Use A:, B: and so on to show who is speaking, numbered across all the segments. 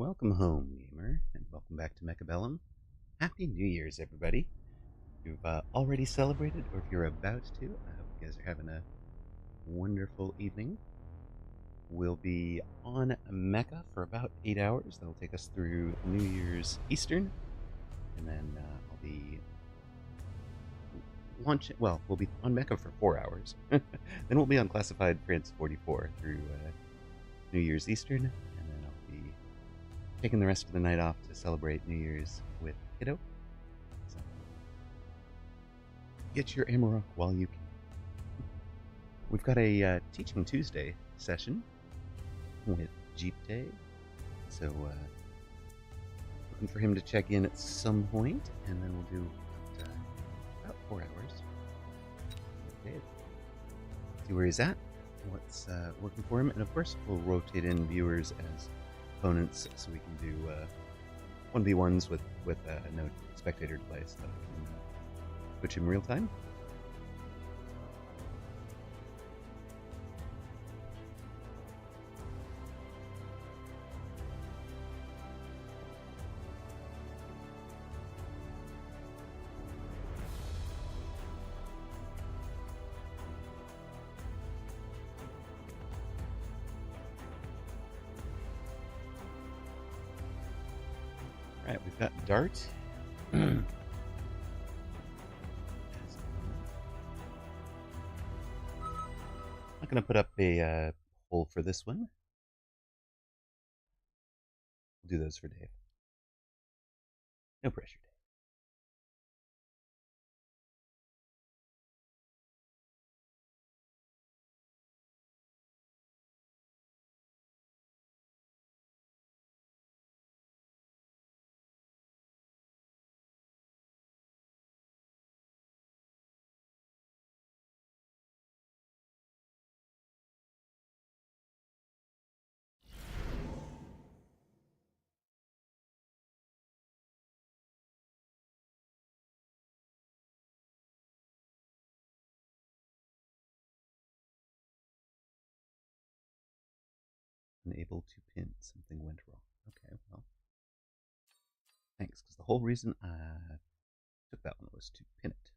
A: Welcome home, gamer, and welcome back to Mechabellum. Happy New Year's, everybody. If you've already celebrated, or if you're about to, I hope you guys are having a wonderful evening. We'll be on Mecha for about 8 hours. That'll take us through New Year's Eastern, and then I'll be launching. Well, we'll be on Mecha for 4 hours. Then we'll be on Classified France 44 through New Year's Eastern, and then I'll be taking the rest of the night off to celebrate New Year's with Kiddo. So get your Amarok while you can. We've got a Teaching Tuesday session with Jeep Day, so looking for him to check in at some point, and then we'll do about 4 hours. Okay. See where he's at, what's working for him, and of course we'll rotate in viewers as opponents, so we can do 1v1s with no spectator delay, so that we can switch in real time. Alright, we've got Dart. Not going to put up a poll for this one. We'll do those for Dave. No pressure, Dave. Unable to pin. Something went wrong. Okay, well, thanks, because the whole reason I took that one was to pin it.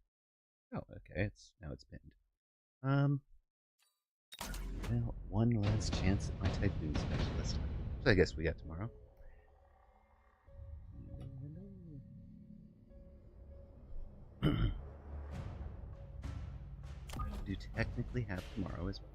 A: Oh, okay, now it's pinned. Well, one last chance at my Typhoon Specialist, which I guess we got tomorrow. Do technically have tomorrow as well.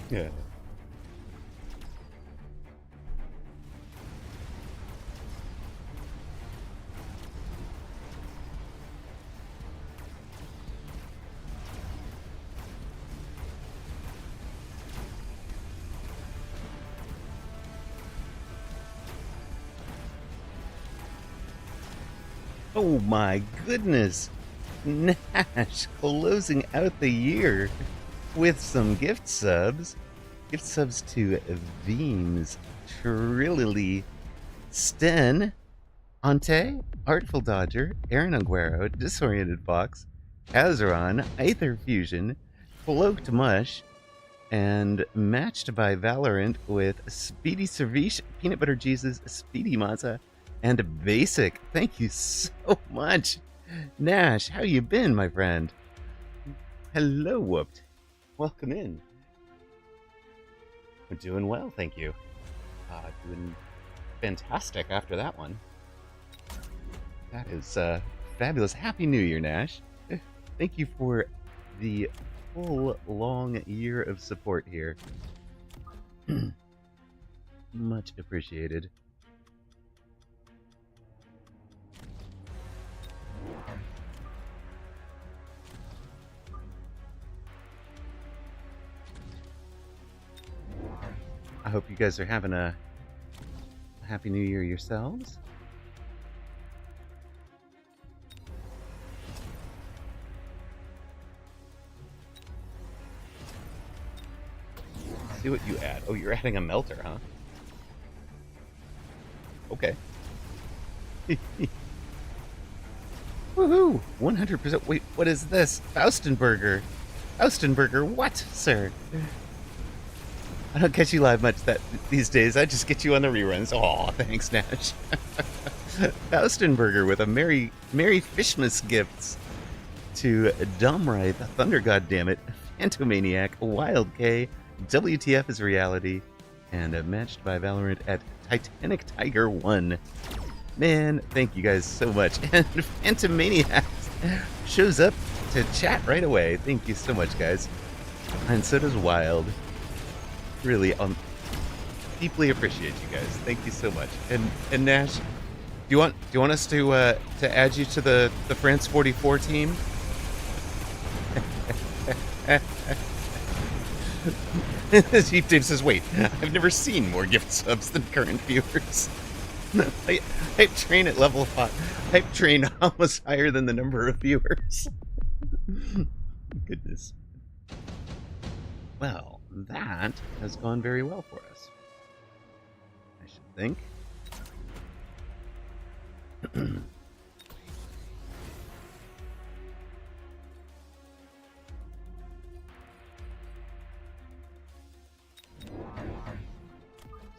A: Yeah. Oh my goodness! Nash closing out the year with some gift subs. Gift subs to Veems, Trillily, Sten, Ante, Artful Dodger, Aaron Aguero, Disoriented Fox, Azeron, Aether Fusion, Cloaked Mush, and matched by Valorant with Speedy Service, Peanut Butter Jesus, Speedy Maza, and Basic. Thank you so much. Nash, how you been, my friend? Hello, Whooped. Welcome in. I'm doing well, thank you. Doing fantastic after that one. That is fabulous. Happy New Year, Nash. Thank you for the full, long year of support here. Much appreciated. I hope you guys are having a happy new year yourselves. See what you add. Oh, you're adding a melter, huh? Okay. Woohoo! 100%. Wait, what is this? Faustenberger. Faustenberger, what, sir? I don't catch you live much these days. I just get you on the reruns. Aw, thanks, Nash. Faustenberger with a Merry Fishmas gifts to Domrai, the Thunder Goddammit, Phantomaniac, Wild K, WTF is Reality, and matched by Valorant at Titanic Tiger 1. Man, thank you guys so much. And Phantomaniac shows up to chat right away. Thank you so much, guys. And so does Wild. Really, deeply appreciate you guys. Thank you so much. And Nash, do you want us to add you to the France 44 team? Chief Dave says, "Wait, I've never seen more gift subs than current viewers." Hype train at level 5. Hype train almost higher than the number of viewers. Goodness. Well, that has gone very well for us, I should think. Looks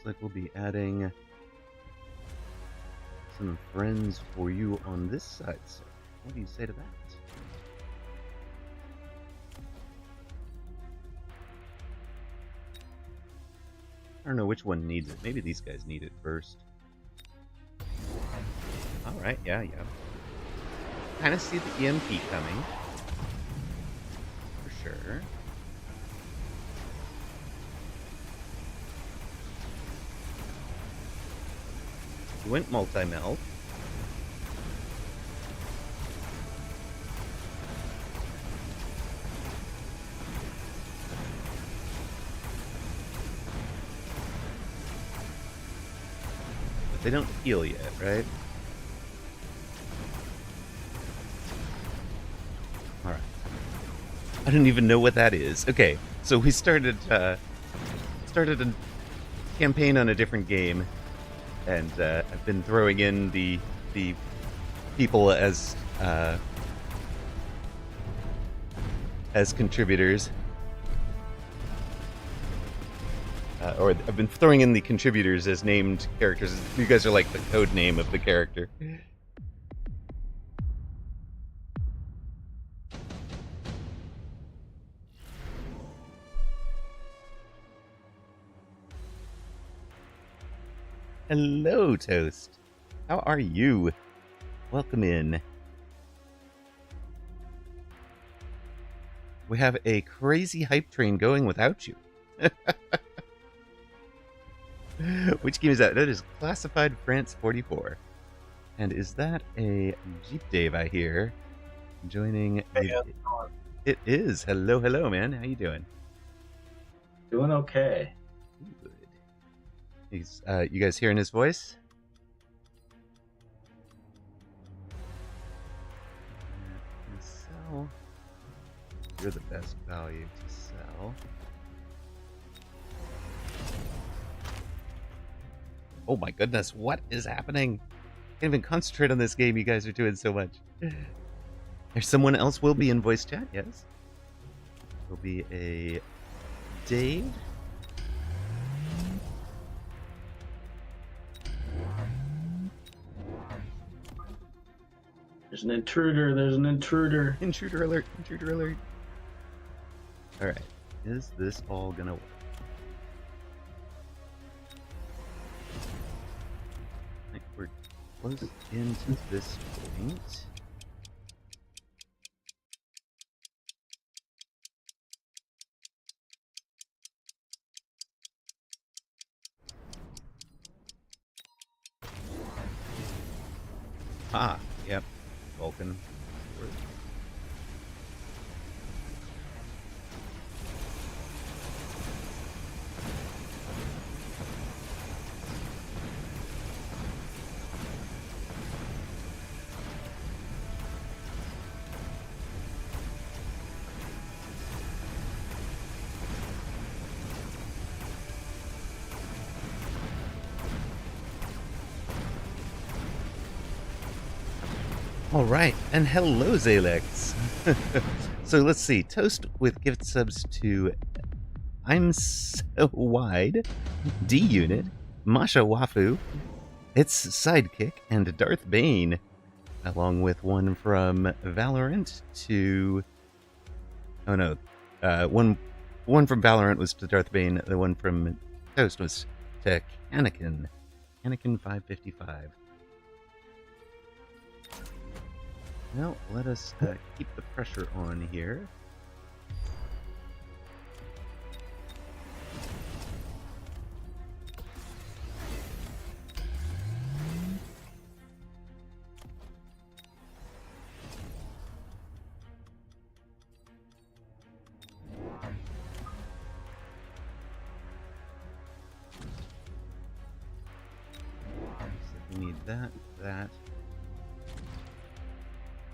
A: like we'll be adding some friends for you on this side, sir. What do you say to that? I don't know which one needs it. Maybe these guys need it first. Alright, yeah. Kind of see the EMP coming. For sure. He went multi-melt. They don't heal yet, right? Alright. I don't even know what that is. Okay, so we started a campaign on a different game, and I've been throwing in the people as contributors. Or I've been throwing in the contributors as named characters. You guys are like the code name of the character. Hello, Toast. How are you? Welcome in. We have a crazy hype train going without you. Which game is that? That is Classified France 44. And is that a Jeep Dave I hear joining?
B: Hey, how's it going?
A: It is. Hello, hello, man. How you doing?
B: Doing okay.
A: Good. He's, you guys hearing his voice? And sell. You're the best value to sell. Oh my goodness, what is happening? Can't even concentrate on this game. You guys are doing so much. There's someone else will be in voice chat, yes. Will be a Dave.
B: There's an intruder. There's an intruder.
A: Intruder alert. Intruder alert. All right. Is this all gonna work? I think we're close into this point. Ah, yep. Vulcan. All right, and hello, Zalex. So let's see. Toast with gift subs to I'm So Wide, D Unit, Masha Wafu, It's Sidekick, and Darth Bane, along with one from Valorant to. Oh no, one from Valorant was to Darth Bane. The one from Toast was to Anakin 555. Now, let us keep the pressure on here. So we need that.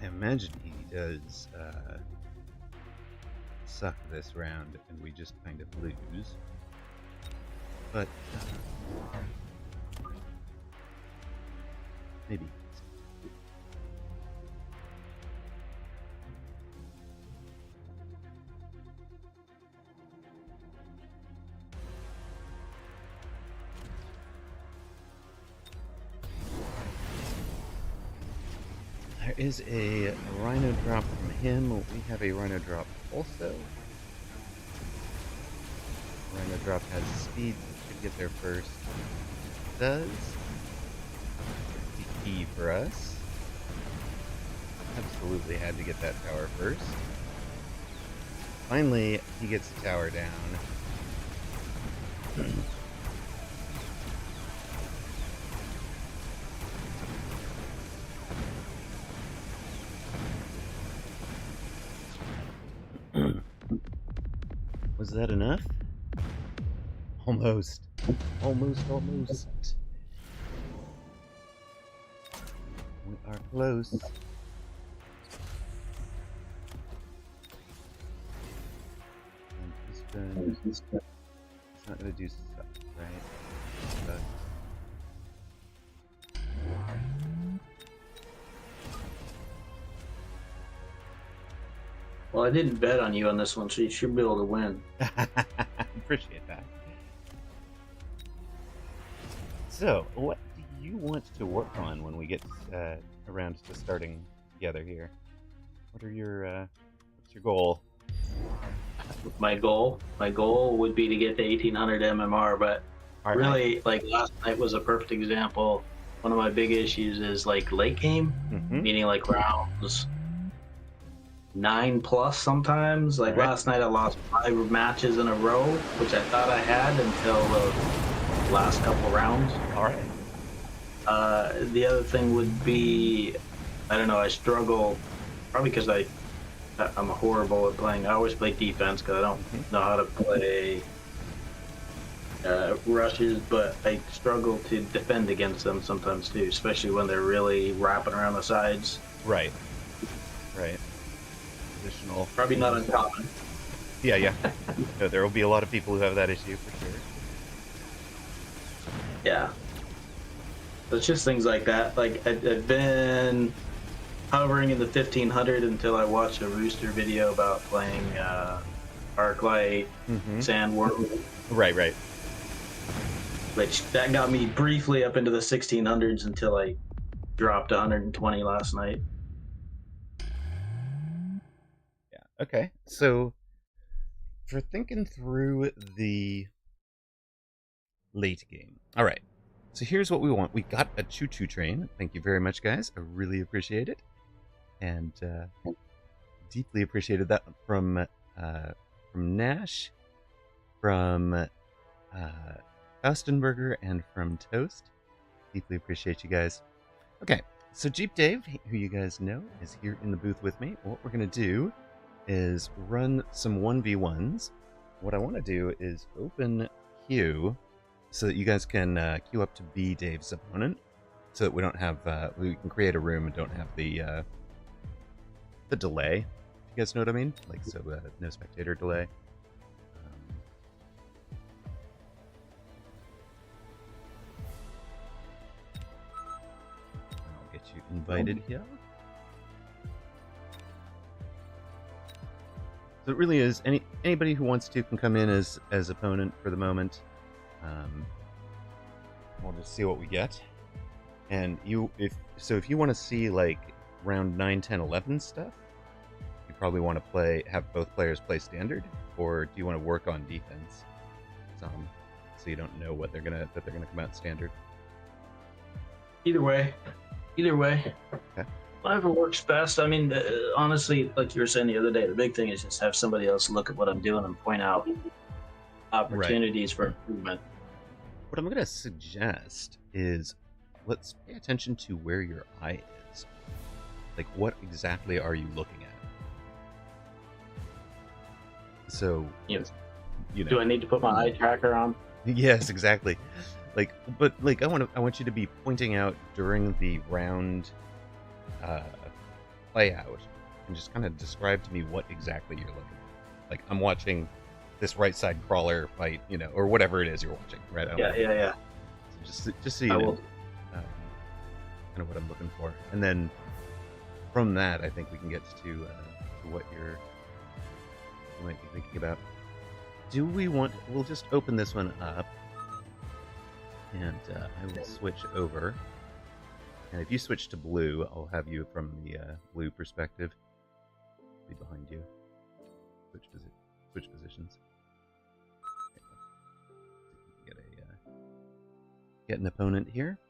A: I imagine he does suck this round and we just kind of lose. But maybe. There is a Rhino drop from him. We have a Rhino drop also. Rhino drop has speed, should get there first. It does. It's the key for us. Absolutely had to get that tower first. Finally, he gets the tower down. Was that enough? Almost. Almost. We are close. And it's not going to do stuff, right? But
B: Well, I didn't bet on you on this one, so you should be able to win.
A: appreciate that. So, what do you want to work on when we get around to starting together here? What are your what's your goal?
B: My goal would be to get the 1800 MMR, but really, like last night was a perfect example. One of my big issues is like late game, meaning like rounds 9+ sometimes. Like last night I lost 5 matches in a row, which I thought I had until the last couple rounds.
A: All right.
B: The other thing would be, I don't know, I struggle, probably because I'm horrible at playing. I always play defense because I don't know how to play rushes, but I struggle to defend against them sometimes too, especially when they're really wrapping around the sides.
A: Right. Positional.
B: Probably not uncommon.
A: Yeah. No, there will be a lot of people who have that issue for sure.
B: Yeah. So it's just things like that. Like I've been hovering in the 1500 until I watched a Rooster video about playing Arclight, Sandworm.
A: Right.
B: Which that got me briefly up into the 1600s until I dropped 120 last night.
A: Yeah. Okay. So for thinking through the late game. All right. So here's what we want. We got a choo-choo train. Thank you very much, guys. I really appreciate it. And deeply appreciated that from Nash, from Austenberger, and from Toast. Deeply appreciate you guys. Okay, so Jeep Dave, who you guys know, is here in the booth with me. What we're going to do is run some 1v1s. What I want to do is open queue so that you guys can queue up to be Dave's opponent, so that we don't have we can create a room and don't have the delay. If you guys know what I mean, like so no spectator delay. I'll get you invited here. So it really is anybody who wants to can come in as opponent for the moment. We'll just see what we get. And if you want to see like round 9, 10, 11 stuff, you probably want to have both players play standard, or do you want to work on defense some, so you don't know that they're gonna come out standard?
B: Either way.
A: Okay.
B: Whatever works best. I mean, honestly, like you were saying the other day, the big thing is just have somebody else look at what I'm doing and point out opportunities for improvement.
A: What I'm going to suggest is let's pay attention to where your eye is. Like, what exactly are you looking at? So,
B: you know, do I need to put my eye tracker on?
A: Yes, exactly. I want you to be pointing out during the round play out and just kind of describe to me what exactly you're looking at. Like, I'm watching this right side crawler fight, or whatever it is you're watching, right?
B: Yeah.
A: So just so you know, kind of what I'm looking for, and then from that, I think we can get to what you might be thinking about. We'll just open this one up, and I will switch over. And if you switch to blue, I'll have you from the blue perspective. Be behind you. Switch positions. Get an opponent here.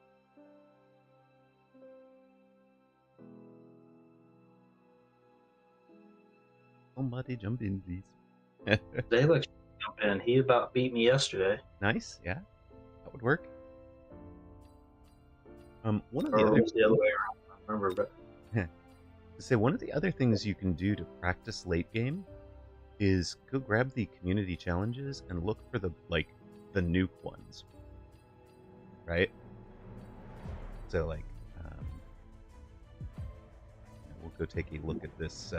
A: Somebody jump in, please.
B: Zayla jump in. He about beat me yesterday.
A: Nice, yeah, that would work. One of
B: the other way around. I remember, but
A: one of the other things you can do to practice late game is go grab the community challenges and look for the nuke ones, right? So we'll go take a look at this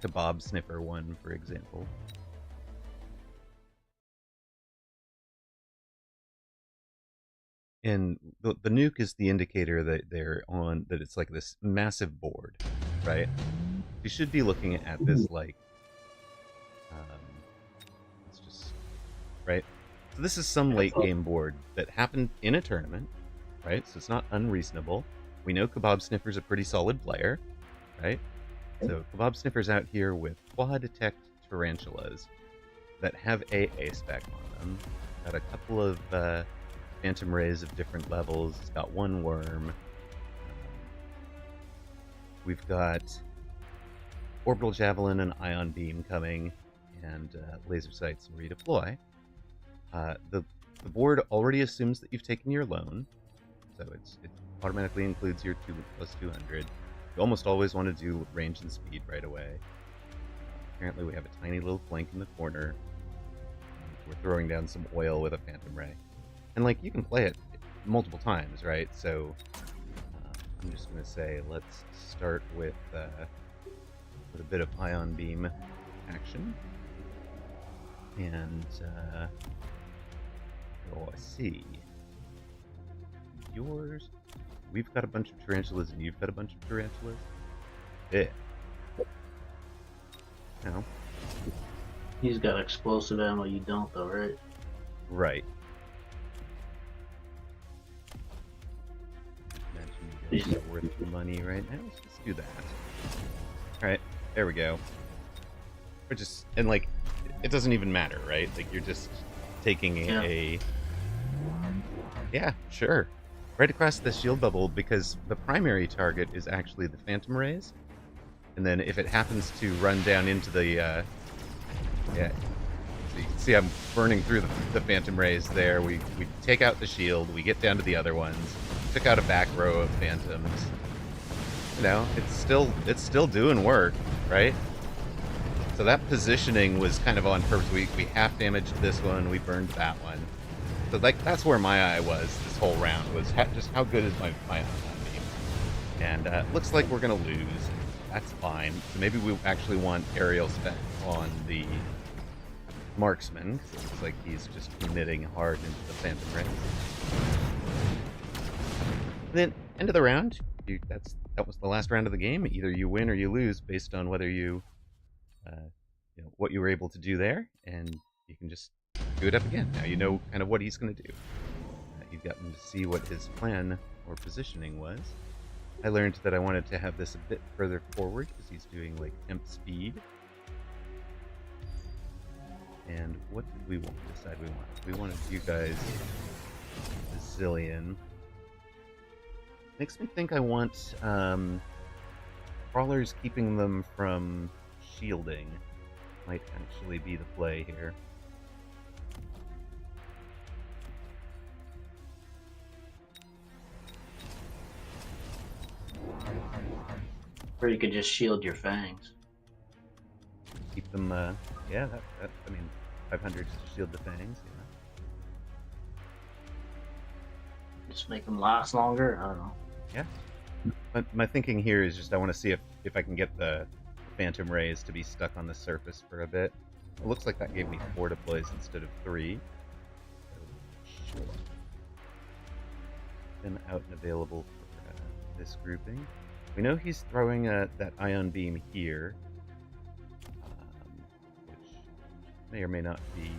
A: kebab sniffer one, for example. And the nuke is the indicator that that it's like this massive board, right? You should be looking at this right? So this is some late game board that happened in a tournament, right? So it's not unreasonable. We know Kebab Sniffer's a pretty solid player, right? So Kebab Sniffer's out here with quad detect tarantulas that have AA spec on them. Got a couple of Phantom Rays of different levels. It's got one worm. We've got orbital javelin and ion beam coming, and laser sights and redeploy. The board already assumes that you've taken your loan, so it automatically includes your 2 plus 200. You almost always want to do range and speed right away. Apparently we have a tiny little flank in the corner. We're throwing down some oil with a Phantom Ray. And, like, you can play it multiple times, right? So I'm just going to say let's start with a bit of ion beam action. And, oh, I see. Yours. We've got a bunch of tarantulas and you've got a bunch of tarantulas. Yeah. No.
B: He's got explosive ammo, you don't though, right?
A: Right. Imagine you guys are worth the money right now. Let's just do that. Alright, there we go. We're just, and like, it doesn't even matter, right? Like, you're just taking a yeah, sure. Right across the shield bubble, because the primary target is actually the Phantom Rays. And then if it happens to run down into the, yeah. So you can see I'm burning through the Phantom Rays there. We take out the shield, we get down to the other ones, took out a back row of Phantoms. You know, it's still doing work, right? So that positioning was kind of on purpose. We half damaged this one, we burned that one. So like that's where my eye was this whole round, was just how good is my eye on beam. And looks like we're gonna lose. That's fine. So maybe we actually want aerial spec on the marksman, because it looks like he's just committing hard into the Phantom Rays. And then end of the round. That was the last round of the game. Either you win or you lose based on whether you know, what you were able to do there, and you can just do it up again. Now you know kind of what he's going to do. You've gotten to see what his plan or positioning was. I learned that I wanted to have this a bit further forward because he's doing like temp speed. And what did we decide we wanted? We wanted you guys a zillion. Makes me think I want crawlers keeping them from shielding. Might actually be the play here.
B: Or you could just shield your fangs.
A: Keep them, yeah, I mean, 500 to shield the fangs, yeah.
B: Just make them last longer? I don't know.
A: Yeah. My thinking here is just I want to see if I can get the Phantom Rays to be stuck on the surface for a bit. It looks like that gave me 4 deploys instead of 3. So, sure. Then out and available for this grouping. We know he's throwing that ion beam here, which may or may not be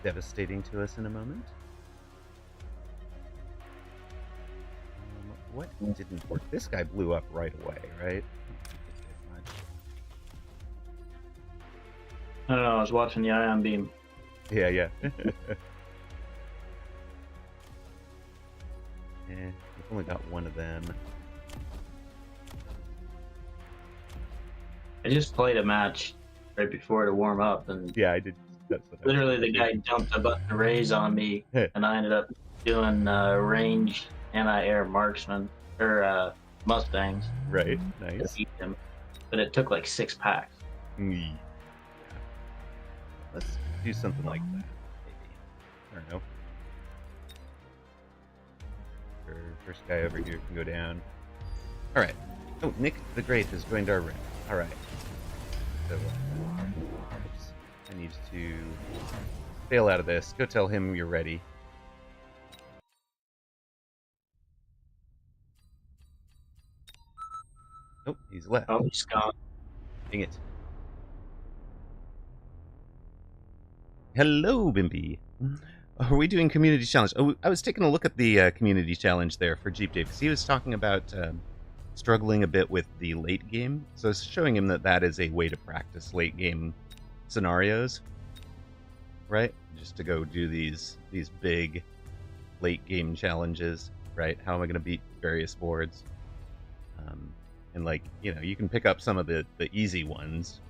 A: devastating to us in a moment. What didn't work? This guy blew up right away, right?
B: I don't know, I was watching the ion beam.
A: Yeah. Yeah, we've only got one of them.
B: I just played a match right before to warm up, and
A: Yeah, I did. That's what
B: literally the guy dumped a button of rays on me, and I ended up doing range anti-air marksman, or Mustangs.
A: Right,
B: To
A: nice.
B: beat him. But it took like 6 packs.
A: Yeah. Let's do something like that, maybe. I don't know. First guy over here can go down. Alright. Oh, Nick the Great has joined our ring. Alright. So, oops. I need to bail out of this. Go tell him you're ready. Oh, he's left.
B: Oh, he's gone.
A: Dang it. Hello, Bimpy. Are we doing community challenge? Oh, I was taking a look at the community challenge there for Jeep Dave, because he was talking about struggling a bit with the late game. So I was showing him that is a way to practice late game scenarios, right? Just to go do these big late game challenges, right? How am I going to beat various boards? and like, you can pick up some of the easy ones,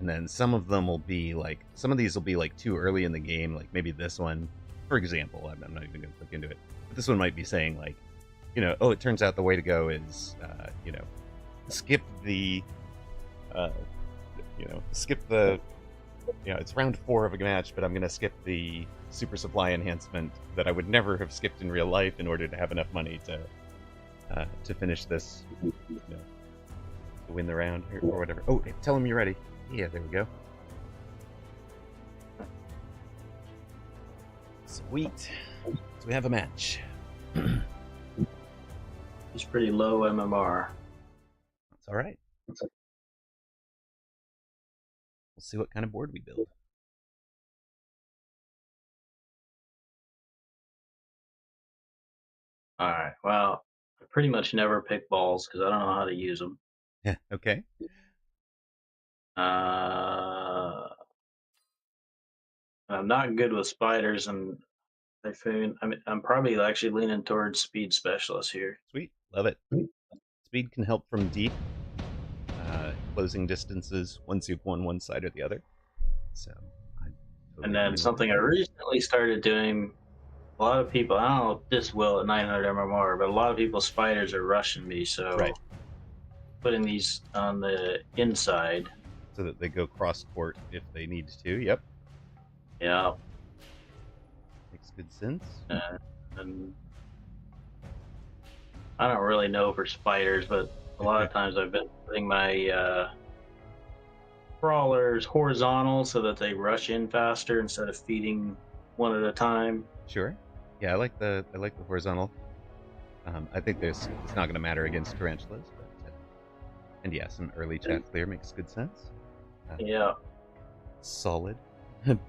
A: and then some of them will be like, some of these will be like too early in the game, like maybe this one, for example. I'm not even going to click into it, but this one might be saying like, oh, it turns out the way to go is, skip the, it's round 4 of a match, but I'm going to skip the super supply enhancement that I would never have skipped in real life in order to have enough money to finish this, to win the round or whatever. Oh, tell him you're ready. Yeah, there we go. Sweet. So we have a match.
B: He's pretty low MMR.
A: That's all right. We'll see what kind of board we build.
B: All right. Well, I pretty much never pick balls because I don't know how to use them.
A: Yeah. Okay.
B: I'm not good with spiders, and I'm probably actually leaning towards speed specialist here.
A: Sweet. Love it. Speed can help from deep, closing distances once you've won one side or the other. So.
B: And then something I recently started doing. A lot of people, I don't know if this will at 900 MMR, but a lot of people's spiders are rushing me, so
A: right.
B: Putting these on the inside.
A: So that they go cross court if they need to, yep.
B: Yeah.
A: Makes good sense.
B: And I don't really know for spiders, but a lot of times I've been putting my crawlers horizontal so that they rush in faster instead of feeding one at a time.
A: Sure. Yeah, I like the horizontal. I think it's not going to matter against tarantulas, but and yeah, some early chaff clear makes good sense.
B: Yeah.
A: Solid.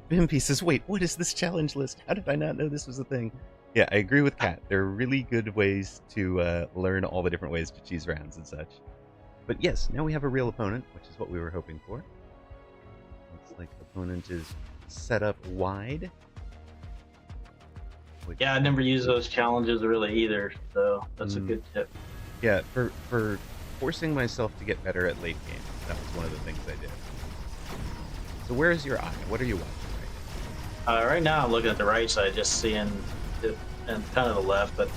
A: Bimpy says, "Wait, what is this challenge list? How did I not know this was a thing?" Yeah, I agree with Kat. There are really good ways to learn all the different ways to choose rounds and such. But yes, now we have a real opponent, which is what we were hoping for. Looks like the opponent is set up wide.
B: Yeah, I never use those challenges really either, so that's a good tip.
A: Yeah, for forcing myself to get better at late games, that was one of the things I did. So where is your eye? What are you watching right now?
B: Right now I'm looking at the right side, just seeing it, and kind of the left, but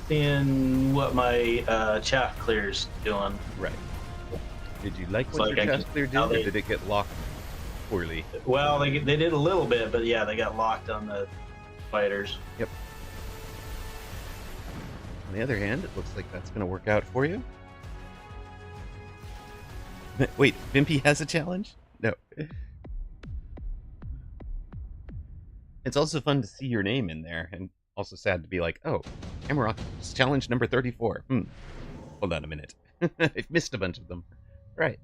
B: seeing what my chaff clear's doing.
A: Right. Did you like what your chaff clear did, or did it get locked poorly?
B: Well, they did a little bit, but yeah, they got locked on the fighters.
A: Yep. On the other hand, it looks like that's going to work out for you. Wait, Vimpy has a challenge? No. It's also fun to see your name in there, and also sad to be like, oh, Amarok, challenge number 34. Hold on a minute. I've missed a bunch of them. Right.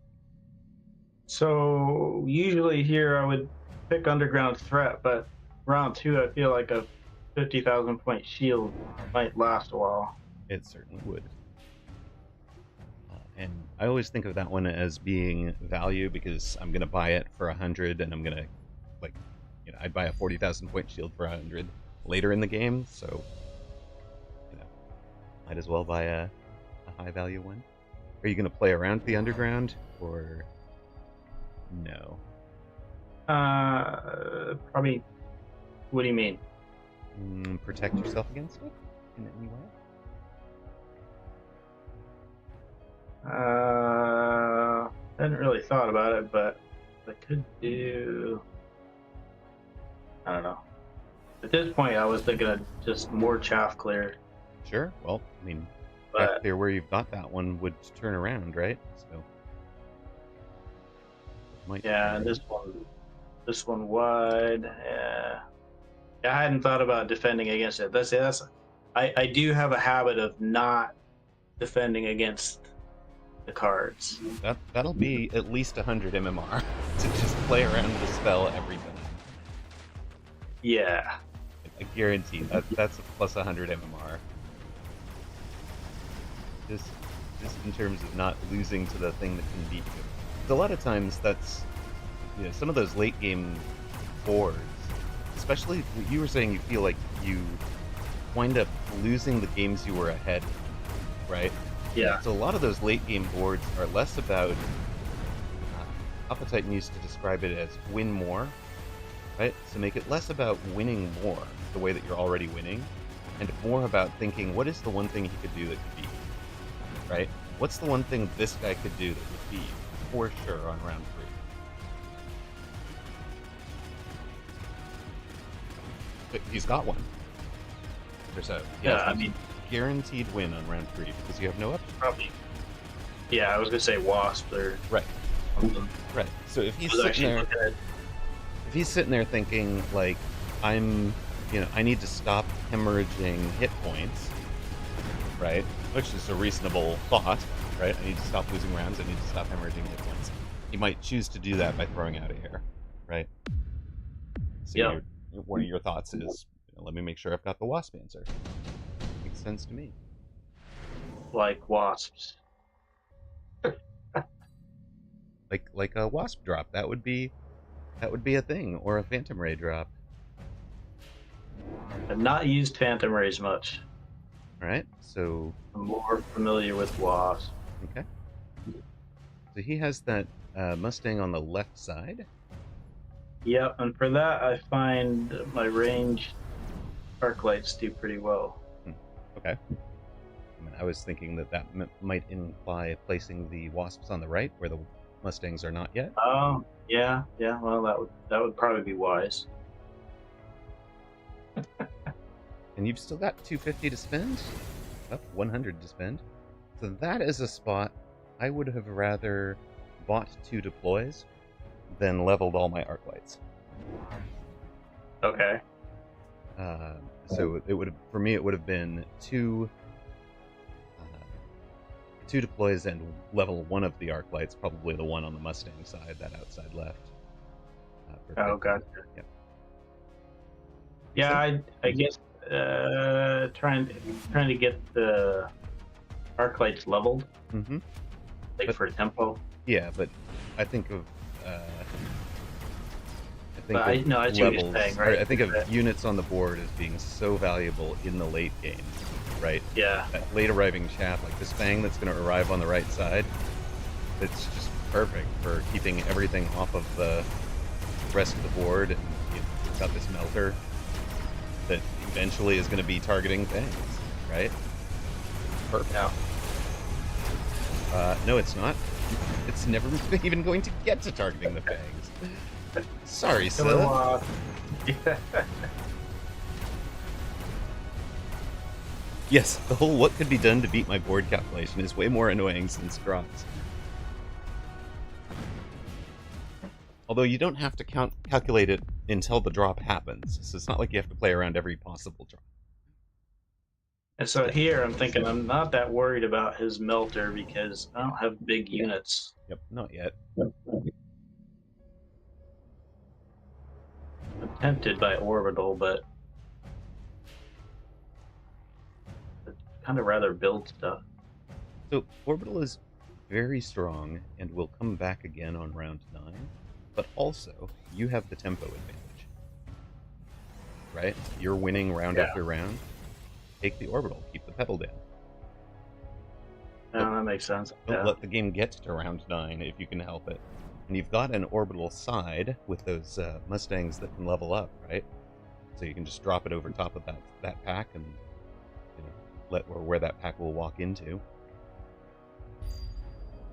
B: So, usually here I would pick Underground Threat, but round 2 I feel like a 50,000 point shield might last a while.
A: It certainly would. And I always think of that one as being value because I'm going to buy it for 100 and I'm going to, I'd buy a 40,000 point shield for 100 later in the game, so, might as well buy a high value one. Are you going to play around the Underground, or no?
B: Probably. What do you mean?
A: Protect yourself against it in any way?
B: I hadn't really thought about it, but I could do. I don't know. At this point, I was thinking of just more chaff clear.
A: Sure. Well, I mean, chaff clear where you've got that one would turn around, right? So.
B: Yeah, and this one wide. Yeah. I hadn't thought about defending against it. I do have a habit of not defending against the cards.
A: That'll be at least 100 MMR to just play around the spell every time.
B: Yeah.
A: I guarantee that's a plus 100 MMR. Just in terms of not losing to the thing that can beat you. Because a lot of times that's, some of those late game boards, especially you were saying you feel like you wind up losing the games you were ahead, right?
B: Yeah.
A: So a lot of those late game boards are less about. Alpha Titan used to describe it as win more, right? So make it less about winning more, the way that you're already winning, and more about thinking, what is the one thing he could do that could beat you, right? What's the one thing this guy could do that would beat you, for sure, on round 3? But he's got one. There's a guaranteed win on round 3 because you have no option.
B: Probably. Yeah, I was gonna say Wasp or
A: right.
B: something.
A: Right. So if he's sitting there thinking like, I need to stop hemorrhaging hit points, right? Which is a reasonable thought, right? I need to stop losing rounds. I need to stop hemorrhaging hit points. He might choose to do that by throwing out air, right? So one of your thoughts is, let me make sure I've got the Wasp answer. Makes sense to me.
B: Like wasps.
A: Like a Wasp drop. That would be a thing, or a Phantom Ray drop.
B: I've not used Phantom Rays much.
A: All right, so
B: I'm more familiar with Wasp.
A: Okay. So he has that Mustang on the left side.
B: Yep, and for that I find my ranged arc lights do pretty well.
A: Okay. I was thinking that might imply placing the Wasps on the right, where the Mustangs are not yet.
B: Oh, yeah. Well, that would probably be wise.
A: And you've still got 250 to spend, 100 to spend. So that is a spot I would have rather bought 2 deploys than leveled all my arc lights.
B: Okay.
A: So it would have been 2 deploys and level 1 of the arc lights, probably the one on the Mustang side, that outside left.
B: Oh, gotcha.
A: Yep.
B: Yeah, I guess trying to get the arc lights leveled.
A: Mm-hmm.
B: For tempo.
A: Yeah, but I think of
B: I see what you're saying, right?
A: I think of units on the board as being so valuable in the late game, right?
B: Yeah.
A: That late arriving chaff, like this Fang that's going to arrive on the right side, it's just perfect for keeping everything off of the rest of the board, and you've got this melter that eventually is going to be targeting Fangs, right? Perfect.
B: Yeah.
A: No, it's not. It's never even going to get to targeting the Fangs. Sorry, Scylla. Yes, the whole what could be done to beat my board calculation is way more annoying since drops. Although you don't have to calculate it until the drop happens, so it's not like you have to play around every possible drop.
B: And so here I'm thinking I'm not that worried about his melter because I don't have big units.
A: Yep, not yet.
B: I'm tempted by Orbital, but I'd kind of rather build stuff.
A: So Orbital is very strong and will come back again on round 9, but also you have the tempo advantage, right? You're winning round after round. Take the Orbital, keep the pedal down.
B: No, that makes sense.
A: Don't let the game get to round 9 if you can help it. And you've got an Orbital side with those Mustangs that can level up, right? So you can just drop it over top of that pack and where that pack will walk into.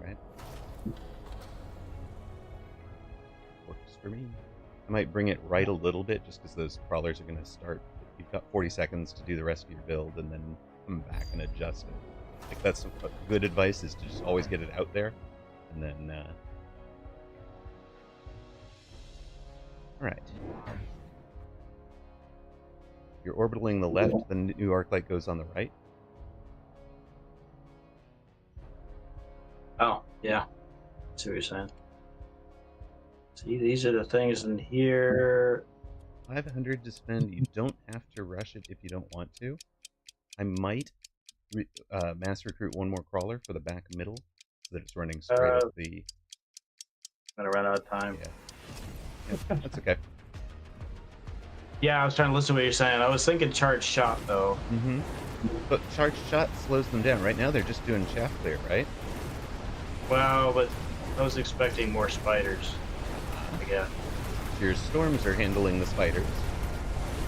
A: Right? Works for me. I might bring it right a little bit just because those crawlers are going to start. You've got 40 seconds to do the rest of your build and then come back and adjust it. Like that's good advice, is to just always get it out there and then all right. You're orbitaling the left, the new arc light goes on the right.
B: Oh, yeah. I see what you're saying. See, these are the things in here.
A: 500 to spend. You don't have to rush it if you don't want to. I might mass recruit one more crawler for the back middle so that it's running straight up the...
B: I'm going to run out of time.
A: Yeah. That's okay.
B: Yeah, I was trying to listen to what you're saying. I was thinking charge shot though.
A: Mm-hmm. But charged shot slows them down. Right now they're just doing chaff clear, right?
B: Well, but I was expecting more spiders. I guess.
A: Your storms are handling the spiders,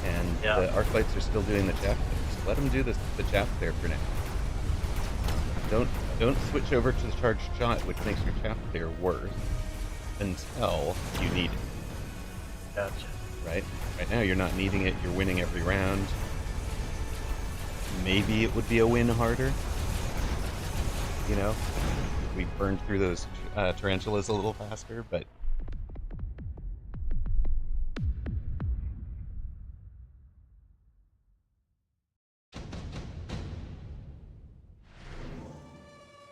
A: and
B: Yeah.
A: the arclights are still doing the chaff clear. So let them do the chaff clear for now. Don't switch over to the charged shot, which makes your chaff clear worse until you need it.
B: Gotcha.
A: Right now you're not needing it. You're winning every round. Maybe it would be a win harder. You know, if we burned through those tarantulas a little faster, but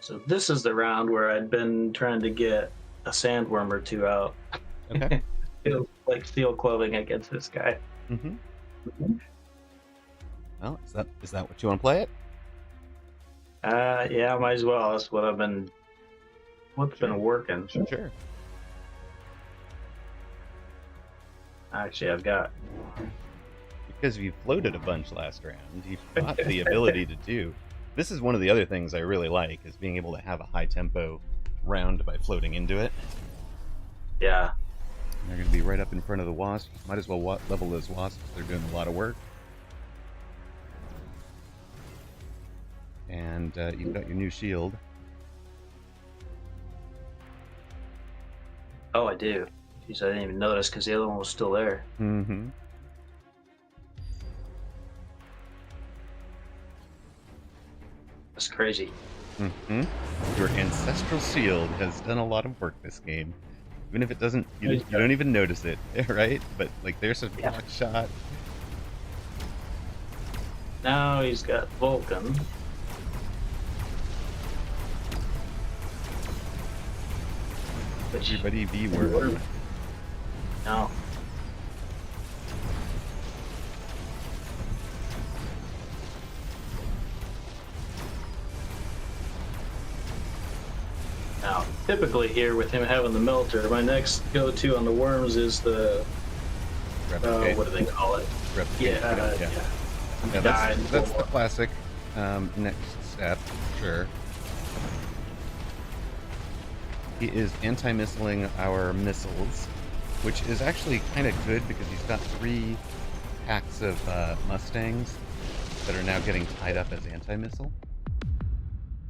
B: So this is the round where I'd been trying to get a sandworm or two out.
A: okay.
B: Feels like steel clothing against this guy.
A: Mm-hmm. Well, is that what you want to play it?
B: Yeah, might as well. That's what been working.
A: Sure.
B: Actually, I've got.
A: Because you floated a bunch last round, you've got the ability to do. This is one of the other things I really like, is being able to have a high tempo round by floating into it.
B: Yeah.
A: They're going to be right up in front of the wasps. Might as well level those wasps. They're doing a lot of work. And you've got your new shield.
B: Oh, I do. Jeez, I didn't even notice because the other one was still there.
A: Mm-hmm.
B: That's crazy.
A: Mm-hmm. Your ancestral shield has done a lot of work this game. Even if it doesn't, you don't even notice it, right? But like, there's a block shot.
B: Now he's got Vulcan.
A: Everybody be worm.
B: No. Now, typically here with him having the melter, my next go-to on the worms is the what do they call it?
A: Replicate. Yeah, that's the classic next step, sure. He is anti-missiling our missiles, which is actually kind of good because he's got 3 packs of Mustangs that are now getting tied up as anti-missile.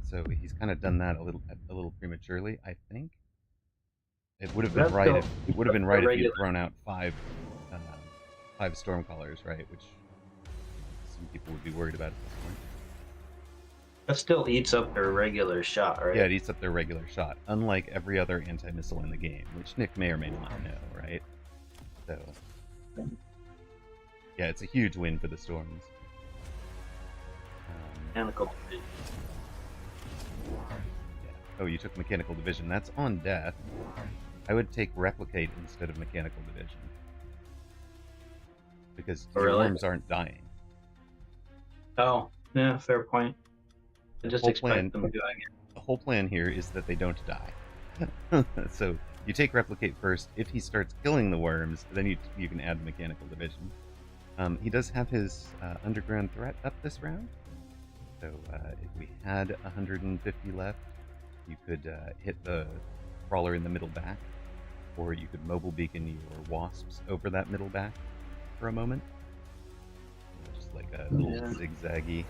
A: So he's kind of done that a little prematurely, I think. It would have been right. It would have been right if you'd thrown out 5 Stormcallers, right? Which some people would be worried about at this point.
B: That still eats up their regular shot, right?
A: Yeah, it eats up their regular shot, unlike every other anti-missile in the game, which Nick may or may not know, right? So, yeah, it's a huge win for the Storms.
B: Mechanical division.
A: Yeah. Oh, you took Mechanical Division. That's on death. I would take Replicate instead of Mechanical Division. Because your worms aren't dying.
B: Oh, yeah, fair point. I just expect them doing it.
A: The whole plan here is that they don't die. So you take Replicate first. If he starts killing the worms, then you can add the Mechanical Division. He does have his Underground Threat up this round. So if we had 150 left, you could hit the crawler in the middle back, or you could mobile beacon your wasps over that middle back for a moment. Just like a little zigzaggy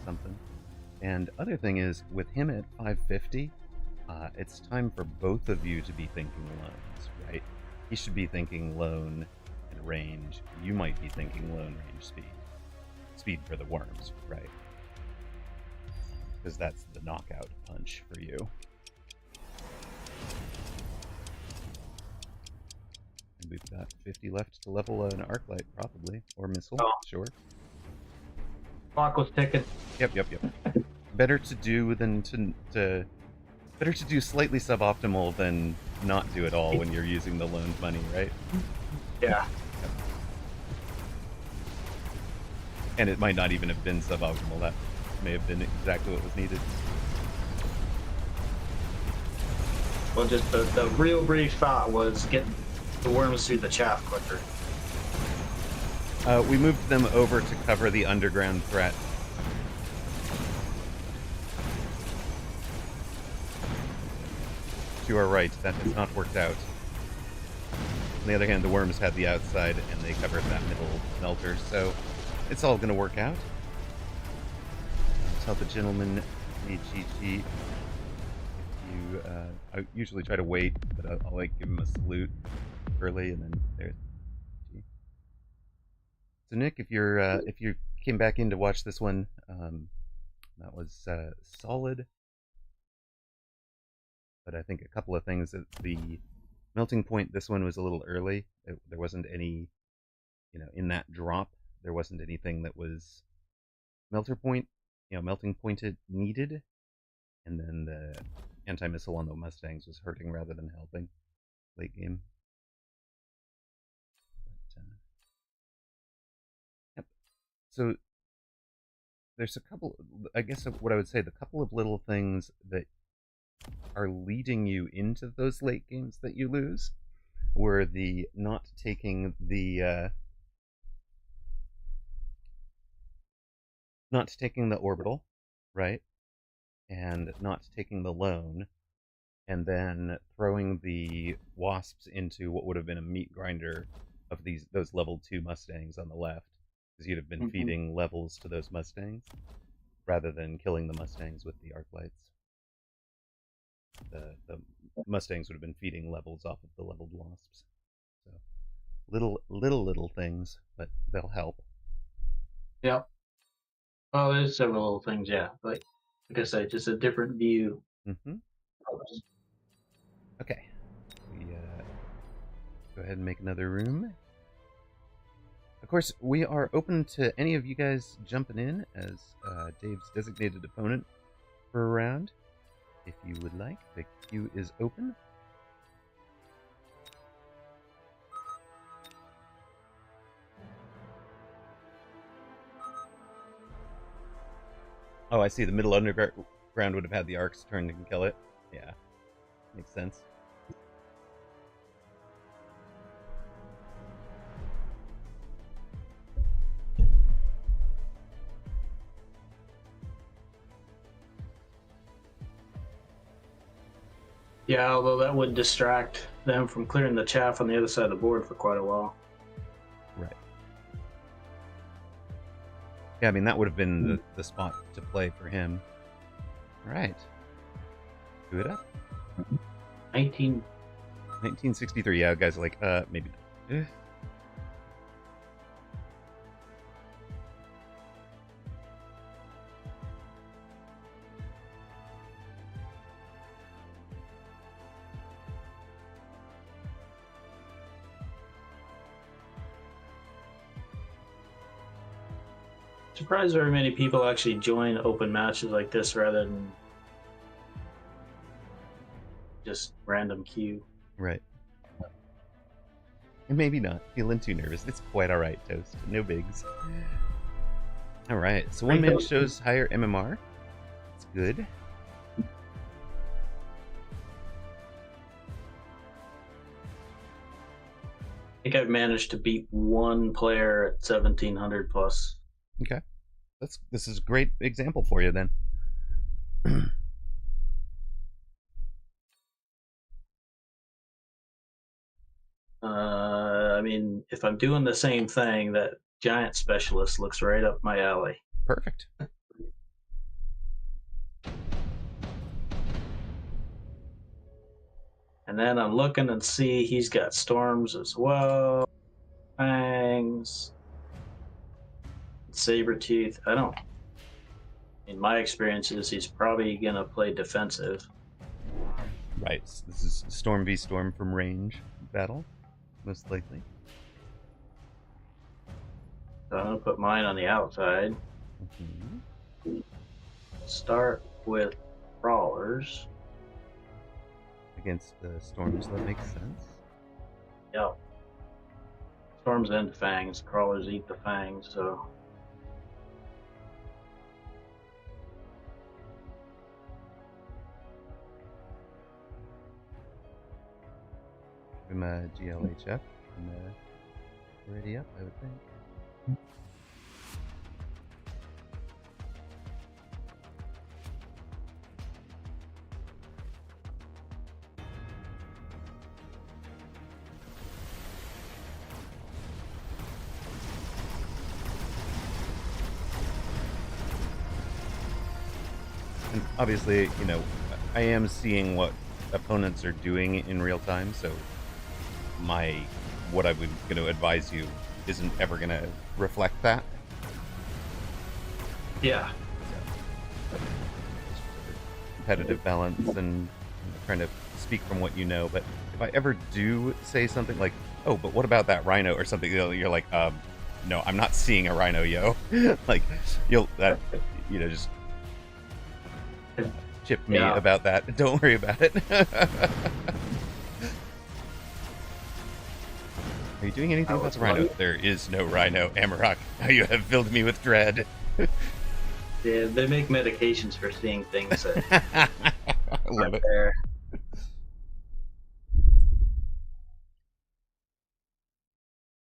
A: something. And other thing is, with him at 550, it's time for both of you to be thinking loans, right? He should be thinking lone and range. You might be thinking lone, range, speed. Speed for the worms, right? Because that's the knockout punch for you. And we've got 50 left to level an Arclight, probably. Or missile, sure.
B: Clock was ticking.
A: Yep. Better to do than better to do slightly suboptimal than not do it all when you're using the loaned money, right?
B: Yeah.
A: Yep. And it might not even have been suboptimal. That may have been exactly what was needed.
B: Well, just the real brief thought was get the worms through the chaff quicker.
A: We moved them over to cover the underground threat. To our right, that has not worked out. On the other hand, the worms had the outside, and they covered that middle smelter, so it's all going to work out. I'll tell the gentleman, HGG, I usually try to wait, but I'll like give him a salute early, and then there's. So Nick, if you came back in to watch this one, that was solid. But I think a couple of things that the melting point, this one was a little early. There wasn't any, in that drop, there wasn't anything that was melting pointed needed. And then the anti-missile on the Mustangs was hurting rather than helping late game. But, yep. So there's a couple, I guess what I would say, the couple of little things that are leading you into those late games that you lose were the not taking the orbital, right? And not taking the lone, and then throwing the wasps into what would have been a meat grinder of those level 2 Mustangs on the left, because you'd have been feeding levels to those Mustangs rather than killing the Mustangs with the arc lights. The Mustangs would have been feeding levels off of the leveled wasps. So little things, but they'll help.
B: Yeah. Well, there's several little things, yeah. Like I said, just a different view.
A: Mm-hmm. Okay. We go ahead and make another room. Of course, we are open to any of you guys jumping in as Dave's designated opponent for a round. If you would like, the queue is open. Oh, I see. The middle underground would have had the arcs turned and kill it. Yeah, makes sense.
B: Yeah, although that would distract them from clearing the chaff on the other side of the board for quite a while.
A: Right. Yeah, I mean, that would have been the spot to play for him. All right. Do it up. 1963. Yeah, guys are like, maybe not.
B: Surprised very many people actually join open matches like this rather than just random queue.
A: Right. And maybe not. Feeling too nervous. It's quite alright, Toast. No bigs. Alright, so one man shows higher MMR. It's good.
B: I think I've managed to beat one player at 1700 plus.
A: Okay. This is a great example for you then.
B: I mean, if I'm doing the same thing, that giant specialist looks right up my alley.
A: Perfect.
B: And then I'm looking and see he's got storms as well. Fangs. Sabertooth. In my experiences, he's probably going to play defensive.
A: Right. This is Storm v Storm from range battle, most likely.
B: So I'm going to put mine on the outside.
A: Mm-hmm.
B: Start with crawlers.
A: Against the storms, that makes sense.
B: Yep. Storms and fangs. Crawlers eat the fangs, so.
A: Give him a GLHF and ready up, I would think. And obviously, you know, I am seeing what opponents are doing in real time, so what I would going to advise you isn't ever going to reflect that.
B: Yeah.
A: Competitive balance and trying to speak from what you know. But if I ever do say something like, "Oh, but what about that rhino?" or something, you're like, "No, I'm not seeing a rhino, yo." Like just chip me about that. Don't worry about it. Are you doing anything about the rhino? There is no rhino, Amarok. Now you have filled me with dread.
B: Yeah, they make medications for seeing things that
A: I love it.
B: there.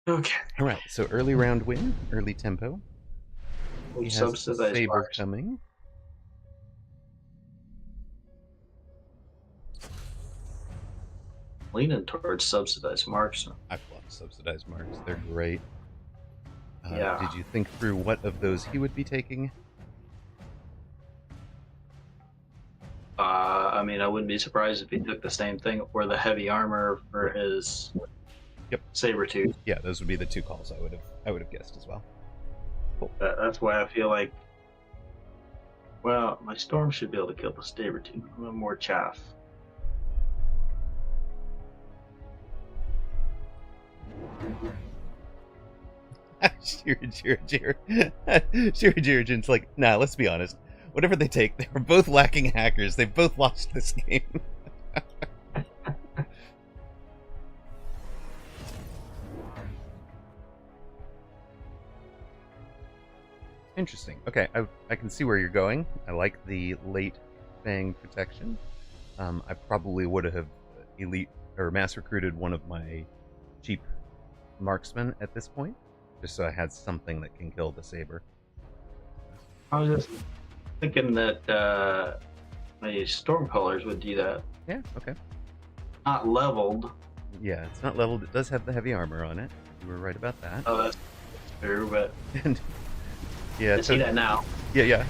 B: Okay.
A: All right, so early round win, early tempo.
B: We
A: He has
B: subsidized
A: Saber
B: marks.
A: coming.
B: Leaning towards subsidized marks.
A: I love subsidized marks. They're great.
B: Yeah.
A: Did you think through what of those he would be taking?
B: I mean, I wouldn't be surprised if he took the same thing or the heavy armor for his Sabertooth.
A: Yeah, those would be the two calls I would have guessed as well.
B: Cool. That's why I feel like, well, my Storm should be able to kill the Sabertooth. A little more chaff.
A: Shirajirajin's like, nah, let's be honest. Whatever they take, they were both lacking hackers. They both lost this game. Interesting. Okay, I can see where you're going. I like the late Fang protection. I probably would have elite or mass recruited one of my cheap marksmen at this point, just so I had something that can kill the Saber.
B: I was just thinking that my Storm Colors would do that.
A: Yeah, okay.
B: Not leveled.
A: Yeah, it's not leveled. It does have the heavy armor on it. You were right about that.
B: Oh, that's true, but
A: And yeah,
B: I see that now.
A: Yeah.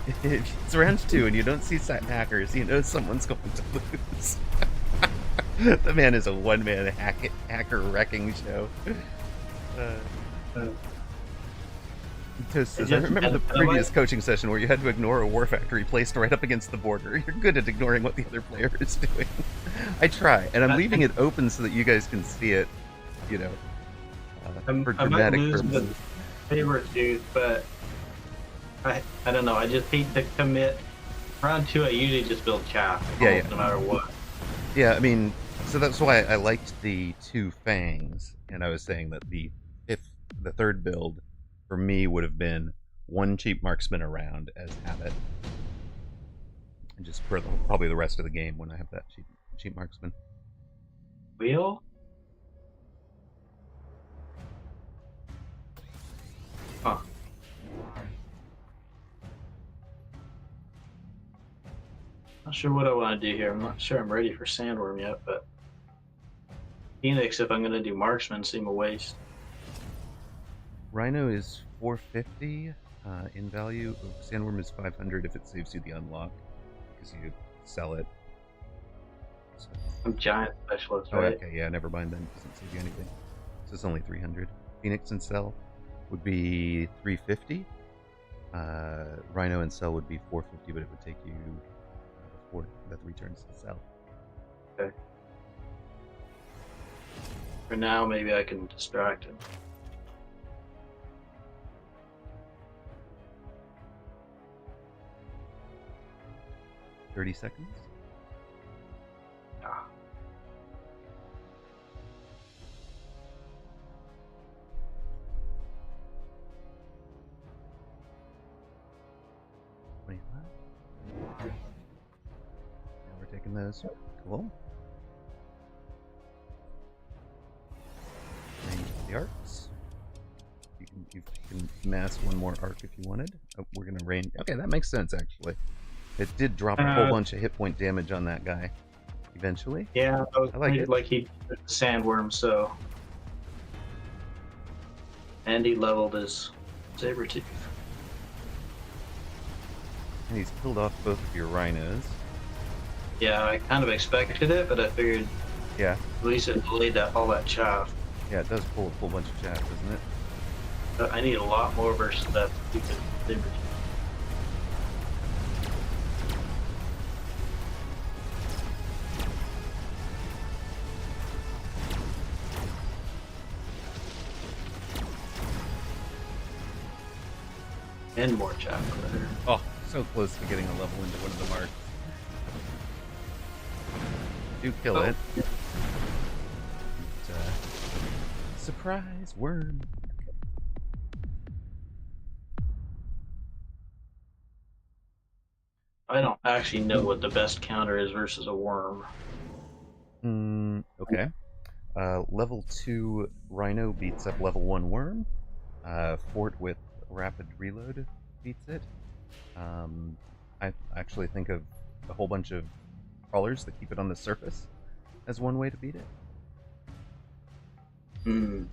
A: If it's round 2 and you don't see hackers, you know someone's going to lose. The man is a one-man hacker wrecking show. Toast says, I remember the previous coaching session where you had to ignore a War Factory placed right up against the border. You're good at ignoring what the other player is doing. I try, and I'm leaving it open so that you guys can see it, you know, for dramatic purposes.
B: Favorite dude, but I don't know. I just hate to commit. Round 2, I usually just build chaff.
A: Yeah.
B: No matter what.
A: Yeah, I mean, so that's why I liked the 2 fangs, and I was saying that the third build for me would have been 1 cheap marksman around as habit, and just for probably the rest of the game when I have that cheap marksman.
B: Wheel? Huh. Not sure what I want to do here. I'm not sure I'm ready for Sandworm yet, but Phoenix, if I'm going to do Marksman, seem a waste.
A: Rhino is 450 in value. Sandworm is 500 if it saves you the unlock, because you sell it. So.
B: I'm Giant Specialist, right?
A: Okay, yeah, never mind then. It doesn't save you anything. So it's only 300. Phoenix and Cell would be 350. Rhino and Cell would be 450, but it would take you 3 turns to sell.
B: Okay. For now, maybe I can distract him.
A: $30 seconds.
B: Ah.
A: Taking those. Cool. Range the arcs. You can mass one more arc if you wanted. Oh, we're gonna rain. Okay, that makes sense actually. It did drop a whole bunch of hit point damage on that guy. Eventually.
B: Yeah,
A: I like it.
B: Like he did the sandworm, so. And he leveled his Sabertooth.
A: And he's killed off both of your rhinos.
B: Yeah, I kind of expected it, but I figured.
A: Yeah.
B: At least it delayed all that chaff.
A: Yeah, it does pull a whole bunch of chaff, doesn't it?
B: I need a lot more versus that stupid Sabertooth. And more chaff over there.
A: Oh, so close to getting a level into one of the marks. Do kill it. But, surprise worm.
B: I don't actually know what the best counter is versus a worm.
A: Okay. Level 2 Rhino beats up level 1 Worm. Fort with rapid reload beats it. I actually think of a whole bunch of crawlers that keep it on the surface as one way to beat it.
B: Hmm.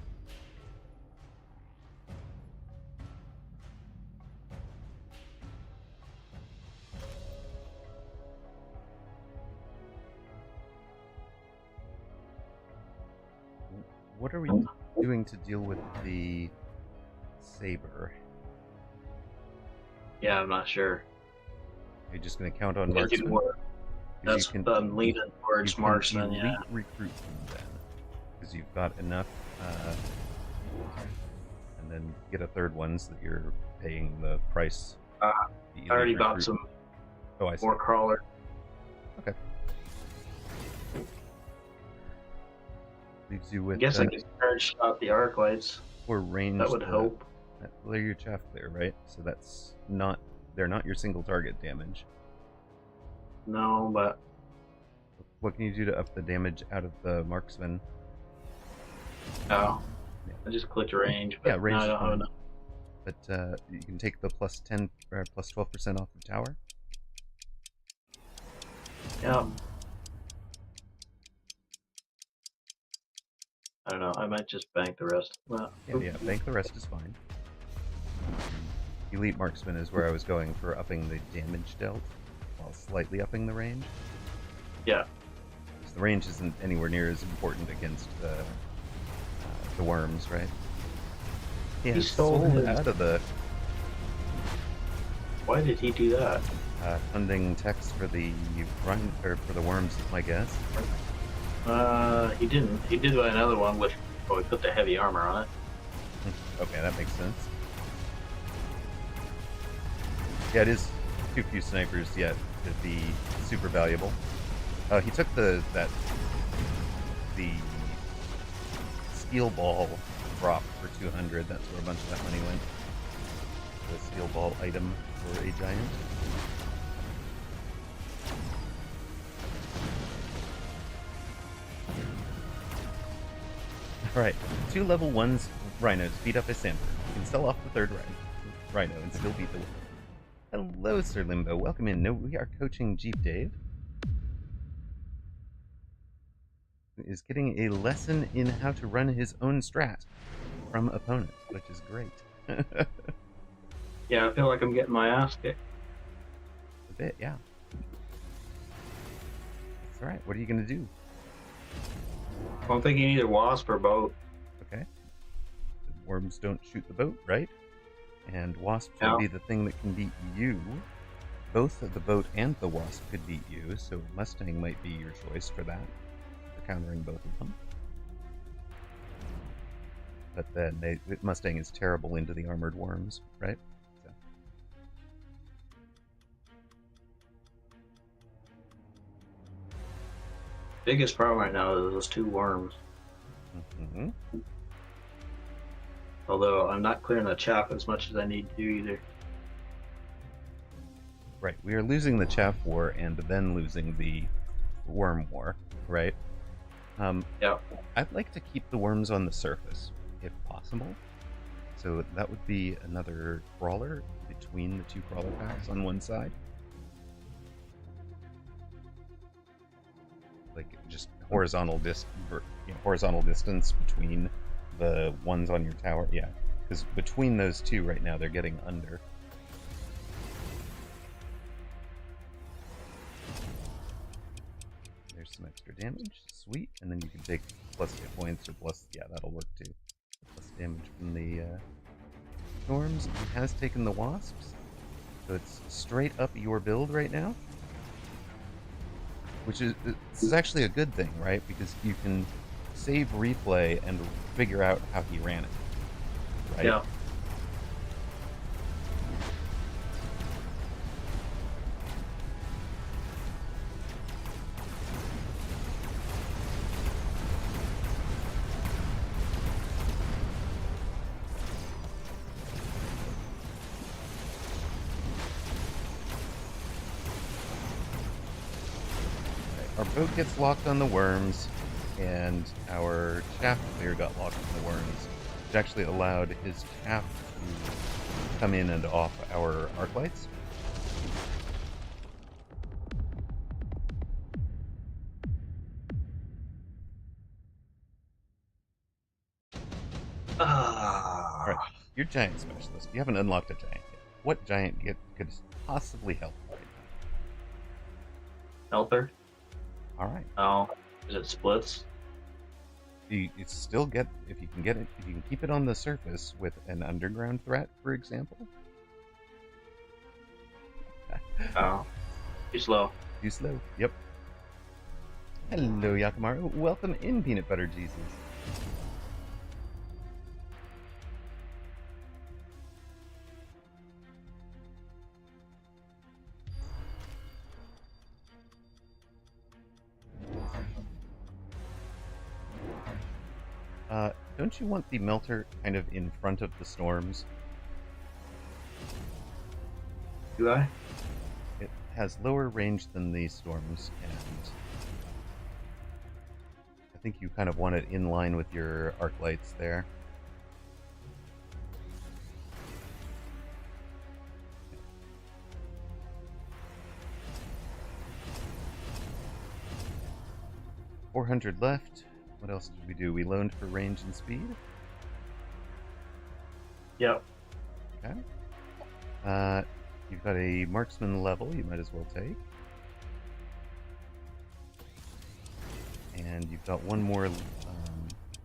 A: What are we doing to deal with the saber?
B: Yeah, I'm not sure.
A: Are you just going to count on marksman?
B: That's I'm leaning towards marksman, yeah.
A: Recruit him then, because you've got enough, and then get a third one so that you're paying the price.
B: I already bought some more crawler.
A: Okay. Leaves you with.
B: I guess I can charge out the arc lights.
A: Or range.
B: That would help.
A: Clear your chaff there, right? So that's not. They're not your single target damage.
B: No, but
A: what can you do to up the damage out of the marksman?
B: Oh, yeah. I just clicked range. But
A: yeah, range.
B: I don't have enough.
A: But you can take the plus 10 or plus 12% off the tower.
B: Yeah. I don't know. I might just bank the rest. Well,
A: yeah, bank the rest is fine. Elite marksman is where I was going for upping the damage dealt, while slightly upping the range.
B: Yeah.
A: So the range isn't anywhere near as important against the worms, right? Yeah, he stole out of the.
B: Why did he do that?
A: Funding text for the run or for the worms, is my guess.
B: He didn't. He did another one with. Oh, he put the heavy armor on it.
A: Okay, that makes sense. Yeah, it is too few snipers yet to be super valuable. He took the steel ball drop for 200. That's where a bunch of that money went. The steel ball item for a giant. Alright, 2 level 1s rhinos beat up a Samper. You can sell off the third rhino and still beat the worm. Hello, Sir Limbo. Welcome in. No, we are coaching Jeep Dave. Is getting a lesson in how to run his own strat from opponents, which is great.
B: Yeah, I feel like I'm getting my ass kicked.
A: A bit, yeah. That's alright. What are you going to do?
B: I'm thinking either wasp or boat.
A: Okay. The worms don't shoot the boat, right? And wasp would be the thing that can beat you. Both the boat and the wasp could beat you, so Mustang might be your choice for that. For countering both of them. But then Mustang is terrible into the armored worms, right? So.
B: Biggest problem right now is those 2 worms.
A: Mm-hmm.
B: Although I'm not clearing the chaff as much as I need to either.
A: Right, we are losing the chaff war and then losing the worm war, right?
B: Yeah.
A: I'd like to keep the worms on the surface, if possible. So that would be another crawler between the two crawler packs on one side. Like just horizontal distance between the ones on your tower. Yeah, because between those two right now, they're getting under. There's some extra damage. Sweet. And then you can take plus hit points or plus... Yeah, that'll work too. Plus damage from the storms. He has taken the wasps. So it's straight up your build right now. Which is... This is actually a good thing, right? Because you can save replay and figure out how he ran it. Right?
B: Yeah.
A: Our boat gets locked on the worms, and our chaff clear got locked on the worms, which actually allowed his chaff to come in and off our arc lights. All right, you're giant specialist. You haven't unlocked a giant yet. What giant could possibly help right now?
B: Helper?
A: All right.
B: Oh, is it splits?
A: It's still get if you can get it if you can keep it on the surface with an underground threat, for example.
B: Oh, too slow.
A: Too slow. Yep. Hello, Yakamaru. Welcome in, Peanut Butter Jesus. Don't you want the melter kind of in front of the storms?
B: Do I?
A: It has lower range than the storms, and I think you kind of want it in line with your arc lights there. $400 left. What else did we do? We loaned for range and speed.
B: Yep.
A: Okay. You've got a marksman level you might as well take. And you've got one more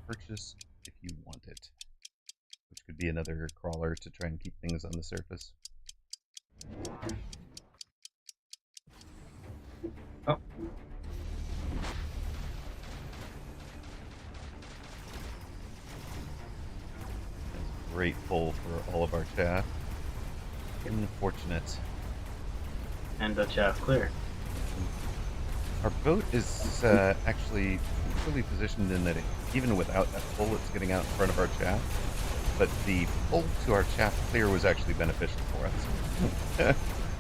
A: purchase if you want it, which could be another crawler to try and keep things on the surface.
B: Oh.
A: Great pull for all of our chaff. Unfortunate.
B: And the chaff clear.
A: Our boat is actually fully positioned in that even without that pull, it's getting out in front of our chaff. But the pull to our chaff clear was actually beneficial for us.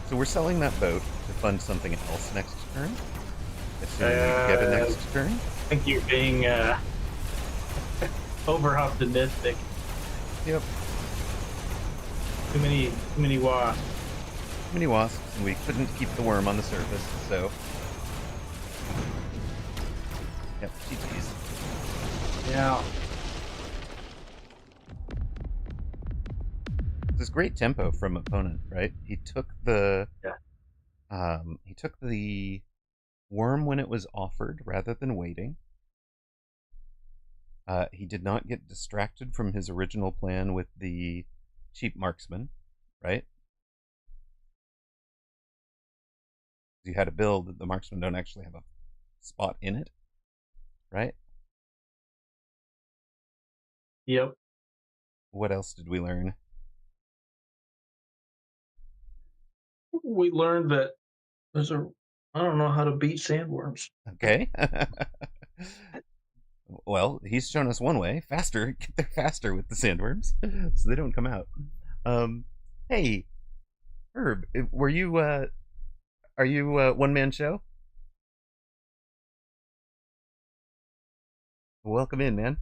A: So we're selling that boat to fund something else next turn. As soon as we get a next turn.
B: I think you're being over optimistic.
A: Yep.
B: Too many wasps.
A: Too many wasps, and we couldn't keep the worm on the surface, so. Yep, GG's.
B: Yeah.
A: This is great tempo from opponent, right? He took the he took the worm when it was offered rather than waiting. He did not get distracted from his original plan with the cheap marksman, right? You had a build that the marksmen don't actually have a spot in it, right?
B: Yep.
A: What else did we learn?
B: We learned that I don't know how to beat sandworms.
A: Okay. Well, he's shown us one way. Faster. Get there faster with the sandworms so they don't come out. Hey, Herb, are you one-man show? Welcome in, man.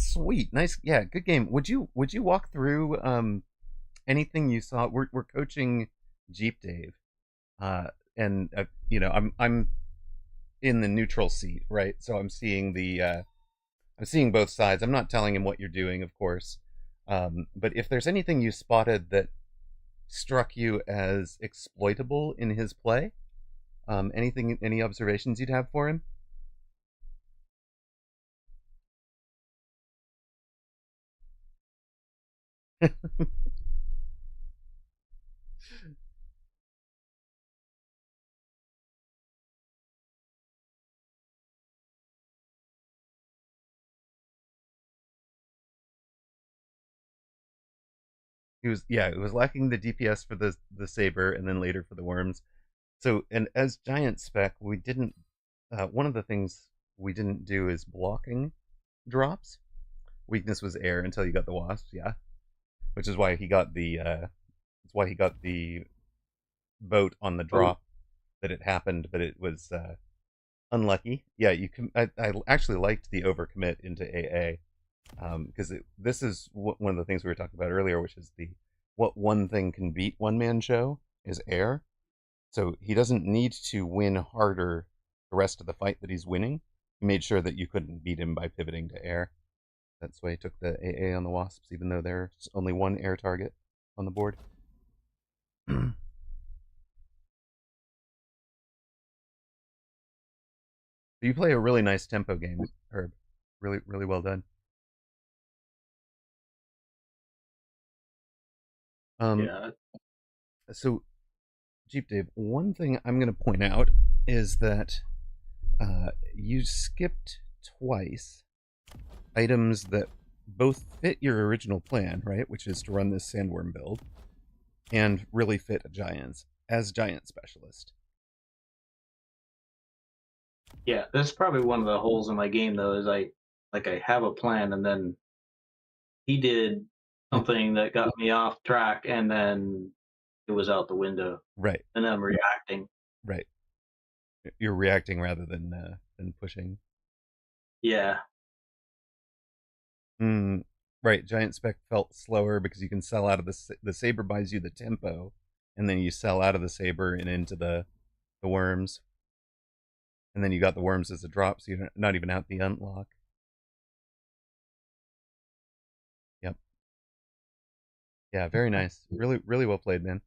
A: Sweet, nice, yeah, good game. Would you walk through anything you saw? We're coaching Jeep Dave, and you know, I'm in the neutral seat, right? So I'm seeing both sides. I'm not telling him what you're doing, of course, but if there's anything you spotted that struck you as exploitable in his play, any observations you'd have for him? It was lacking the DPS for the saber, and then later for the worms. So, and as giant spec, we didn't. One of the things we didn't do is blocking drops. Weakness was air until you got the wasps. Yeah, which is why he got the. It's why he got the vote on the drop that it happened, but it was unlucky. Yeah, you can. I actually liked the overcommit into AA. Because this is one of the things we were talking about earlier, which is what one thing can beat one man show is air. So he doesn't need to win harder the rest of the fight that he's winning. He made sure that you couldn't beat him by pivoting to air. That's why he took the AA on the wasps, even though there's only one air target on the board. You play a really nice tempo game, Herb. Really, really well done.
B: Yeah.
A: So, Jeep Dave, one thing I'm going to point out is that you skipped twice items that both fit your original plan, right? Which is to run this sandworm build, and really fit a giants as giant specialist.
B: Yeah, that's probably one of the holes in my game though, is I have a plan and then he did something that got me off track and then it was out the window.
A: Right.
B: And I'm reacting.
A: Right. You're reacting rather than pushing.
B: Yeah.
A: Right. Giant spec felt slower because you can sell out of the saber buys you the tempo, and then you sell out of the saber and into the worms, and then you got the worms as a drop, so you're not even out the unlock. Yep. Yeah. Very nice. Really, really well played, man.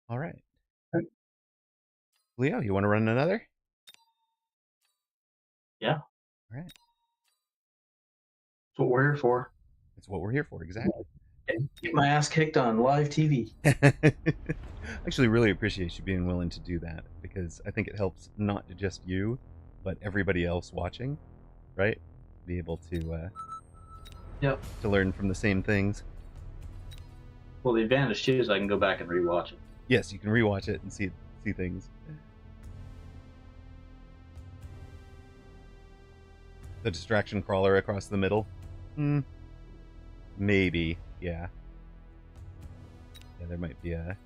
A: All right. Leo, you want to run another?
B: Yeah.
A: All right.
B: That's what we're here for.
A: That's what we're here for, exactly.
B: Get my ass kicked on live TV.
A: Actually, really appreciate you being willing to do that, because I think it helps not just you, but everybody else watching, right? Be able to
B: Yep.
A: to learn from the same things.
B: Well, the advantage too is I can go back and rewatch it.
A: Yes, you can rewatch it and see things. The distraction crawler across the middle? Maybe, yeah. Yeah, there might be a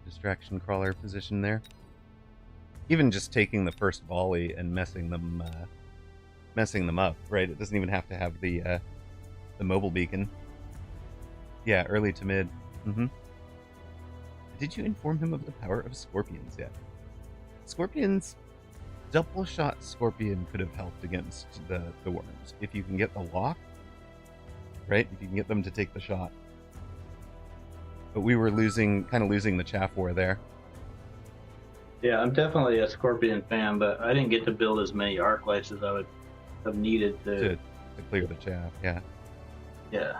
A: distraction crawler position there. Even just taking the first volley and messing them up, right? It doesn't even have to have the mobile beacon. Yeah, early to mid. Did you inform him of the power of scorpions yet? Scorpions, double shot scorpion could have helped against the worms if you can get the lock, right? If you can get them to take the shot. But we were kind of losing the chaff war there.
B: Yeah, I'm definitely a Scorpion fan, but I didn't get to build as many arc lights as I would have needed to
A: clear the chaff. Yeah.
B: Yeah.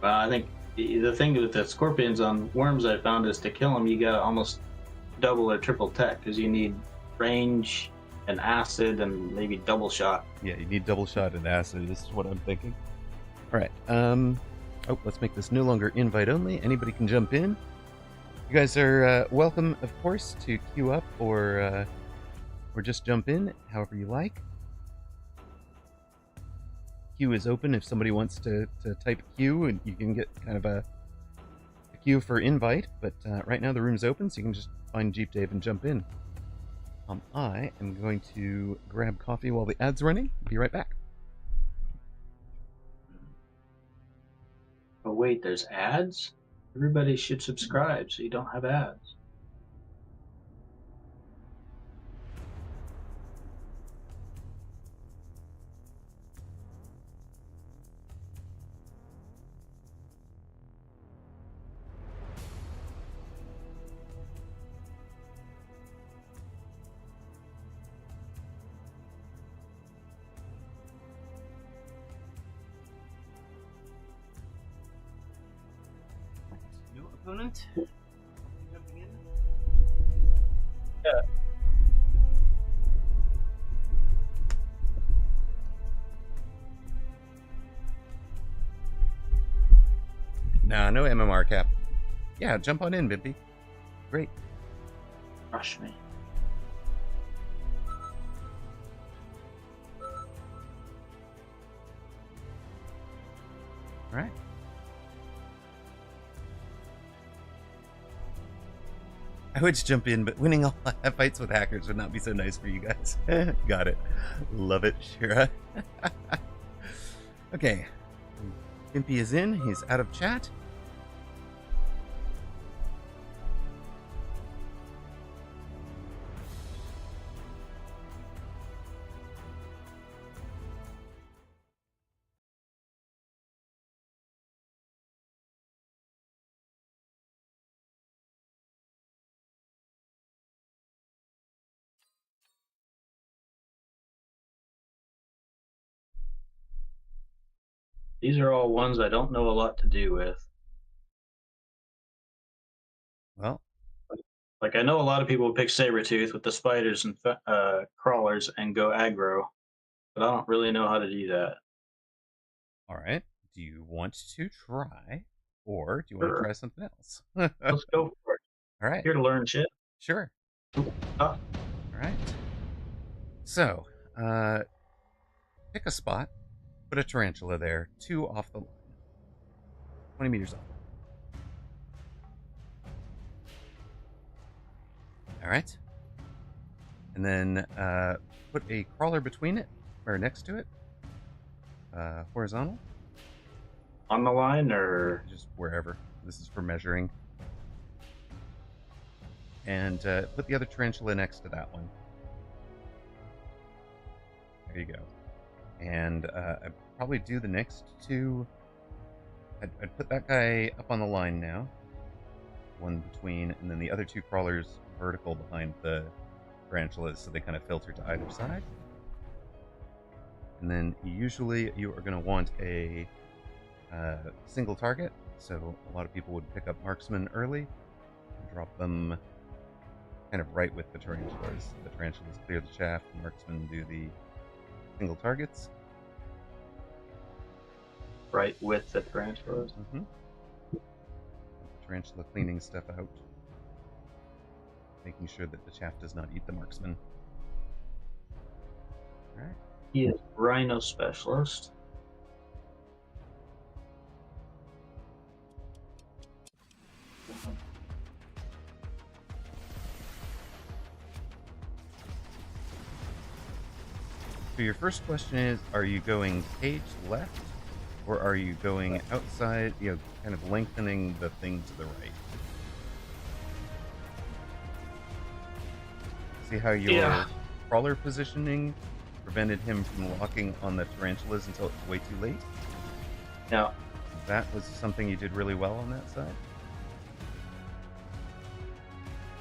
B: I think the thing with the scorpions on worms I found is to kill them, you gotta almost double or triple tech because you need range and acid and maybe double shot.
A: Yeah, you need double shot and acid. This is what I'm thinking. All right. Oh, let's make this no longer invite only. Anybody can jump in. You guys are welcome, of course, to queue up or or just jump in however you like. Queue is open if somebody wants to type queue, and you can get kind of a queue for invite, but right now the room's open, so you can just find Jeep Dave and jump in. I am going to grab coffee while the ad's running. Be right back.
B: Oh wait, there's ads? Everybody should subscribe so you don't have ads.
A: New opponent. Jumping in.
B: Yeah.
A: Nah, no MMR cap. Yeah, jump on in, Bimpy. Great.
B: Rush me.
A: All right. I would jump in, but winning all fights with hackers would not be so nice for you guys. Got it. Love it, Shira. Okay. Bimpy is in. He's out of chat.
B: These are all ones I don't know a lot to do with.
A: Well,
B: like I know a lot of people pick Sabretooth with the spiders and crawlers and go aggro, but I don't really know how to do that.
A: All right. Do you want to try, or do you want to try something else?
B: Let's go for it.
A: All right.
B: Here to learn shit.
A: Sure.
B: All
A: right. So, pick a spot, put a tarantula there, 2 off the line, 20 meters off. All right. And then put a crawler between it, or next to it, horizontal.
B: On the line, or
A: just wherever. This is for measuring. And put the other tarantula next to that one. There you go. And I'd probably do the next 2. I'd put that guy up on the line now. One between, and then the other 2 crawlers vertical behind the tarantulas, so they kind of filter to either side. And then usually you are going to want a single target, so a lot of people would pick up marksman early and drop them kind of right with the tarantulas. The tarantulas clear the chaff, the marksmen do the single targets.
B: Right with the tarantulas?
A: Mm-hmm. Tarantula cleaning stuff out. Making sure that the chaff does not eat the marksman. Alright.
B: He is Rhino Specialist.
A: So your first question is, are you going cage left, or are you going outside, kind of lengthening the thing to the right? See how your crawler positioning prevented him from locking on the tarantulas until it's way too late?
B: Yeah.
A: That was something you did really well on that side?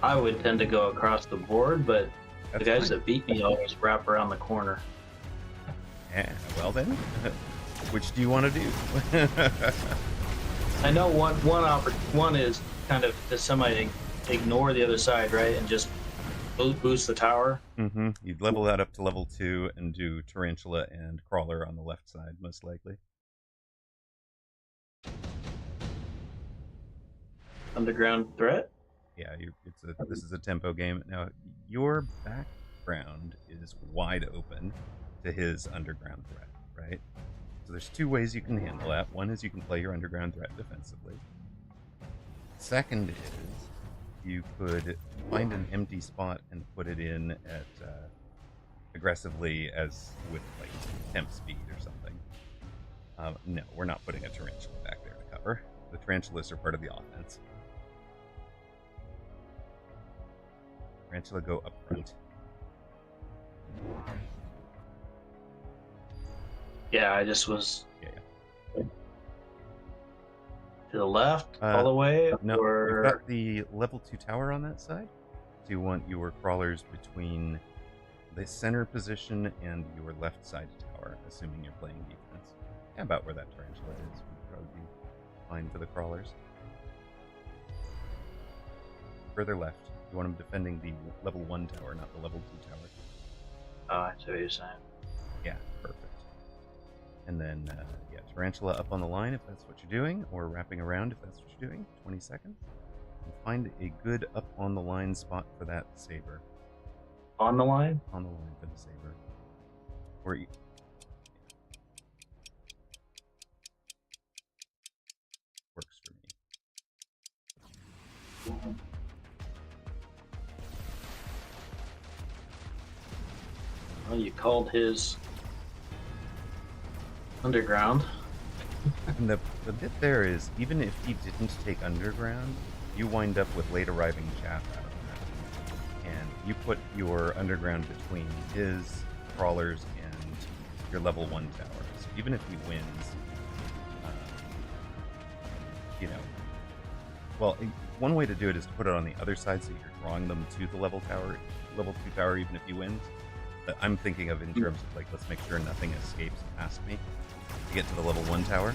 B: I would tend to go across the board, but
A: That's
B: the guys
A: fine.
B: that beat me always wrap around the corner.
A: Yeah, well then, which do you want to do?
B: I know one is kind of to semi-ignore the other side, right, and just boost the tower.
A: Mm-hmm. You'd level that up to level 2 and do tarantula and crawler on the left side, most likely.
B: Underground threat?
A: Yeah, this is a tempo game. Now, your back underground is wide open to his underground threat, right? So there's two ways you can handle that. One is you can play your underground threat defensively. Second is you could find an empty spot and put it in at aggressively as with like temp speed or something. No, we're not putting a tarantula back there to cover. The tarantulas are part of the offense. Tarantula go up front.
B: Yeah, I just was
A: Yeah.
B: to the left all the way.
A: No,
B: or...
A: you've got the level 2 tower on that side. So you want your crawlers between the center position and your left side tower, assuming you're playing defense. Yeah, about where that tarantula is would probably be fine for the crawlers. Further left. You want them defending the level 1 tower, not the level 2 tower.
B: Oh, I see what you're saying.
A: Yeah, perfect. And then, yeah, tarantula up on the line if that's what you're doing, or wrapping around if that's what you're doing. 20 seconds. And find a good up on the line spot for that saber.
B: On the line?
A: On the line for the saber. Or you... Works for me.
B: Well, you called his underground.
A: And the bit there is, even if he didn't take underground, you wind up with late arriving chaff out of that. And you put your underground between his crawlers and your level 1 tower. So even if he wins, you know, well, one way to do it is to put it on the other side so you're drawing them to the level 2 tower, even if he wins. But I'm thinking of in terms of like, let's make sure nothing escapes past me to get to the level 1 tower.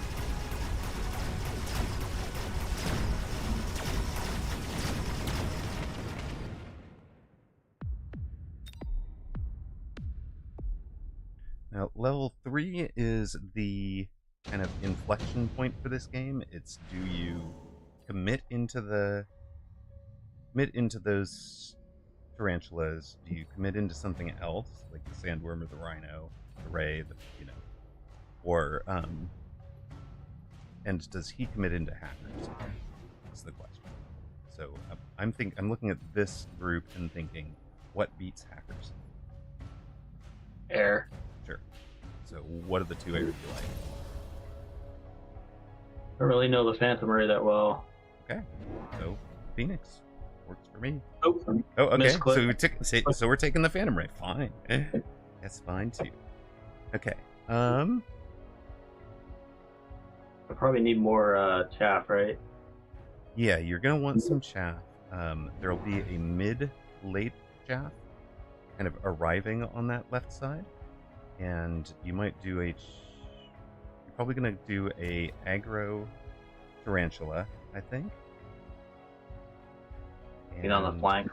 A: Now, level 3 is the kind of inflection point for this game. It's, do you commit into those tarantulas? Do you commit into something else, like the sandworm or the rhino, the ray, you know, or and does he commit into hackers? That's the question. So I'm looking at this group and thinking, what beats hackers?
B: Air.
A: Sure. So what are the two areas you like?
B: I don't really know the Phantom Ray that well.
A: Okay. So Phoenix works for me.
B: Oh,
A: okay. So we're taking the Phantom Ray. Fine. That's fine too. Okay.
B: I probably need more chaff, right?
A: Yeah, you're gonna want some chaff. There'll be a mid-late chaff kind of arriving on that left side, and you might do you're probably gonna do a aggro tarantula, I think.
B: And on the flank.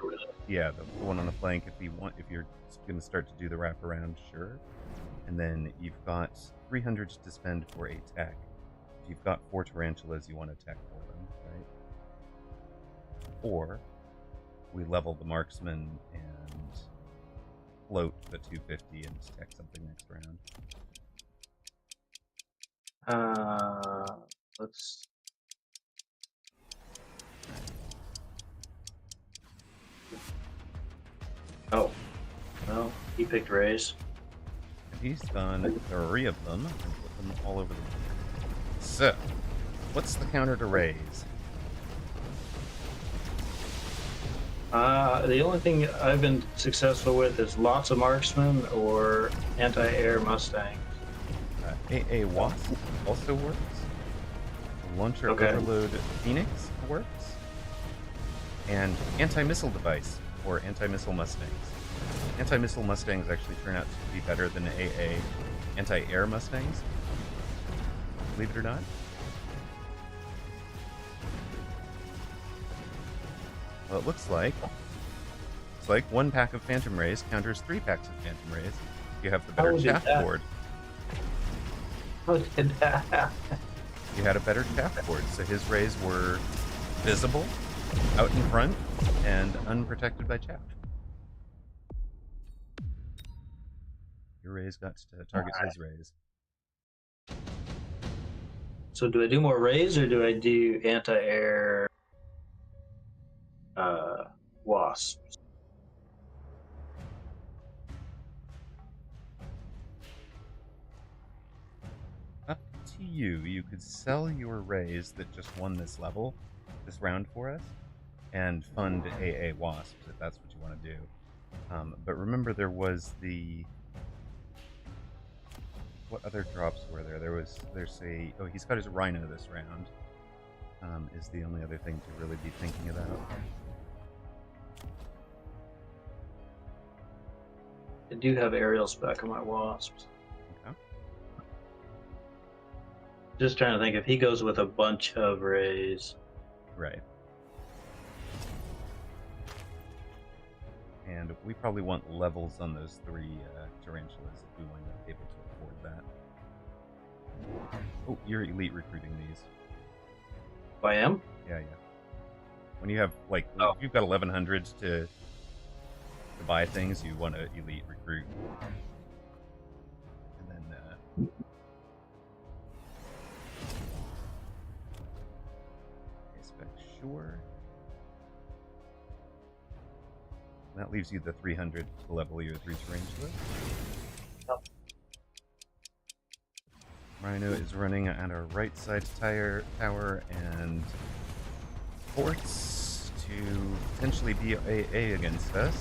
A: Yeah, the one on the flank. If you're gonna start to do the wraparound, sure. And then you've got 300 to spend for a tech. If you've got 4 tarantulas, you want to tech for them, right? Or we level the marksman and float the 250 and tech something next round.
B: Let's. Oh, no, he picked rays.
A: And he's done 3 of them and put them all over the board. So, what's the counter to rays?
B: The only thing I've been successful with is lots of marksmen or anti-air Mustangs.
A: AA Wasp also works. Launcher Overload Phoenix works. And anti-missile device or anti-missile Mustangs. Anti-missile Mustangs actually turn out to be better than AA anti-air Mustangs. Believe it or not. Well, it looks like one pack of Phantom Rays counters 3 packs of Phantom Rays. You have the better chaff board.
B: How did that happen?
A: You had a better chaff board, so his rays were visible, out in front, and unprotected by chaff. Your raise got to target his raise.
B: So do I do more rays or do I do anti-air wasps?
A: Up to you. You could sell your raise that just won this level, this round for us, and fund AA wasps if that's what you want to do. But remember, there was the... What other drops were there? There's a... Oh, he's got his rhino this round. Is the only other thing to really be thinking about.
B: I do have aerials back on my wasps.
A: Okay.
B: Just trying to think if he goes with a bunch of rays.
A: Right. And we probably want levels on those 3 tarantulas if we wind up able to afford that. Oh, you're elite recruiting these.
B: I am?
A: Yeah. When you have, like, if you've got 1,100 to buy things, you want to elite recruit. And then, spec sure. That leaves you the 300 to level your 3 tarantulas.
B: Yep.
A: Rhino is running at our right side tower and forts to potentially be AA against us.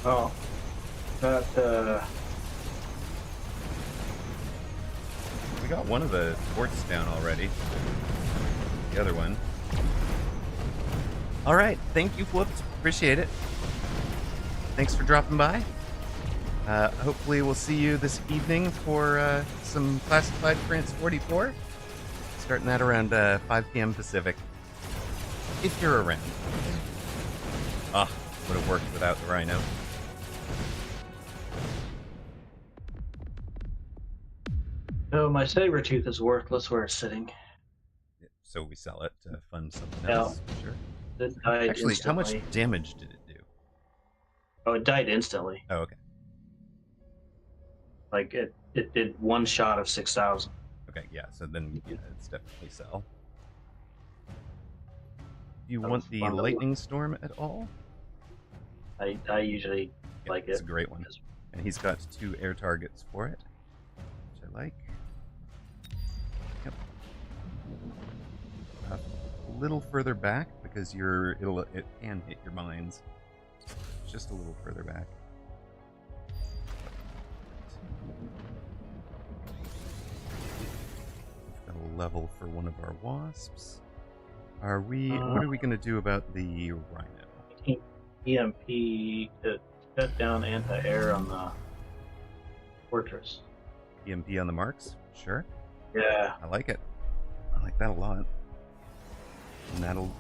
B: Oh. That,
A: We got one of the forts down already. The other one. Alright, thank you, Whoops. Appreciate it. Thanks for dropping by. Hopefully we'll see you this evening for some Classified France 44. Starting that around 5 p.m. Pacific. If you're around. Ah, would have worked without the Rhino.
B: no, my saber tooth is worthless where it's sitting.
A: So we sell it to fund something else, for sure.
B: It died
A: Actually,
B: instantly.
A: how much damage did it do?
B: Oh, it died instantly.
A: Oh, okay.
B: Like, it did one shot of 6,000.
A: Okay, yeah, so then it's definitely sell. Do you want the lightning storm at all?
B: I usually like
A: it's
B: it.
A: a great one. And he's got 2 air targets for it, which I like. Yep. A little further back because it can hit your mines. Just a little further back. We've got a level for one of our wasps. What are we going to do about the rhino?
B: EMP to shut down anti-air on the fortress.
A: EMP on the marks? Sure.
B: Yeah.
A: I like it. I like that a lot. And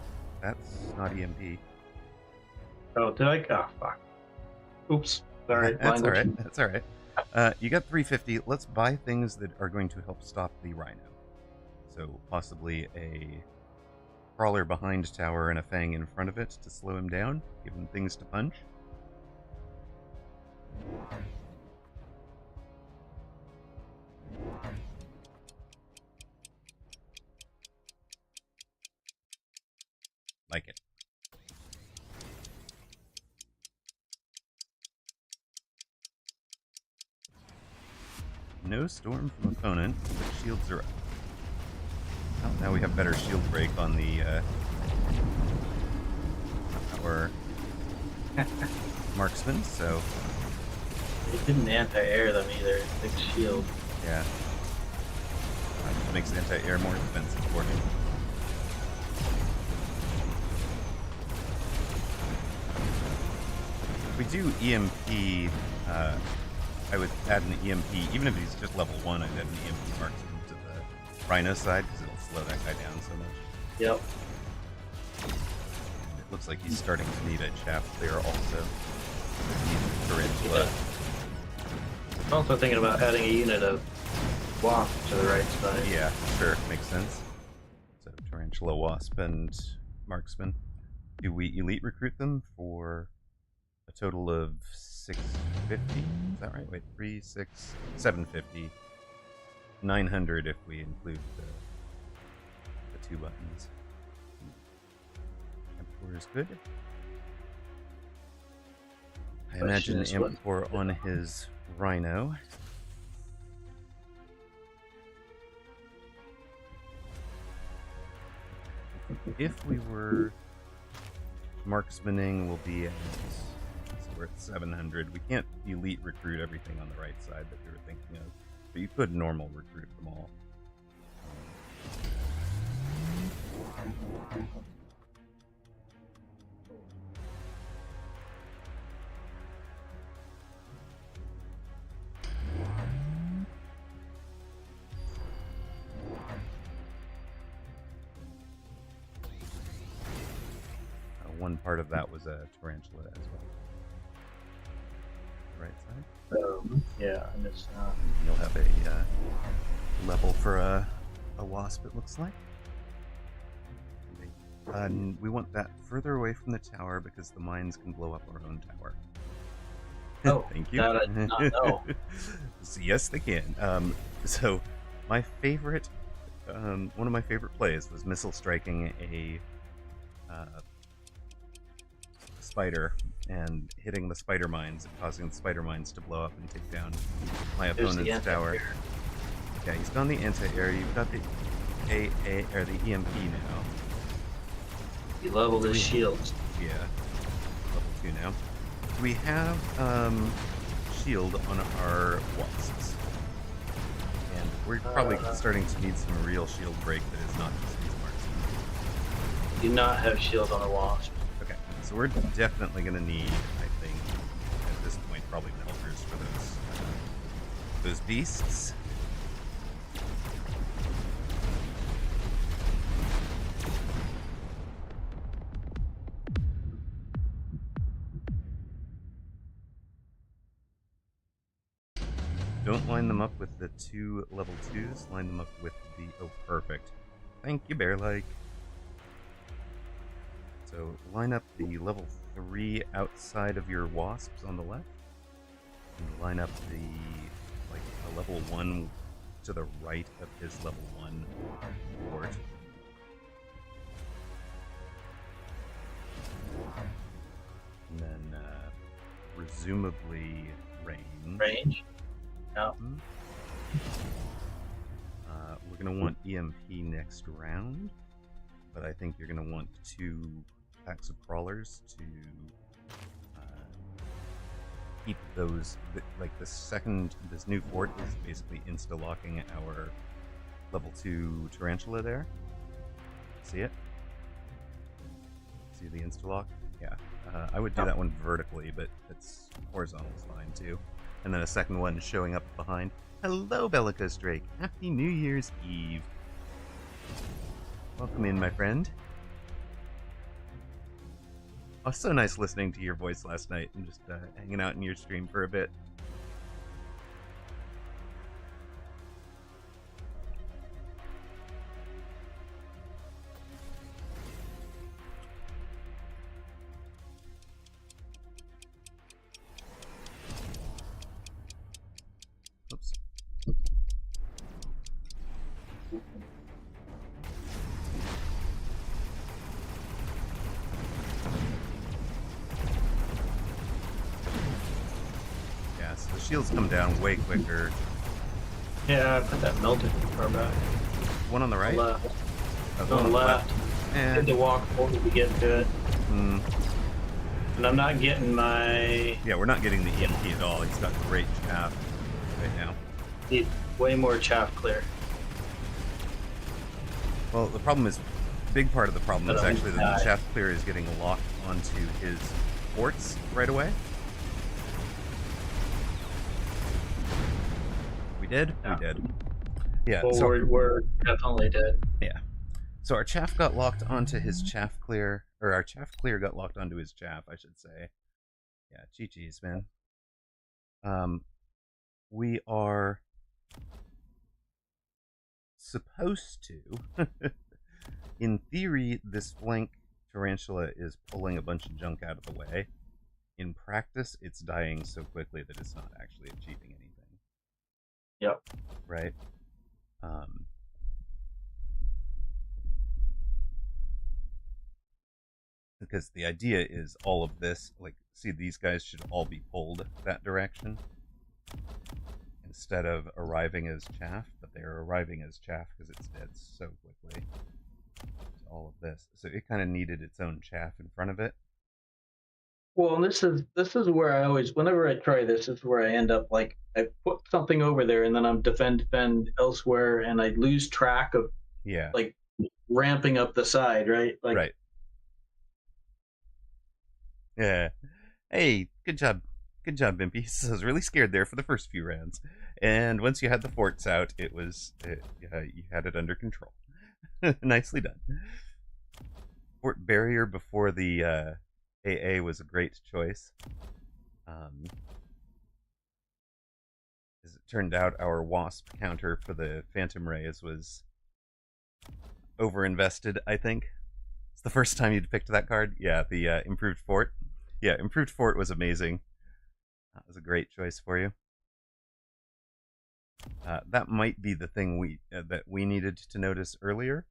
A: that's not EMP.
B: Oh, did I? Oh, fuck. Oops. Sorry.
A: That's alright. That's alright. You got 350. Let's buy things that are going to help stop the rhino. So possibly a crawler behind tower and a fang in front of it to slow him down, give him things to punch. Like it. No storm from opponent, but shields are up. Oh, now we have better shield break on the our marksman, so
B: It didn't anti-air them either. Big shield.
A: yeah. It makes anti-air more expensive for me. If we do EMP, I would add an EMP, even if he's just level 1, I'd add an EMP marksman to the Rhino side, because it'll slow that guy down so much.
B: Yep.
A: And it looks like he's starting to need a chaff there also. He's Tarantula.
B: I'm also thinking about adding a unit of wasp to the right side.
A: Yeah, sure, makes sense. So Tarantula, Wasp, and Marksman. Do we elite recruit them for a total of 650. Is that right? Wait, 3, 6, 750. 900 if we include the 2 buttons. Emperor is good. I imagine Emperor on his Rhino. If we were marksmaning, we'll be at, so we're at 700. We can't elite recruit everything on the right side that we were thinking of, but you could normal recruit them all. One part of that was a tarantula as well. Right side.
B: Yeah, I missed that.
A: You'll have a level for a wasp, it looks like. And we want that further away from the tower because the mines can blow up our own tower.
B: Oh,
A: thank you.
B: That I did not know.
A: So, yes, they can. So, my favorite, one of my favorite plays was missile striking a spider and hitting the spider mines and causing the spider mines to blow up and take down my opponent's tower. Yeah, he's done the anti-air. You've got the AA or the EMP now.
B: He leveled his shields.
A: Yeah, level 2 now. We have shield on our wasps, and we're probably starting to need some real shield break that is not just these marks.
B: Do not have shield on a wasp.
A: Okay, so we're definitely going to need, I think, at this point, probably melters for those beasts. Don't line them up with the 2 level 2s, line them up with the... Oh, perfect. Thank you, Bear-like. So, line up the level 3 outside of your wasps on the left. And line up the, like, a level 1 to the right of his level 1 fort. And then, presumably, range.
B: No.
A: We're going to want EMP next round, but I think you're going to want 2 packs of crawlers to keep those, like this new fort is basically insta-locking our level 2 tarantula there. See it? See the insta-lock? Yeah. I would do that one vertically, but it's horizontal is fine too. And then a second one showing up behind. Hello, Bellicose Drake. Happy New Year's Eve. Welcome in, my friend. Oh, so nice listening to your voice last night and just hanging out in your stream for a bit. Oops. Yeah, so the shields come down way quicker.
B: Yeah, I put that melted far back.
A: One on the right?
B: Left.
A: Oh,
B: On the left.
A: Eh.
B: Did the walk forward to get to it.
A: Mm.
B: And I'm not getting my...
A: Yeah, we're not getting the EMP at all. He's got great chaff right now.
B: Need way more chaff clear.
A: Well, the problem is, big part of the problem is actually that the
B: die.
A: chaff clear is getting locked onto his forts right away. We did?
B: Yeah.
A: We did. Yeah,
B: Well,
A: so,
B: we're definitely dead.
A: yeah. So our chaff got locked onto his chaff clear, or our chaff clear got locked onto his chaff, I should say. Yeah, GG's, man. We are supposed to, in theory, this flank tarantula is pulling a bunch of junk out of the way in practice, it's dying so quickly that it's not actually achieving anything.
B: Yep.
A: Right? Because the idea is all of this, like, see, these guys should all be pulled that direction instead of arriving as chaff, but they're arriving as chaff because it's dead so quickly. So all of this. So it kind of needed its own chaff in front of it.
B: Well, and this is where I always, whenever I try this, is where I end up, like, I put something over there and then I'm defend elsewhere, and I lose track of, like, ramping up the side, right? Like,
A: right. Yeah. Hey, good job. Good job, Bimpy. I was really scared there for the first few rounds. And once you had the forts out, you had it under control. Nicely done. Fort barrier before the AA was a great choice. As it turned out, our wasp counter for the Phantom Rays was overinvested, I think. It's the first time you'd picked that card. Yeah, the improved fort. Yeah, improved fort was amazing. That was a great choice for you. That might be the thing that we needed to notice earlier,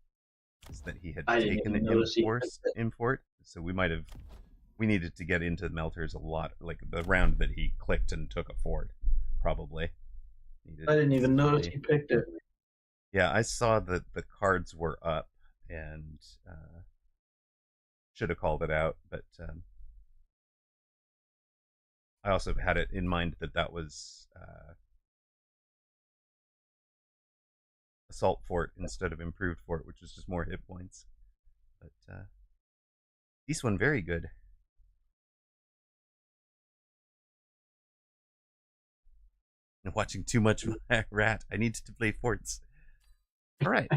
A: is that he had taken an import. So we needed to get into melters a lot, like the round that he clicked and took a fort, probably.
B: I didn't even notice he picked it.
A: Yeah, I saw that the cards were up and should have called it out, but I also had it in mind that was assault fort instead of improved fort, which is just more hit points. But this one very good. I'm watching too much Rat. I need to play forts. All right.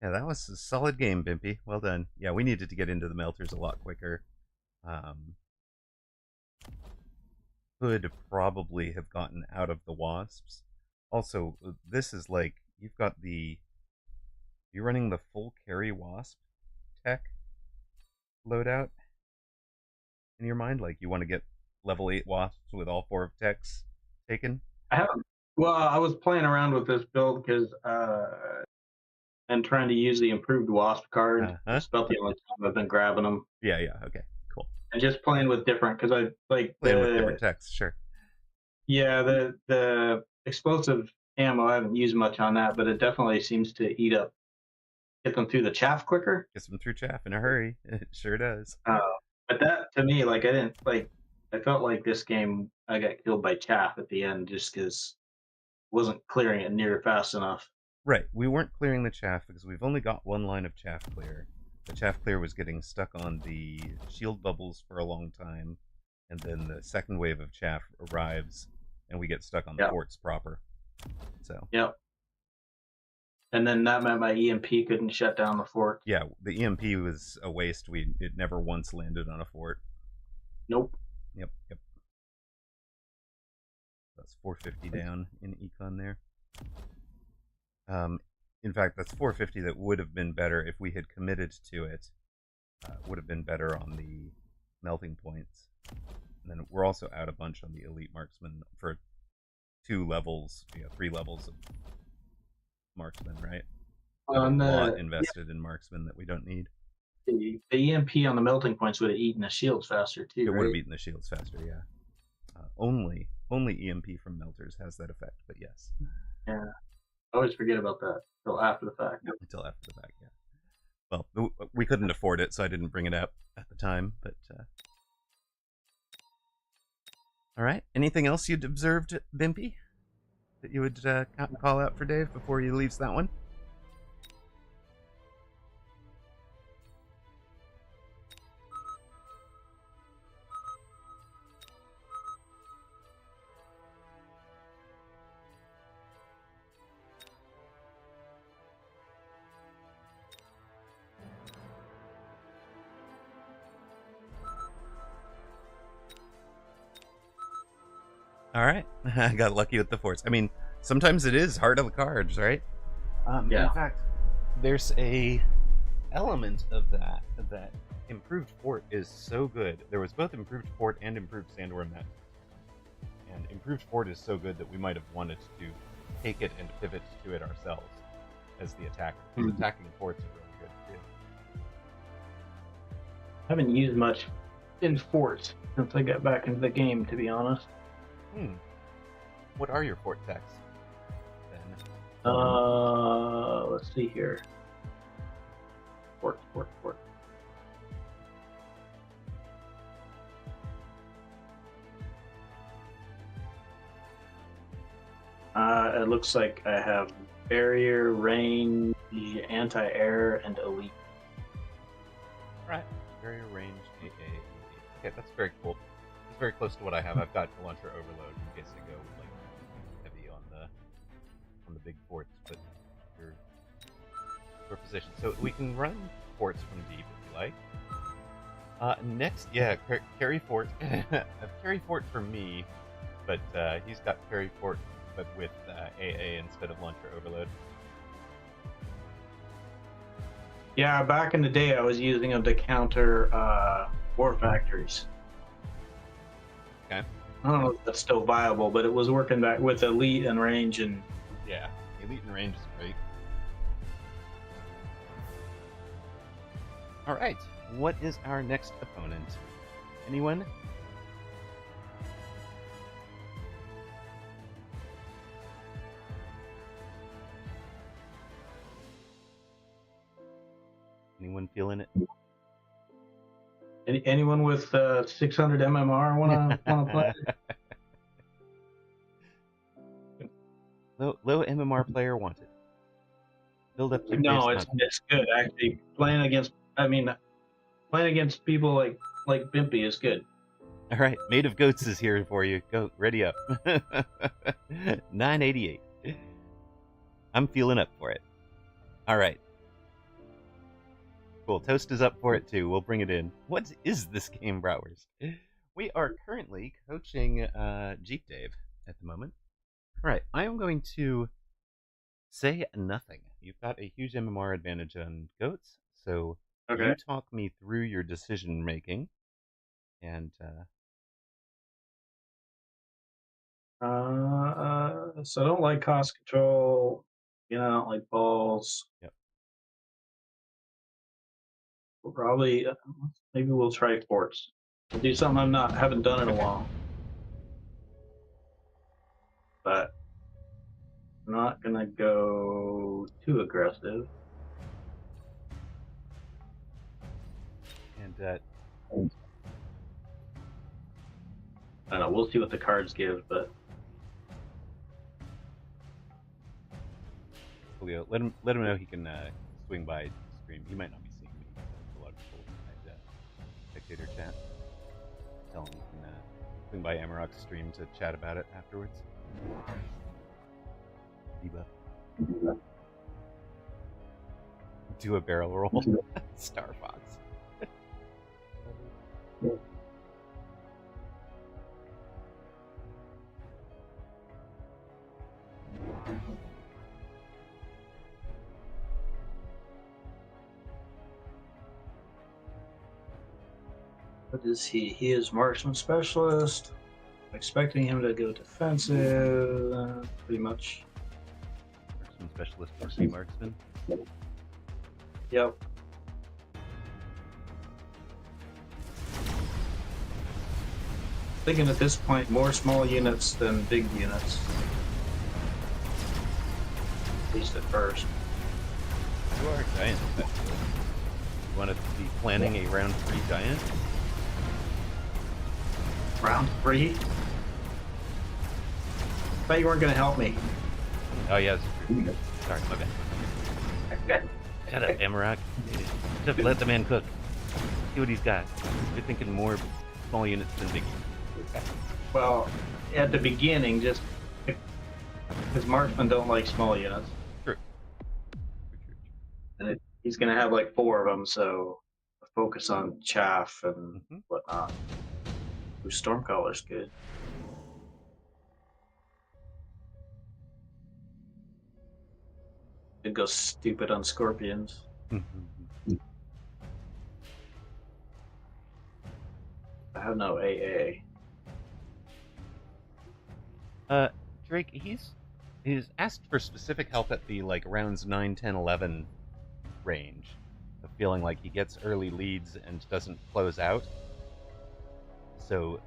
A: Yeah, that was a solid game, Bimpy. Well done. Yeah, we needed to get into the melters a lot quicker. Could probably have gotten out of the wasps. Also, this is like, you're running the full carry wasp tech loadout in your mind? Like, you want to get level 8 wasps with all 4 of techs taken?
B: I haven't. Well, I was playing around with this build because and trying to use the improved wasp card. It's about the only time I've been grabbing them.
A: Yeah, okay, cool.
B: And just playing with different, because I like
A: playing with different techs, sure.
B: Yeah, the explosive ammo, I haven't used much on that, but it definitely seems to get them through the chaff quicker.
A: Gets them through chaff in a hurry. It sure does.
B: But that, to me, like, I felt like this game, I got killed by chaff at the end just because I wasn't clearing it near fast enough.
A: Right, we weren't clearing the chaff because we've only got one line of chaff clear. The chaff clear was getting stuck on the shield bubbles for a long time, and then the second wave of chaff arrives, and we get stuck on the forts proper. So.
B: Yep. And then that meant my EMP couldn't shut down the fort.
A: Yeah, the EMP was a waste. It never once landed on a fort.
B: Nope.
A: Yep. That's 450 down in econ there. In fact, that's 450 that would have been better if we had committed to it. Would have been better on the melting points. And then we're also out a bunch on the elite marksman for 2 levels, 3 levels of marksman, right? A lot invested in marksman that we don't need.
B: The EMP on the melting points would have eaten the shields faster too.
A: It would have eaten the shields faster, yeah. Only EMP from melters has that effect, but yes.
B: Yeah. I always forget about that until after the fact.
A: Until after the fact, yeah. Well, we couldn't afford it, so I didn't bring it up at the time, but... All right. Anything else you'd observed, Bimpy, that you would call out for Dave before he leaves that one? All right. I got lucky with the forts. I mean, sometimes it is heart of the cards, right?
B: Yeah.
A: In fact, there's a element of that improved fort is so good. There was both improved fort and improved Sandor Met. And improved fort is so good that we might have wanted to take it and pivot to it ourselves as the attacker. Because attacking forts are really good too.
B: I haven't used much in forts since I got back into the game, to be honest.
A: What are your fort techs, then?
B: Let's see here. Fort. It looks like I have barrier, range, anti-air, and elite.
A: Alright. Barrier, range, AA, elite. Okay, that's very cool. It's very close to what I have. I've got launcher overload in case I go like heavy on the big forts, but your position. So we can run forts from deep if you like. Next, yeah, carry fort. Carry fort for me, but he's got carry fort, but with AA instead of launcher overload.
B: Yeah, back in the day, I was using them to counter war factories.
A: Okay.
B: I don't know if that's still viable, but it was working back with elite and range and.
A: Yeah, elite and range is great. All right, what is our next opponent? Anyone? Anyone feeling it?
B: Anyone with 600 MMR wanna play?
A: Low MMR player wanted. Build up.
B: No, it's good actually. Playing against people like Bimpy is good.
A: All right, Maid of Goats is here for you. Go, ready up. 988. I'm feeling up for it. All right. Cool. Toast is up for it too. We'll bring it in. What is this game, Browers? We are currently coaching Jeep Dave at the moment. All right, I am going to say nothing. You've got a huge MMR advantage on Goats, so you talk me through your decision making, and
B: so I don't like cost control. I don't like balls.
A: Yep.
B: We'll probably maybe we'll try forts. We'll do something haven't done in a while, but I'm not gonna go too aggressive.
A: And
B: I don't know. We'll see what the cards give, but
A: Julio, let him know he can swing by stream. He might not be seeing me. There's a lot of people at spectator chat. Tell him he can swing by Amarok's stream to chat about it afterwards. Debuff. Do a barrel roll. Star Fox.
B: what is he? He is marksman specialist. I'm expecting him to go defensive, pretty much.
A: Marksman specialist versus marksman.
B: Yep. Thinking at this point more small units than big units. At least at first.
A: You are a giant specialist. You want to be planning a round 3 giant?
B: Round 3? Thought you weren't going to help me.
A: Oh, yeah, that's true. Sorry, my bad. Shut up, Amarok. Just let the man cook. See what he's got. You're thinking more small units than big units.
B: Well, at the beginning, just because marksmen don't like small units.
A: True.
B: And he's going to have like 4 of them, so focus on chaff and whatnot. Ooh, Stormcaller's good. Could go stupid on scorpions. have no AA.
A: Drake, he's asked for specific help at the like rounds 9, 10, 11 range, of feeling like he gets early leads and doesn't close out. So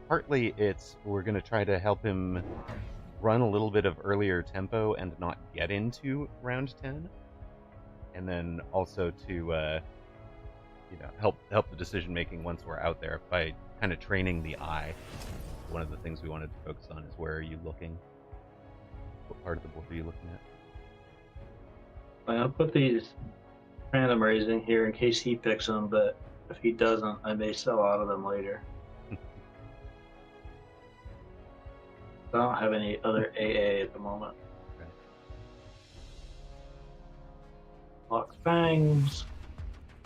A: partly it's we're going to try to help him run a little bit of earlier tempo and not get into round 10, and then also to help the decision making once we're out there by kind of training the eye. One of the things we wanted to focus on is where are you looking? What part of the board are you looking at?
B: I'll put these random raising here in case he picks them, but if he doesn't, I may sell out of them later. I don't have any other AA at the moment.
A: Right.
B: Lock Fangs.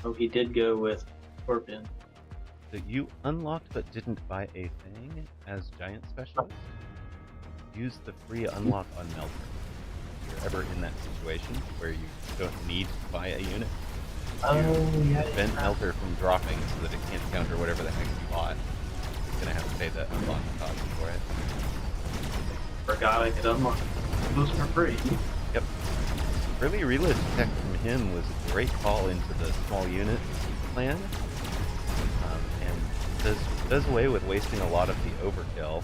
B: Oh, he did go with Scorpion.
A: So you unlocked but didn't buy a thing as Giant Specialist. Use the free unlock on Melter. If you're ever in that situation where you don't need to buy a unit, prevent Melter from dropping so that it can't counter whatever the heck you bought. It's going to have to pay the unlock cost for it.
B: Forgot I could unlock those for free.
A: Yep. Early reload tech from him was a great call into the small unit plan, and does away with wasting a lot of the overkill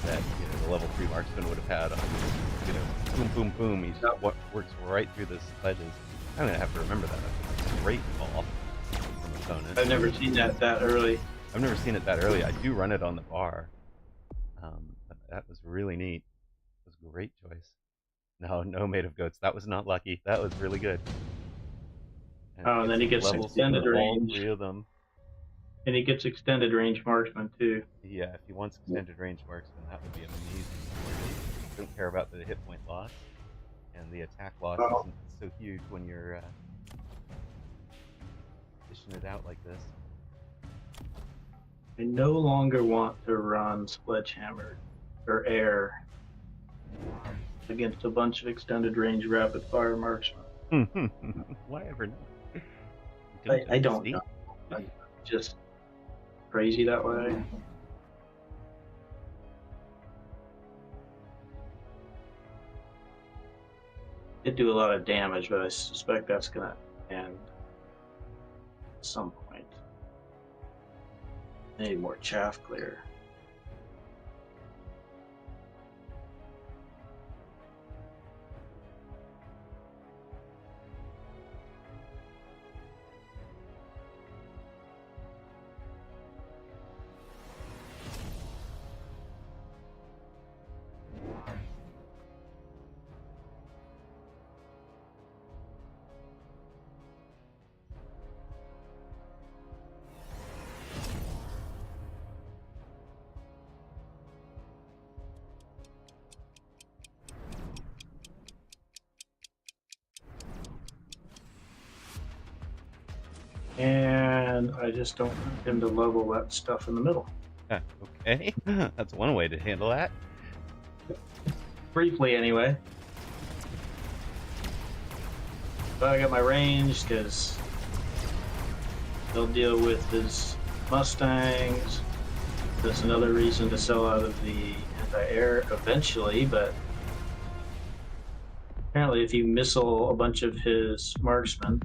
A: that the level 3 marksman would have had on boom boom boom. He just works right through the ledges. I'm gonna have to remember that. That's a great call from the opponent.
B: I've never seen that early.
A: I've never seen it that early. I do run it on the bar. That was really neat. It was a great choice. No Made of Goats. That was not lucky. That was really good.
B: And then he gets extended range.
A: 3 of them.
B: And he gets extended range marksman too.
A: Yeah, if he wants extended range marksman, that would be amazing. Don't care about the hit point loss, and the attack loss isn't so huge when you're dishing it out like this.
B: I no longer want to run Sledgehammer or Air against a bunch of extended range rapid fire marksmen.
A: Why ever not?
B: I don't know. I'm just crazy that way. It do a lot of damage, but I suspect that's gonna end at some point. I need more chaff clear. And I just don't want him to level that stuff in the middle.
A: Okay, that's one way to handle that.
B: Briefly, anyway. But I got my range because they'll deal with his Mustangs. That's another reason to sell out of the anti-air eventually, but apparently if you missile a bunch of his marksmen,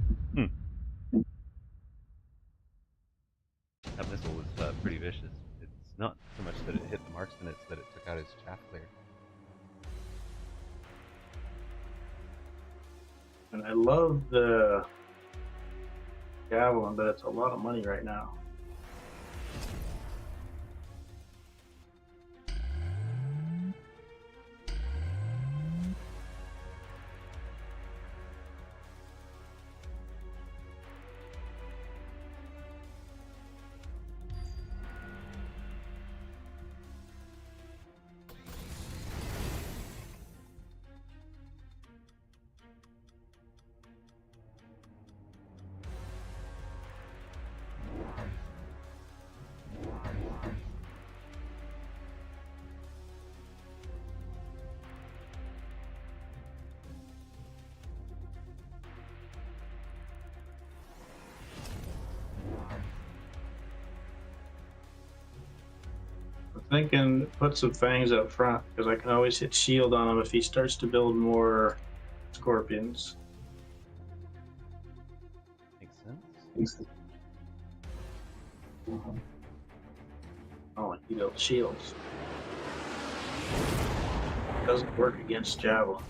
A: that missile was pretty vicious. It's not so much that it hit the marksman, it's that it took out his chaff clear.
B: and I love the Javelin, but it's a lot of money right now. thinking put some fangs up front because I can always hit shield on him if he starts to build more scorpions.
A: Makes sense.
B: Oh, he built shields. Doesn't work against javelin.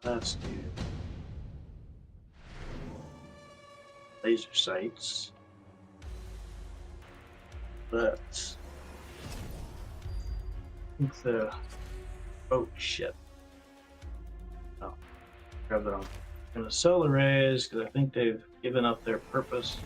B: Let's do laser sights. Let's think the oh shit. Oh, grab that on. I'm gonna sell arrays because I think they've given up their purpose.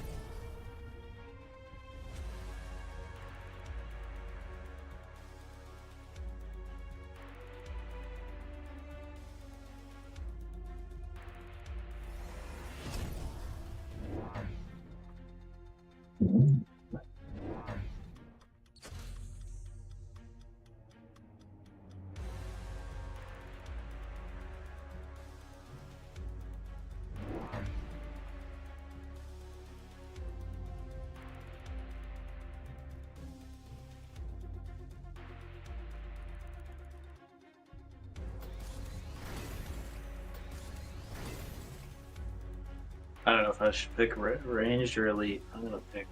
B: I don't know if I should pick ranged or elite. I'm gonna pick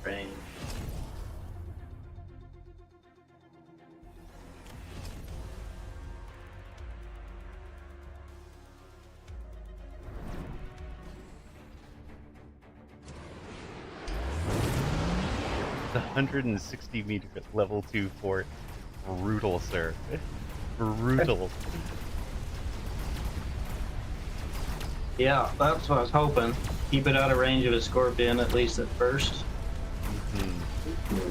B: range.
A: The 160-meter level 2 fort. Brutal, sir. Brutal.
B: Yeah, that's what I was hoping. Keep it out of range of a scorpion, at least at first.
A: Mm-hmm.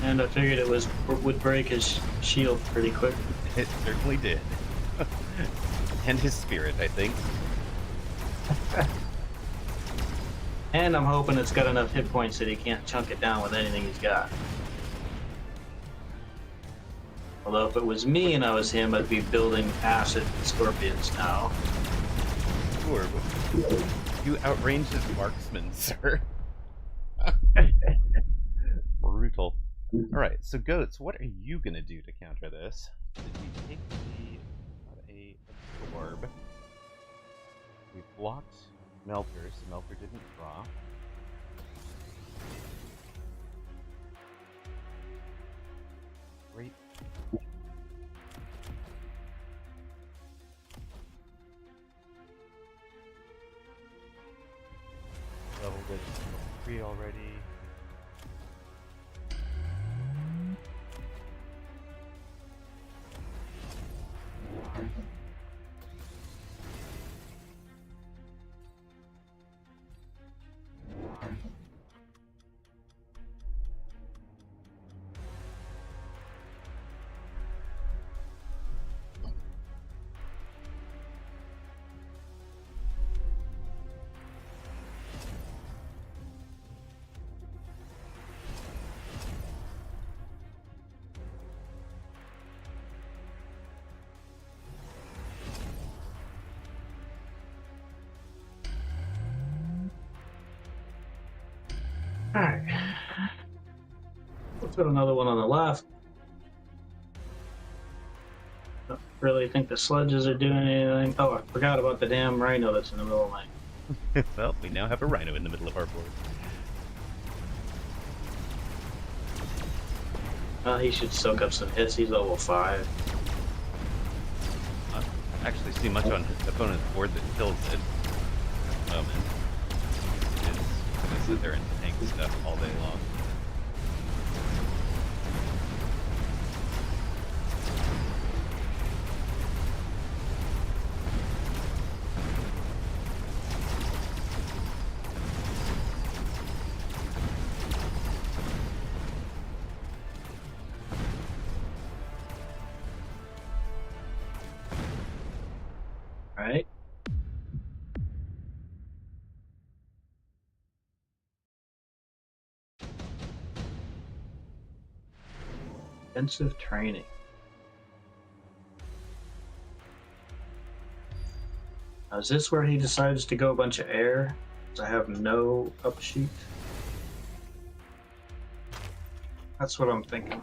B: And I figured it would break his shield pretty quick.
A: It certainly did. And his spirit, I think.
B: And I'm hoping it's got enough hit points that he can't chunk it down with anything he's got. Although if it was me and I was him, I'd be building acid scorpions now.
A: Sure, but you outranged his marksman, sir. Brutal. Alright, so Goats, what are you gonna do to counter this? Did we take a absorb? We blocked Melter, so Melter didn't draw. Great. Leveled it to 3 already.
B: Alright. Let's put another one on the left. Don't really think the sledges are doing anything. Oh, I forgot about the damn rhino that's in the middle of my...
A: Well, we now have a rhino in the middle of our board.
B: He should soak up some hits. He's level 5.
A: actually see much on his opponent's board that kills it at the moment. It's going to sit there and tank stuff all day long.
B: Right. Intensive training. Now, is this where he decides to go a bunch of air? Because I have no upsheet. That's what I'm thinking.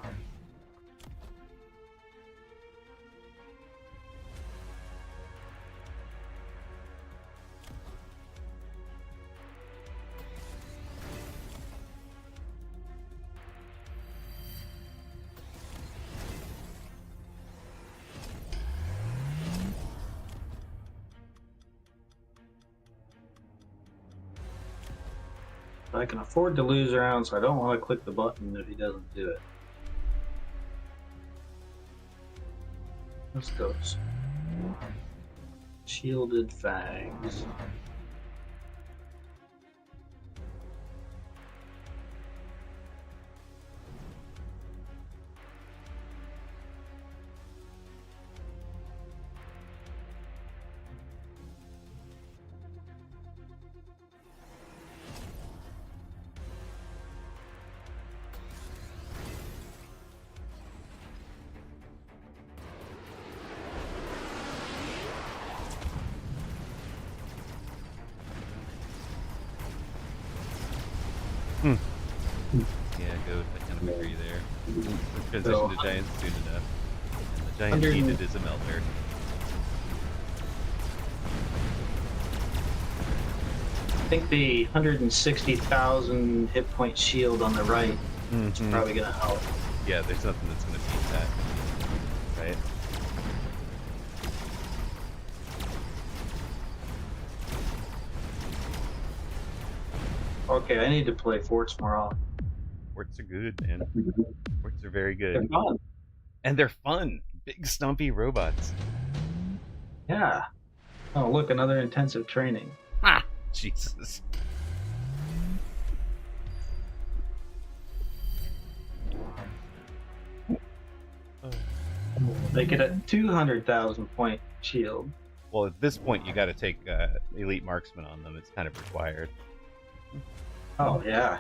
B: I can afford to lose rounds, so I don't want to click the button if he doesn't do it. Let's go. Shielded fangs.
A: Yeah, go with that kind of agree there. Transition to giants soon enough. And the giant needed is a melter.
B: I think the 160,000 hit point shield on the right is probably going to help.
A: Yeah, there's nothing that's going to beat that. Right?
B: Okay, I need to play forts more often.
A: Forts are good, man. Forts are very good.
B: They're fun.
A: And they're fun. Big, stumpy robots.
B: Yeah. Oh, look, another intensive training.
A: Ha! Jesus.
B: They get a 200,000 point shield.
A: Well, at this point, you got to take elite marksman on them. It's kind of required.
B: Oh, yeah.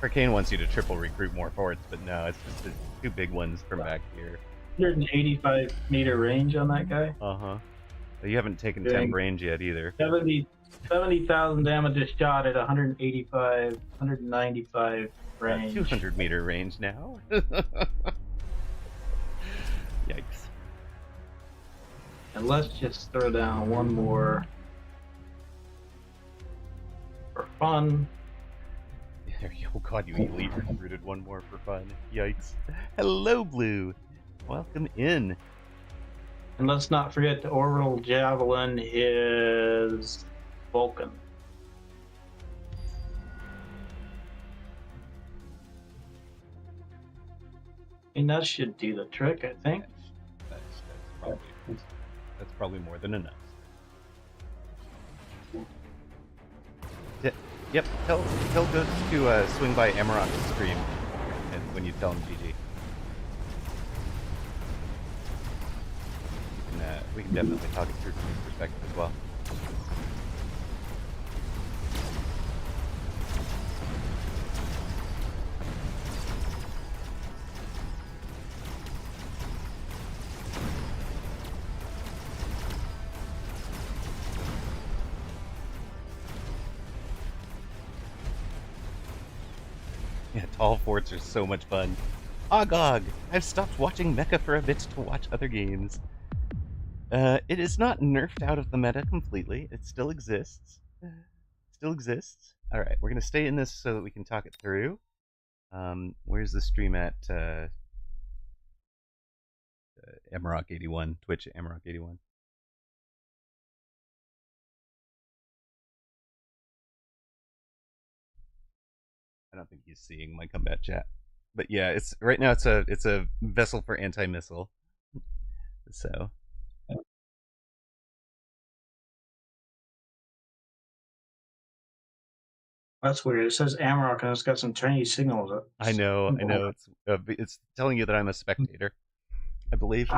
A: Arcane wants you to triple recruit more forts, but no, it's just the two big ones from back here.
B: 185 meter range on that guy.
A: Uh-huh. You haven't taken temp range yet either.
B: 70,000 damage a shot at 185, 195 range.
A: 200 meter range now. Yikes.
B: And let's just throw down one more for fun.
A: Oh god, you elite recruited one more for fun. Yikes. Hello, Blue. Welcome in.
B: And let's not forget the orbital javelin is Vulcan. And that should do the trick, I think.
A: That's probably more than enough. Yep, tell Goats to swing by Amarok's stream and when you tell him GG. We can definitely talk it through from his perspective as well. Yeah, tall forts are so much fun. Agog! I've stopped watching Mecha for a bit to watch other games. It is not nerfed out of the meta completely. It still exists. Alright, we're going to stay in this so that we can talk it through. Where's the stream at? Amarok81, Twitch Amarok81. He's seeing my combat chat. But yeah, it's right now. It's a vessel for anti-missile. So
B: That's weird. It says Amarok and it's got some Chinese signals.
A: I know. It's telling you that I'm a spectator, I believe.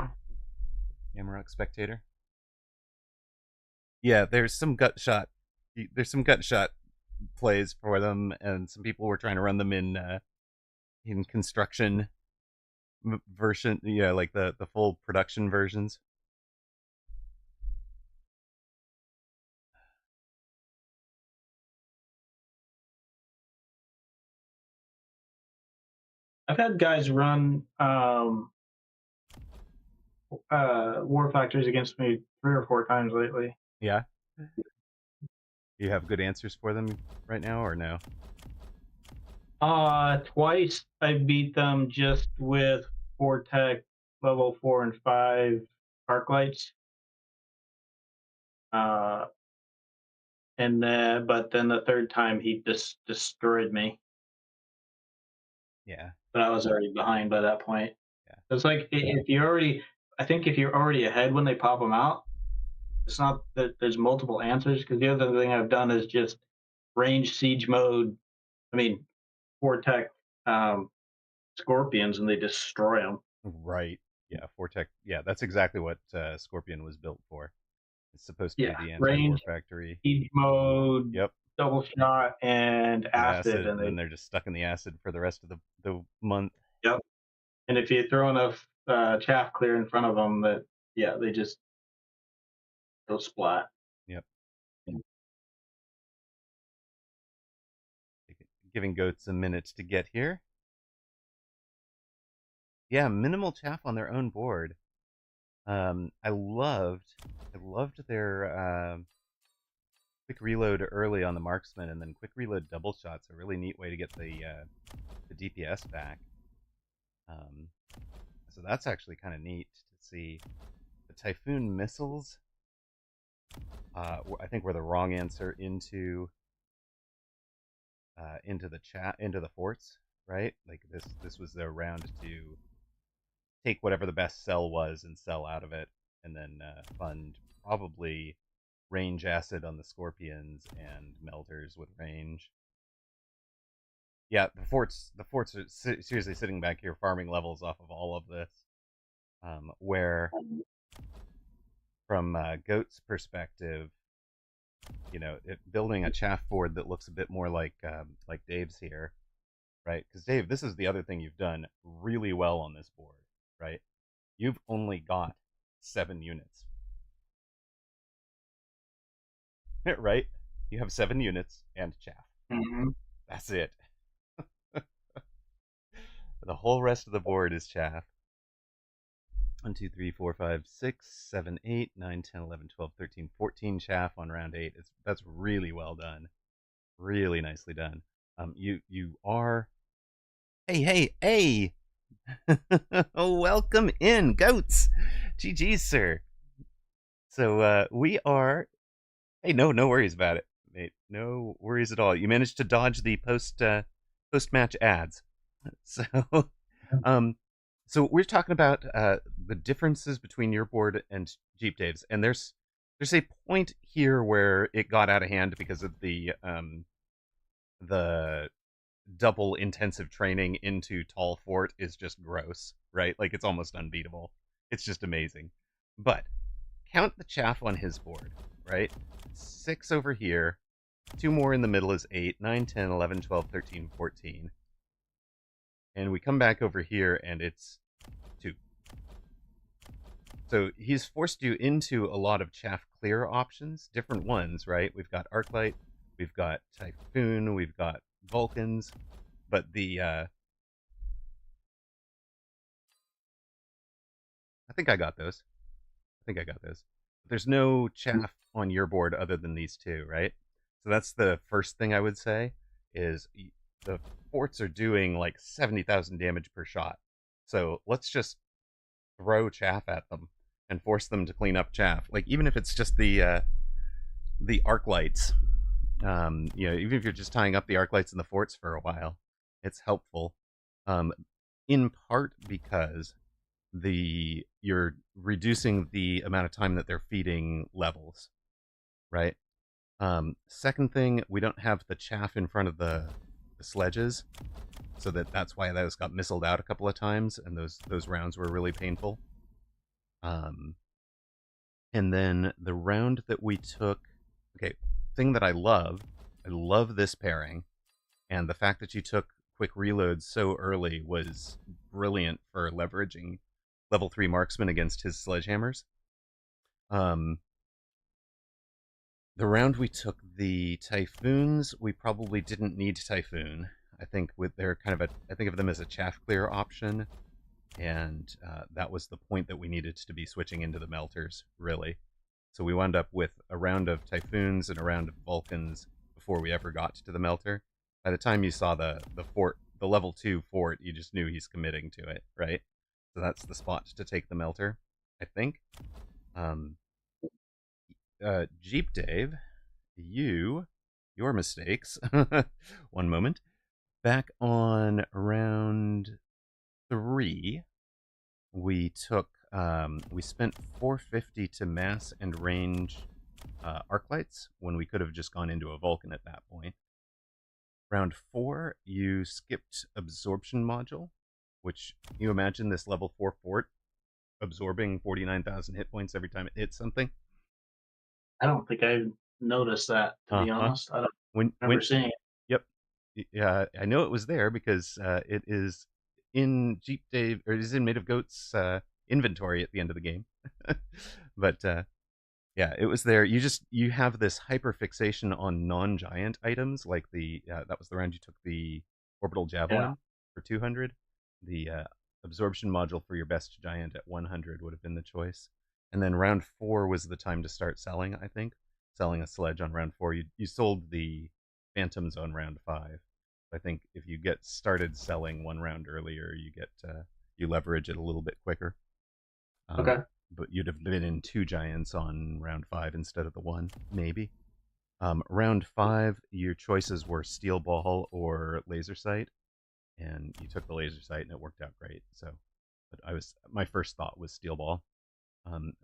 A: Amarok spectator. Yeah, there's some gut shot. There's some gut shot plays for them, and some people were trying to run them in construction version. Yeah, like the full production versions.
B: I've had guys run war factors against me 3 or 4 times lately.
A: Yeah. You have good answers for them right now, or no?
B: Twice I beat them just with Vortec level 4 and 5 arc lights. And but then the third time he just destroyed me.
A: Yeah.
B: But I was already behind by that point.
A: Yeah.
B: It's like if you're already, I think if you're already ahead when they pop them out, it's not that there's multiple answers. Because the other thing I've done is just range siege mode. I mean, Vortec Scorpions, and they destroy them.
A: Right. Yeah. Vortec. Yeah, that's exactly what Scorpion was built for. It's supposed to be the
B: range,
A: anti-war factory.
B: Siege mode.
A: Yep.
B: Double shot and acid,
A: and then they're just stuck in the acid for the rest of the month.
B: Yep. And if you throw enough chaff clear in front of them, that they just go splat.
A: Yep. Giving goats a minute to get here. Yeah, minimal chaff on their own board. I loved their quick reload early on the marksman, and then quick reload double shots. A really neat way to get the DPS back. So that's actually kind of neat to see. The Typhoon missiles, I think, were the wrong answer into the forts, right? Like this was their round to take whatever the best sell was and sell out of it, and then fund probably range acid on the Scorpions and melters with range. Yeah, the forts are seriously sitting back here farming levels off of all of this. Where from Goat's perspective, building a chaff board that looks a bit more like Dave's here, right? Because Dave, this is the other thing you've done really well on this board, right? You've only got 7 units. Right? You have 7 units and chaff.
B: Mm-hmm.
A: That's it. The whole rest of the board is chaff. 1, 2, 3, 4, 5, 6, 7, 8, 9, 10, 11, 12, 13, 14 chaff on round 8. That's really well done. Really nicely done. You are. Hey! Oh, welcome in, goats. GG's, sir. So we are. Hey, no worries about it, mate. No worries at all. You managed to dodge the post-match ads. So, so we're talking about the differences between your board and Jeep Dave's, and there's a point here where it got out of hand because of the double intensive training into Tall Fort is just gross, right? Like, it's almost unbeatable. It's just amazing. But count the chaff on his board, right? 6 over here, 2 more in the middle is 8, 9, 10, 11, 12, 13, 14. And we come back over here and it's 2. So he's forced you into a lot of chaff clear options, different ones, right? We've got Arclight, we've got Typhoon, we've got Vulcans, but I think I got those. There's no chaff on your board other than these 2, right? So that's the first thing I would say is the forts are doing like 70,000 damage per shot. So let's just throw chaff at them and force them to clean up chaff. Like, even if it's just the arc lights, even if you're just tying up the arc lights in the forts for a while, It's helpful, um, in part because you're reducing the amount of time that they're feeding levels, right? Second thing, we don't have the chaff in front of the sledges, so that's why those got missiled out a couple of times, and those rounds were really painful. Um, and then the round that we took, okay, thing that I love this pairing, and the fact that you took quick reloads so early was brilliant for leveraging level 3 marksman against his sledgehammers. The round we took the Typhoons, we probably didn't need Typhoon. I think they're kind of I think of them as a chaff clear option, and that was the point that we needed to be switching into the melters, really. So we wound up with a round of Typhoons and a round of Vulcans before we ever got to the melter. By the time you saw the fort, the level 2 fort, you just knew he's committing to it, right? So that's the spot to take the melter, I think. Jeep Dave, your mistakes. One moment. Back on round 3, we spent 450 to mass and range arc lights when we could have just gone into a Vulcan at that point. Round 4, you skipped absorption module, which you imagine this level 4 fort absorbing 49,000 hit points every time it hits something.
B: I don't think I noticed that, to be honest. I don't remember seeing it.
A: Yep. Yeah, I know it was there because it is in Jeep Dave, or it is in Made of Goat's inventory at the end of the game. But yeah, it was there. You have this hyper fixation on non-giant items, like that was the round you took the orbital javelin for 200. The absorption module for your best giant at 100 would have been the choice. And then round 4 was the time to start selling, I think. Selling a sledge on round 4. You sold the Phantoms on round 5. I think if you get started selling one round earlier, you leverage it a little bit quicker.
B: Okay.
A: But you'd have been in 2 giants on round 5 instead of the 1, maybe. Round 5, your choices were Steel Ball or Laser Sight, and you took the Laser Sight, and it worked out great. So, but my first thought was Steel Ball.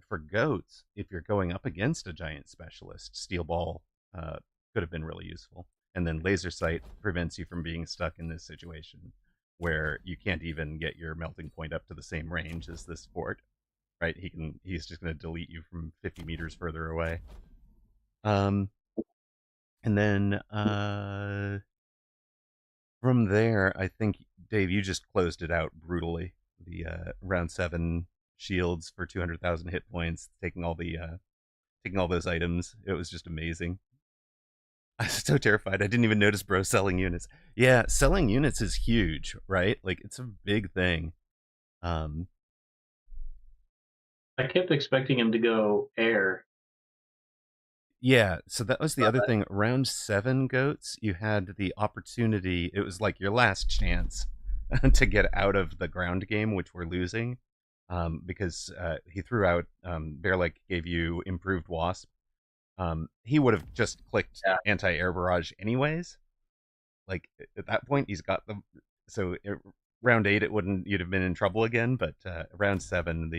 A: For goats, if you're going up against a giant specialist, Steel Ball could have been really useful. And then Laser Sight prevents you from being stuck in this situation where you can't even get your melting point up to the same range as this fort, right? He's just going to delete you from 50 meters further away. And then from there, I think, Dave, you just closed it out brutally. The round 7 shields for 200,000 hit points, taking all those items. It was just amazing. I was so terrified. I didn't even notice bro selling units. Yeah, selling units is huge, right? Like, it's a big thing.
B: I kept expecting him to go air.
A: Yeah, so that was the other thing. Round 7 goats, you had the opportunity. It was like your last chance to get out of the ground game, which we're losing, because he threw out Bear Lake gave you improved wasp. He would have just clicked anti-air barrage anyways. Like at that point, he's got the round 8 you'd have been in trouble again, but round 7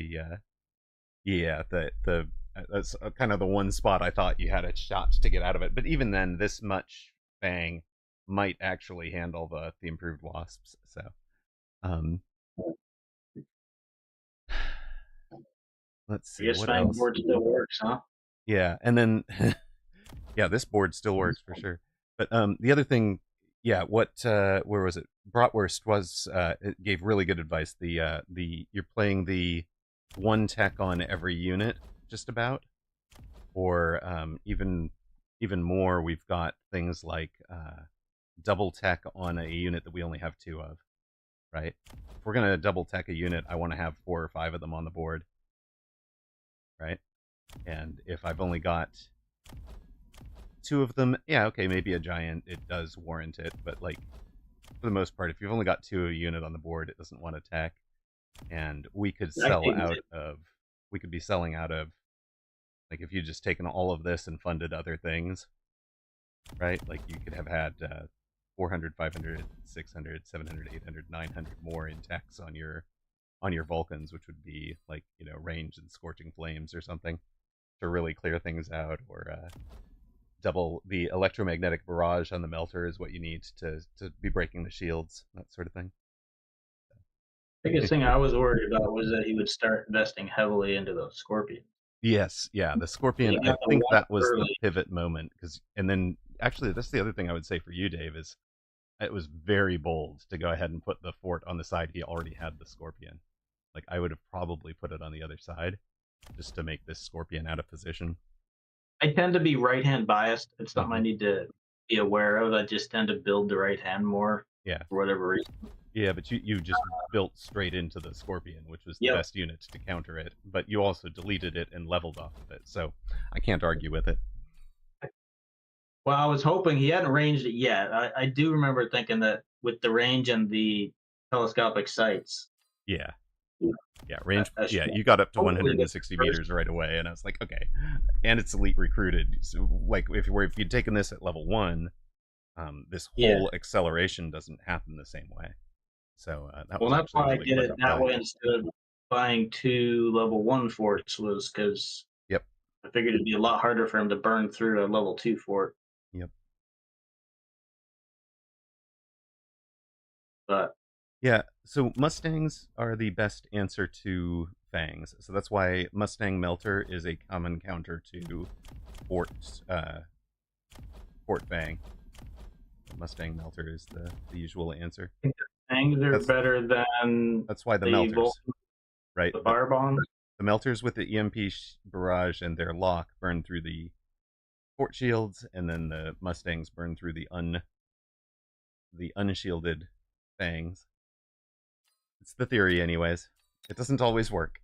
A: that's kind of the one spot I thought you had a shot to get out of it. But even then, this much Fang might actually handle the improved wasps. So, let's see.
B: Yes, Fang board still works, huh?
A: Yeah, and then yeah, this board still works for sure. But the other thing, yeah, where was it? Bratwurst it gave really good advice. You're playing the 1 tech on every unit, just about, or even more. We've got things like double tech on a unit that we only have 2 of, right? If we're gonna double tech a unit, I want to have 4 or 5 of them on the board, right? And if I've only got 2 of them, yeah, okay, maybe a giant, it does warrant it, but like for the most part, if you've only got 2 a unit on the board, it doesn't want to tech. And we could be selling out of, like, if you just taken all of this and funded other things, right? Like you could have had 400, 500, 600, 700, 800, 900 more in techs on your Vulcans, which would be like, range and scorching flames or something to really clear things out, or double the electromagnetic barrage on the melter is what you need to be breaking the shields, that sort of thing.
B: Biggest thing I was worried about was that he would start investing heavily into those Scorpions.
A: Yes, yeah, the Scorpion, I think that was the pivot moment, and then actually that's the other thing I would say for you, Dave, is it was very bold to go ahead and put the fort on the side he already had the Scorpion. Like, I would have probably put it on the other side just to make this Scorpion out of position.
B: I tend to be right-hand biased. It's something I need to be aware of. I just tend to build the right hand more.
A: Yeah.
B: For whatever reason.
A: Yeah, but you just built straight into the Scorpion, which was the best unit to counter it. But you also deleted it and leveled off of it, so I can't argue with it.
B: Well, I was hoping he hadn't ranged it yet. I do remember thinking that with the range and the telescopic sights.
A: Yeah. Yeah, range. Yeah, you got up to 160 meters right away, and I was like, okay. And it's elite recruited. So, like, if you'd taken this at level 1, this whole acceleration doesn't happen the same way. So that was
B: that's why I did it that way instead of buying 2 level 1 forts, was because I figured it'd be a lot harder for him to burn through a level 2 fort.
A: Yep.
B: But
A: yeah, so Mustangs are the best answer to Fangs. So that's why Mustang Melter is a common counter to Fort Fang. Mustang Melter is the usual answer.
B: Fangs are better than.
A: That's why the Melters, right?
B: The Firebombs.
A: The Melters with the EMP barrage and their lock burn through the fort shields, and then the Mustangs burn through the unshielded Fangs. It's the theory, anyways. It doesn't always work.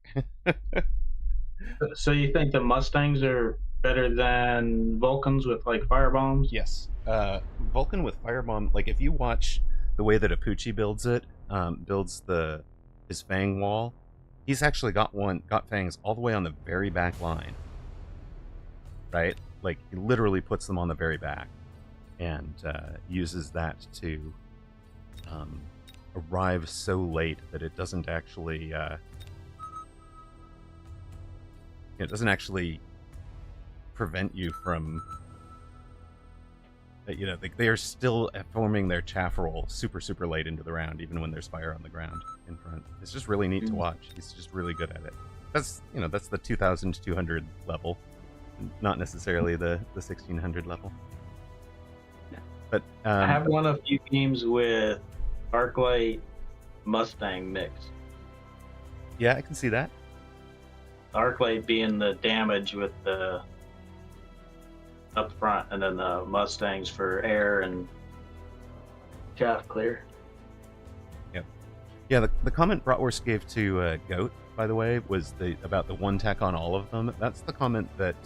B: So you think the Mustangs are better than Vulcans with like firebombs?
A: Yes. Vulcan with firebomb, like if you watch the way that Apucci builds it, builds his Fang wall, he's actually got Fangs all the way on the very back line. Right? Like, he literally puts them on the very back and uses that to arrive so late that it doesn't actually prevent you from they are still forming their chaff roll super late into the round, even when there's fire on the ground in front. It's just really neat to watch. He's just really good at it. That's the 2200 level, not necessarily the 1600 level. Yeah. But
B: I have won a few games with Arclight Mustang mix.
A: Yeah, I can see that.
B: Arclight being the damage with the up front, and then the Mustangs for air and chaff clear.
A: Yep. Yeah, the comment Bratwurst gave to Goat, by the way, was about the one tech on all of them. That's the comment that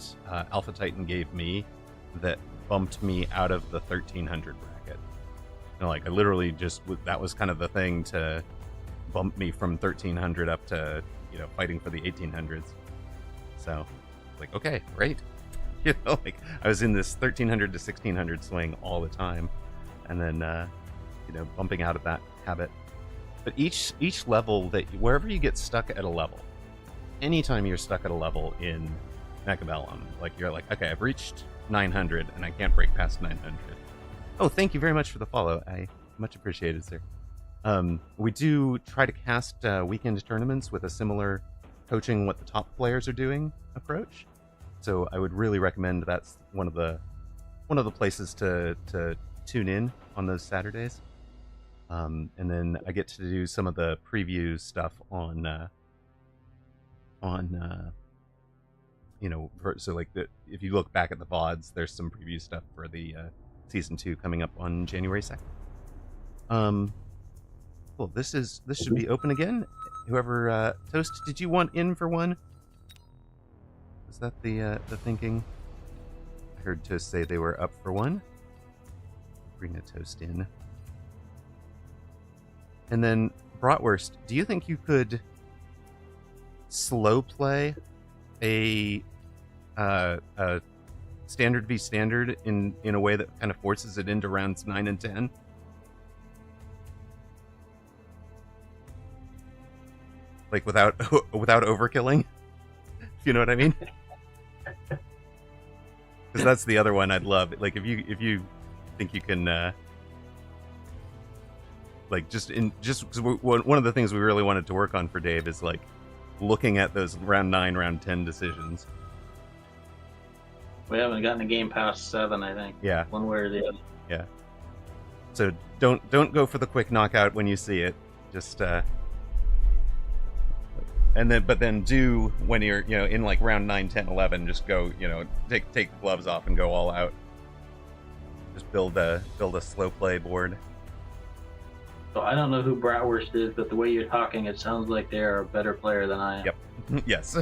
A: Alpha Titan gave me that bumped me out of the 1300 bracket. Like, I literally that was kind of the thing to bump me from 1300 up to, fighting for the 1800s. So, like, okay, great. Like, I was in this 1300 to 1600 swing all the time, and then, bumping out of that habit. But each level wherever you get stuck at a level, anytime you're stuck at a level in Mechabellum, like, you're like, okay, I've reached 900 and I can't break past 900. Oh, thank you very much for the follow. I much appreciated, sir. We do try to cast weekend tournaments with a similar coaching what the top players are doing approach. So I would really recommend that's one of the places to tune in on those Saturdays. And then I get to do some of the preview stuff so like if you look back at the VODs, there's some preview stuff for the season 2 coming up on January 2nd. Cool. This should be open again. Whoever Toast, did you want in for one? Is that the thinking? I heard Toast say they were up for one. Bring a Toast in. And then Bratwurst, do you think you could slow play a standard v standard in a way that kind of forces it into rounds 9 and 10 like without overkilling. If you know what I mean? Because that's the other one I'd love. Like if you think you can, like just because one of the things we really wanted to work on for Dave is like looking at those round 9, round 10 decisions.
B: We haven't gotten a game past 7, I think.
A: Yeah.
B: One way or the other.
A: Yeah. So don't go for the quick knockout when you see it. Just and then do when you're in like round 9, 10, 11. Just go take the gloves off and go all out. Just build a slow play board.
B: So I don't know who Bratwurst is, but the way you're talking, it sounds like they're a better player than I am.
A: Yep. Yes.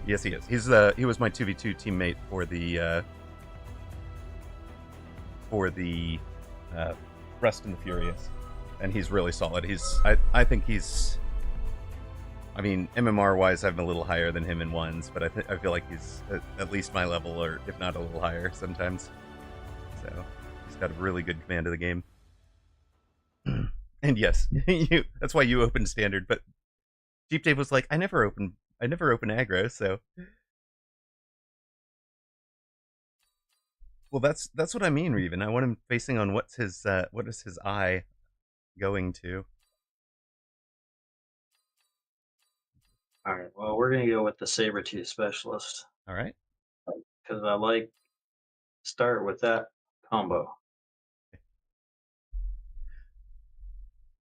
A: Yes, he is. He was my 2v2 teammate for the Rust and the Furious, and he's really solid. I think he's. I mean, MMR wise, I'm a little higher than him in ones, but I feel like he's at least my level, or if not a little higher sometimes. So he's got a really good command of the game. And yes, that's why you opened standard. But Jeep Dave was like, I never open aggro, so. Well, that's what I mean, Reven. I want him facing on what is his eye going to.
B: All right. Well, we're gonna go with the Sabertooth Specialist.
A: All right.
B: Because I like start with that combo.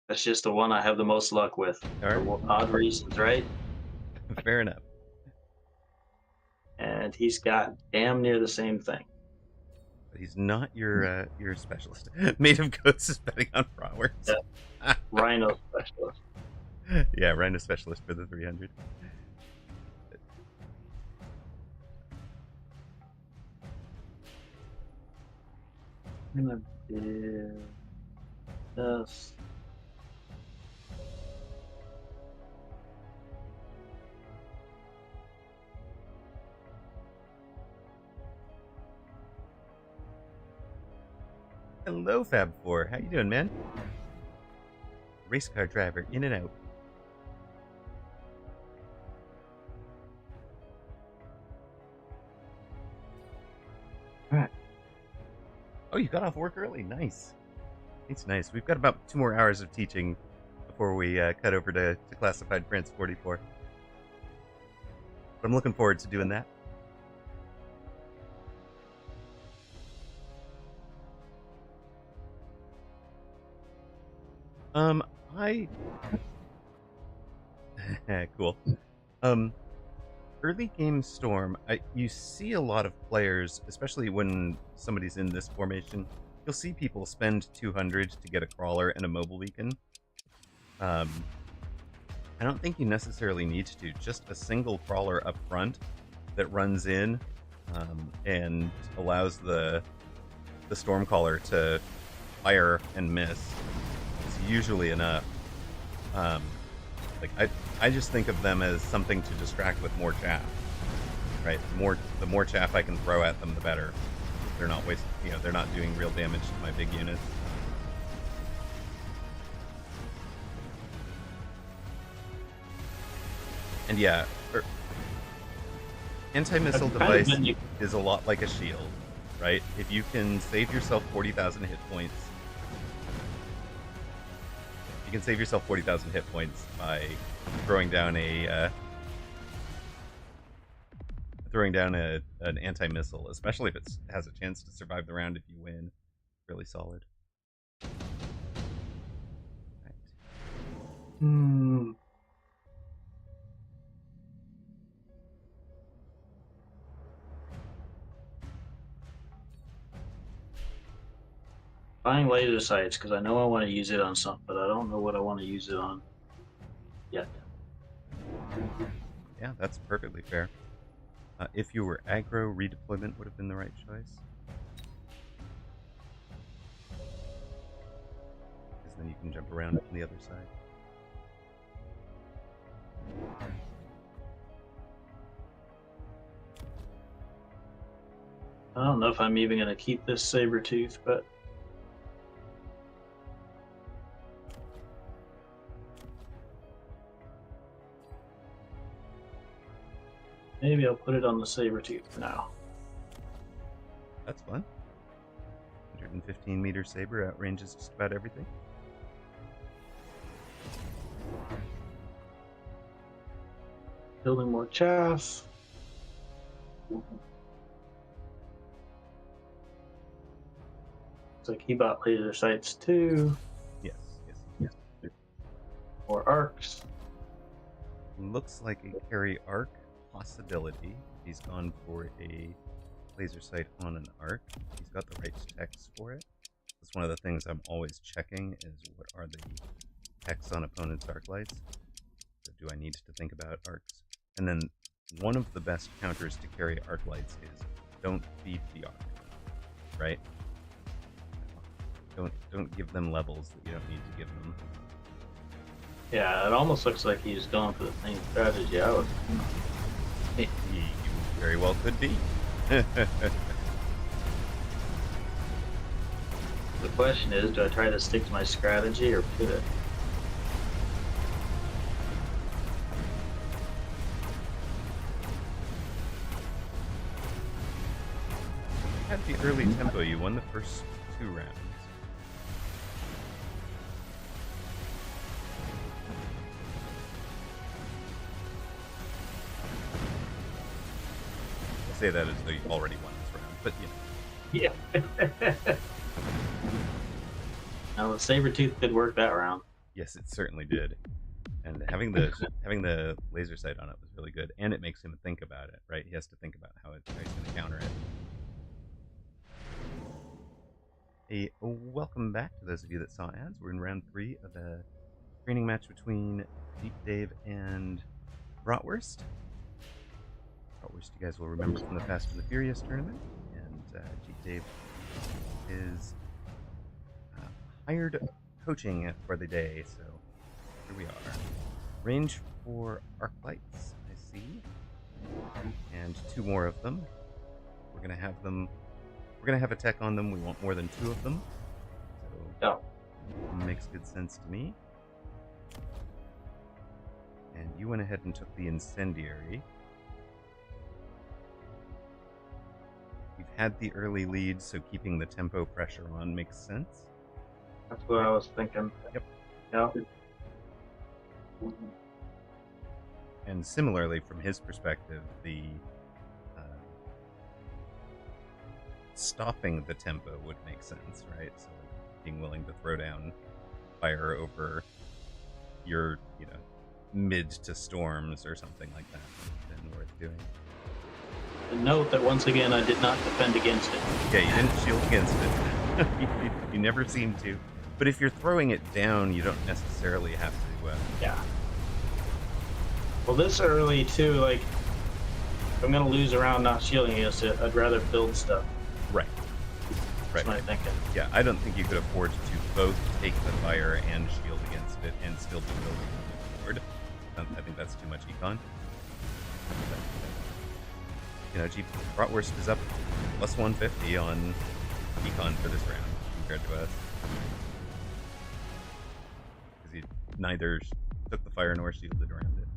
B: That's just the one I have the most luck with.
A: All right.
B: For odd reasons, right?
A: Fair enough.
B: And he's got damn near the same thing.
A: But he's not your specialist. Made of Ghosts is betting on Bratwurst.
B: Yeah. Rhino Specialist.
A: Yeah, Rhino Specialist for the 300.
B: I'm gonna do this.
A: Hello, Fab4. How you doing, man? Race car driver, in and out.
B: Alright.
A: Oh, you got off work early. Nice. It's nice. We've got about 2 more hours of teaching before we cut over to Classified France 44. But I'm looking forward to doing that. Cool. Early game Storm, you see a lot of players, especially when somebody's in this formation, you'll see people spend 200 to get a crawler and a mobile beacon. I don't think you necessarily need to. Just a single crawler up front that runs in and allows the Stormcaller to fire and miss is usually enough. I just think of them as something to distract with more chaff, right? The more chaff I can throw at them, the better. They're not they're not doing real damage to my big units. And yeah, anti-missile device is a lot like a shield, right? If you can save yourself 40,000 hit points, you can save yourself 40,000 hit points by throwing down an anti-missile, especially if it has a chance to survive the round if you win. Really solid. Right.
B: Buying laser sights because I know I want to use it on something, but I don't know what I want to use it on yet.
A: Yeah, that's perfectly fair. If you were aggro, redeployment would have been the right choice. Because then you can jump around from the other side.
B: I don't know if I'm even going to keep this Sabertooth, but Maybe I'll put it on the Sabertooth for now.
A: That's fun. 115 meter saber outranges just about everything.
B: Building more chaff. Looks like he bought laser sights too.
A: Yes.
B: More arcs.
A: Looks like a carry arc possibility. He's gone for a laser sight on an arc. He's got the right text for it. That's one of the things I'm always checking is what are the texts on opponents' arc lights. So do I need to think about arcs? And then one of the best counters to carry arc lights is don't feed the arc, right? Don't give them levels that you don't need to give them.
B: Yeah, it almost looks like he's going for the same strategy I was.
A: You very well could be.
B: The question is, do I try to stick to my strategy or pivot?
A: At the early tempo, you won the first 2 rounds. I say that as though you already won this round, but you know.
B: Yeah. Now the Sabertooth did work that round.
A: Yes, it certainly did. And having the laser sight on it was really good, and it makes him think about it, right? He has to think about how he's going to counter it. Welcome back to those of you that saw ads. We're in round 3 of a training match between Jeep Dave and Bratwurst. Bratwurst, you guys will remember from the Fast and the Furious tournament, and Jeep Dave is hired coaching for the day, so here we are. Range for arc lights, I see, and 2 more of them. We're gonna have a tech on them. We want more than 2 of them, so makes good sense to me. And you went ahead and took the incendiary. We've had the early lead, so keeping the tempo pressure on makes sense.
B: That's what I was thinking.
A: Yep. And similarly, from his perspective, the stopping the tempo would make sense, right? So being willing to throw down fire over your, mid to storms or something like that, then worth doing.
B: And note that once again, I did not defend against it.
A: Yeah, you didn't shield against it. you never seem to. But if you're throwing it down, you don't necessarily have to.
B: Yeah. Well, this early too, like, if I'm gonna lose a round not shielding against it, I'd rather build stuff.
A: Right.
B: That's what I'm thinking.
A: Yeah, I don't think you could afford to both take the fire and shield against it and still be building forward. I think that's too much econ. Jeep Bratwurst is up plus 150 on econ for this round compared to us. Because he neither took the fire nor shielded around it.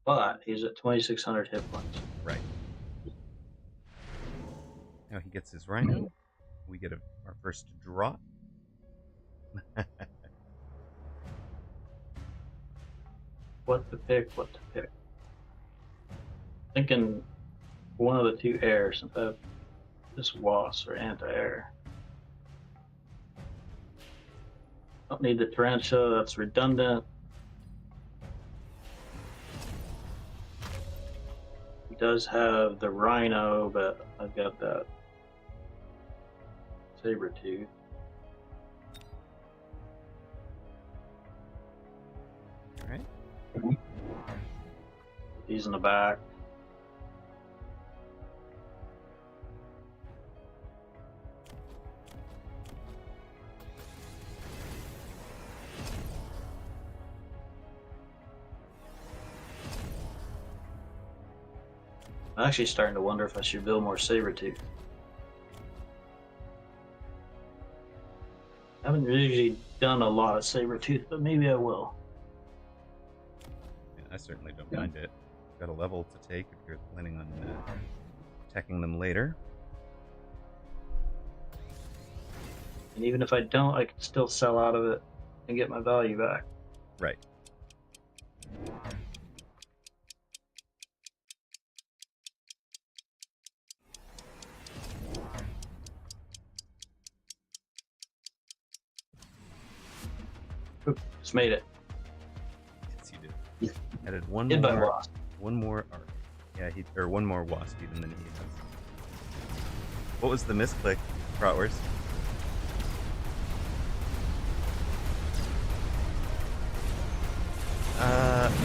B: But he's at 2,600 hit points.
A: Right. Now he gets his Rhino. We get our first drop.
B: What to pick? Thinking one of the 2 air, since I have this wasp or anti-air. Don't need the tarantula, that's redundant. He does have the rhino, but I've got that Sabertooth.
A: Alright.
B: He's in the back. I'm actually starting to wonder if I should build more Sabertooth. I haven't really done a lot of Sabertooth, but maybe I will.
A: Yeah, I certainly don't mind it. Got a level to take if you're planning on attacking them later.
B: And even if I don't, I can still sell out of it and get my value back.
A: Right.
B: Oop, just made it.
A: Yes, you did. Added one
B: Hit by
A: more.
B: wasp.
A: One more arc. Yeah, or one more wasp even than he has. What was the misclick, Bratwurst?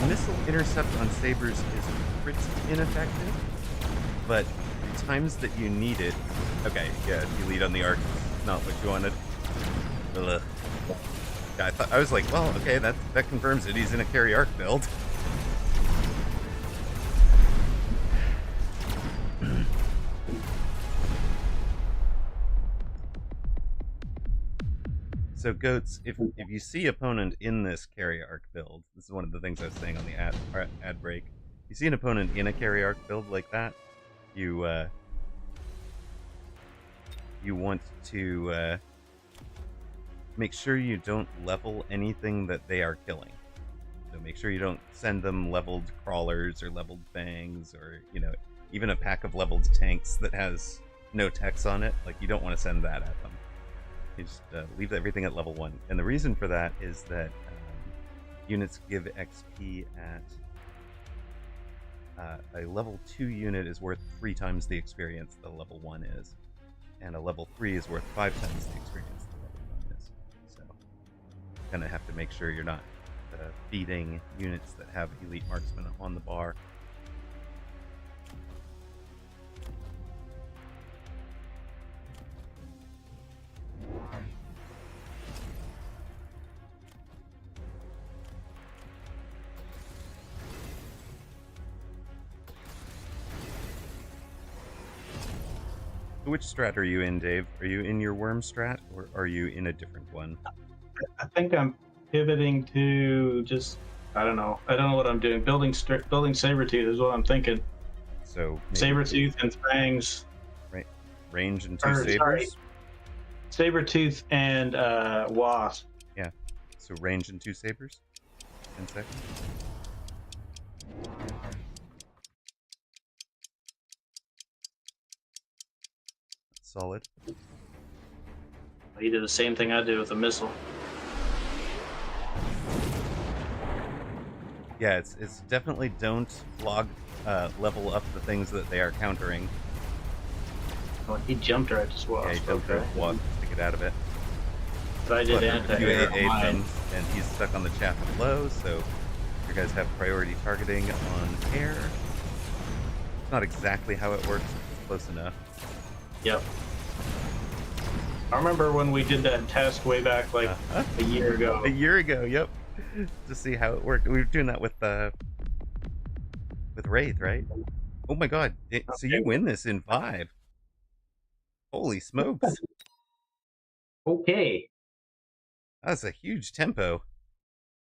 A: Missile intercept on sabers is pretty ineffective, but the times that you need it, okay, yeah, you lead on the arc, not what you wanted. Ugh. Yeah, I was like, well, okay, that confirms it. He's in a carry arc build. So goats, if you see opponent in this carry arc build, this is one of the things I was saying on the ad break. You see an opponent in a carry arc build like that, you want to make sure you don't level anything that they are killing. So make sure you don't send them leveled crawlers or leveled fangs or, you know, even a pack of leveled tanks that has no techs on it. Like, you don't want to send that at them. You just leave everything at level 1. And the reason for that is that units give XP at a level 2 unit is worth 3 times the experience the level 1 is. And a level 3 is worth 5 times the experience the level 1 is. So you kind of have to make sure you're not feeding units that have elite marksmen on the bar. Which strat are you in, Dave? Are you in your worm strat, or are you in a different one?
B: I think I'm pivoting to just, I don't know what I'm doing. Building Sabertooth is what I'm thinking.
A: So
B: Sabertooth and fangs.
A: Right. Range and 2 sabers.
B: Sabertooth and wasp.
A: Yeah. So range and 2 sabers. 10 seconds. Solid.
B: He did the same thing I did with a missile.
A: Yeah, it's definitely don't level up the things that they are countering.
B: Oh, he jumped right to wasp.
A: Yeah, he jumped right to wasp to get out of it.
B: But I did anti-air on mine.
A: And he's stuck on the chaff below, so you guys have priority targeting on air. It's not exactly how it works, but it's close enough.
B: Yep. I remember when we did that test way back, like a year ago.
A: A year ago, yep. To see how it worked. We were doing that with Wraith, right? Oh my god! So you win this in 5. Holy smokes!
B: Okay.
A: That's a huge tempo.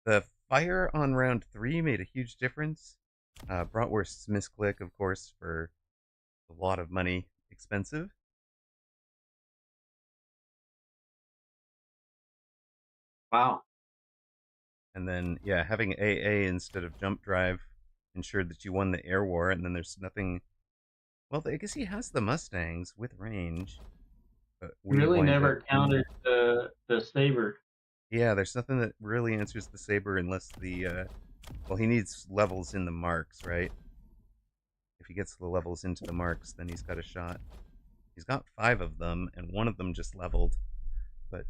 A: The fire on round 3 made a huge difference. Bratwurst's misclick, of course, for a lot of money, expensive.
B: Wow.
A: And then, yeah, having AA instead of jump drive ensured that you won the air war, and then there's nothing... Well, I guess he has the Mustangs with range. But we
B: really never countered the saber.
A: Yeah, there's nothing that really answers the saber unless the... well, he needs levels in the marks, right? If he gets the levels into the marks, then he's got a shot. He's got 5 of them, and 1 of them just leveled. But,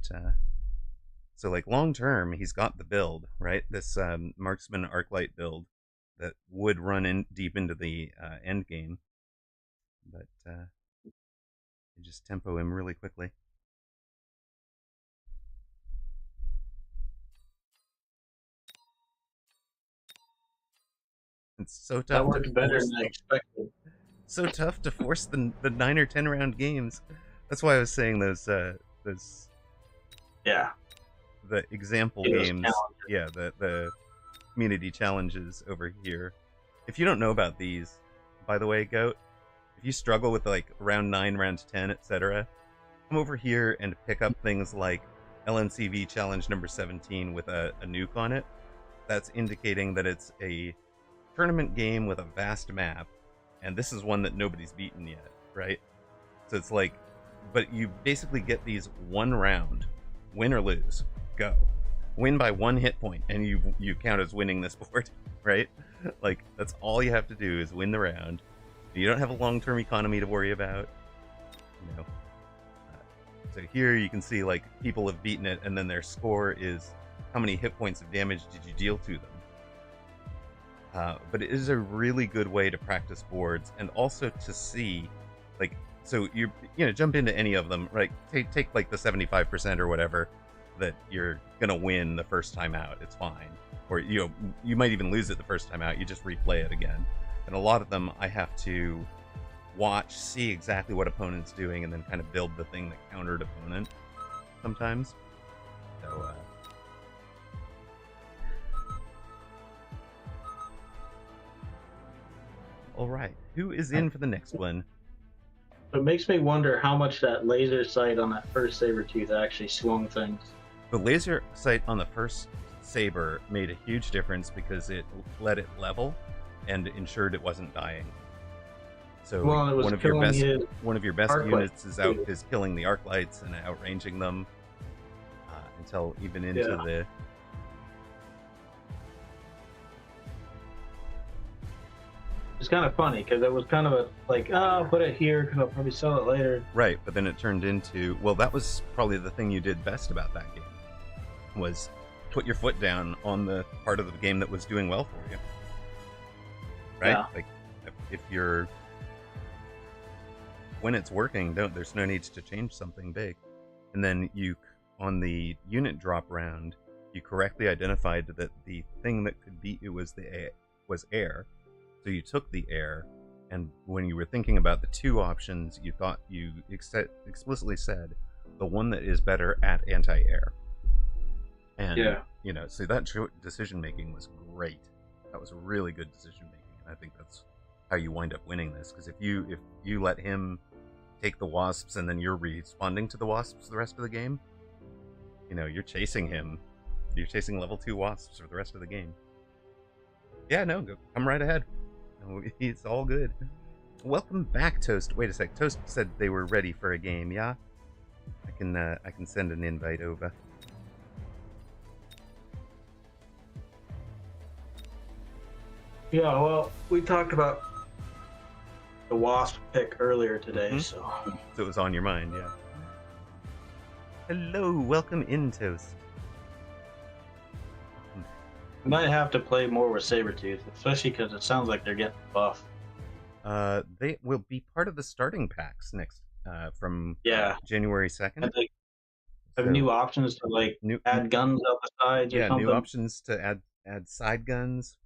A: so, like, long term, he's got the build, right? This Marksman Arclight build that would run in deep into the end game. But you just tempo him really quickly. It's so tough.
B: That worked better than I expected.
A: So tough to force the 9 or 10 round games. That's why I was saying those
B: yeah.
A: The example games, yeah, community challenges over here. If you don't know about these, by the way, Goat, if you struggle with like round 9, round 10, etc., come over here and pick up things like LNCV challenge number 17 with a nuke on it. That's indicating that it's a tournament game with a vast map, and this is one that nobody's beaten yet, right? So it's like, but you basically get these one round, win or lose, go. Win by 1 hit point, and you count as winning this board, right? Like, that's all you have to do is win the round. You don't have a long-term economy to worry about, you know. So here you can see, like, people have beaten it, and then their score is how many hit points of damage did you deal to them. But it is a really good way to practice boards, and also to see, like, so you jump into any of them, right? Take like the 75% or whatever that you're gonna win the first time out. It's fine, or you might even lose it the first time out. You just replay it again. And a lot of them I have to watch, see exactly what opponent's doing, and then kind of build the thing that countered opponent sometimes. So all right, who is in for the next one?
B: It makes me wonder how much that laser sight on that first Sabertooth actually swung things.
A: The laser sight on the first Saber made a huge difference because it let it level and ensured it wasn't dying. So
B: Well, it was
A: one of your best
B: arc
A: units
B: lights,
A: is killing the arc lights and outranging them until even into the.
B: It's kind of funny because it was kind of a like, oh, I'll put it here because I'll probably sell it later.
A: Right, but then it turned into, well, that was probably the thing you did best about that game, was put your foot down on the part of the game that was doing well for you. Right?
B: Yeah.
A: Like, if you're, when it's working, there's no need to change something big. And then you, on the unit drop round, you correctly identified that the thing that could beat you was air. So you took the air, and when you were thinking about the two options, you thought you explicitly said the one that is better at anti-air. And so that decision making was great. That was really good decision making, and I think that's how you wind up winning this. Because if you let him take the wasps and then you're responding to the wasps the rest of the game, you're chasing him. You're chasing level 2 wasps for the rest of the game. Yeah, no, come right ahead. It's all good. Welcome back, Toast. Wait a sec. Toast said they were ready for a game. Yeah, I can send an invite over.
B: Yeah, well, we talked about the wasp pick earlier today, so
A: it was on your mind. Yeah. Hello, welcome in, Toast.
B: we might have to play more with Sabertooth, especially because it sounds like they're getting buff.
A: They will be part of the starting packs next from January 2nd.
B: And they have new options to add guns out the sides or something.
A: New options to add side guns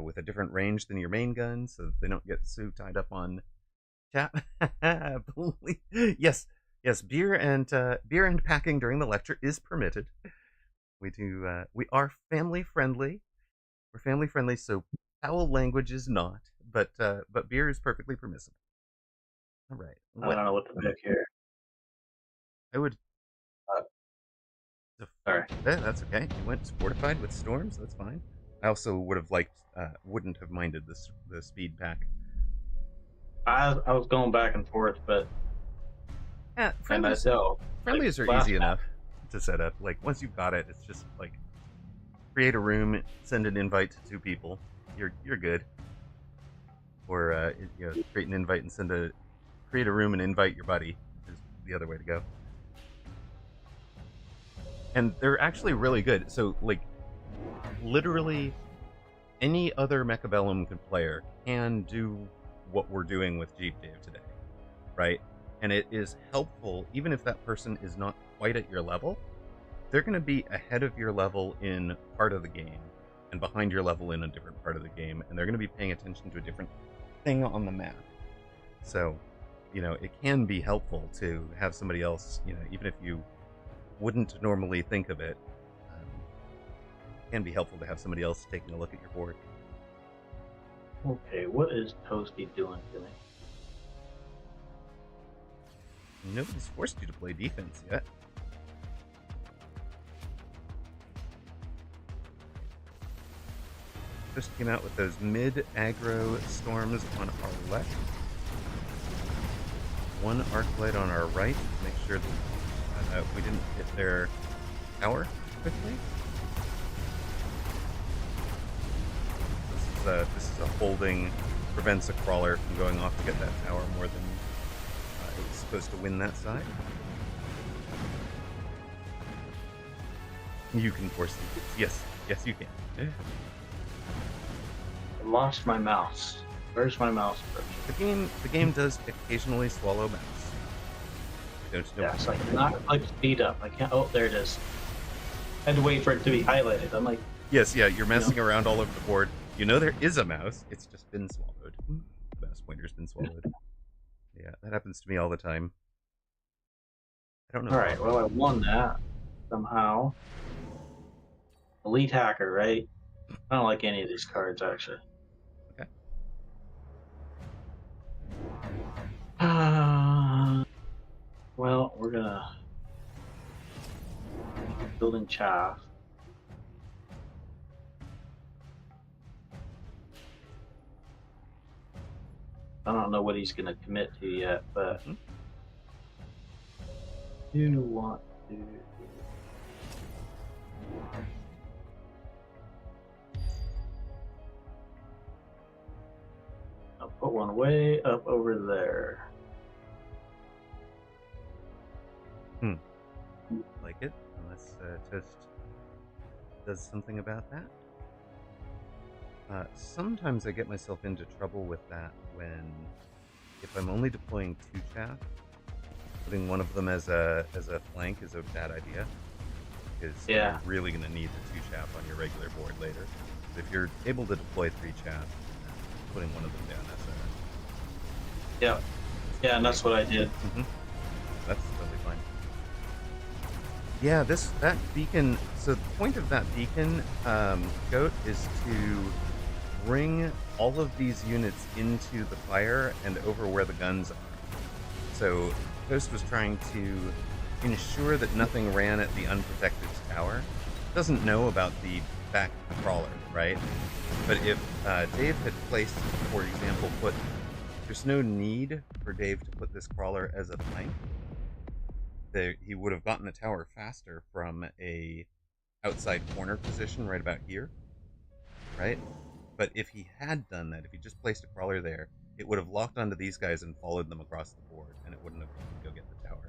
A: with a different range than your main gun, so that they don't get so tied up on chat. Yes, beer and packing during the lecture is permitted. We are family friendly. We're family friendly, so foul language is not, but beer is perfectly permissible. All right.
B: I don't know what to pick here.
A: I would.
B: Sorry.
A: That's okay. You went fortified with storms. That's fine. I also would have wouldn't have minded the speed pack.
B: I was going back and forth, but
A: friendlies are easy enough to set up. Like, once you've got it, it's just like create a room, send an invite to 2 people. You're good. Or create an invite and create a room and invite your buddy is the other way to go. And they're actually really good. So literally any other Mechabellum player can do what we're doing with Jeep Dave today, right? And it is helpful, even if that person is not quite at your level, they're going to be ahead of your level in part of the game and behind your level in a different part of the game, and they're going to be paying attention to a different thing on the map. So, it can be helpful to have somebody else, even if you wouldn't normally think of it, can be helpful to have somebody else taking a look at your board.
B: Okay, what is Toasty doing to me?
A: Nobody's forced you to play defense yet. Just came out with those mid-aggro storms on our left. One arc light on our right to make sure that we didn't hit their tower quickly. This is a holding, prevents a crawler from going off to get that tower more than it was supposed to win that side. You can force the yes, you can.
B: I lost my mouse. Where's my mouse?
A: The game does occasionally swallow mouse. Don't know.
B: Yeah, it's like not like speed up. I can't. Oh, there it is. I had to wait for it to be highlighted. I'm like,
A: yes, yeah, you're messing around all over the board. You know there is a mouse. It's just been swallowed. The mouse pointer's been swallowed. Yeah, that happens to me all the time. I don't know.
B: All right, well, I won that somehow. Elite hacker, right? I don't like any of these cards actually.
A: Okay.
B: Well, we're gonna building chaff. I don't know what he's gonna commit to yet, but do want to. I'll put one way up over there.
A: Like it, unless Toast does something about that. Sometimes I get myself into trouble with that if I'm only deploying 2 chaff, putting one of them as a flank is a bad idea, because you're really going to need the 2 chaff on your regular board later. So if you're able to deploy 3 chaff, putting one of them down as a...
B: Yeah, and that's what I did.
A: That's totally fine. Yeah, that beacon. So the point of that beacon, Goat, is to bring all of these units into the fire and over where the guns are. So Toast was trying to ensure that nothing ran at the unprotected tower. Doesn't know about the back crawler, right? But if Dave had placed, for example, there's no need for Dave to put this crawler as a flank. He would have gotten the tower faster from a outside corner position right about here, right? But if he had done that, if he just placed a crawler there, it would have locked onto these guys and followed them across the board, and it wouldn't have been able to go get the tower.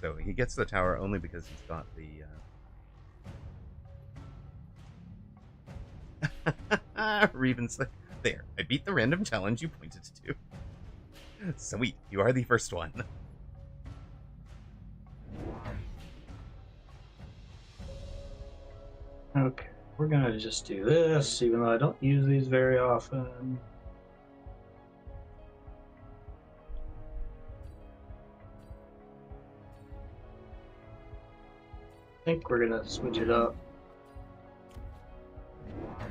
A: So he gets the tower only because he's got the... Reven's like, there, I beat the random challenge you pointed to. Sweet, you are the first one.
B: Okay, we're gonna just do this, even though I don't use these very often. I think we're gonna switch it up. I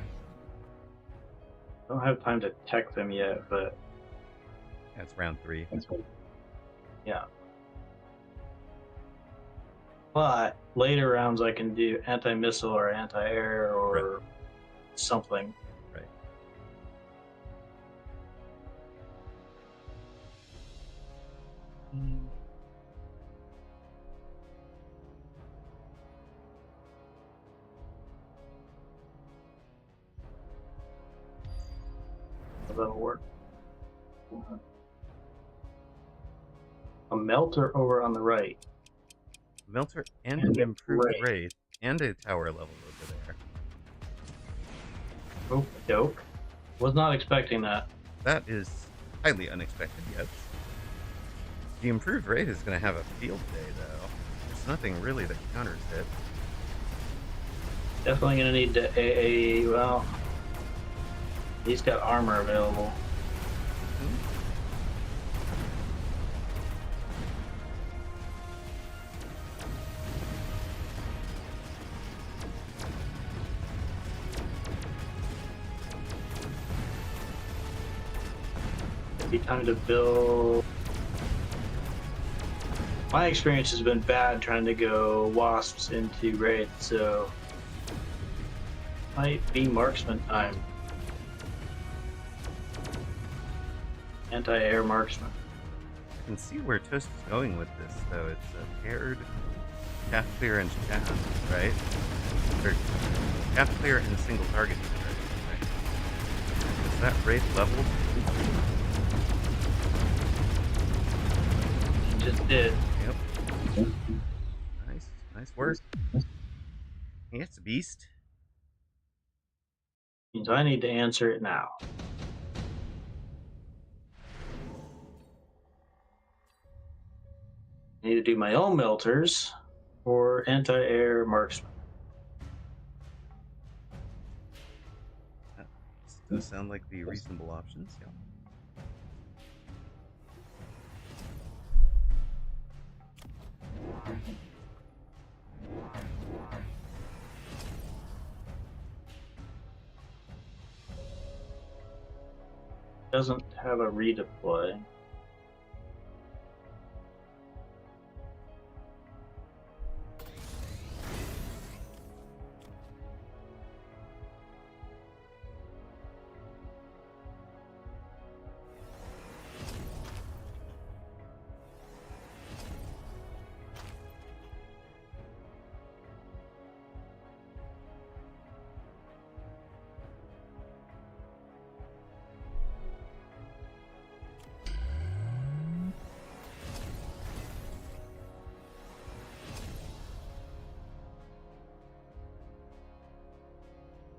B: don't have time to tech them yet, but
A: That's round 3.
B: yeah. But later rounds I can do anti-missile or anti-air or something.
A: Right.
B: That'll work. A melter over on the right.
A: Melter and an improved Wraith and a tower level over there.
B: Oh, dope. Was not expecting that.
A: That is highly unexpected, yes. The improved Wraith is going to have a field day, though. There's nothing really that counters it.
B: Definitely going to need to AA, well, he's got armor available. Be time to build. My experience has been bad trying to go wasps into Wraith, so might be marksman time. Anti-air marksman.
A: I can see where Toast is going with this, though. It's a paired chaff clear and chaff, right? Or chaff clear and single target. Right? Is that Wraith leveled?
B: Just did.
A: Yep. Nice work. Yeah, it's a beast.
B: Means I need to answer it now. I need to do my own melters or anti-air marksman.
A: Those sound like the reasonable options. Yeah.
B: Doesn't have a redeploy.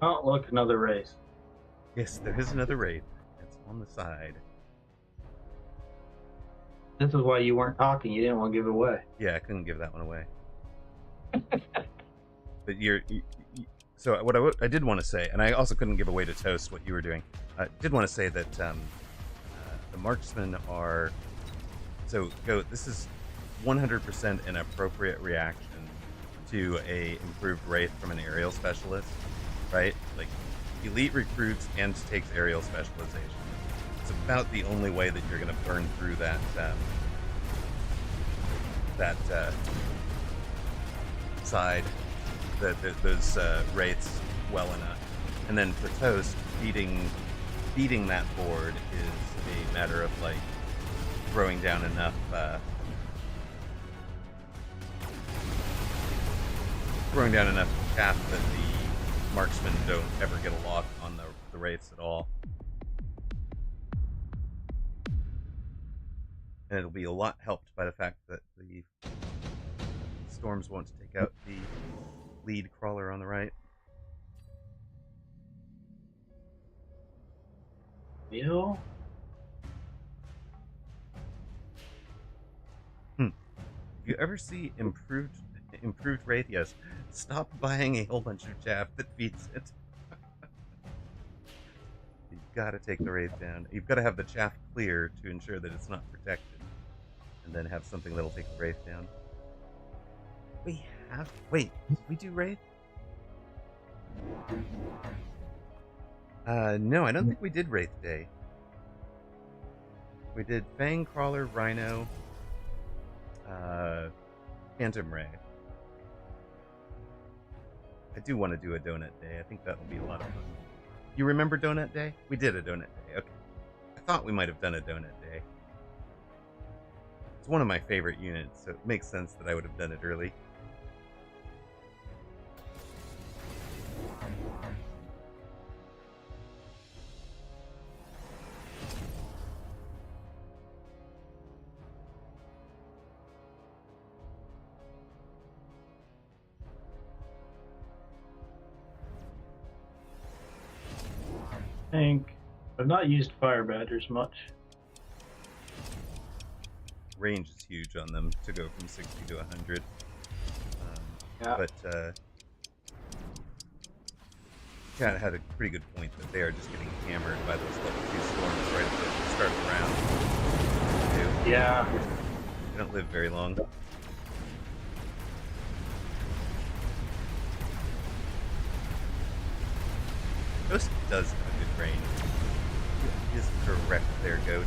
B: Oh, look, another race.
A: Yes, there is another raid. It's on the side.
B: This is why you weren't talking. You didn't want to give it away.
A: Yeah, I couldn't give that one away. But so what I did want to say, and I also couldn't give away to Toast what you were doing. I did want to say that the marksmen are this is 100% an appropriate reaction to a improved Wraith from an aerial specialist, right? Like, elite recruits and takes aerial specialization. It's about the only way that you're going to burn through that side, those Wraiths well enough. And then for Toast, beating that board is a matter of like throwing down enough chaff that the marksmen don't ever get a lock on the Wraiths at all. And it'll be a lot helped by the fact that the Storms won't take out the lead crawler on the right.
B: You?
A: If you ever see improved Wraith, yes, stop buying a whole bunch of chaff that feeds it. You've got to take the Wraith down. You've got to have the chaff clear to ensure that it's not protected, and then have something that'll take the Wraith down. Wait, did we do Wraith? No, I don't think we did Wraith Day. We did Fang, Crawler, Rhino, Phantom Ray. I do want to do a Donut Day. I think that'll be a lot of fun. You remember Donut Day? We did a Donut Day. Okay. I thought we might have done a Donut Day. It's one of my favorite units, so it makes sense that I would have done it early.
B: I've not used Fire Badgers much.
A: Range is huge on them to go from 60 to 100.
B: Yeah.
A: But Cat had a pretty good point that they are just getting hammered by those level 2 storms right at the start of the round.
B: Yeah.
A: They don't live very long. Ghost does have a good range. is correct there, Goat.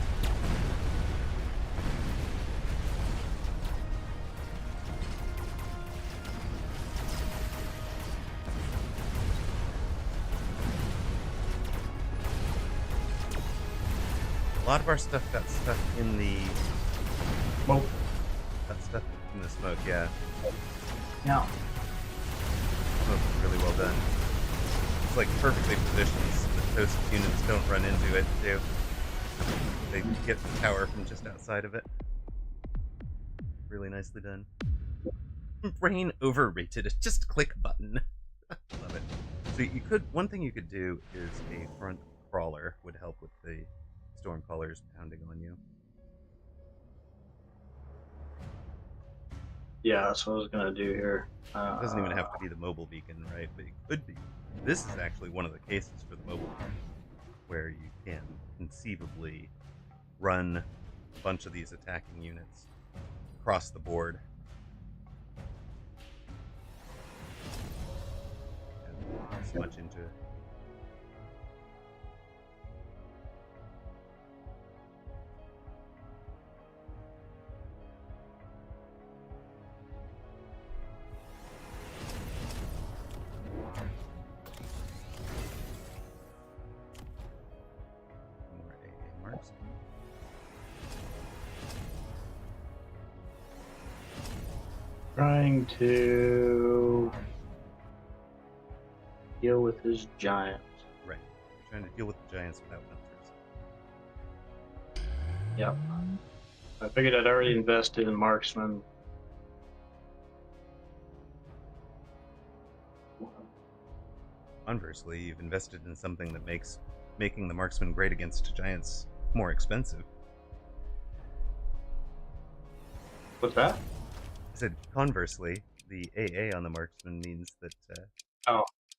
A: A lot of our stuff got stuck in the
B: Smoke.
A: Smoke, yeah.
B: Yeah.
A: Smoke is really well done. It's like perfectly positioned so the Toast units don't run into it, too. They get the tower from just outside of it. Really nicely done. Brain overrated. It's just click button. Love it. So one thing you could do is a front crawler would help with the Stormcallers pounding on you.
B: Yeah, that's what I was gonna do here.
A: It doesn't even have to be the mobile beacon, right? But it could be. This is actually one of the cases for the mobile beacon, where you can conceivably run a bunch of these attacking units across the board. And so much into it. More AA marks.
B: Trying to deal with his giants.
A: Right. You're trying to deal with the giants without hunters.
B: Yep. I figured I'd already invested in marksman.
A: Conversely, you've invested in something that makes making the marksman great against giants more expensive.
B: What's that?
A: I said, conversely, the AA on the marksman means that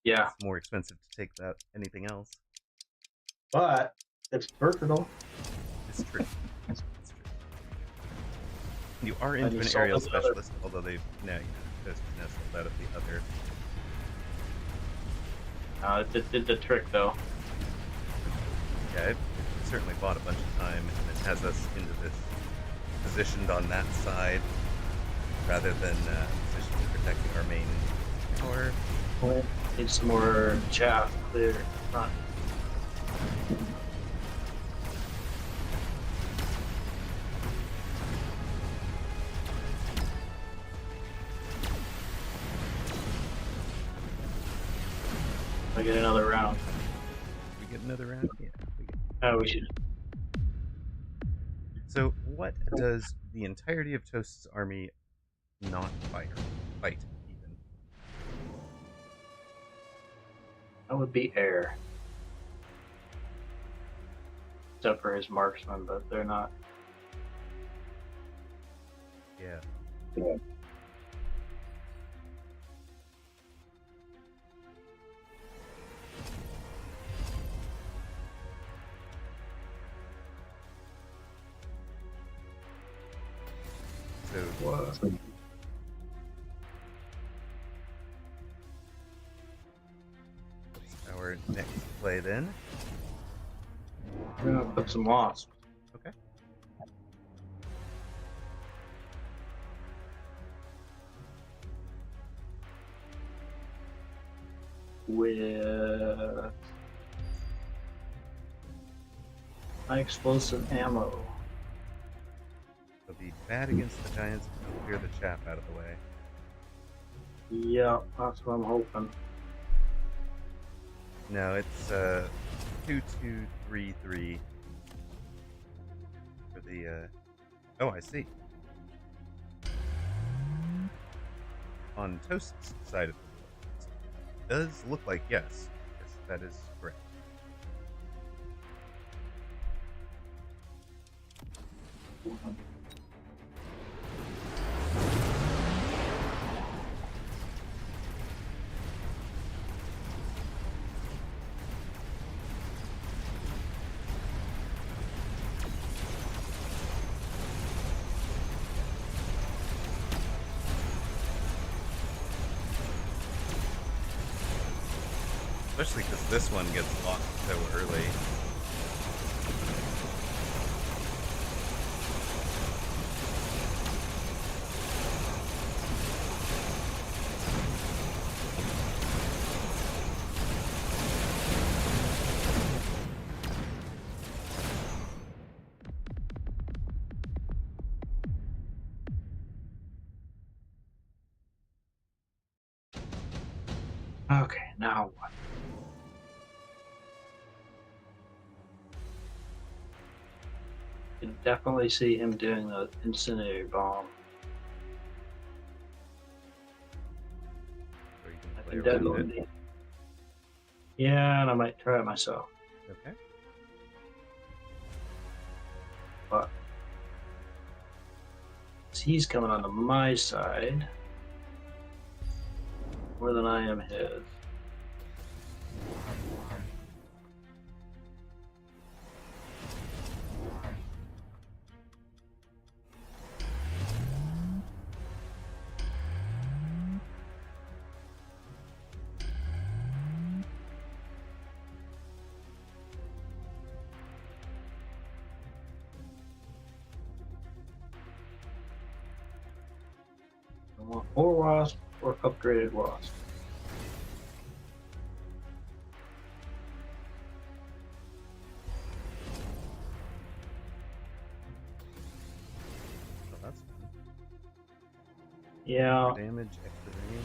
B: Yeah,
A: it's more expensive to take that anything else.
B: but it's versatile.
A: It's true. It's true. You are
B: And
A: into
B: you
A: an
B: sold
A: aerial
B: another-
A: specialist, although they've now Toast is now sold out of the other.
B: It did the trick though.
A: Yeah, it certainly bought a bunch of time, and it has us into this positioned on that side rather than positioned protecting our main tower.
B: Need some more chaff clear front. I get another round.
A: We get another round? Yeah. We get...
B: Oh, we should.
A: So, what does the entirety of Toast's army not fight even?
B: That would be air. Except for his marksmen, but they're not.
A: Yeah. So,
B: What?
A: what's our next play then?
B: We're gonna put some wasps.
A: Okay.
B: With high explosive ammo.
A: It'll be bad against the giants, but it'll clear the chaff out of the way.
B: Yeah, that's what I'm hoping.
A: No, it's 2-2-3-3 for the. Oh, I see. On Toast's side of the board, it does look like yes. Yes, that is correct. Especially because this one gets locked so early.
B: Okay, now what? You can definitely see him doing the incendiary bomb.
A: Or you
B: I
A: can play
B: can
A: around it.
B: definitely. Yeah, and I might try it myself.
A: Okay.
B: But he's coming onto my side more than I am his. I want 4 wasp or upgraded wasp.
A: So that's fun.
B: Yeah.
A: Extra damage, extra range.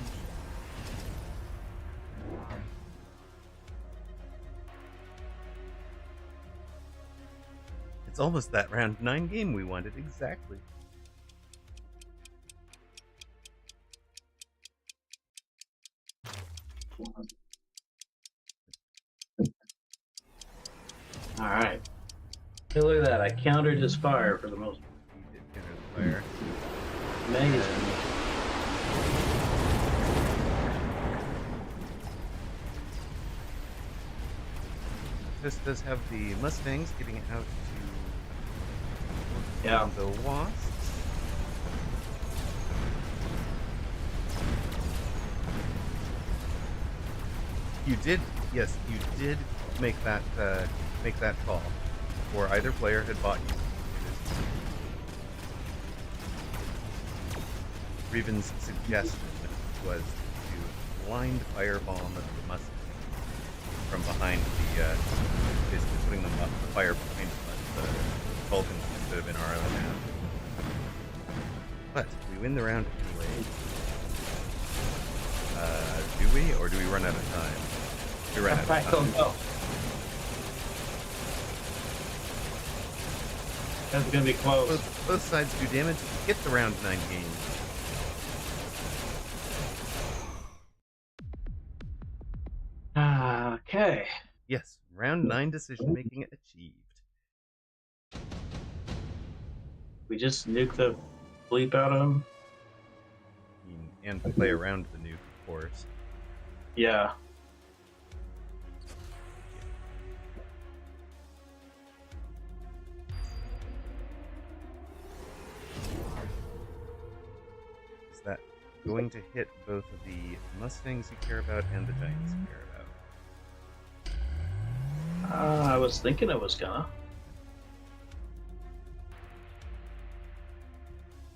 A: It's almost that round 9 game we wanted, exactly.
B: Alright. Hey, look at that. I countered his fire for the most
A: You did counter the fire.
B: amazing.
A: This does have the Mustangs getting out to
B: Yeah.
A: the Wasps. You did, yes, you did make that call before either player had bought you. Reven's suggestion was to blind firebomb the Mustang from behind the, basically putting them up the fire behind the Vulcans instead of in our own now. But we win the round anyway. Do we, or do we run out of time? We run out of
B: I
A: time.
B: don't know. That's gonna be close.
A: Both sides do damage. Get the round 9 game.
B: Okay.
A: Yes, round 9 decision making achieved.
B: We just nuke the bleep out of him.
A: And play around the nuke, of course.
B: Yeah.
A: Is that going to hit both of the Mustangs you care about and the Giants you care about?
B: I was thinking it was gonna.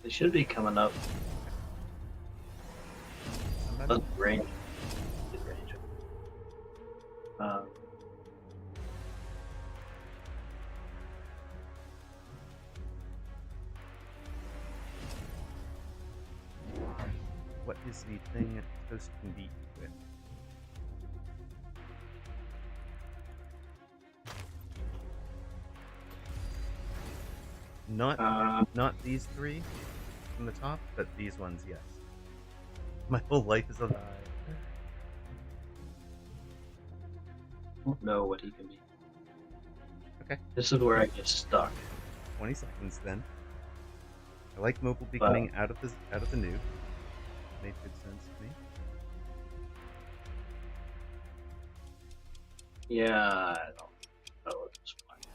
B: They should be coming up. Let's range. Get range.
A: What is the thing Toast can beat you with? Not these 3 from the top, but these ones, yes. My whole life is a lie.
B: I don't know what he can be.
A: Okay.
B: This is where I get stuck.
A: 20 seconds then. I like mobile beaconing out of the nuke. Made good sense to me.
B: Yeah, I don't know at this point.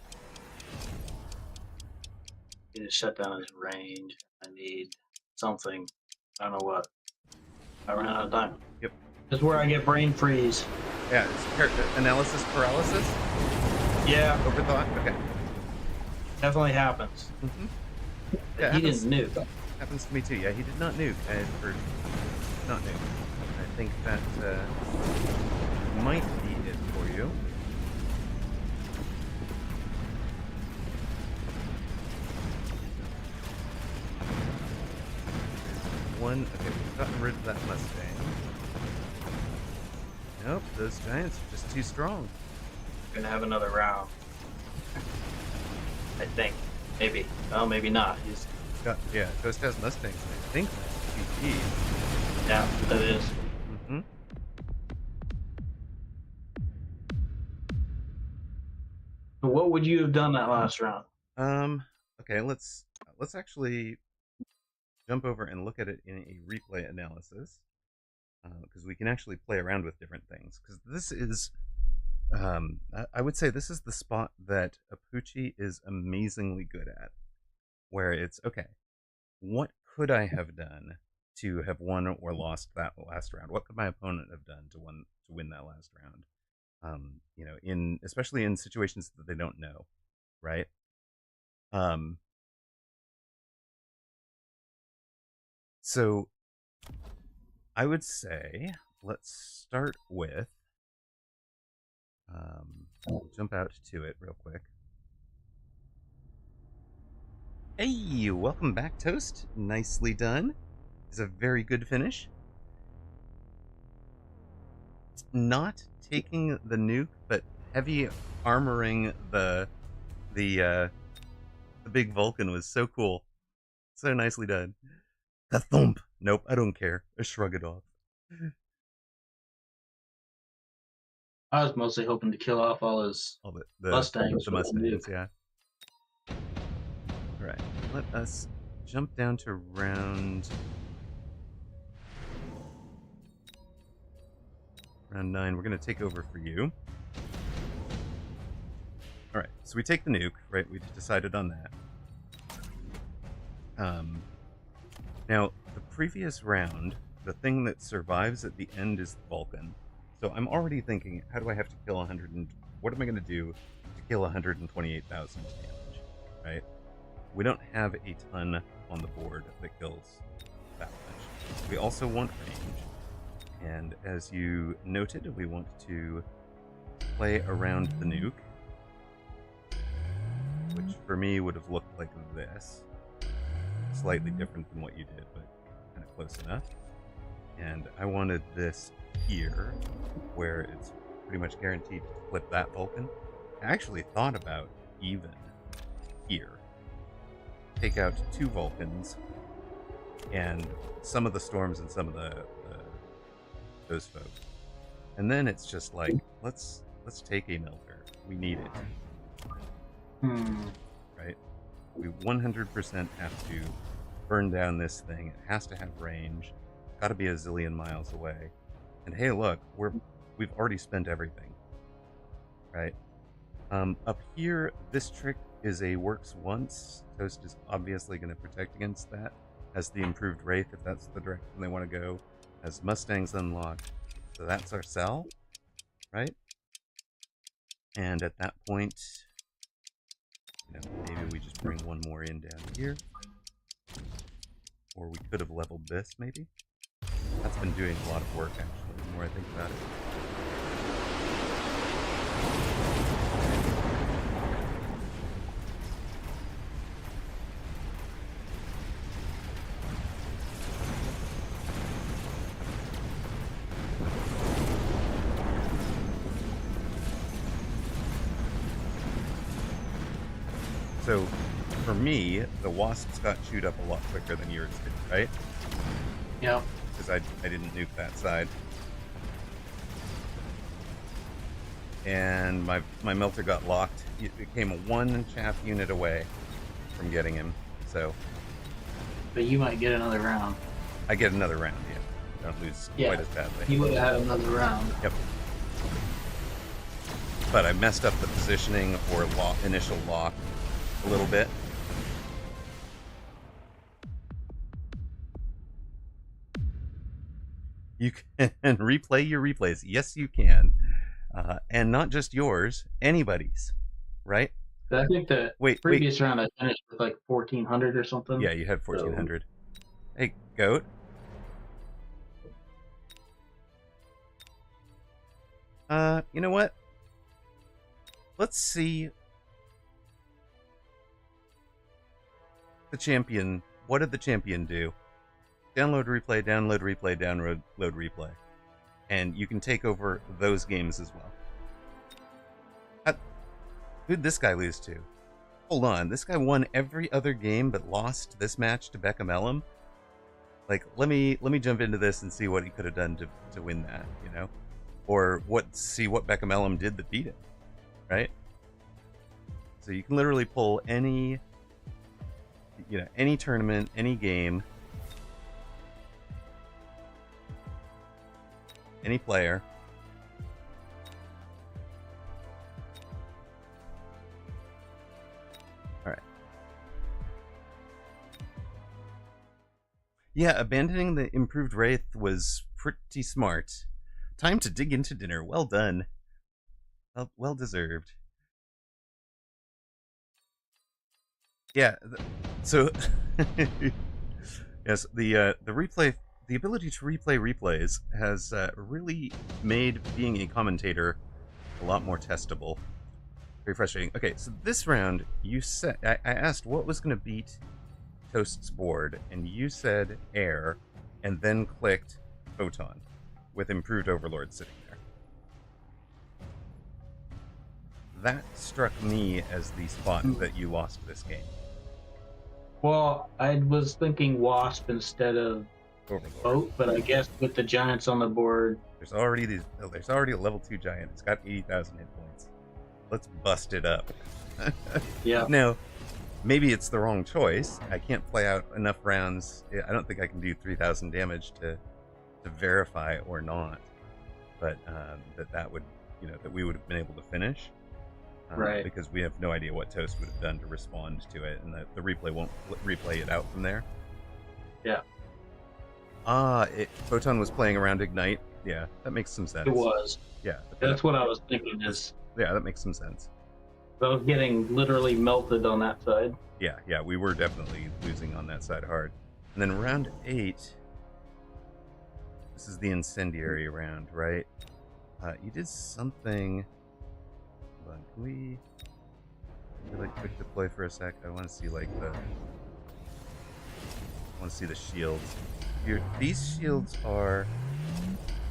B: He just shut down his range. I need something. I don't know what. I ran out of time.
A: Yep.
B: This is where I get brain freeze.
A: Yeah, it's analysis paralysis?
B: Yeah,
A: Overthought? Okay.
B: definitely happens.
A: Mm-hmm.
B: But
A: Yeah,
B: he didn't nuke.
A: Happens to me too. Yeah, he did not nuke. Not nuke. I think that might be it for you. Okay, we've gotten rid of that Mustang. Nope, those giants are just too strong.
B: Gonna have another round. I think. Maybe. Oh, maybe not. He's
A: Yeah, Ghost has Mustangs. I think that's GP.
B: yeah, that is.
A: Mm-hmm.
B: What would you have done that last round?
A: Okay, let's actually jump over and look at it in a replay analysis, because we can actually play around with different things. Because this is, I would say this is the spot that Apucci is amazingly good at, where it's okay. What could I have done to have won or lost that last round? What could my opponent have done to win that last round? Especially in situations that they don't know, right? So I would say let's start with we'll jump out to it real quick. Hey, welcome back, Toast. Nicely done. It's a very good finish. Not taking the nuke, but heavy armoring the big Vulcan was so cool. So nicely done. The thump. Nope, I don't care. I shrug it off.
B: I was mostly hoping to kill off all his Mustangs.
A: The Mustangs, yeah. Alright, let us jump down to round 9. We're going to take over for you. Alright, so we take the nuke, right? We decided on that. Now, the previous round, the thing that survives at the end is the Vulcan. So I'm already thinking, how do I have to kill what am I going to do to kill 128,000 damage, right? We don't have a ton on the board that kills that much. We also want range. And as you noted, we want to play around the nuke, which for me would have looked like this. Slightly different than what you did, but kind of close enough. And I wanted this here, where it's pretty much guaranteed to flip that Vulcan. I actually thought about even here. Take out 2 Vulcans, and some of the Storms and some of those folks. And then it's just like, let's take a Melter. We need it. Right? We 100% have to burn down this thing. It has to have range. Got to be a zillion miles away. And hey, look, we've already spent everything, right? Up here, this trick is a works once. Toast is obviously going to protect against that. Has the improved Wraith if that's the direction they want to go. Has Mustangs unlocked. So that's our sell, right? And at that point, maybe we just bring one more in down here. Or we could have leveled this, maybe. That's been doing a lot of work, actually, the more I think about it. So, for me, the Wasps got chewed up a lot quicker than yours did, right?
B: Yeah.
A: Because I didn't nuke that side. And my Melter got locked. It became a 1 chaff unit away from getting him, so...
B: But you might get another round.
A: I get another round, yeah. Don't lose quite as badly.
B: You would have had another round.
A: Yep. But I messed up the positioning or initial lock a little bit. You can replay your replays. Yes, you can. And not just yours, anybody's, right?
B: I think the previous round I finished with like 1,400 or something.
A: Yeah, you had 1,400. So. Hey, Goat. You know what? Let's see the champion. What did the champion do? Download replay, download replay, download replay. and you can take over those games as well. Who'd this guy lose to? Hold on, this guy won every other game but lost this match to Beckham Elam. Like, let me jump into this and see what he could have done to win that, you know, or see what Beckham Elam did that beat him, right? So you can literally pull any tournament, any game, any player. All right. Yeah, abandoning the improved Wraith was pretty smart. Time to dig into dinner. Well done. Well deserved. Yeah, so yes, the replay, the ability to replay replays has really made being a commentator a lot more testable. Very frustrating. Okay, so this round, you said I asked what was going to beat Toast's board, and you said Air, and then clicked Photon with improved Overlord sitting there. That struck me as the spot that you lost this game.
B: Well, I was thinking Wasp instead of
A: Overlord.
B: Boat, but I guess with the giants on the board,
A: There's already a level 2 giant. It's got 80,000 hit points. Let's bust it up.
B: yeah.
A: Now, maybe it's the wrong choice. I can't play out enough rounds. I don't think I can do 3,000 damage to verify or not. But that would, that we would have been able to finish.
B: Right.
A: Because we have no idea what Toast would have done to respond to it, and the replay won't replay it out from there.
B: Yeah.
A: Photon was playing around Ignite. Yeah, that makes some sense.
B: It was.
A: Yeah.
B: That's what I was thinking is.
A: Yeah, that makes some sense.
B: I was getting literally melted on that side.
A: Yeah, we were definitely losing on that side hard. And then round 8, this is the incendiary round, right? You did something. Hold on, can we quick deploy for a sec? I want to see the shields. These shields are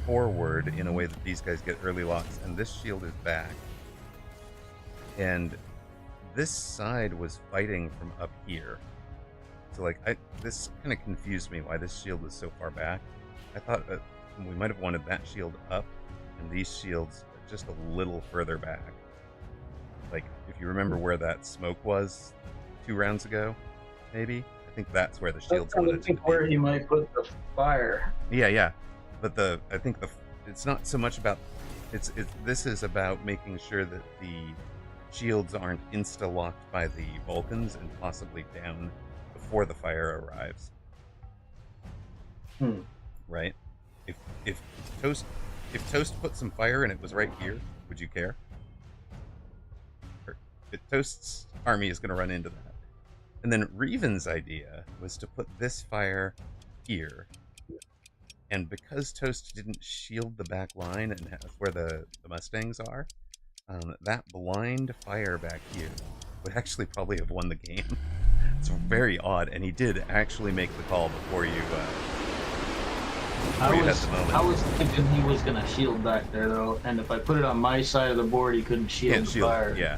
A: forward in a way that these guys get early locks, and this shield is back. And this side was fighting from up here. So this kind of confused me why this shield was so far back. I thought that we might have wanted that shield up and these shields just a little further back. Like, if you remember where that smoke was 2 rounds ago, maybe? I think that's where the shields wanted to be.
B: Where he might put the fire.
A: Yeah. But I think it's not so much about... This is about making sure that the shields aren't insta-locked by the Vulcans and possibly down before the fire arrives. Right? If Toast put some fire and it was right here, would you care? Toast's army is going to run into that. And then Reven's idea was to put this fire here. And because Toast didn't shield the back line and where the Mustangs are, that blind fire back here would actually probably have won the game. It's very odd, and he did actually make the call before you had the moment.
B: I was thinking he was going to shield back there, though, and if I put it on my side of the board, he couldn't shield the fire.
A: Yeah.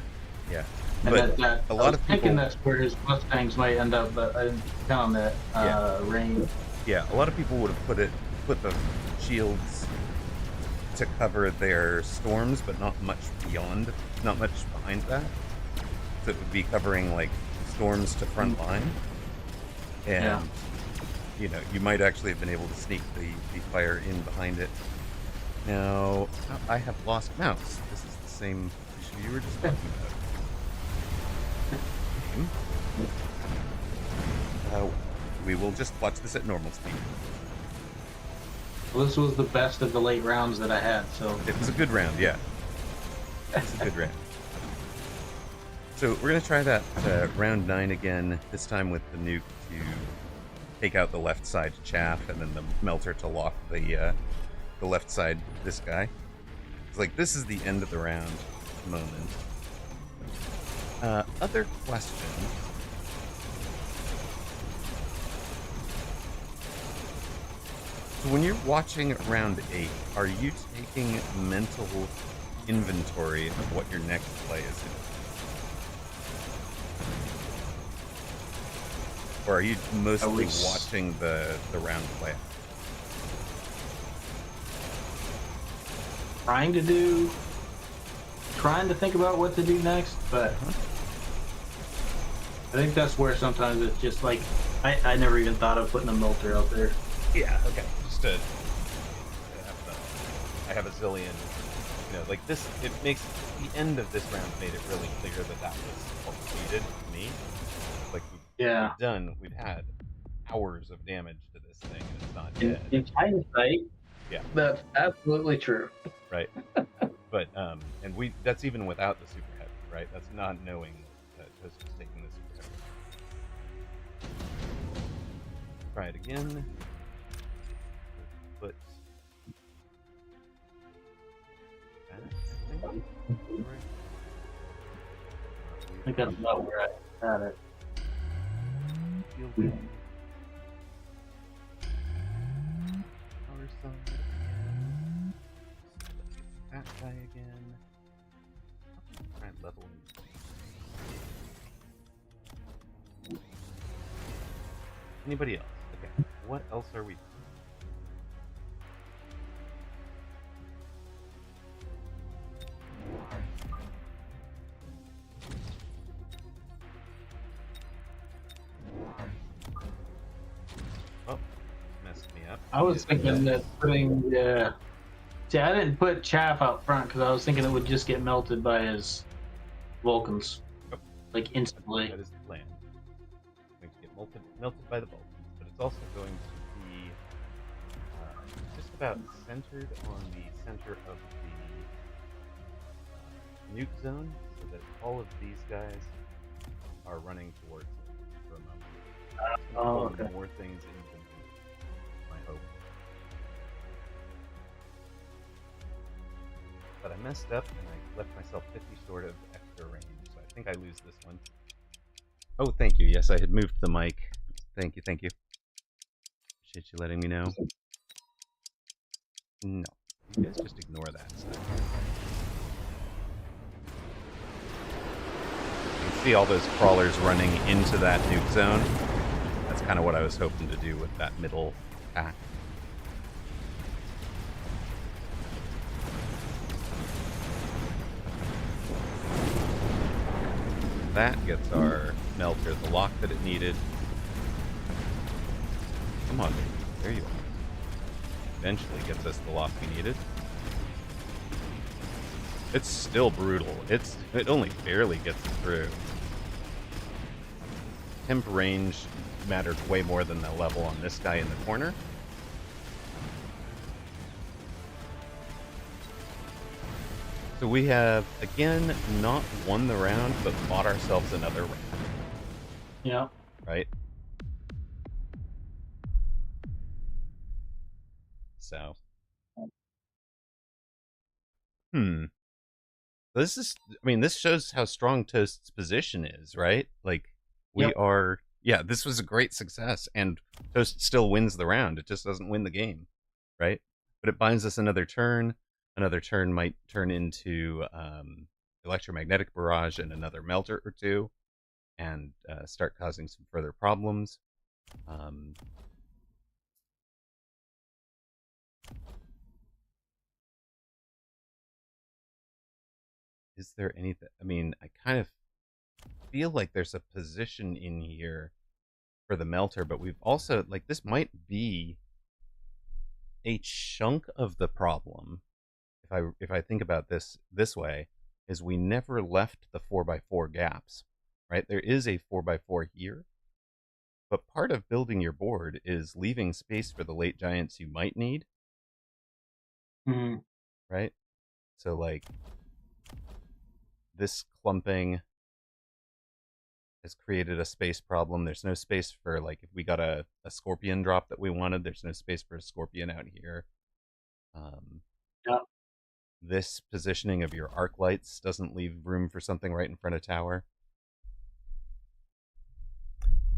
B: And
A: but a lot of people
B: thinking that's where his Mustangs might end up, but I didn't count on that range.
A: Yeah, a lot of people would have put the shields to cover their storms, but not much behind that. So it would be covering like storms to front line, and you might actually have been able to sneak the fire in behind it. Now I have lost mouse. This is the same issue you were just talking about. We will just watch this at normal speed.
B: Well, this was the best of the late rounds that I had, so...
A: It was a good round, yeah. It was a good round. So we're going to try that round 9 again, this time with the nuke to take out the left side chaff, and then the melter to lock the left side, this guy. It's this is the end of the round moment. Other question. So when you're watching round 8, are you taking mental inventory of what your next play is going to be? Or are you mostly watching the round play?
B: Trying to think about what to do next, but I think that's where sometimes it's just like I never even thought of putting a melter out there.
A: Yeah, okay. Just to I have a zillion, like this, it makes the end of this round made it really clear that was completed to me. Like, we've had hours of damage to this thing and it's not dead.
B: In hindsight,
A: yeah,
B: that's absolutely true.
A: Right. But, and that's even without the super heavy, right? That's not knowing that Toast is taking the super heavy. Try it again. Put that, I
B: think that's about where I had it.
A: Feel good. Power side again. That guy again. Try and level him. Anybody else? Okay. What else are we? Oh, messed me up.
B: I was thinking that putting see, I didn't put chaff out front because I was thinking it would just get melted by his Vulcans, like instantly.
A: That is the plan. It's going to get melted by the Vulcans, but it's also going to be just about centered on the center of the nuke zone, so that all of these guys are running towards it for a moment.
B: Okay.
A: More things into the nuke, my hope. But I messed up and I left myself 50 short of extra range, so I think I lose this one. Oh, thank you. Yes, I had moved the mic. Thank you. Appreciate you letting me know. No, you guys just ignore that stuff. You can see all those crawlers running into that nuke zone. That's kind of what I was hoping to do with that middle pack. That gets our melter the lock that it needed. Come on, baby. There you are. Eventually gets us the lock we needed. It's still brutal. It only barely gets it through. Temp range mattered way more than the level on this guy in the corner. So we have, again, not won the round, but bought ourselves another round.
B: Yeah.
A: Right? So. This shows how strong Toast's position is, right? Like, we are, this was a great success, and Toast still wins the round. It just doesn't win the game, right? But it binds us another turn. Another turn might turn into electromagnetic barrage and another melter or two, and start causing some further problems. Is there anything? I mean, I kind of feel like there's a position in here for the melter, but we've also, like, this might be a chunk of the problem. If I think about this way, is we never left the 4x4 gaps, right? There is a 4x4 here, but part of building your board is leaving space for the late giants you might need. Right? So, like, this clumping has created a space problem. There's no space for, like, if we got a scorpion drop that we wanted, there's no space for a scorpion out here. This positioning of your arc lights doesn't leave room for something right in front of tower.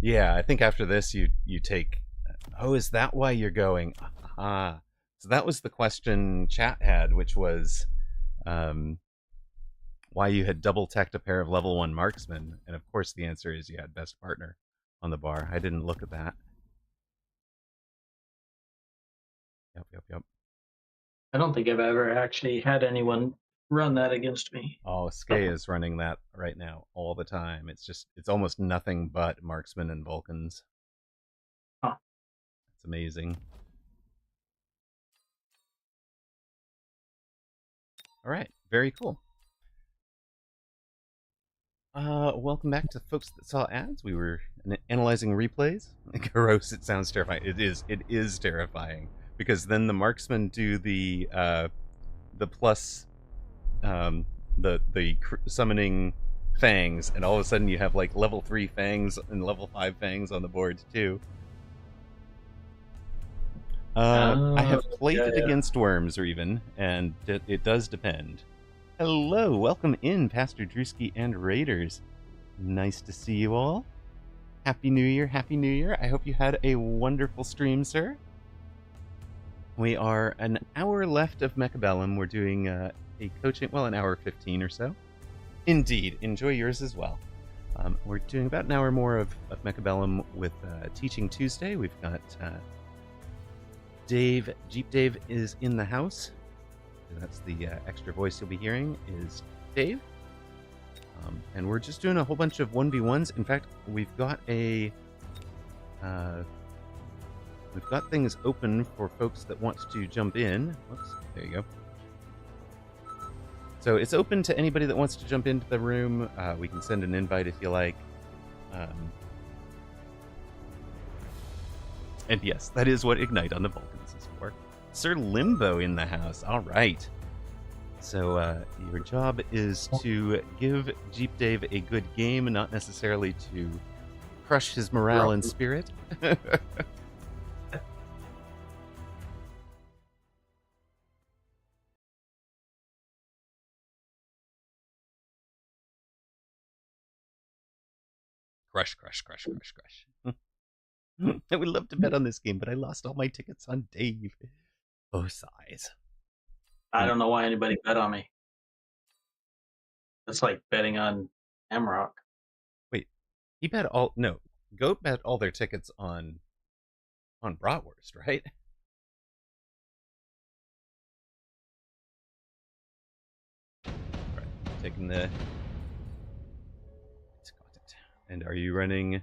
A: Yeah, I think after this you take Oh, is that why you're going? Ah, so that was the question chat had, which was um, why you had double teched a pair of level 1 marksmen. And of course, the answer is you had best partner on the bar. I didn't look at that. Yep.
B: I don't think I've ever actually had anyone run that against me.
A: Oh, Skay is running that right now all the time. It's almost nothing but marksmen and Vulcans.
B: Huh.
A: It's amazing. All right, very cool. Welcome back to folks that saw ads. We were analyzing replays. Gross, it sounds terrifying. It is terrifying because then the marksmen do the plus summoning fangs, and all of a sudden you have like level 3 fangs and level 5 fangs on the board too. I have played it against worms, Reven, and it does depend. Hello, welcome in, Pastor Drewski and Raiders. Nice to see you all. Happy New Year, Happy New Year. I hope you had a wonderful stream, sir. We are an hour left of Mechabellum. We're doing a coaching, well, an hour 15 or so. Indeed, enjoy yours as well. We're doing about an hour more of Mechabellum with Teaching Tuesday. We've got Dave, Jeep Dave is in the house. That's the extra voice you'll be hearing is Dave. And we're just doing a whole bunch of 1v1s. In fact, we've got things open for folks that want to jump in. Whoops, there you go. So it's open to anybody that wants to jump into the room. We can send an invite if you like. And yes, that is what Ignite on the Vulcans is for. Sir Limbo in the house. All right. So your job is to give Jeep Dave a good game, not necessarily to crush his morale and spirit. Crush. I would love to bet on this game, but I lost all my tickets on Dave. Oh, sighs.
B: I don't know why anybody bet on me. That's like betting on Amrock.
A: Wait, he bet all... No, Goat bet all their tickets on Bratwurst, right? Right, taking the... And are you running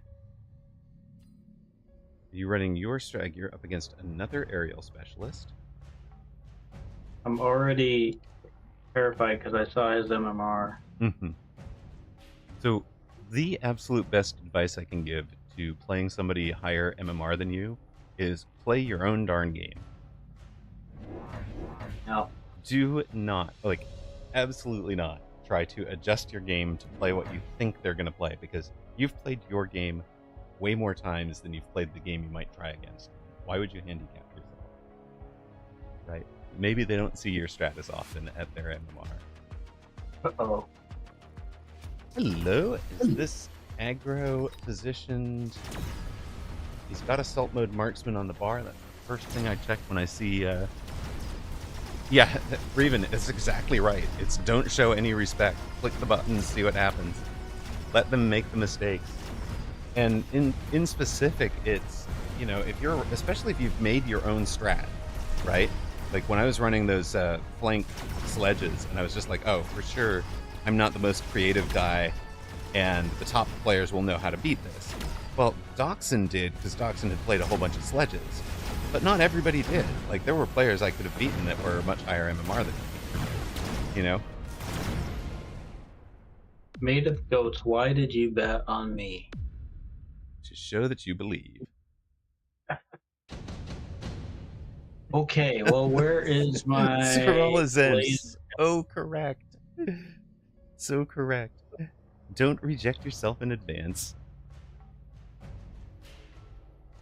A: your strag? You're up against another aerial specialist.
B: I'm already terrified because I saw his MMR.
A: Mm-hmm. So the absolute best advice I can give to playing somebody higher MMR than you is play your own darn game.
B: No.
A: Do not, absolutely not try to adjust your game to play what you think they're going to play, because you've played your game way more times than you've played the game you might try against. Why would you handicap yourself? Right? Maybe they don't see your strat as often at their MMR.
B: Uh-oh.
A: Hello? Is this aggro positioned? He's got assault mode marksman on the bar. That's the first thing I check when I see... Yeah, Reven is exactly right. It's don't show any respect. Click the buttons, see what happens. Let them make the mistakes. And in specific, it's, especially if you've made your own strat, right? Like when I was running those flank sledges, and I was just like, oh, for sure, I'm not the most creative guy, and the top players will know how to beat this. Well, Doxson did, because Doxson had played a whole bunch of sledges. But not everybody did. Like, there were players I could have beaten that were much higher MMR than me.
B: Maid of Goats, why did you bet on me?
A: To show that you believe.
B: Okay, well, where is my...
A: Sirolazen. So correct. So correct. Don't reject yourself in advance.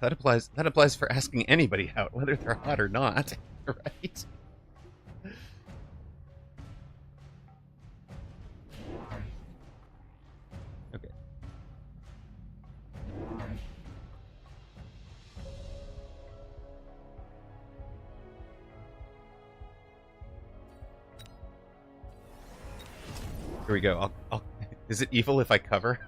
A: That applies for asking anybody out, whether they're hot or not, right? Okay. Here we go. Is it evil if I cover?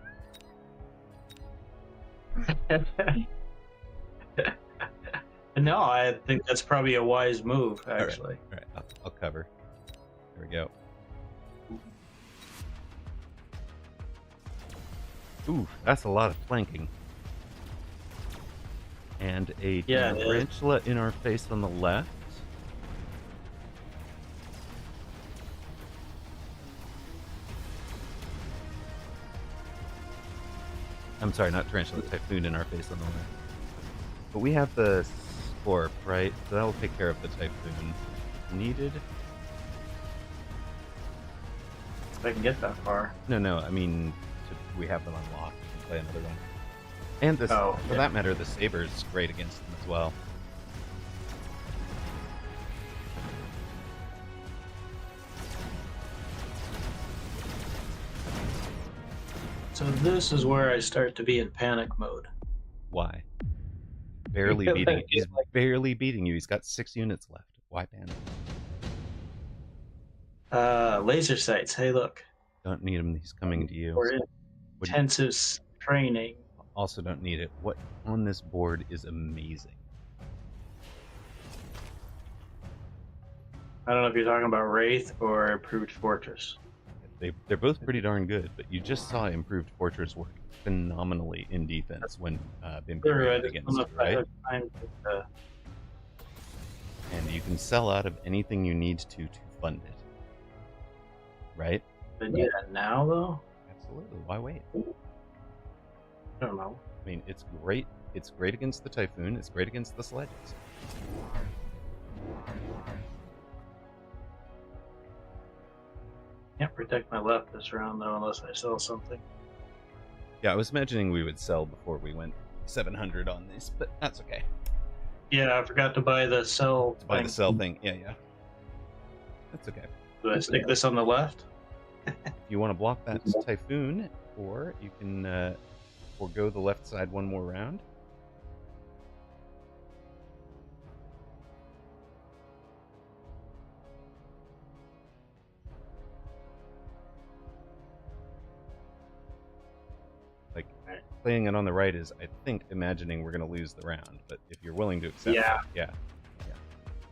B: No, I think that's probably a wise move, actually.
A: All right. I'll cover. Here we go. Ooh, that's a lot of flanking. And a tarantula in our face on the left. I'm sorry, not tarantula, typhoon in our face on the left. But we have the Scorp, right? So that will take care of the typhoon. Needed?
B: If I can get that far.
A: No, I mean, we have them unlocked. We can play another one. And this, for that matter, the Saber's great against them as well.
B: So this is where I start to be in panic mode.
A: Why? Barely beating. He's barely beating you. He's got 6 units left. Why panic?
B: Laser sights. Hey, look.
A: Don't need him. He's coming to you.
B: We're in intensive training.
A: Also don't need it. What on this board is amazing?
B: I don't know if you're talking about Wraith or Improved Fortress.
A: They're both pretty darn good, but you just saw Improved Fortress work phenomenally in defense when being played against you, right? And you can sell out of anything you need to fund it, right?
B: But do that now, though?
A: Absolutely. Why wait?
B: I don't know.
A: I mean, it's great. It's great against the Typhoon. It's great against the sledges.
B: Can't protect my left this round, though, unless I sell something.
A: Yeah, I was imagining we would sell before we went 700 on this, but that's okay.
B: Yeah, I forgot to buy the sell thing.
A: Buy the sell thing. Yeah. That's okay.
B: Do I stick this on the left?
A: If you want to block that Typhoon, or you can forego the left side one more round. Like, playing it on the right is, I think, imagining we're going to lose the round, but if you're willing to accept it, yeah.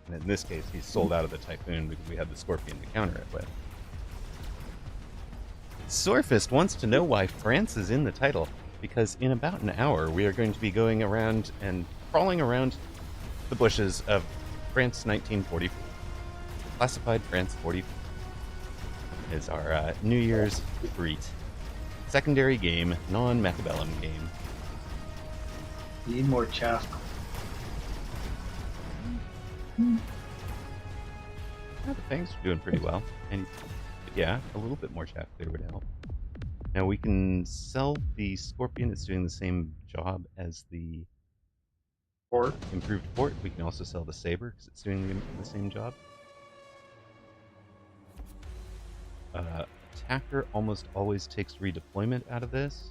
A: And in this case, he's sold out of the Typhoon because we had the Scorpion to counter it with. Swordfist wants to know why France is in the title, because in about an hour we are going to be going around and crawling around the bushes of France 1944. Classified France 44 is our New Year's treat. Secondary game, non-Machiavellian game.
B: Need more chaff.
A: The Fangs are doing pretty well. And yeah, a little bit more chaff there would help. Now we can sell the Scorpion. It's doing the same job as the
B: Fort.
A: Improved Fort. We can also sell the Saber because it's doing the same job. Attacker almost always takes redeployment out of this,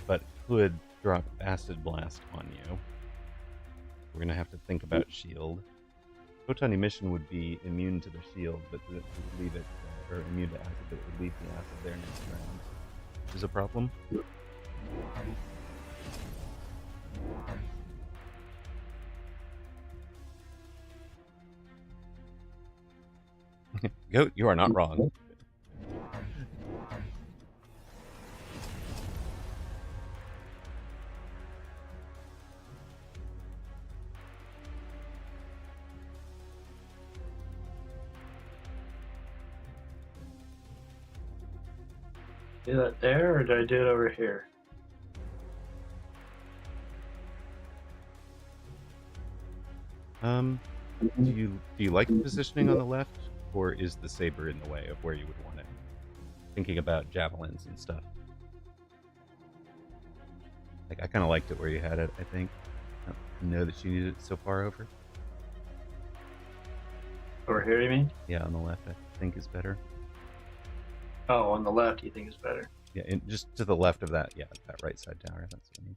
A: but could drop Acid Blast on you. We're going to have to think about shield. Photon Emission would be immune to the shield, but it would leave it, or immune to acid, but it would leave the acid there next round. Which is a problem. Goat, you are not wrong.
B: Do that there, or do I do it over here?
A: Do you like the positioning on the left, or is the Saber in the way of where you would want it? Thinking about javelins and stuff. Like, I kind of liked it where you had it, I think. I don't know that you needed it so far over.
B: Over here, you mean?
A: Yeah, on the left, I think is better.
B: Oh, on the left, you think is better?
A: Yeah, and just to the left of that, yeah, that right side tower. That's what I mean.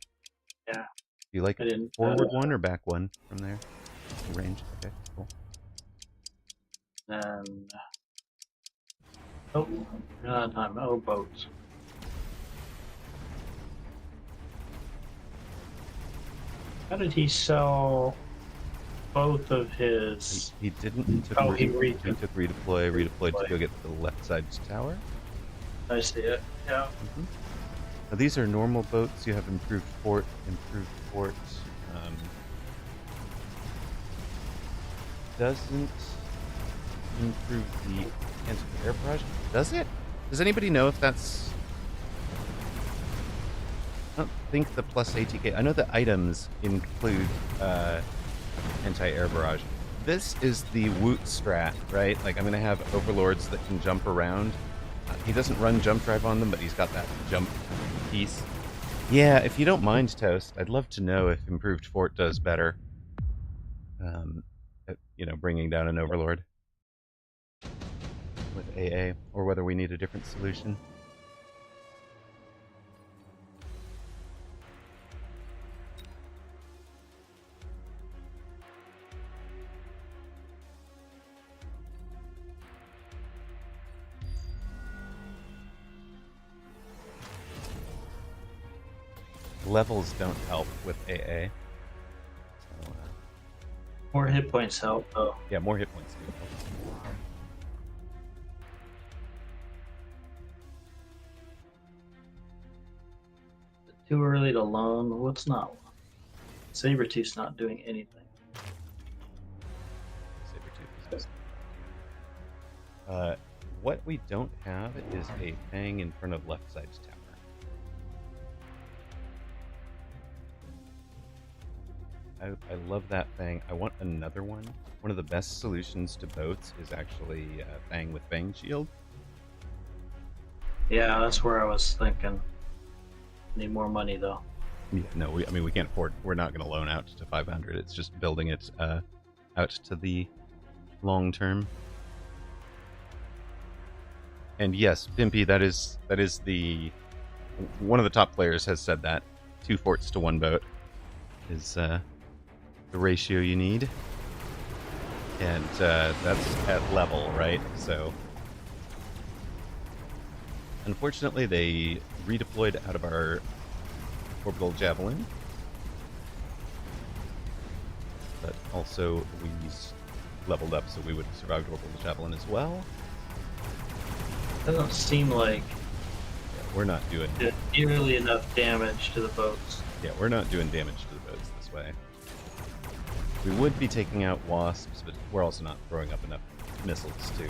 B: Yeah.
A: Do you like forward one or back one from there? Range. Okay, cool.
B: Oh, time. Oh, boats. How did he sell both of his?
A: He didn't. He took,
B: Oh, he
A: redeployed to go get the left side tower.
B: I see it. Yeah.
A: Now these are normal boats. You have improved port. Doesn't improve the anti-air barrage. Does it? Does anybody know if that's... I don't think the plus ATK... I know the items include anti-air barrage. This is the Woot strat, right? Like, I'm going to have overlords that can jump around. He doesn't run jump drive on them, but he's got that jump piece. Yeah, if you don't mind, Toast, I'd love to know if improved fort does better. You know, bringing down an overlord with AA, or whether we need a different solution. Levels don't help with AA. So,
B: More hit points help, though.
A: yeah, more hit points do help.
B: Too early to loan. What's not? Sabertooth's not doing anything.
A: Sabertooth is what we don't have is a Fang in front of left side's tower. I love that Fang. I want another one. One of the best solutions to boats is actually Fang with Fang Shield.
B: Yeah, that's where I was thinking. Need more money, though.
A: Yeah, no, we can't afford... We're not going to loan out to 500. It's just building it out to the long term. And yes, Pimpy, that is the... One of the top players has said that. 2 forts to 1 boat is... the ratio you need, and that's at level, right? So unfortunately they redeployed out of our orbital javelin, but also we leveled up so we would have survived orbital javelin as well.
B: Doesn't seem like
A: We're not doing
B: nearly enough damage to the boats.
A: Yeah, we're not doing damage to the boats this way. We would be taking out wasps, but we're also not throwing up enough missiles to...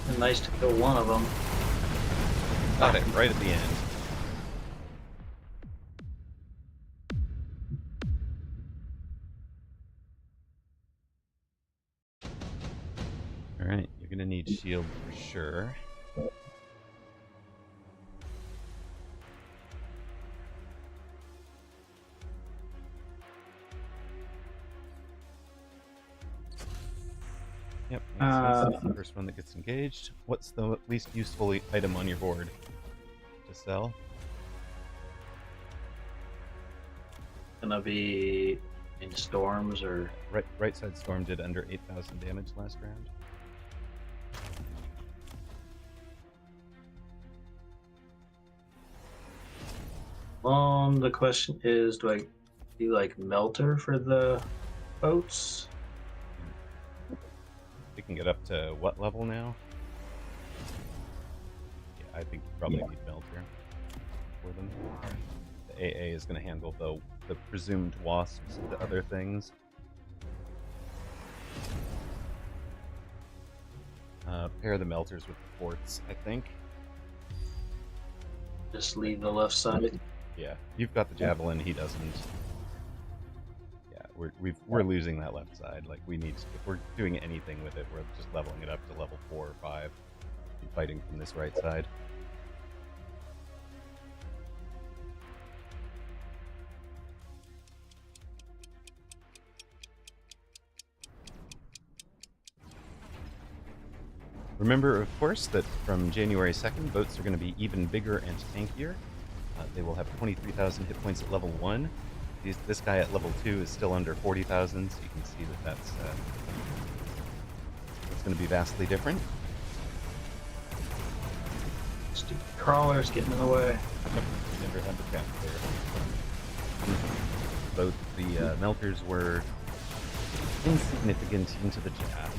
B: And nice to kill one of them.
A: Got it right at the end. Alright, you're gonna need shield for sure. Yep, that's the first one that gets engaged. What's the least useful item on your board to sell?
B: Gonna be in storms or...
A: Right side storm did under 8,000 damage last round.
B: The question is, do I do like melter for the boats?
A: We can get up to what level now? Yeah, I think you probably need melter for them. The AA is going to handle the presumed wasps and the other things. Pair the melters with the forts, I think.
B: Just leave the left side.
A: Yeah, you've got the javelin. He doesn't. Yeah, we're losing that left side. Like we need, if we're doing anything with it, we're just leveling it up to level 4 or 5, and fighting from this right side. Remember, of course, that from January 2nd, boats are going to be even bigger and tankier. They will have 23,000 hit points at level 1. This guy at level 2 is still under 40,000, so you can see that that's going to be vastly different.
B: Stupid crawlers getting in the way.
A: Never had the cap there. Both the melters were insignificant into the chat.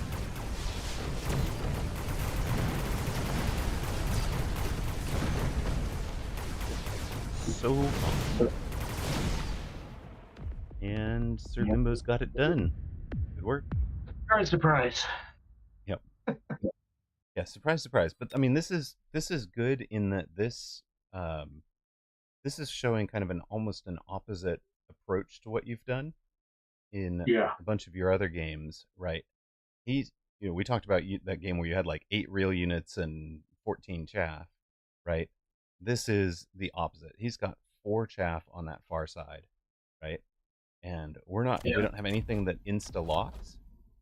A: So fun. And Sir Bimbo's got it done. Good work.
B: Surprise, surprise.
A: Yep. Yeah, surprise, surprise. But I mean, this is good in that this is showing kind of almost an opposite approach to what you've done in a bunch of your other games, right? We talked about that game where you had like 8 real units and 14 chaff, right? This is the opposite. He's got 4 chaff on that far side, right? And we don't have anything that insta locks.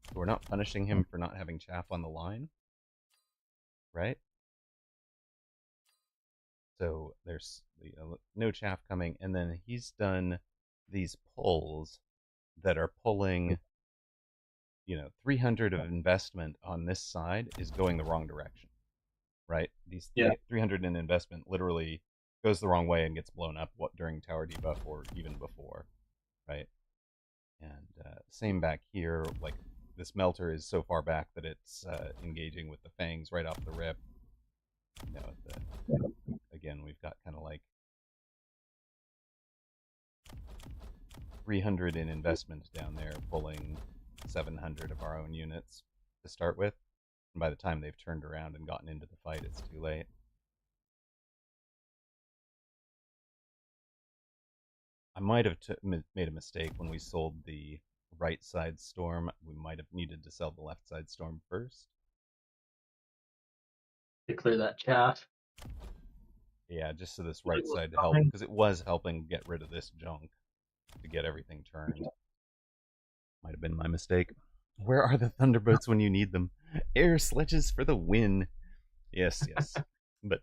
A: So we're not punishing him for not having chaff on the line, right? So there's no chaff coming, and then he's done these pulls that are pulling, 300 of investment on this side is going the wrong direction, right? These 300 in investment literally goes the wrong way and gets blown up during tower debuff or even before, right? And same back here, like this melter is so far back that it's engaging with the fangs right off the rip. Again, we've got kind of like 300 in investment down there, pulling 700 of our own units to start with. And by the time they've turned around and gotten into the fight, it's too late. I might have made a mistake when we sold the right side storm. We might have needed to sell the left side storm first.
B: To clear that chaff.
A: Yeah, just so this right side to help, because it was helping get rid of this junk to get everything turned. Might have been my mistake. Where are the Thunderboats when you need them? Air sledges for the win. Yes. But,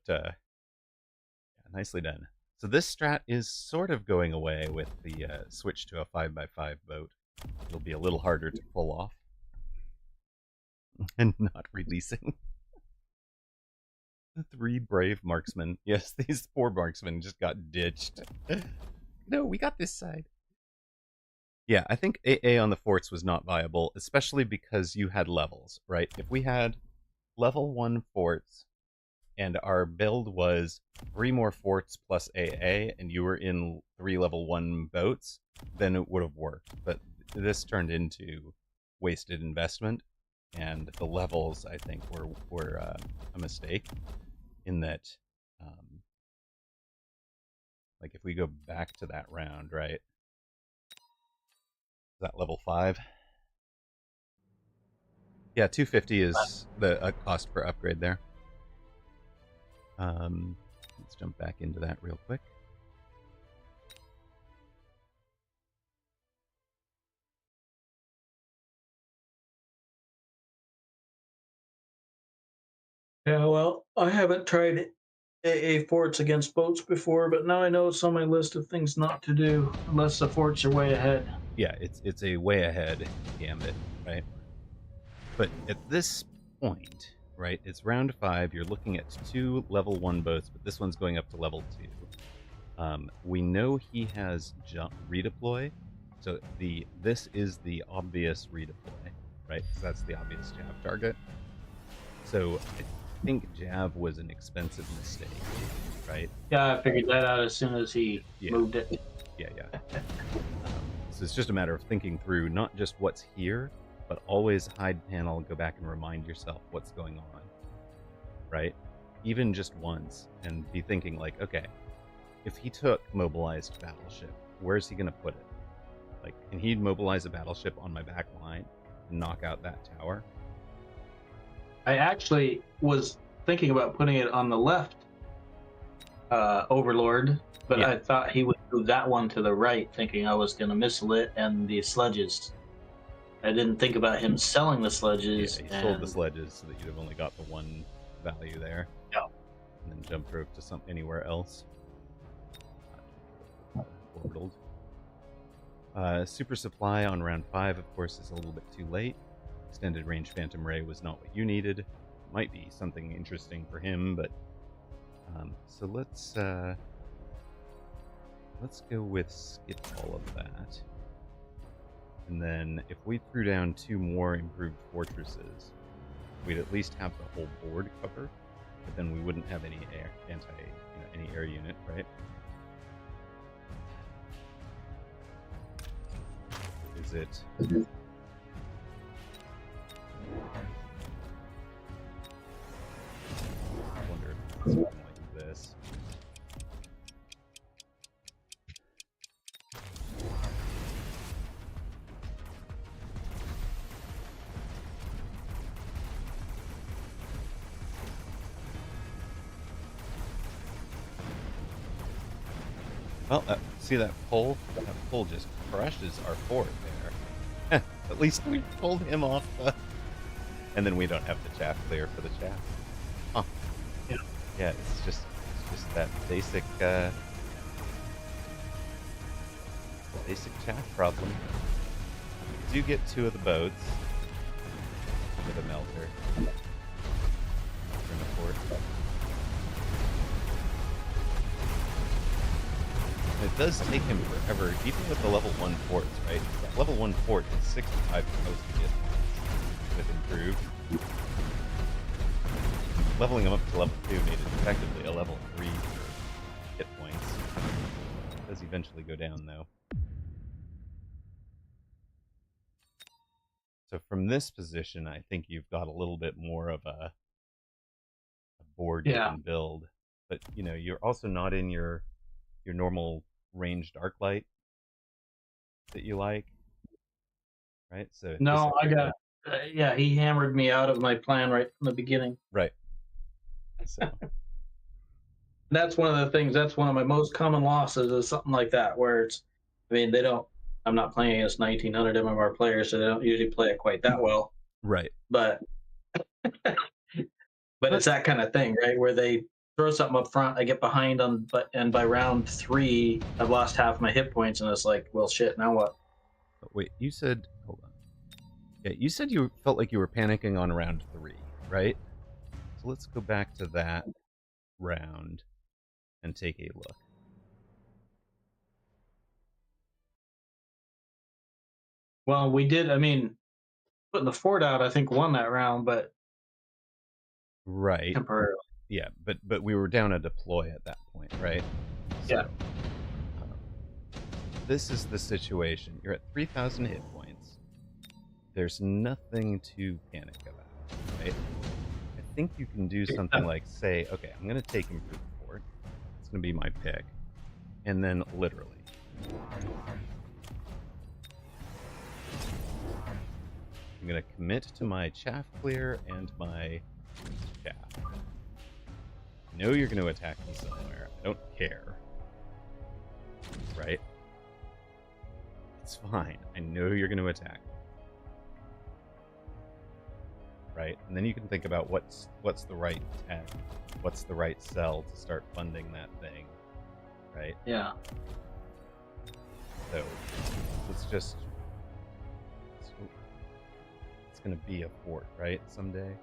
A: nicely done. So this strat is sort of going away with the switch to a 5x5 boat. It'll be a little harder to pull off. And not releasing. The 3 brave marksmen. Yes, these poor marksmen just got ditched. No, we got this side. Yeah, I think AA on the forts was not viable, especially because you had levels, right? If we had level 1 forts and our build was 3 more forts plus AA and you were in 3 level 1 boats, then it would have worked. But this turned into wasted investment, and the levels, I think, were a mistake in that, like if we go back to that round, right? Is that level 5? Yeah, 250 is the cost per upgrade there. Let's jump back into that real quick.
B: Yeah, well, I haven't tried AA forts against boats before, but now I know it's on my list of things not to do unless the forts are way ahead.
A: Yeah, it's a way ahead gambit, right? But at this point, right, it's round 5. You're looking at 2 level 1 boats, but this one's going up to level 2. We know he has redeploy, so this is the obvious redeploy, right? So that's the obvious jab target. So I think Jav was an expensive mistake, right?
B: Yeah, I figured that out as soon as he moved it.
A: Yeah. So it's just a matter of thinking through not just what's here, but always hide panel, go back and remind yourself what's going on, right? Even just once, and be thinking like, okay, if he took mobilized battleship, where's he going to put it? Like, can he mobilize a battleship on my back line and knock out that tower?
B: I actually was thinking about putting it on the left Overlord, but I thought he would move that one to the right, thinking I was going to missile it and the sledges. I didn't think about him selling the sledges.
A: Yeah, he sold the sledges so that you'd have only got the 1 value there.
B: Yeah.
A: And then jump rope to anywhere else. portaled. Super Supply on round 5, of course, is a little bit too late. Extended Range Phantom Ray was not what you needed. Might be something interesting for him, but... so let's go with skip all of that. And then if we threw down 2 more improved fortresses, we'd at least have the whole board covered, but then we wouldn't have any any air unit, right? Is it? I wonder if it's something like this. Well, see that pole? That pole just crushes our fort there. At least we pulled him off the... And then we don't have the chaff clear for the chaff. Huh.
B: Yeah.
A: Yeah, it's just that basic chaff problem. We do get 2 of the boats with a melter in the fort. It does take him forever, even with the level 1 forts, right? Level 1 fort is 65 supposed to get with improved. Leveling him up to level 2 made it effectively a level 3 for hit points. It does eventually go down, though. So from this position, I think you've got a little bit more of a board you can build. But, you know, you're also not in your normal ranged arc light that you like, right? So
B: no, I got yeah, he hammered me out of my plan right from the beginning.
A: Right. So
B: that's one of the things, that's one of my most common losses is something like that, where it's, I mean, I'm not playing against 1900 MMR players, so they don't usually play it quite that well.
A: Right.
B: But it's that kind of thing, right? Where they throw something up front, I get behind on, and by round 3, I've lost half my hit points, and it's like, well, shit, now what?
A: Wait, you said, hold on. Yeah, you said you felt like you were panicking on round 3, right? So let's go back to that round and take a look.
B: Well, we did, I mean, putting the fort out, I think, won that round, but
A: right,
B: temporarily.
A: Yeah, but we were down a deploy at that point, right? So,
B: yeah.
A: This is the situation. You're at 3,000 hit points. There's nothing to panic about, right? I think you can do something like say, okay, I'm going to take improved fort. It's going to be my pick. And then literally. I'm going to commit to my chaff clear and my chaff. I know you're going to attack me somewhere. I don't care. Right? It's fine. I know you're going to attack me. Right? And then you can think about what's the right tech, what's the right sell to start funding that thing. Right?
B: Yeah.
A: So let's just... It's going to be a fort, right? Someday.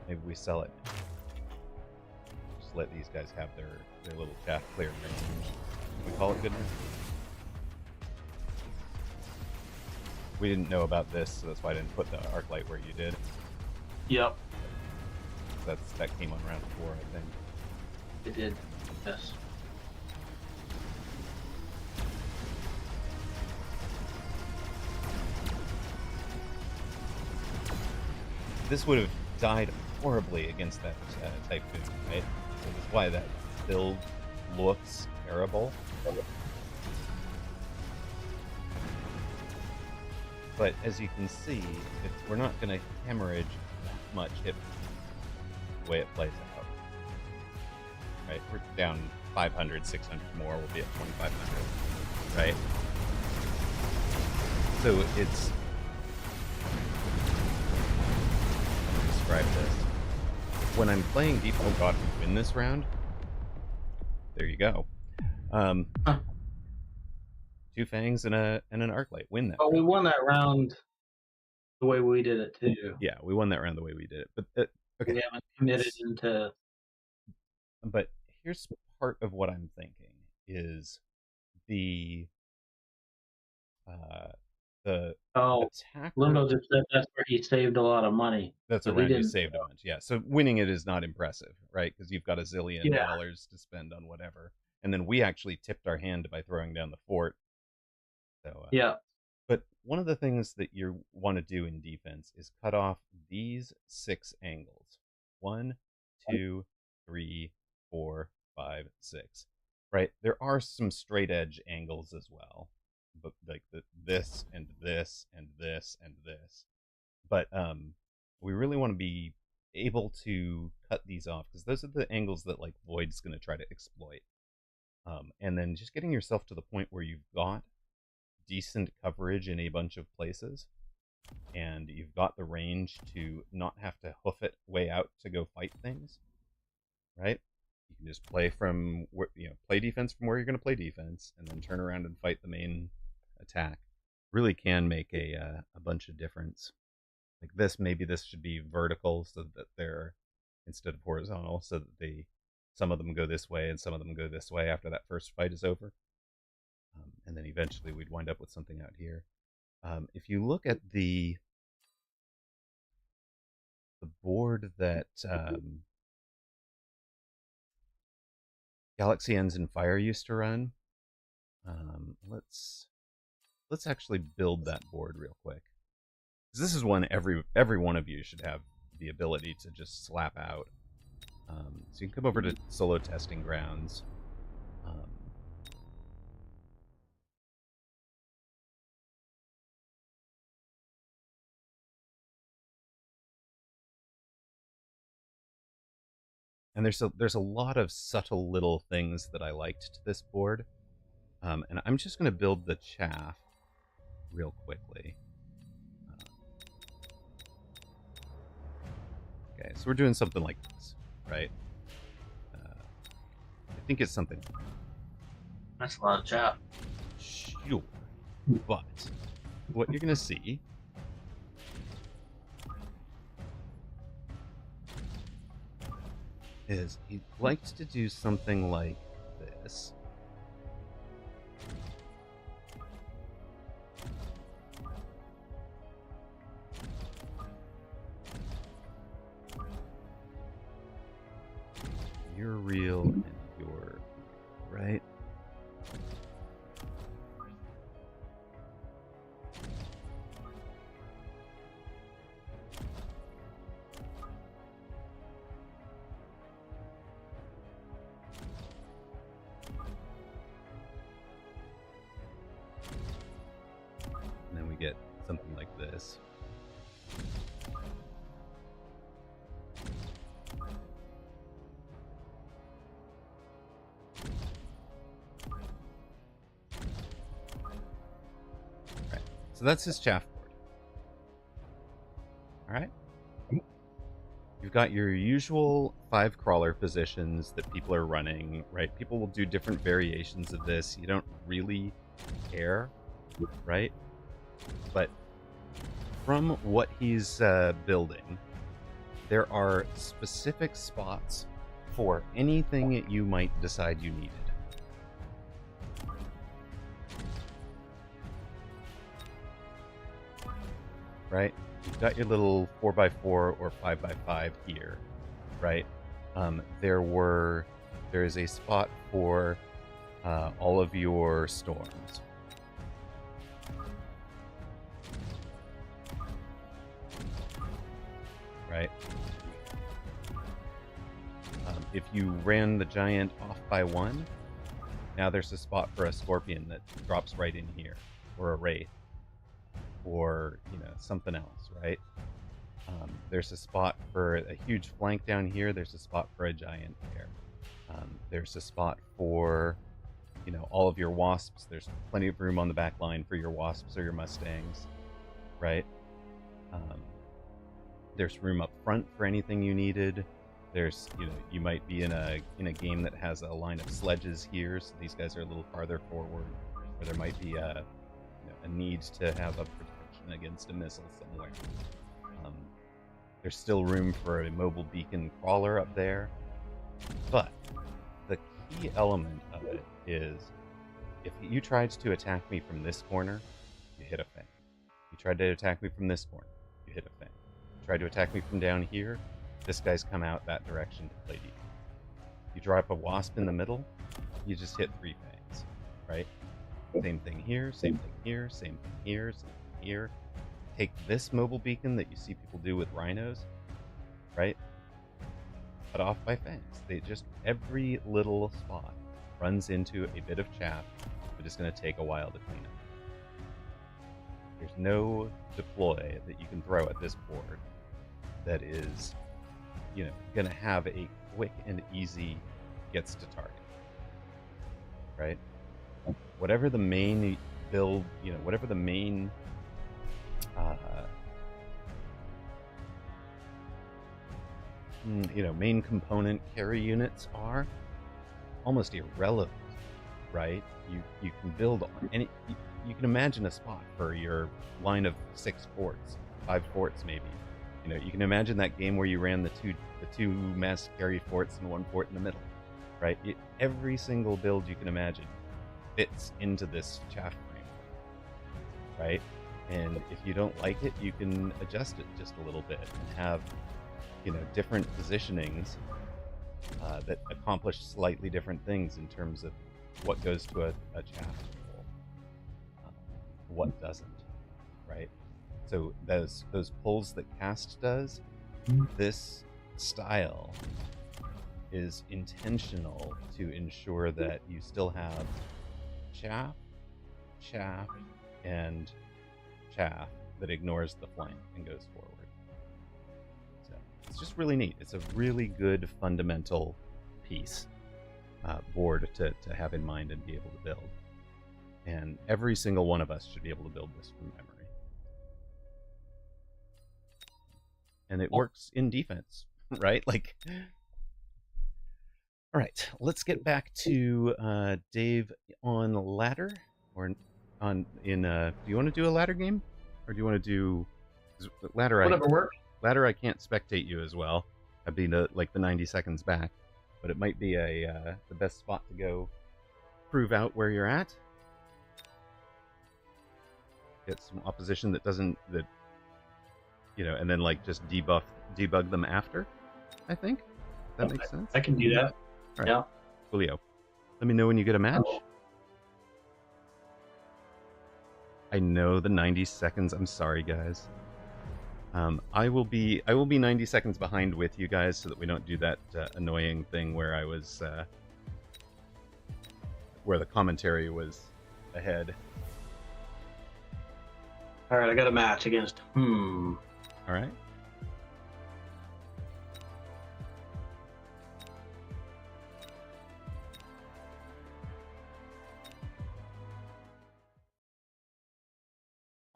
A: Maybe we sell it. Just let these guys have their little chaff clear range. Can we call it good enough? We didn't know about this, so that's why I didn't put the arc light where you did.
B: Yep.
A: That came on round 4, I think.
B: It did. Yes.
A: This would have died horribly against that Typhoon, right? So that's why that build looks terrible. But as you can see, we're not going to hemorrhage that much if the way it plays out. Right? We're down 500, 600 more. We'll be at 2,500. Right? So it's... Describe this. When I'm playing deep, oh god, we win this round. there you go. Huh. 2 fangs and an arclight. Win that.
B: Oh, we won that round the way we did it too.
A: Yeah, we won that round the way we did it. But okay.
B: We haven't committed into.
A: But here's part of what I'm thinking is the attack.
B: Limbo just said that's where he saved a lot of money.
A: That's a round you saved a bunch. Yeah. So winning it is not impressive, right? Because you've got $1 zillion to spend on whatever, and then we actually tipped our hand by throwing down the fort. So
B: yeah.
A: But one of the things that you want to do in defense is cut off these 6 angles. 1, 2, 3, 4, 5, 6. Right? There are some straight edge angles as well, but like this and this and this and this. But we really want to be able to cut these off because those are the angles that like Void's going to try to exploit. And then just getting yourself to the point where you've got decent coverage in a bunch of places and you've got the range to not have to hoof it way out to go fight things, right? You can just play from where, play defense from where you're going to play defense and then turn around and fight the main attack. Really can make a bunch of difference. Like this, maybe this should be vertical so that they're instead of horizontal, so that some of them go this way and some of them go this way after that first fight is over. And then eventually we'd wind up with something out here. If you look at the board that Galaxy Ends in Fire used to run, let's actually build that board real quick. Because this is one every one of you should have the ability to just slap out. So you can come over to Solo Testing Grounds. And there's a lot of subtle little things that I liked to this board. And I'm just going to build the chaff real quickly. Okay, so we're doing something like this, right? I think it's something.
B: That's a lot of chaff.
A: Sure. But what you're going to see is he likes to do something like this. You're real and you're right. Get something like this. Right. So that's his chaff board. All right. You've got your usual 5 crawler positions that people are running, right? People will do different variations of this. You don't really care, right? But from what he's building, there are specific spots for anything that you might decide you needed. Right? You've got your little 4x4 or 5x5 here, right? There is a spot for all of your storms. Right? If you ran the giant off by 1, now there's a spot for a scorpion that drops right in here, or a wraith, or something else, right? There's a spot for a huge flank down here. There's a spot for a giant there. There's a spot for all of your wasps. There's plenty of room on the back line for your wasps or your mustangs, right? There's room up front for anything you needed. There's, you might be in a game that has a line of sledges here, so these guys are a little farther forward, or there might be a need to have a protection against a missile somewhere. There's still room for a mobile beacon crawler up there, but the key element of it is if you tried to attack me from this corner, you hit a Fang. You tried to attack me from this corner, you hit a Fang. You tried to attack me from down here, this guy's come out that direction to play defense. You drop a Wasp in the middle, you just hit 3 Fangs, right? Same thing here, same thing here, same thing here, same thing here. Take this mobile beacon that you see people do with rhinos, right? Cut off by Fangs. They just, every little spot runs into a bit of chaff that is going to take a while to clean up. There's no deploy that you can throw at this board that is, going to have a quick and easy gets to target, right? Whatever the main build, whatever the main main component carry units are, almost irrelevant, right? You can build on any, you can imagine a spot for your line of 6 forts, 5 forts maybe. You can imagine that game where you ran the two mass carry forts and 1 fort in the middle, right? Every single build you can imagine fits into this chaff framework, right? And if you don't like it, you can adjust it just a little bit and have, different positionings that accomplish slightly different things in terms of what goes to a chaff tool, what doesn't, right? So those pulls that Cast does, this style is intentional to ensure that you still have chaff, and chaff that ignores the flank and goes forward. So it's just really neat. It's a really good fundamental piece, board to have in mind and be able to build. And every single one of us should be able to build this from memory. And it works in defense, right? Like, all right, let's get back to Dave on ladder, or do you want to do a ladder game, or do you want to do ladder?
B: Whatever works.
A: Ladder, I can't spectate you as well. I'd be like the 90 seconds back, but it might be the best spot to go prove out where you're at. Get some opposition that doesn't, and then like just debug them after. I think that makes sense.
B: I can do that.
A: All right.
B: Yeah.
A: Julio, let me know when you get a match. I know the 90 seconds. I'm sorry, guys. I will be 90 seconds behind with you guys so that we don't do that annoying thing where I was where the commentary was ahead.
B: All right, I got a match against.
A: All right.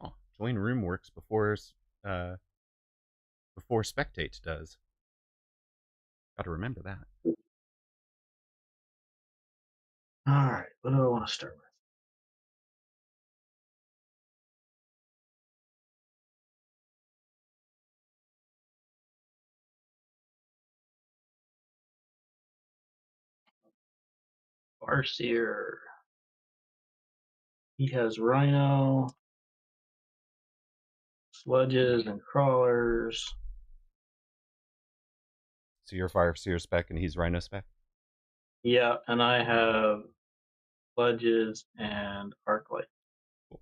A: Oh, join room works before spectate does. Got to remember that.
B: All right, what do I want to start with? Farseer. He has Rhino, sludges, and crawlers.
A: So you're Farseer spec and he's Rhino spec?
B: Yeah, and I have sludges and arclight.
A: Cool.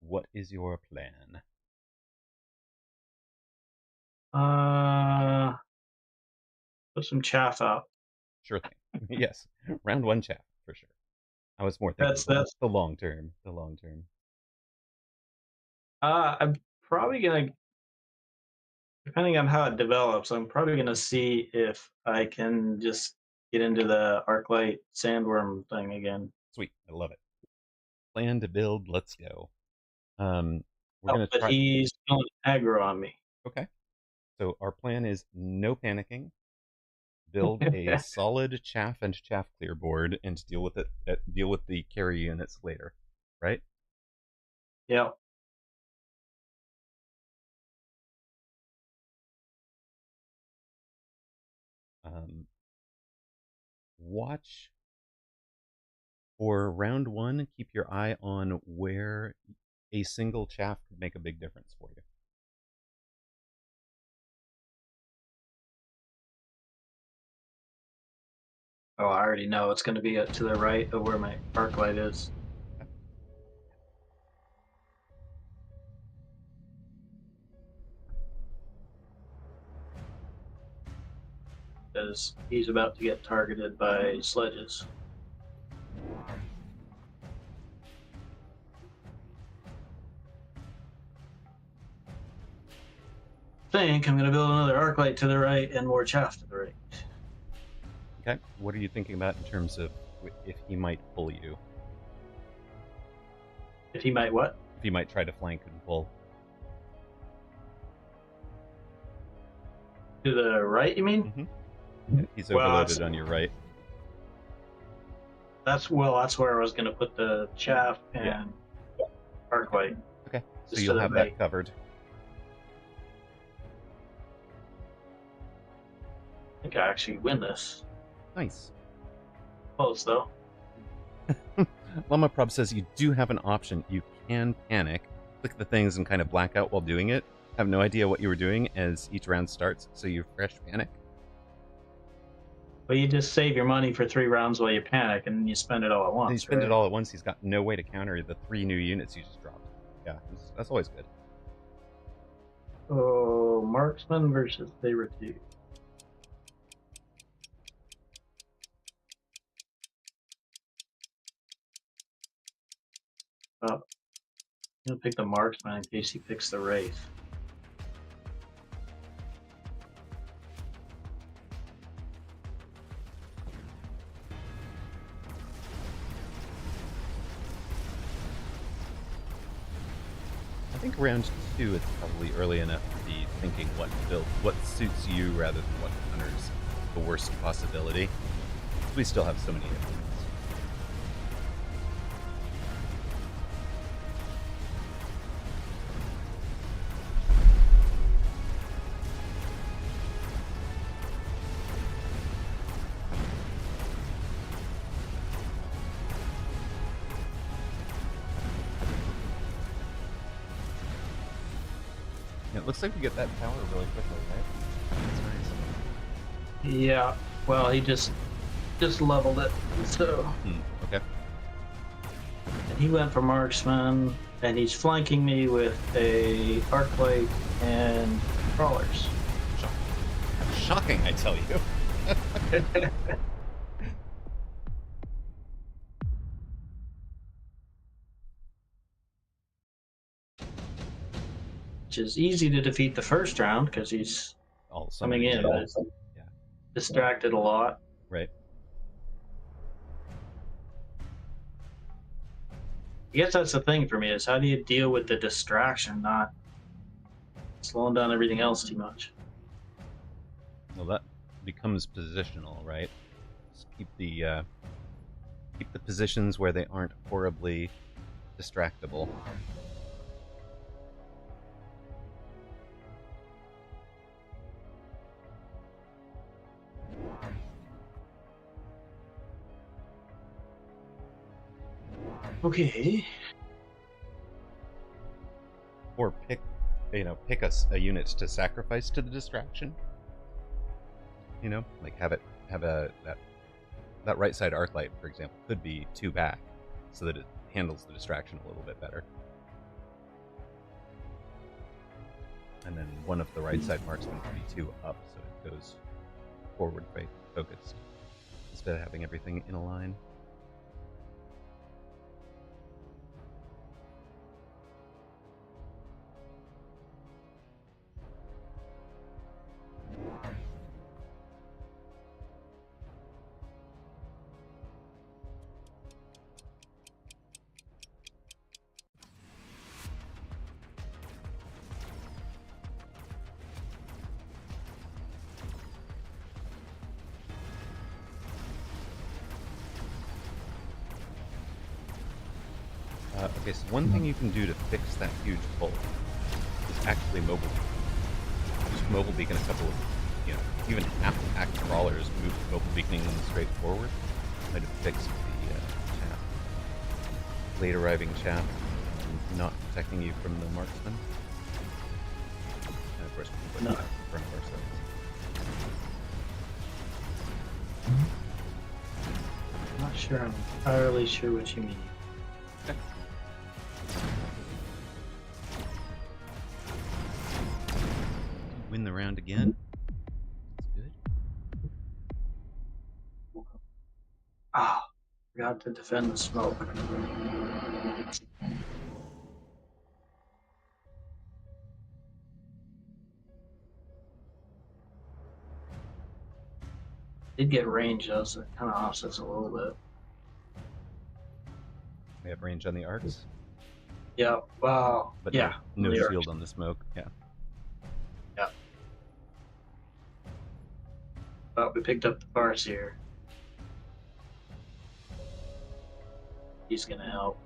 A: What is your plan?
B: Put some chaff out.
A: Sure thing. Yes, round 1 chaff for sure. I was more thinking
B: That's
A: the long term. The long term.
B: I'm probably gonna, depending on how it develops, I'm probably gonna see if I can just get into the arclight sandworm thing again.
A: Sweet, I love it. Plan to build. Let's go. We're
B: Oh,
A: gonna
B: but
A: try.
B: he's going aggro on me.
A: Okay. So our plan is no panicking. Build a solid chaff and chaff clear board and deal with it. Deal with the carry units later, right?
B: Yep.
A: Watch for round one. Keep your eye on where a single chaff could make a big difference for you.
B: Oh, I already know it's going to be to the right of where my arc light is. Because he's about to get targeted by sledges. I think I'm going to build another arc light to the right and more chaff to the right.
A: Okay. What are you thinking about in terms of if he might pull you?
B: If he might what?
A: If he might try to flank and pull.
B: To the right, you mean?
A: Mm-hmm. Yeah, he's overloaded on your right.
B: That's where I was going to put the chaff and arc light.
A: Okay, so you'll have that covered.
B: I think I actually win this.
A: Nice.
B: Close though.
A: Llama Prob says you do have an option. You can panic, click the things and kind of black out while doing it. Have no idea what you were doing as each round starts, so you fresh panic.
B: But you just save your money for 3 rounds while you panic, and then you spend it all at once.
A: And you spend it all at once. He's got no way to counter the 3 new units you just dropped. Yeah, that's always good.
B: Oh, marksman versus saber-tooth. Oh, I'm gonna pick the marksman in case he picks the wraith.
A: I think round 2 it's probably early enough to be thinking what build, what suits you rather than what counters the worst possibility. We still have so many options. It looks like we get that tower really quickly, right? That's nice.
B: Yeah, well, he just leveled it, so.
A: Okay.
B: And he went for marksman, and he's flanking me with a arc light and crawlers.
A: Shocking, I tell you.
B: Which is easy to defeat the first round because he's coming in, but it's distracted a lot.
A: Right.
B: I guess that's the thing for me, is how do you deal with the distraction, not slowing down everything else too much?
A: Well, that becomes positional, right? Just keep the positions where they aren't horribly distractible.
B: Okay.
A: Or pick a unit to sacrifice to the distraction. You know, like have that right side arc light, for example, could be 2 back, so that it handles the distraction a little bit better. And then one of the right side marksmen could be 2 up, so it goes forward focused instead of having everything in a line. Okay, so one thing you can do to fix that huge pull is actually mobile. Just mobile beacon a couple of, even half-packed crawlers, move mobile beaconing them straight forward. Might have fixed the chaff. Late arriving chaff, not protecting you from the marksman. And of course, we can put that in front of ourselves.
B: I'm not sure. I'm entirely sure what you mean.
A: Okay. Win the round again. That's good.
B: Ah, forgot to defend the smoke. Did get range though, so it kind of offsets a little bit.
A: We have range on the arcs.
B: Yeah, well,
A: But
B: yeah.
A: no shield on the smoke. Yeah.
B: Yeah. But we picked up the Farseer. He's gonna help.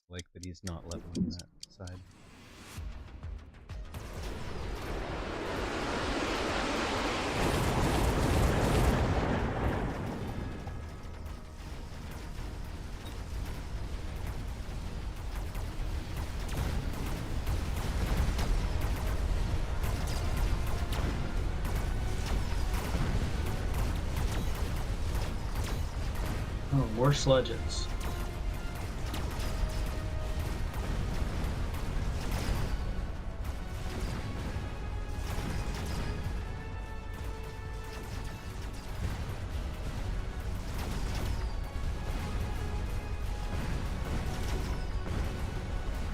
A: Like that he's not leveling that side.
B: Oh, more sledges.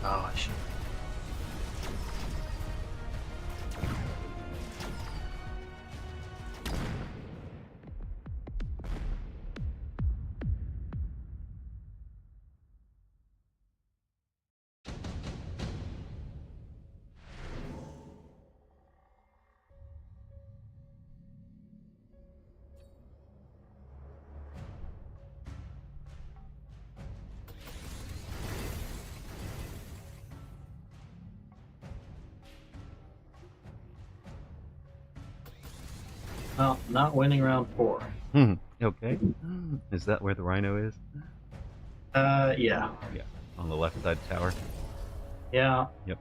B: Oh, I should. Well, not winning round 4.
A: Okay. Is that where the rhino is?
B: Yeah.
A: Yeah. On the left side tower.
B: Yeah.
A: Yep.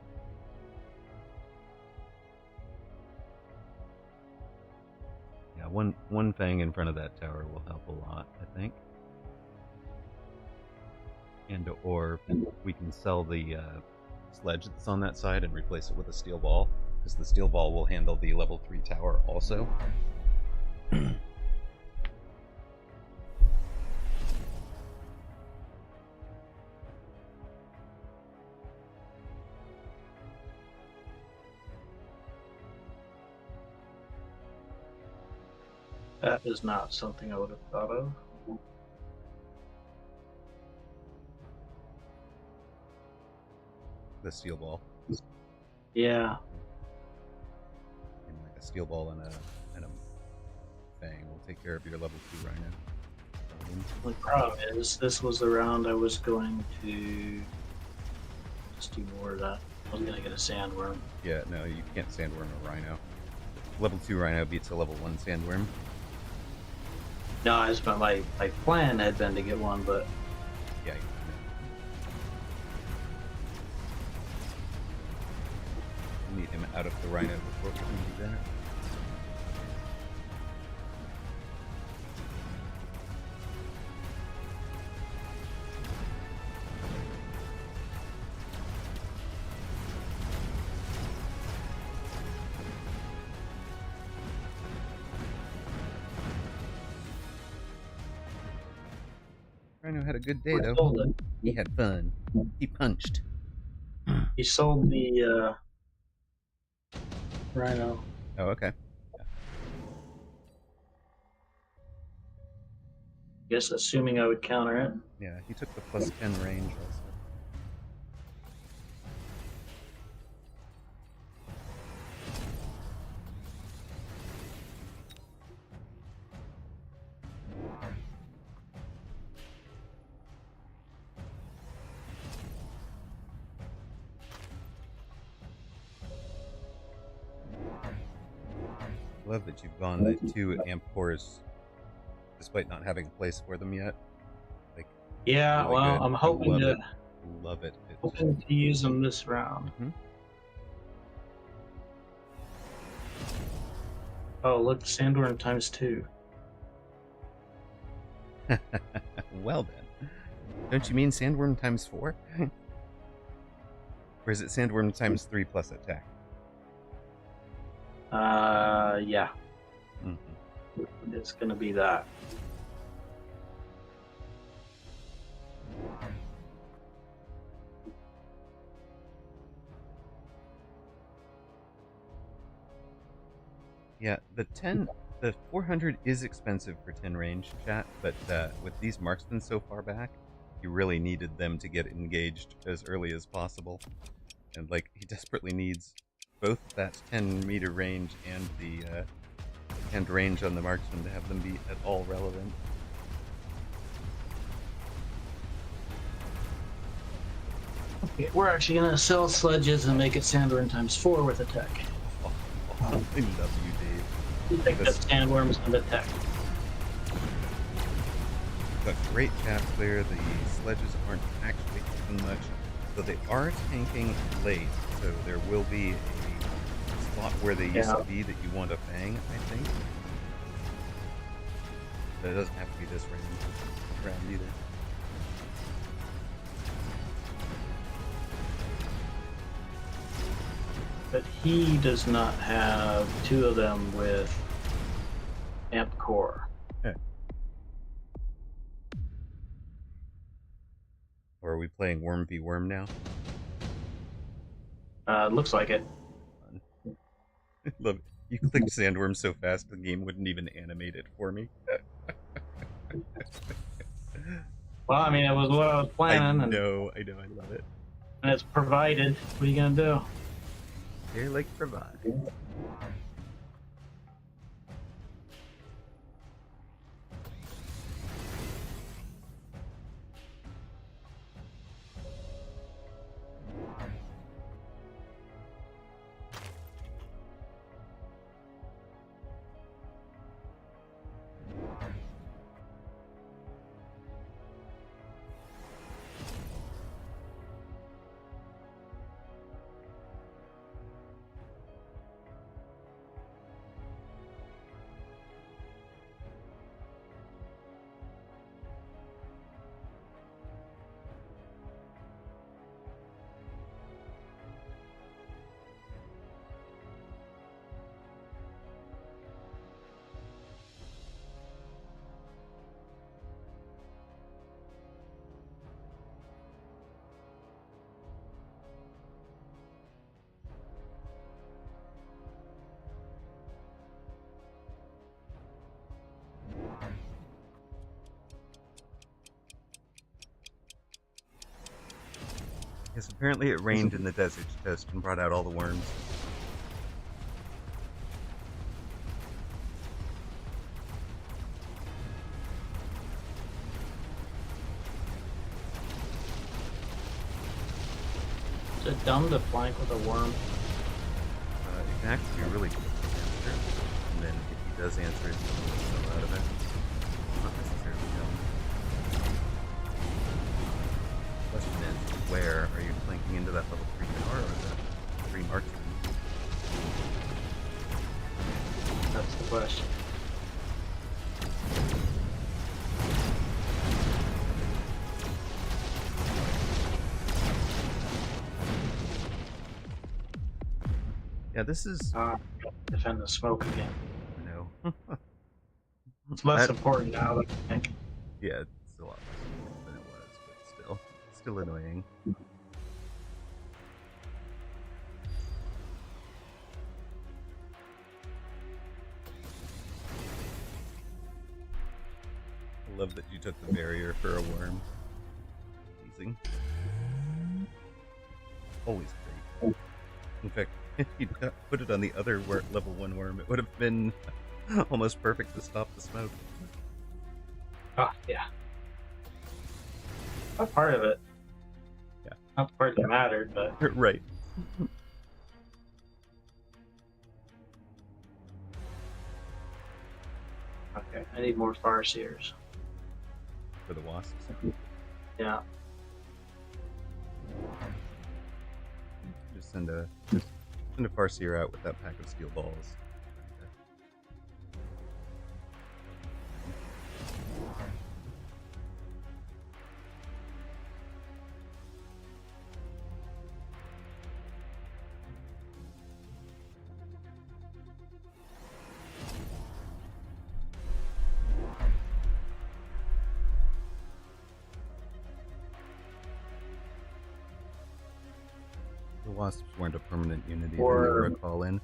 A: Yeah, one fang in front of that tower will help a lot, I think. And or we can sell the sledge that's on that side and replace it with a steel ball, because the steel ball will handle the level 3 tower also.
B: That is not something I would have thought of.
A: The steel ball.
B: Yeah.
A: And like a steel ball and a fang will take care of your level 2 rhino.
B: The problem is, this was the round I was going to just do more of that. I was going to get a sandworm.
A: Yeah, no, you can't sandworm a rhino. Level 2 rhino beats a level 1 sandworm.
B: No, I just meant my plan had been to get one, but
A: Yeah. We need him out of the Rhino before we can do that. Rhino had a good day,
B: he
A: though.
B: sold it.
A: He had fun. He punched.
B: He sold the Rhino.
A: Oh, okay.
B: Guess assuming I would counter it.
A: Yeah, he took the plus 10 range also. Love that you've gone the 2 amp cores despite not having a place for them yet. Like,
B: Yeah,
A: really
B: well,
A: good.
B: I'm hoping
A: Love
B: to
A: it. Love it.
B: hoping to use them this round.
A: Mhm.
B: Oh, look, Sandworm ×2.
A: Well then. Don't you mean Sandworm ×4? Or is it Sandworm ×3 plus attack?
B: Yeah,
A: Mm-hmm.
B: it's gonna be that.
A: Yeah, the 400 is expensive for 10 range, chat, but with these marksmen so far back, you really needed them to get engaged as early as possible. And, like, he desperately needs both that 10-meter range and the and range on the marksman to have them be at all relevant.
B: Okay, we're actually gonna sell sledges and make it Sandworm ×4 with attack.
A: Oh, I love you, Dave.
B: You picked up Sandworms and attack.
A: Got great cap clear. The sledges aren't actually taking much, so they are tanking late. So there will be a spot where they used to be that you want a fang, I think. But it doesn't have to be this round either.
B: But he does not have 2 of them with amp core.
A: Or are we playing Worm v Worm now?
B: Looks like it.
A: Love it. You clicked Sandworm so fast the game wouldn't even animate it for me.
B: Well, I mean, it was what I was planning.
A: I know, I love it.
B: And it's provided. What are you gonna do?
A: They're like provide. Yes, apparently it rained in the desert test and brought out all the worms.
B: Is it dumb to flank with a worm?
A: It can actually be really quick to answer, and then if he does answer it, he'll get out of it. where? Are you flanking into that level 3 tower or the 3 marksman?
B: That's the question.
A: Yeah, this is...
B: Defend the smoke again.
A: No.
B: It's less
A: That-
B: important now, I think.
A: Yeah, it's a lot less important than it was, but still annoying. I love that you took the barrier for a worm. Amazing. Always great. In fact, if you'd put it on the other level 1 worm, it would have been almost perfect to stop the smoke.
B: Oh, yeah. Not part of it.
A: Yeah.
B: Not the part that mattered, but...
A: Right.
B: Okay, I need more Farseers.
A: For the wasps.
B: Yeah.
A: Just send a Farseer out with that pack of steel balls. The wasps weren't a permanent unity, they were a call-in.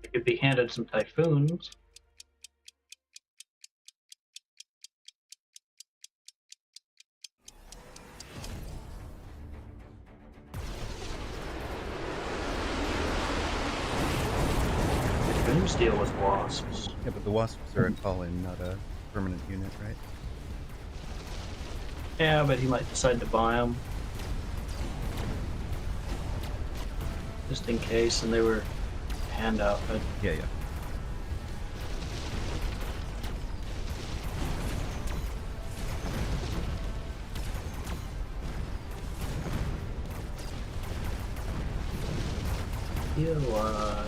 B: It could be handed some Typhoons. Typhoons deal with wasps.
A: Yeah, but the wasps are a call-in, not a permanent unit, right?
B: Yeah, but he might decide to buy them. Just in case, and they were a handout, but...
A: Yeah, yeah.
B: Be alive.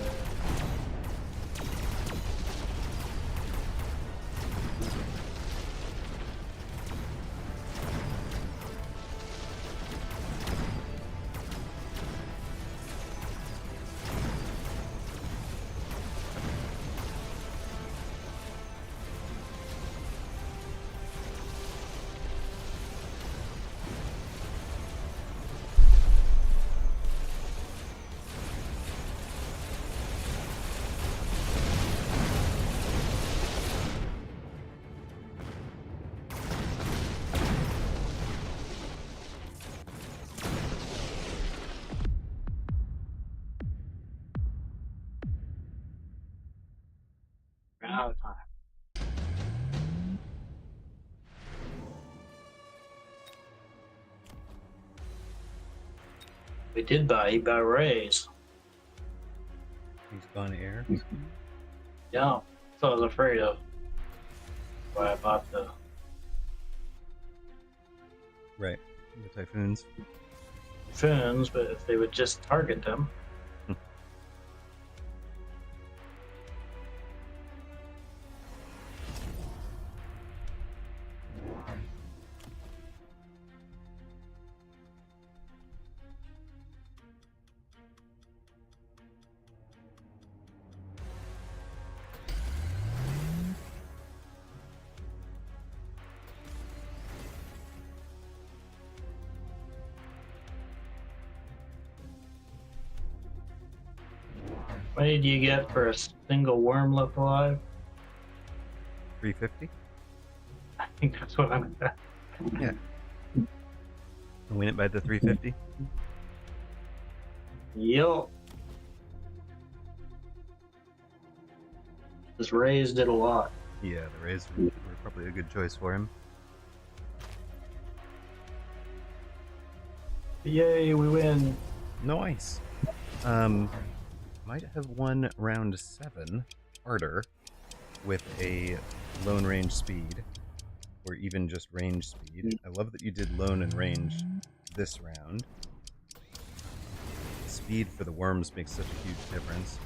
B: Ran out of time. We did buy, he bought Rays.
A: He's gone air.
B: Yeah, that's what I was afraid of. Why I bought the
A: Right. The Typhoons.
B: Typhoons, but if they would just target them. What did you get for a single worm left alive?
A: 350?
B: I think that's what I'm at.
A: Yeah. Win it by the 350?
B: Yup. This Rays did a lot.
A: Yeah, the Rays were probably a good choice for him.
B: Yay, we win.
A: Nice. Might have won round 7 harder with a lone range speed, or even just range speed. I love that you did lone and range this round. Speed for the worms makes such a huge difference.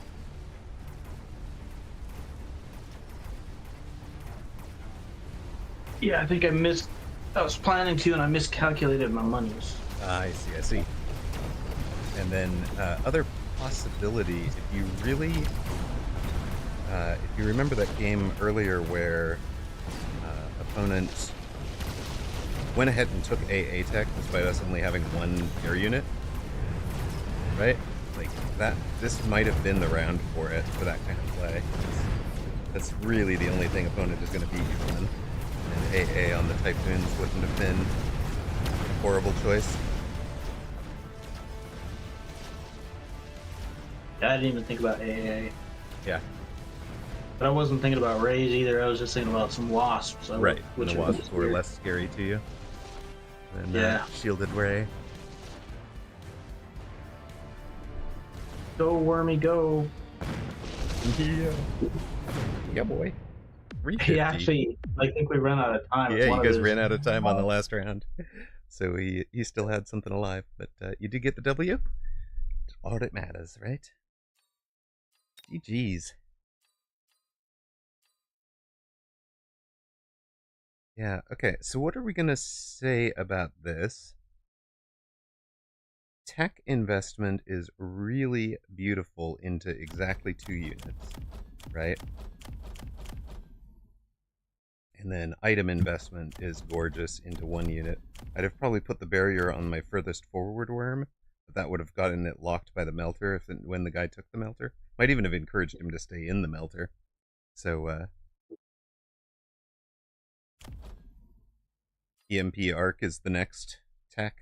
B: Yeah, I think I missed. I was planning to, and I miscalculated my monies.
A: I see. And then other possibility, if you really, if you remember that game earlier where opponents went ahead and took AA tech despite us only having one air unit, right? Like that, this might have been the round for it, for that kind of play. That's really the only thing opponent is going to beat you on. And AA on the Typhoons wouldn't have been a horrible choice.
B: I didn't even think about AA.
A: Yeah.
B: But I wasn't thinking about Rays either. I was just thinking about some Wasps.
A: Right. Which the Wasps were less scary to you than Shielded Ray.
B: Go, Wormy, go.
A: Yeah. Yeah, boy.
B: He actually, I think we ran out of time.
A: Yeah, you guys ran out of time on the last round. So he still had something alive. But you did get the W. All that matters, right? GG's. Yeah, okay. So what are we going to say about this? Tech investment is really beautiful into exactly 2 units, right? And then item investment is gorgeous into 1 unit. I'd have probably put the barrier on my furthest forward worm, but that would have gotten it locked by the melter when the guy took the melter. Might even have encouraged him to stay in the melter. So, EMP arc is the next tech.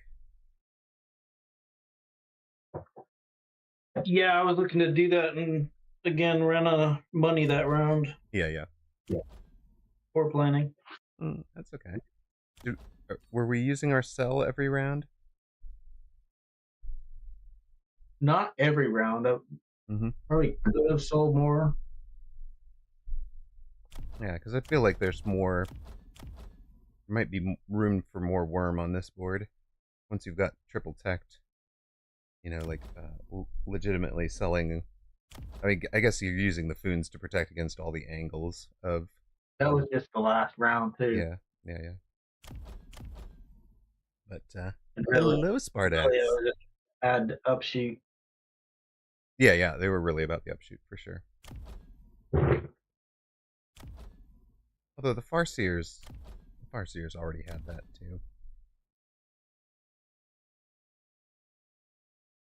B: Yeah, I was looking to do that and again ran out of money that round.
A: Yeah.
B: Poor planning.
A: That's okay. Were we using our cell every round?
B: Not every round. Probably could have sold more.
A: Yeah, because I feel like there's more. There might be room for more worm on this board once you've got triple teched. You know, like legitimately selling. I mean, I guess you're using the Foons to protect against all the angles of.
B: That was just the last round too.
A: Yeah. But hello, Spartax.
B: Really, add upshoot.
A: Yeah, they were really about the upshoot for sure. Although the Farseers already had that too.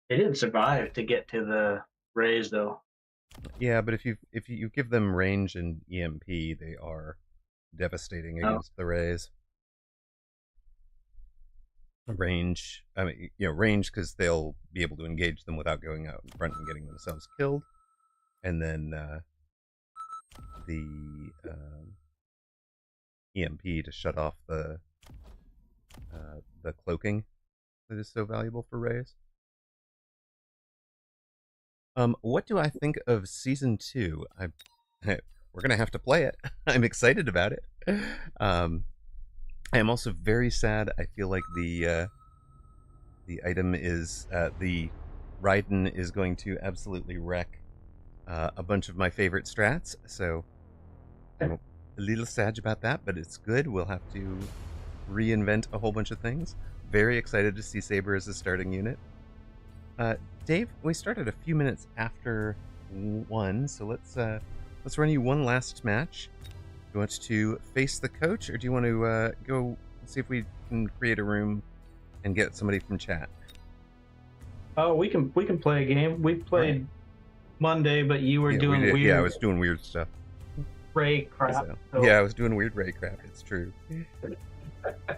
B: They didn't survive to get to the Rays though.
A: Yeah, but if you give them range and EMP, they are devastating against the Rays. Range, I mean, range because they'll be able to engage them without going out in front and getting themselves killed, and then the EMP to shut off the cloaking that is so valuable for Rays. What do I think of Season 2? We're going to have to play it. I'm excited about it. I am also very sad. I feel like the item is... the Raiden is going to absolutely wreck a bunch of my favorite strats, so I'm a little sad about that, but it's good. We'll have to reinvent a whole bunch of things. Very excited to see Saber as a starting unit. Dave, we started a few minutes after 1, so let's run you one last match. Do you want to face the coach, or do you want to go see if we can create a room and get somebody from chat?
B: Oh, we can play a game. We played Monday, but you were doing weird.
A: Yeah, I was doing weird stuff.
B: Ray crap.
A: So. Yeah, I was doing weird Ray crap. It's true. All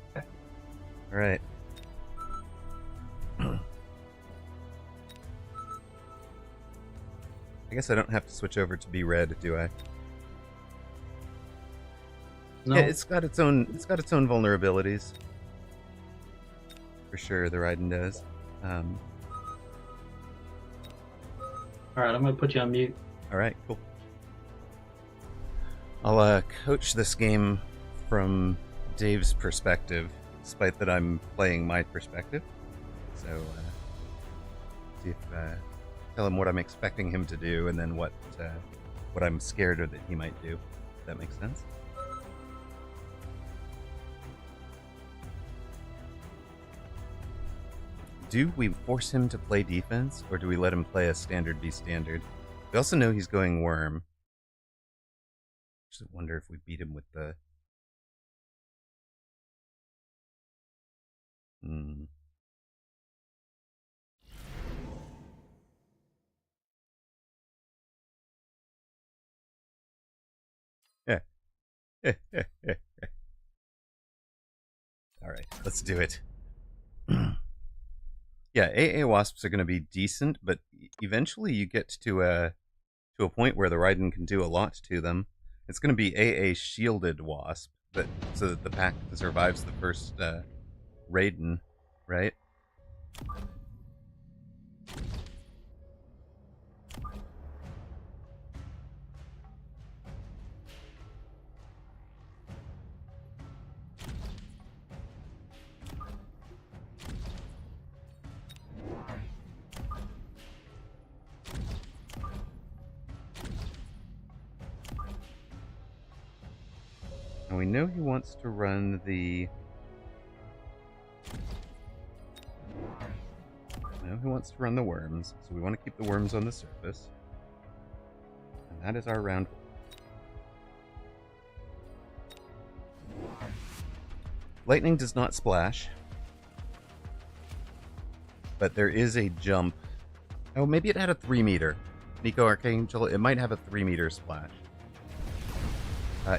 A: right. I guess I don't have to switch over to be red, do I? No. Yeah, it's got its own vulnerabilities. For sure, the Raiden does.
B: All right, I'm gonna put you on mute.
A: All right, cool. I'll coach this game from Dave's perspective, despite that I'm playing my perspective. So see if tell him what I'm expecting him to do, and then what I'm scared of that he might do. If that makes sense. Do we force him to play defense, or do we let him play a standard v standard? We also know he's going worm. Just wonder if we beat him with the. Yeah. All right, let's do it. Yeah, AA wasps are going to be decent, but eventually you get to a point where the Raiden can do a lot to them. It's going to be AA shielded wasp, so that the pack survives the first Raiden, right? And we know he wants to run the. No, he wants to run the worms, so we want to keep the worms on the surface. And that is our round. Lightning does not splash, but there is a jump. Oh, maybe it had a 3 meter. Nico Archangel, it might have a 3 meter splash.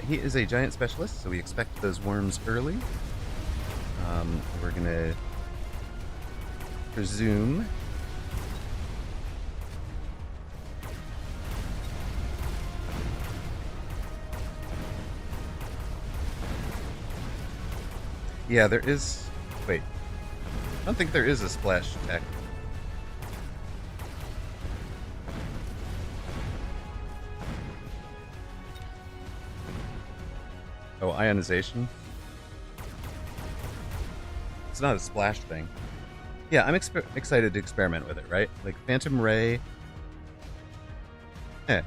A: He is a giant specialist, so we expect those worms early. We're gonna presume. Yeah, there is. Wait. I don't think there is a splash tech. Oh, ionization? It's not a splash thing. Yeah, I'm excited to experiment with it, right? Like, Phantom Ray... I'm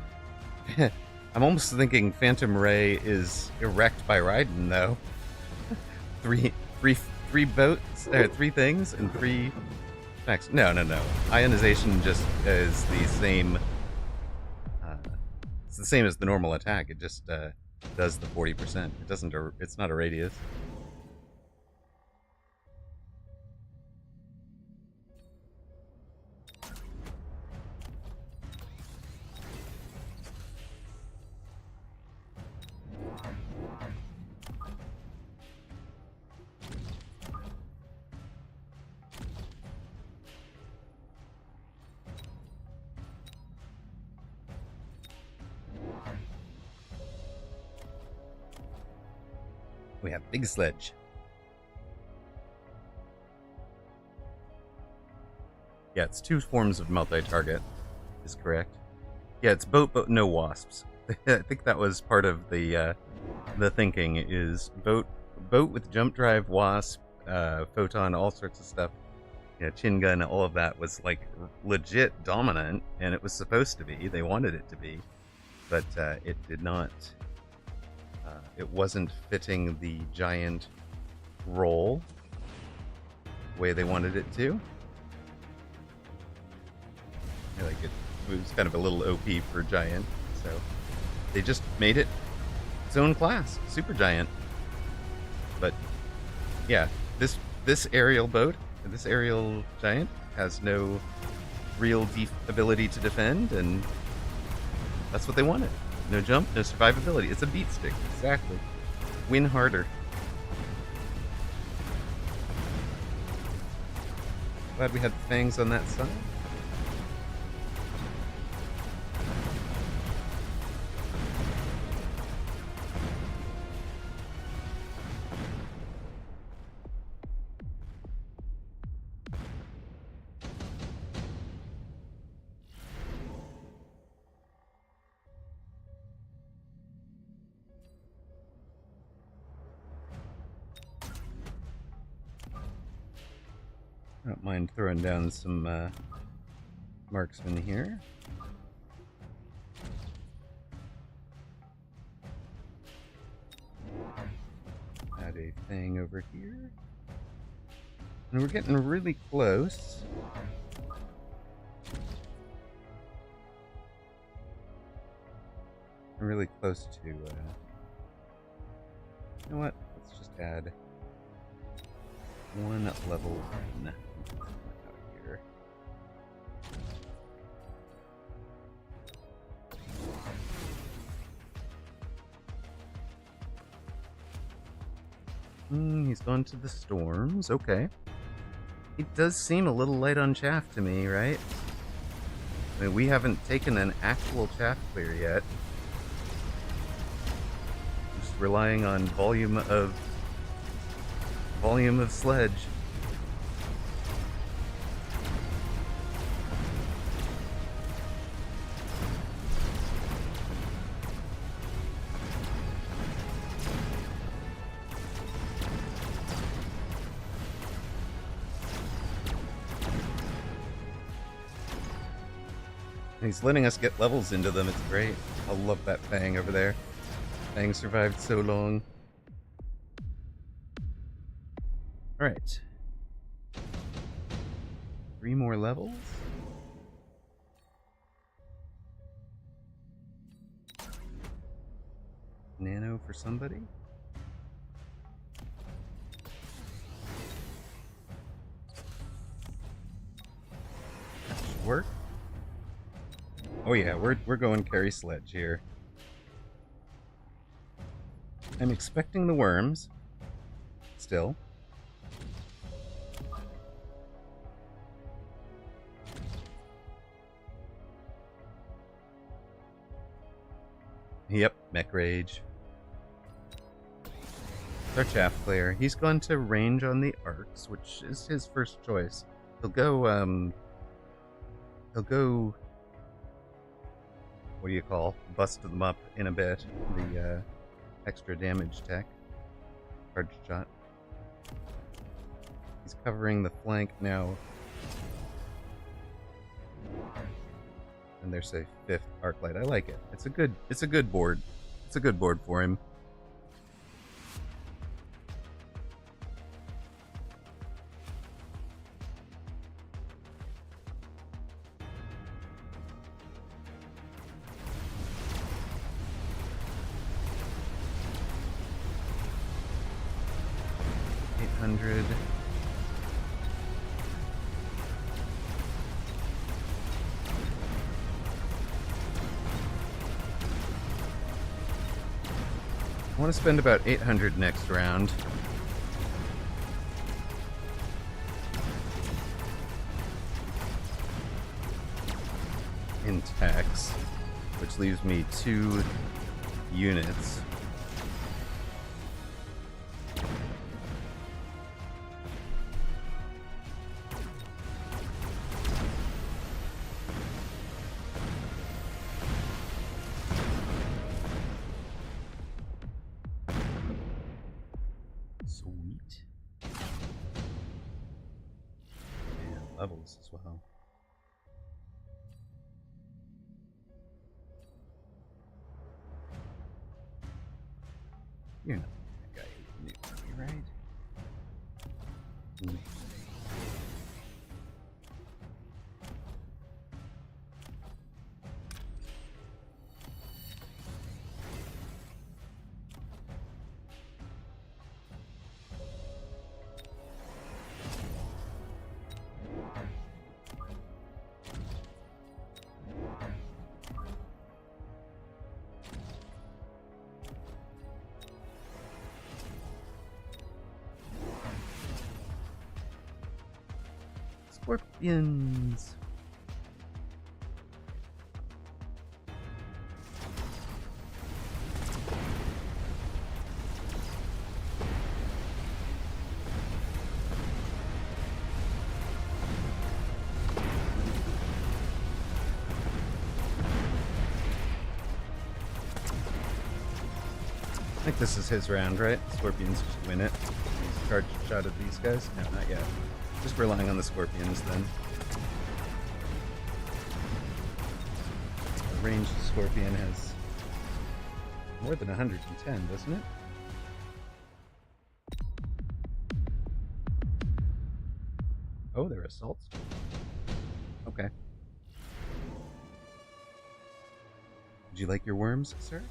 A: almost thinking Phantom Ray is erect by Raiden, though. three boats, 3 things, and 3 effects. No. Ionization just is the same... it's the same as the normal attack, it just does the 40%. It doesn't... It's not a radius. We have Big Sledge. Yeah, it's 2 forms of multi-target, is correct. Yeah, it's boat, but no wasps. I think that was part of the thinking, is boat with jump drive, wasp, photon, all sorts of stuff. Yeah, chin gun, all of that was like legit dominant, and it was supposed to be. They wanted it to be, but it did not. It wasn't fitting the giant role the way they wanted it to. Like it was kind of a little OP for giant, so they just made it its own class, super giant. But yeah, this aerial boat, this aerial giant has no real ability to defend, and that's what they wanted. No jump, no survivability. It's a beat stick, exactly. Win harder. Glad we had fangs on that side. I don't mind throwing down some marksmen here. Add a thing over here. And we're getting really close. I'm really close to, you know what? Let's just add one level 1 out here. He's gone to the storms. Okay. It does seem a little light on chaff to me, right? I mean, we haven't taken an actual chaff clear yet. Just relying on volume of sledge. He's letting us get levels into them. It's great. I love that Fang over there. Fang survived so long. Alright. 3 more levels. Nano for somebody. That should work. Oh yeah, we're going carry sledge here. I'm expecting the worms. Still. Yep, Mech Rage. Our chaff player. He's gone to range on the arcs, which is his first choice. He'll go, what do you call? Bust them up in a bit. The extra damage tech. Charge shot. He's covering the flank now. And there's a 5th arc light. I like it. It's a good board. It's a good board for him. I want to spend about 800 next round. In tax, which leaves me 2 units. Sweet. And levels as well. You're not the guy who knew me, right? Scorpions. I think this is his round, right? Scorpions just win it. He's charged shot at these guys? No, not yet. Just relying on the scorpions then. The ranged scorpion has more than 110, doesn't it? Oh, they're assaults. Okay. Would you like your worms, sir?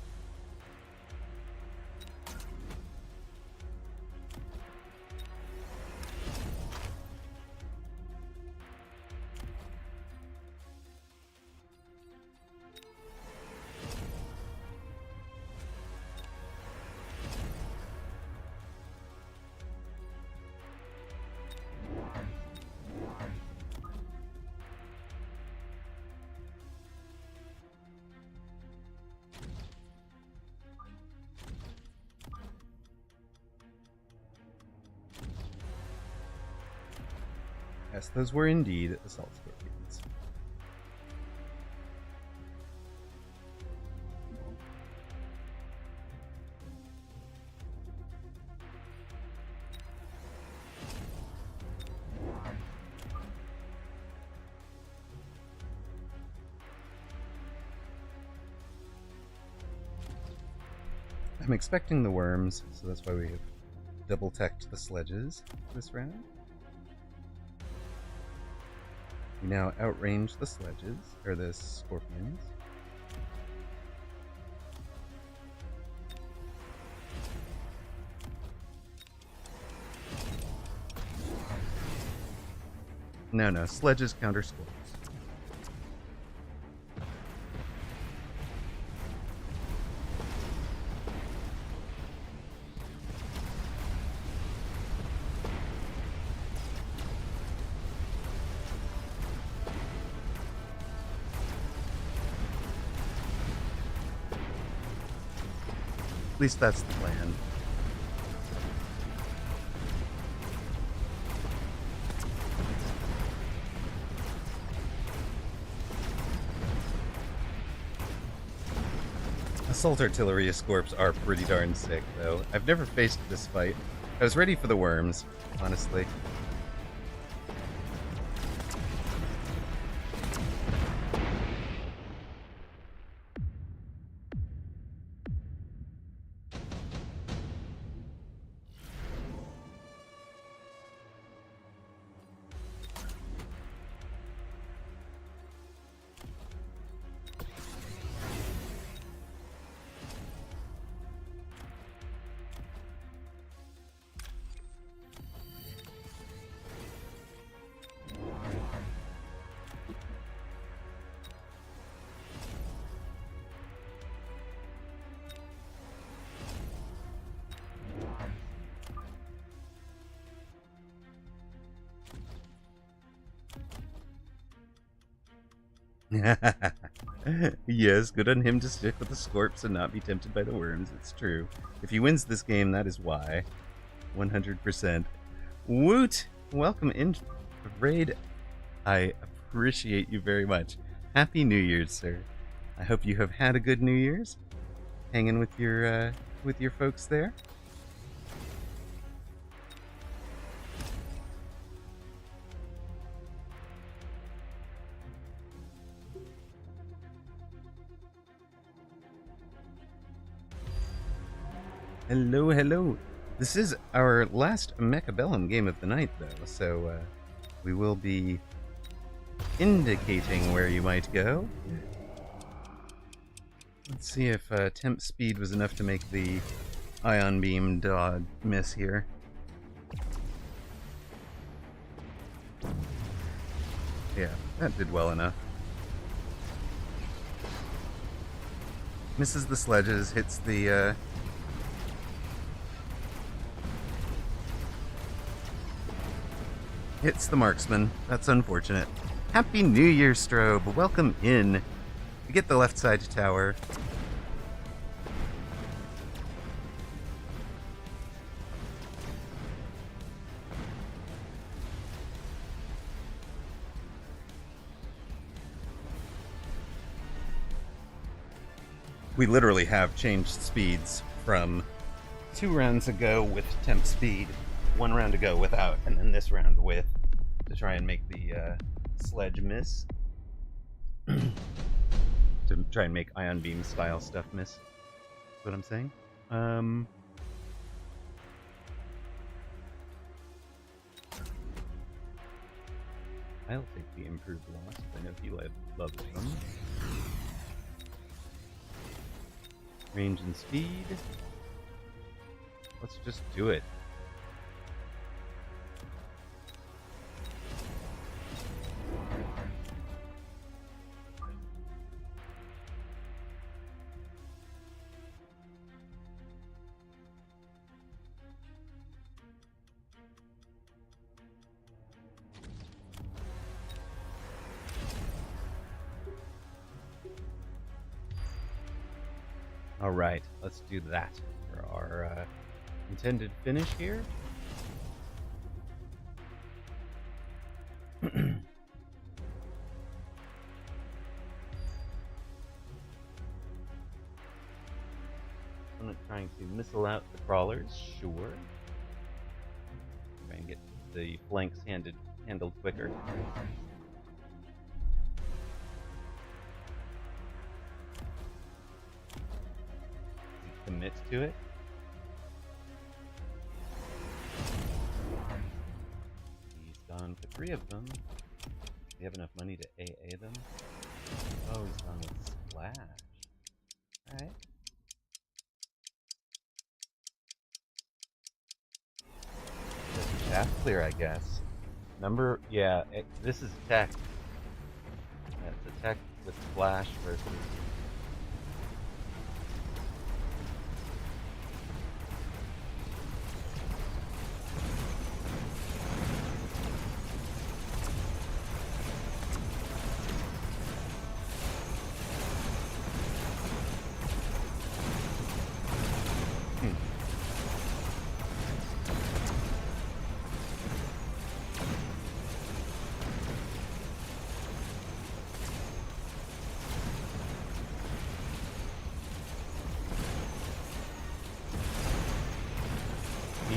A: Yes, those were indeed assault scorpions. I'm expecting the worms, so that's why we have double-teched the sledges this round. We now outrange the sledges, or the scorpions. No, sledges counter scorps. At least that's the plan. Assault artillery scorps are pretty darn sick, though. I've never faced this fight. I was ready for the worms, honestly. Yes, good on him to stick with the scorps and not be tempted by the worms. It's true. If he wins this game, that is why. 100%. Woot! Welcome in, Raid. I appreciate you very much. Happy New Year's, sir. I hope you have had a good New Year's. Hanging with your folks there. Hello, hello. This is our last Mechabellum game of the night, though, so we will be indicating where you might go. Let's see if temp speed was enough to make the ion beam dodge miss here. Yeah, that did well enough. Misses the sledges, hits the hits the marksman. That's unfortunate. Happy New Year, Strobe. Welcome in. We get the left side tower. We literally have changed speeds from 2 rounds ago with temp speed, 1 round ago without, and then this round with. to try and make the sledge miss. To try and make Ion Beam style stuff miss. That's what I'm saying. I'll take the improved loss. I know he loves them. Range and speed. Let's just do it. All right, let's do that for our intended finish here. I'm trying to missile out the crawlers, sure. Try and get the flanks handled quicker. Commit to it. He's gone for 3 of them. Do we have enough money to AA them? Oh, he's gone with Splash. Alright. Just shaft clear, I guess. Yeah, this is tech. That's a tech with Splash versus...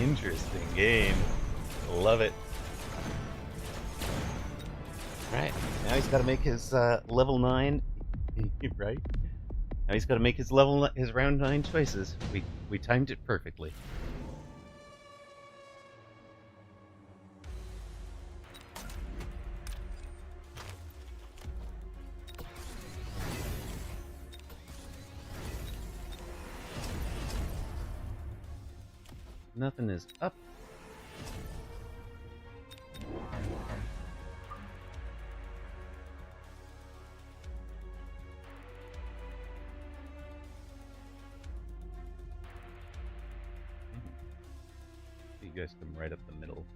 A: Interesting game. Love it. Alright, now he's got to make his level 9, right? Now he's got to make his round 9 choices. We timed it perfectly. Nothing is up. You guys come right up the middle.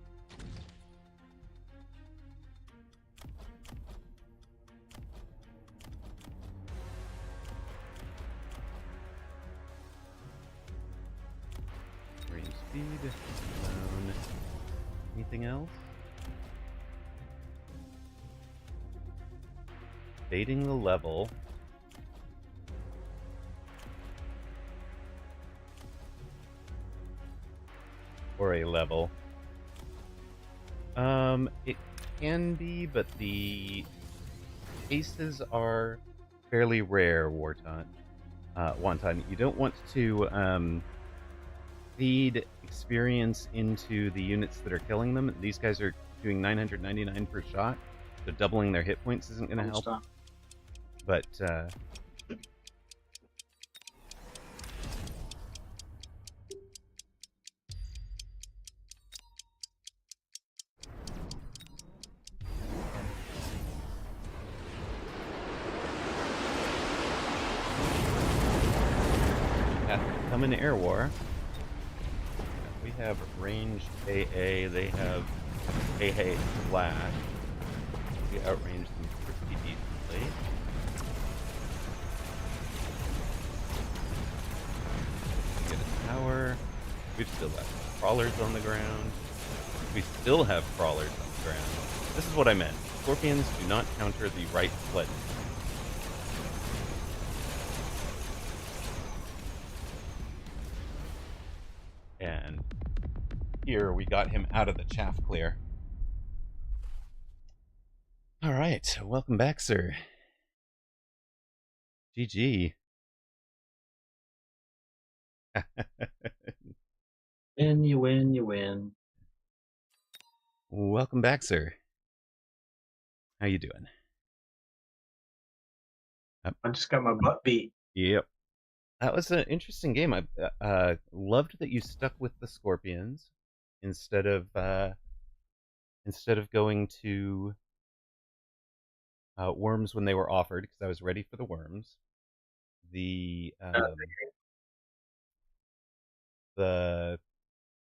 A: Speed, down. Anything else? Baiting the level. Or a level. It can be, but the cases are fairly rare, Wonton. You don't want to feed experience into the units that are killing them. These guys are doing 999 per shot, so doubling their hit points isn't going to help.
B: Stop.
A: But come in air war. We have ranged AA, they have AA Splash. We outranged them pretty decently. Get a tower. We've still got crawlers on the ground. We still have crawlers on the ground. This is what I meant. Scorpions do not counter the right split. And here we got him out of the chaff clear. All right, welcome back, sir. GG.
B: Win, you win, you win.
A: Welcome back, sir. How you doing?
B: I just got my butt beat.
A: Yep. That was an interesting game. I loved that you stuck with the scorpions instead of going to worms when they were offered, because I was ready for the worms. The the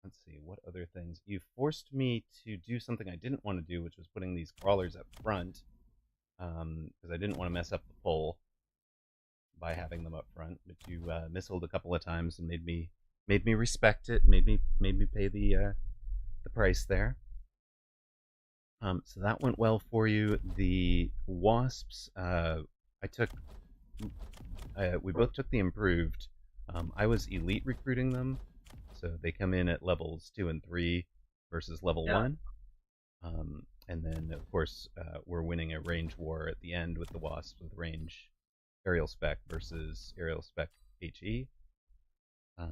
A: let's see, what other things you forced me to do something I didn't want to do, which was putting these crawlers up front, because I didn't want to mess up the pull by having them up front. But you missiled a couple of times and made me respect it. Made me pay the price there. So that went well for you. The wasps, I took. We both took the improved. I was elite recruiting them, so they come in at levels 2 and 3 versus level 1. And then, of course, we're winning a range war at the end with the wasps with range aerial spec versus aerial spec HE. So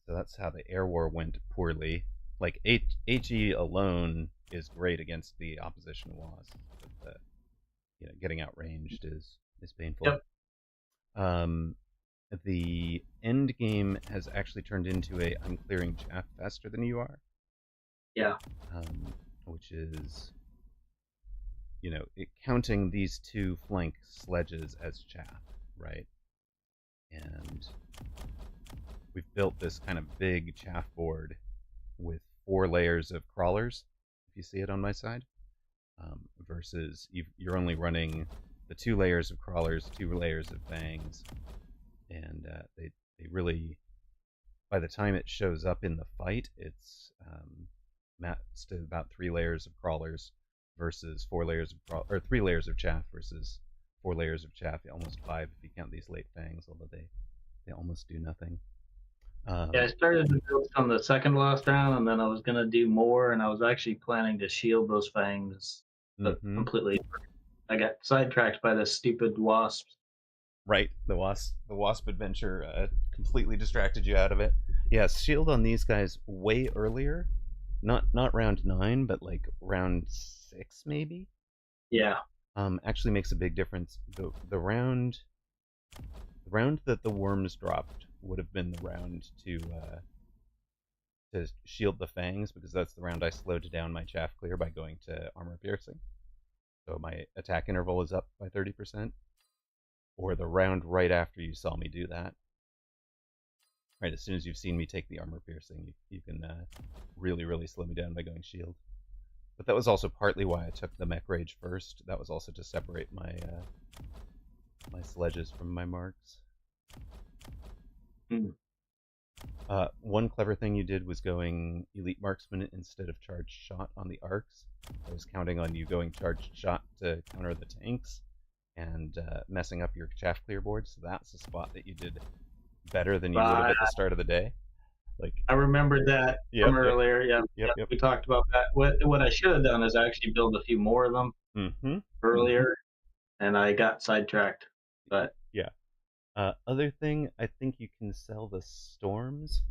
A: that's how the air war went poorly. Like HE alone is great against the opposition wasps, but getting outranged is painful.
B: Yep.
A: The end game has actually turned into a I'm clearing chaff faster than you are.
B: Yeah.
A: Which is, counting these two flank sledges as chaff, right? And we've built this kind of big chaff board with 4 layers of crawlers, if you see it on my side, versus you're only running the 2 layers of crawlers, 2 layers of fangs, and they really, by the time it shows up in the fight, it's mapped to about 3 layers of crawlers versus 4 layers of or 3 layers of chaff versus 4 layers of chaff, almost 5 if you count these late fangs, although they almost do nothing.
B: Yeah, I started to build on the second last round, and then I was gonna do more, and I was actually planning to shield those fangs, but completely. I got sidetracked by the stupid wasps.
A: Right, the wasp adventure completely distracted you out of it. Yeah, shield on these guys way earlier, not round 9, but like round 6 maybe.
B: Yeah.
A: Actually makes a big difference. The round that the worms dropped would have been the round to shield the fangs, because that's the round I slowed down my chaff clear by going to armor piercing. So my attack interval is up by 30%. Or the round right after you saw me do that. Right, as soon as you've seen me take the armor piercing, you can really, really slow me down by going shield. But that was also partly why I took the mech rage first. That was also to separate my my sledges from my marks. One clever thing you did was going elite marksman instead of charged shot on the arcs. I was counting on you going charged shot to counter the tanks and messing up your chaff clear board. So that's a spot that you did better than you would have at the start of the day. Like,
B: I remembered that from earlier. Yep. We talked about that. What I should have done is actually build a few more of them earlier, and I got sidetracked. But
A: yeah. Other thing, I think you can sell the storms.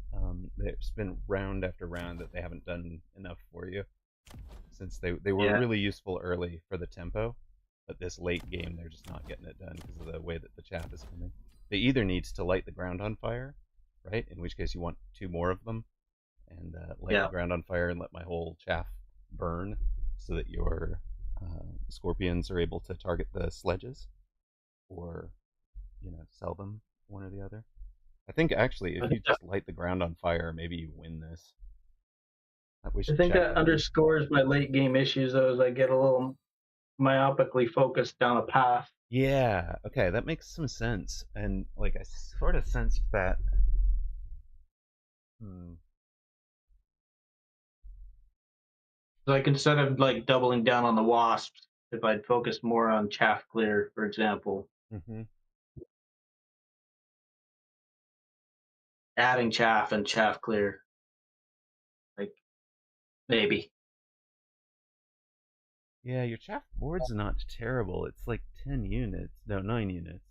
A: There's been round after round that they haven't done enough for you, since they were really useful early for the tempo, but this late game they're just not getting it done because of the way that the chaff is coming. They either needs to light the ground on fire, right? In which case you want 2 more of them, and light the ground on fire and let my whole chaff burn, so that your scorpions are able to target the sledges, or sell them, one or the other. I think actually, if you just light the ground on fire, maybe you win this.
B: I think that underscores my late game issues, though, as I get a little myopically focused down a path.
A: Yeah, okay, that makes some sense. And like, I sort of sensed that.
B: Like, instead of like doubling down on the wasps, if I'd focused more on chaff clear, for example, adding chaff and chaff clear, like, maybe.
A: Yeah, your chaff board's not terrible. It's like 10 units. No, 9 units.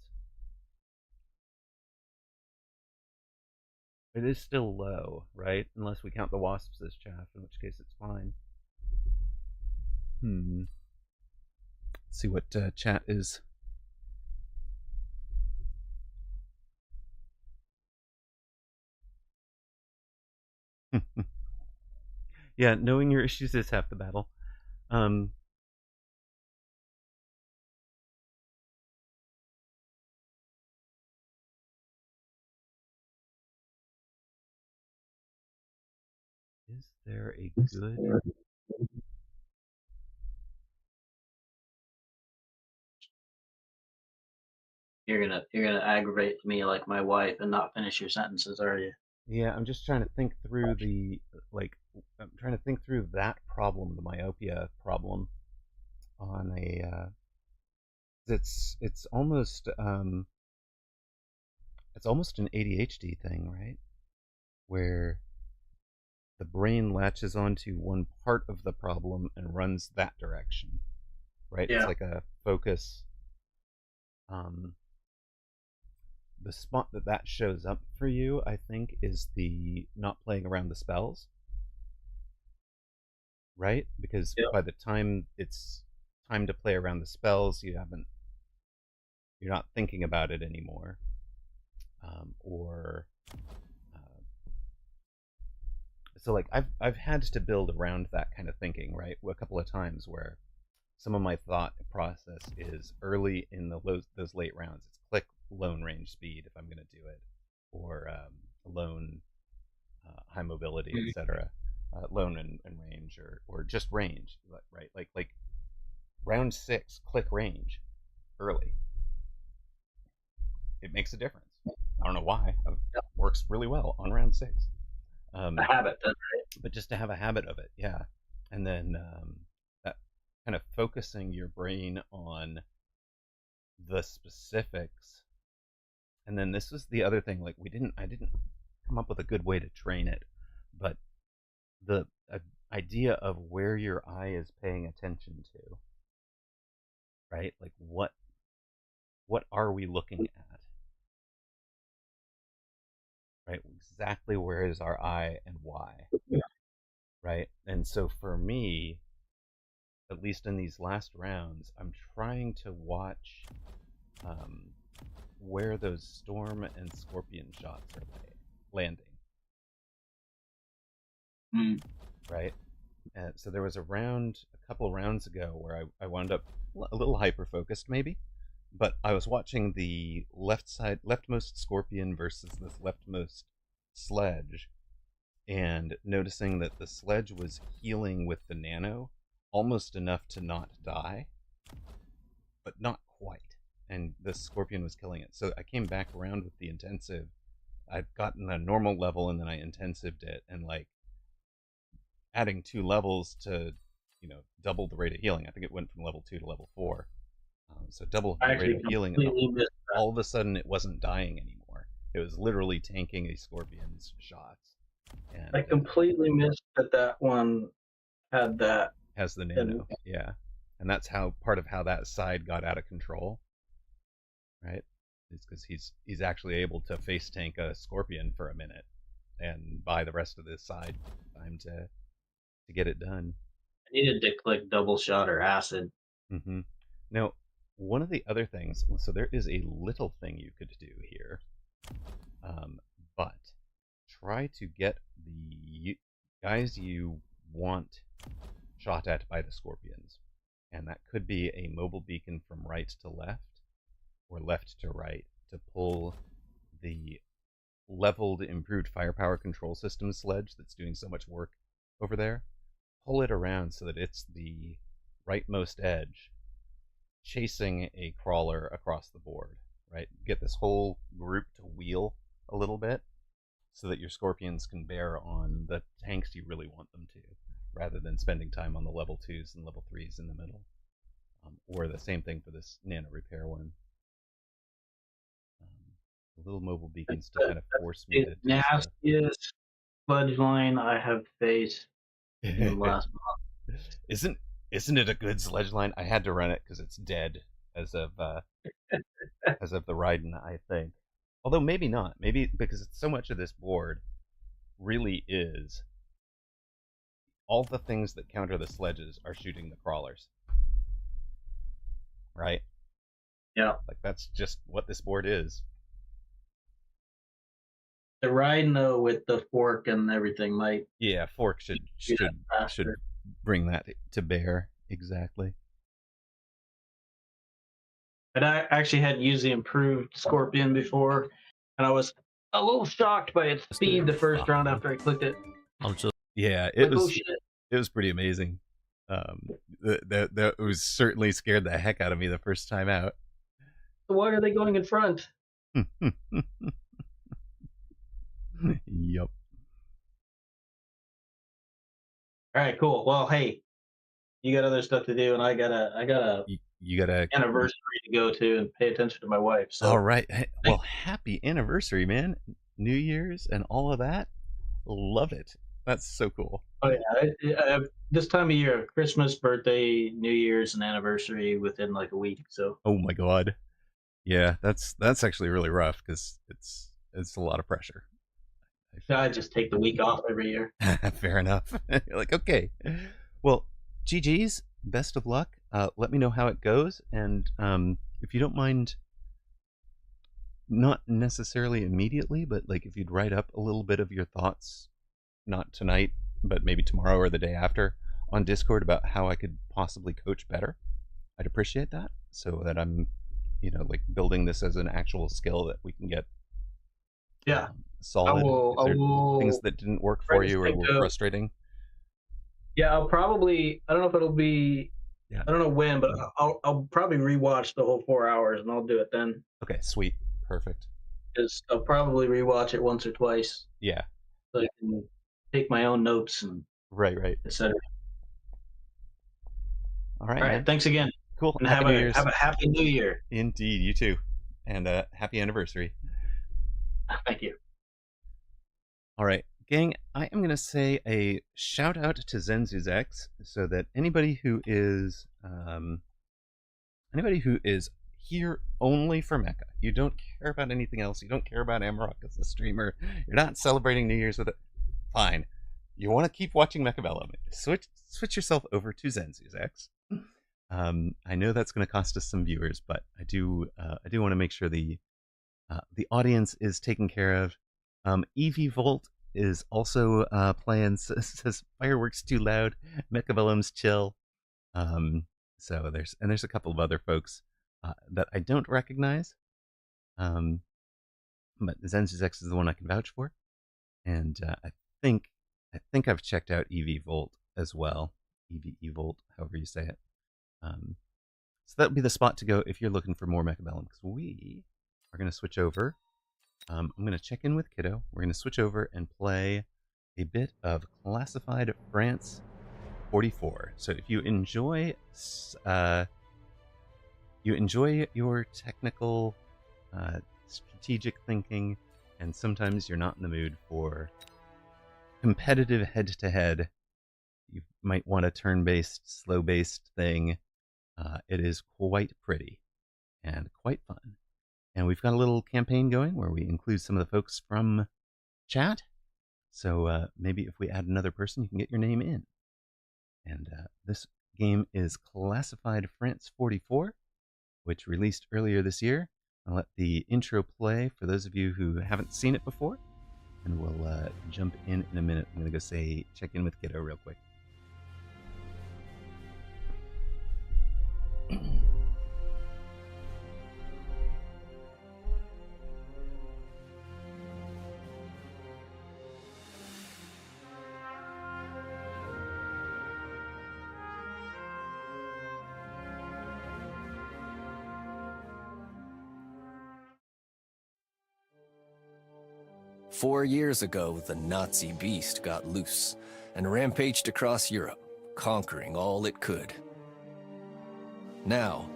A: It is still low, right? Unless we count the wasps as chaff, in which case it's fine. Let's see what chat is. Yeah, knowing your issues is half the battle. Is there a good...
B: You're gonna aggravate me like my wife and not finish your sentences, are you?
A: Yeah, I'm just trying to think through I'm trying to think through that problem, the myopia problem, on a. It's almost it's almost an ADHD thing, right? Where the brain latches onto one part of the problem and runs that direction, right?
B: Yeah.
A: It's like a focus. The spot that shows up for you, I think, is the not playing around the spells, right? Because
B: Yeah.
A: by the time it's time to play around the spells, you're not thinking about it anymore, or so like I've had to build around that kind of thinking, right? A couple of times where some of my thought process is early in those late rounds. It's click lone range speed if I'm going to do it, or lone high mobility, etc. Lone and range, or just range, right? Like round 6, click range early. It makes a difference. I don't know why. It works really well on round 6.
B: A habit, that's right.
A: But just to have a habit of it, yeah. And then that kind of focusing your brain on the specifics. And then this was the other thing, like I didn't come up with a good way to train it, but the idea of where your eye is paying attention to, right? Like what are we looking at? Right? Exactly where is our eye and why? Right? And so for me, at least in these last rounds, I'm trying to watch where those storm and scorpion shots are landing. Right? And so there was a couple rounds ago, where I wound up a little hyper focused, maybe, but I was watching the leftmost scorpion versus this leftmost sledge, and noticing that the sledge was healing with the nano almost enough to not die, but not quite. And the scorpion was killing it. So I came back around with the intensive. I'd gotten a normal level and then I intensived it, and like adding 2 levels to, double the rate of healing. I think it went from level 2 to level 4. So double the rate of healing. All of a sudden, it wasn't dying anymore. It was literally tanking a scorpion's shots. And
B: I completely missed that one had that.
A: Has the nano, yeah. And that's part of how that side got out of control, right? It's because he's actually able to face tank a scorpion for a minute and buy the rest of this side time to get it done.
B: I needed to click double shot or acid.
A: Now, one of the other things, so there is a little thing you could do here, but try to get the guys you want shot at by the scorpions. And that could be a mobile beacon from right to left, or left to right, to pull the leveled improved firepower control system sledge that's doing so much work over there. Pull it around so that it's the rightmost edge, chasing a crawler across the board, right? Get this whole group to wheel a little bit so that your scorpions can bear on the tanks you really want them to, rather than spending time on the level 2s and level 3s in the middle. Or the same thing for this nano repair one. Little mobile beacons to kind of force me to.
B: Nastiest sludge line I have faced in the last month.
A: Isn't Isn't it a good sledge line? I had to run it because it's dead as of the Raiden, I think. Although maybe not. Maybe because so much of this board really is all the things that counter the sledges are shooting the crawlers. Right?
B: Yeah.
A: Like that's just what this board is.
B: The Rhino with the fork and everything might.
A: Yeah, fork should bring that to bear. Exactly.
B: And I actually had used the improved Scorpion before, and I was a little shocked by its speed the first round after I clicked it.
A: Yeah, it was pretty amazing. That was certainly scared the heck out of me the first time out.
B: So why are they going in front?
A: Yep.
B: All right, cool. Well, hey, you got other stuff to do, and I got a anniversary to go to and pay attention to my wife. So
A: all right. Well, happy anniversary, man! New Year's and all of that. Love it. That's so cool.
B: Oh yeah, this time of year, Christmas, birthday, New Year's, and anniversary within like a week. So.
A: Oh my god. Yeah, that's actually really rough because it's a lot of pressure.
B: I just take the week off every year.
A: Fair enough. You're like, okay. Well, GG's, best of luck. Let me know how it goes, and if you don't mind, not necessarily immediately, but like if you'd write up a little bit of your thoughts, not tonight, but maybe tomorrow or the day after, on Discord about how I could possibly coach better, I'd appreciate that, so that I'm, like building this as an actual skill that we can get.
B: Yeah.
A: Solid.
B: I will
A: things that didn't work for you or were frustrating.
B: Yeah, I'll probably. I don't know if it'll be. Yeah. I don't know when, but I'll probably rewatch the whole 4 hours, and I'll do it then.
A: Okay, sweet, perfect.
B: Because I'll probably rewatch it once or twice.
A: Yeah.
B: So I can take my own notes and.
A: Right.
B: Etc.
A: All right.
B: Man. Thanks again.
A: Cool.
B: And have a happy New Year.
A: Indeed, you too, and happy anniversary.
B: Thank you.
A: All right, gang, I am going to say a shout out to Zenzuzex so that anybody who is here only for Mecha, you don't care about anything else, you don't care about Amarok as a streamer, you're not celebrating New Year's with it, fine. You want to keep watching Mechabellum, switch yourself over to Zenzuzex. I know that's going to cost us some viewers, but I do want to make sure the audience is taken care of. EV-Volt is also playing, says fireworks too loud, Mechabellum's chill. So there's a couple of other folks that I don't recognize. But Zenzuzex is the one I can vouch for. And I think I've checked out EV-Volt as well. EV-Volt, however you say it. So that would be the spot to go if you're looking for more Mechabellum, because we are going to switch over. I'm going to check in with Kiddo. We're going to switch over and play a bit of Classified France 44. So if you enjoy your technical, strategic thinking, and sometimes you're not in the mood for competitive head-to-head, you might want a turn-based, slow-based thing. It is quite pretty and quite fun. And we've got a little campaign going where we include some of the folks from chat. So maybe if we add another person, you can get your name in. And this game is Classified France 44, which released earlier this year. I'll let the intro play for those of you who haven't seen it before. And we'll jump in a minute. I'm going to go check in with Kiddo real quick.
C: 4 years ago, the Nazi beast got loose and rampaged across Europe, conquering all it could. Now,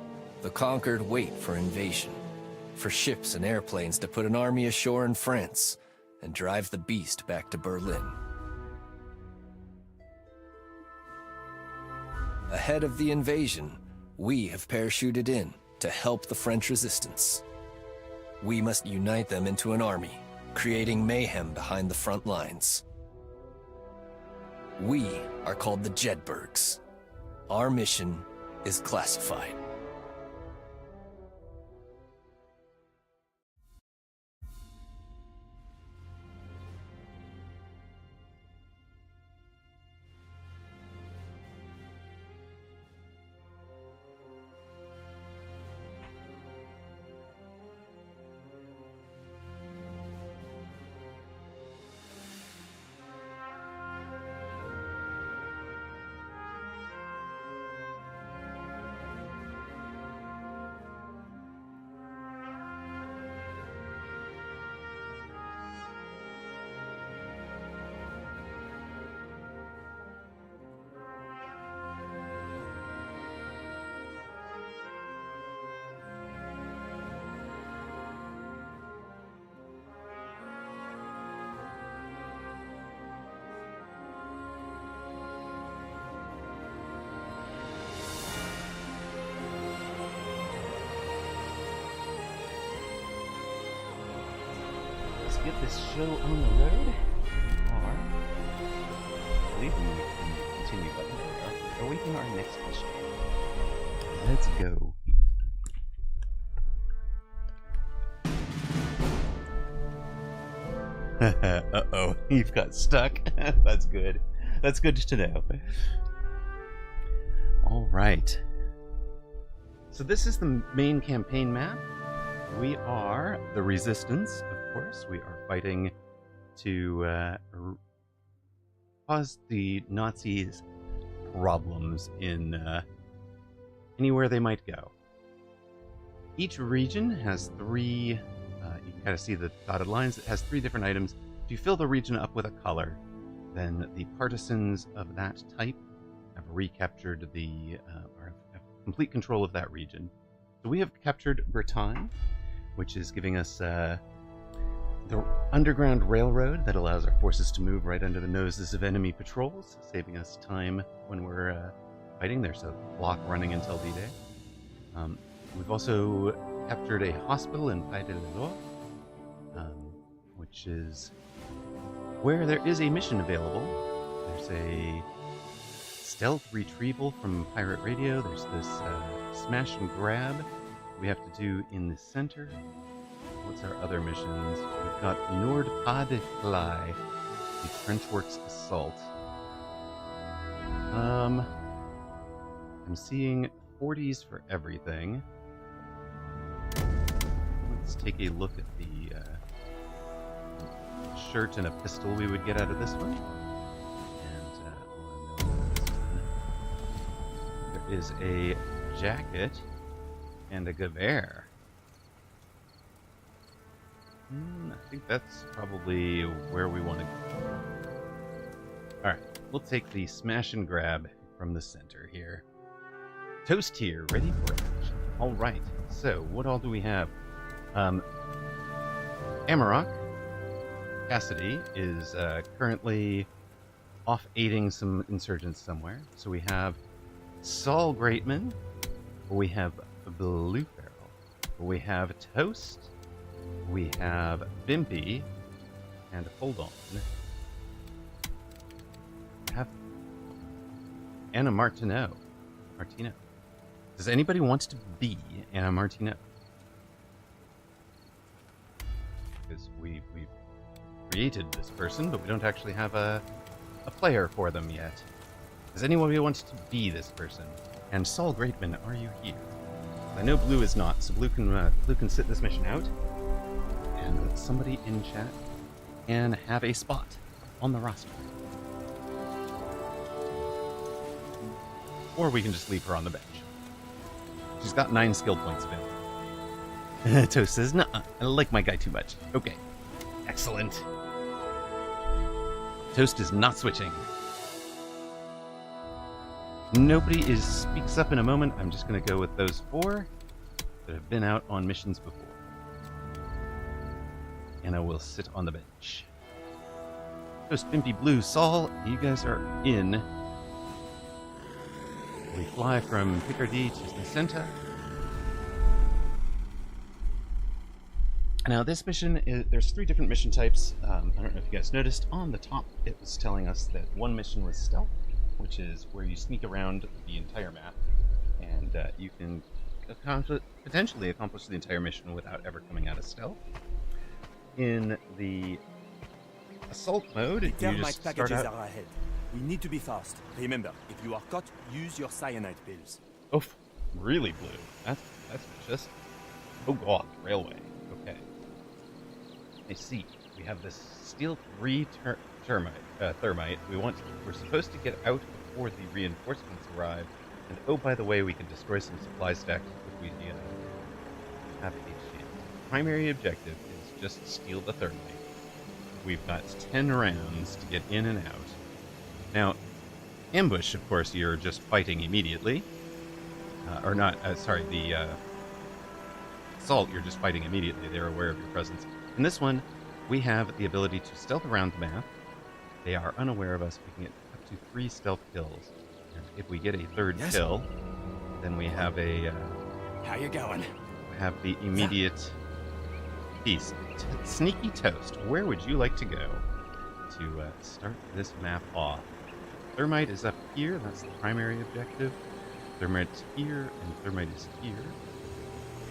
C: the conquered wait for invasion, for ships and airplanes to put an army ashore in France and drive the beast back to Berlin. Ahead of the invasion, we have parachuted in to help the French resistance. We must unite them into an army, creating mayhem behind the front lines. We are called the Jedburghs. Our mission is classified.
A: Let's get this show on the road. I believe we can continue, but we're awaiting our next mission. Let's go. Uh-oh, you've got stuck. That's good. That's good to know. All right. So this is the main campaign map. We are the Resistance, of course. We are fighting to cause the Nazis problems in anywhere they might go. Each region has three, you can kind of see the dotted lines, it has three different items. If you fill the region up with a color, then the partisans of that type have recaptured the, or have complete control of that region. So we have captured Bretagne, which is giving us the underground railroad that allows our forces to move right under the noses of enemy patrols, saving us time when we're fighting. There's a block running until D-Day. We've also captured a hospital in Pays de l'Or, which is where there is a mission available. There's a stealth retrieval from pirate radio. There's this smash and grab we have to do in the center. What's our other missions? We've got Nord Pas de Fly, the French Works Assault. I'm seeing 40s for everything. Let's take a look at the shirt and a pistol we would get out of this one. And there is a jacket and a gewehr. I think that's probably where we want to go. Alright, we'll take the smash and grab from the center here. Toast here, ready for action. Alright, so what all do we have? Amarok Cassidy is currently off aiding some insurgents somewhere. So we have Saul Greatman, we have Blue Barrel, we have Toast, we have Bimpy, and hold on, we have Anna Martineau. Does anybody want to be Anna Martineau? Because we've created this person, but we don't actually have a player for them yet. Does anyone want to be this person? And Saul Greatman, are you here? I know Blue is not, so Blue can sit this mission out, and somebody in chat can have a spot on the roster. Or we can just leave her on the bench. She's got 9 skill points available. Toast says, nah, I like my guy too much. Okay. Excellent. Toast is not switching. Nobody speaks up in a moment. I'm just going to go with those 4 that have been out on missions before. And I will sit on the bench. Toast, Bimpy, Blue, Saul, you guys are in. We fly from Picardy to Nicenta. Now, this mission there's 3 different mission types. I don't know if you guys noticed. On the top, it was telling us that one mission was stealth, which is where you sneak around the entire map, and you can potentially accomplish the entire mission without ever coming out of stealth. In the assault mode, you just start out...
D: are ahead. We need to be fast. Remember, if you are caught, use your cyanide pills.
A: Oh, really blue. That's just... Oh god, railway. Okay. I see. We have this steel 3 thermite. We're supposed to get out before the reinforcements arrive. And oh, by the way, we can destroy some supply stacks if we have a chance. Primary objective is just steal the thermite. We've got 10 rounds to get in and out. Now, ambush, of course, you're just fighting immediately. The assault, you're just fighting immediately. They're aware of your presence. In this one, we have the ability to stealth around the map. They are unaware of us. We can get up to 3 stealth kills. And if we get a 3rd kill, then we have a...
D: How you going?
A: We have the immediate feast. Sneaky Toast, where would you like to go to start this map off? Thermite is up here. That's the primary objective. Thermite's here, and thermite is here.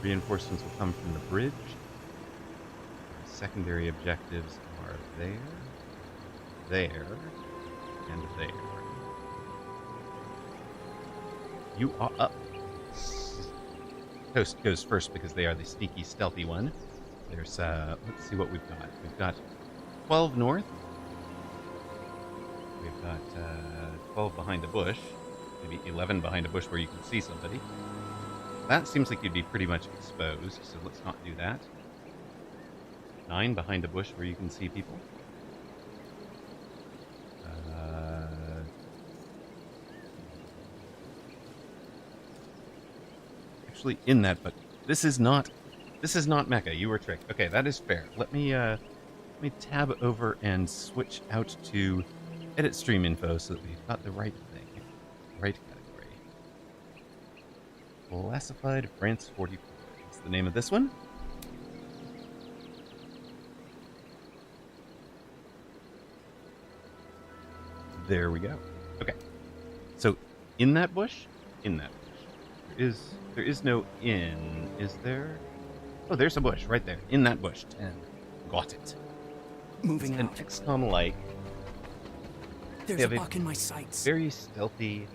A: Reinforcements will come from the bridge. Secondary objectives are there, and there. You are up. Toast goes first because they are the sneaky, stealthy one. There's, let's see what we've got. We've got 12 north. We've got 12 behind a bush. Maybe 11 behind a bush where you can see somebody. That seems like you'd be pretty much exposed, so let's not do that. 9 behind a bush where you can see people. Actually, in that, but this is not Mecha. You were tricked. Okay, that is fair. Let me tab over and switch out to edit stream info so that we've got the right thing, right category. Classified France 44. That's the name of this one. There we go. Okay. So, in that bush? In that bush. There is no in, is there? Oh, there's a bush right there. In that bush. 10. Got it.
D: Moving
A: it's an
D: out.
A: XCOM-like.
D: There's a buck in my sights.
A: Very stealthy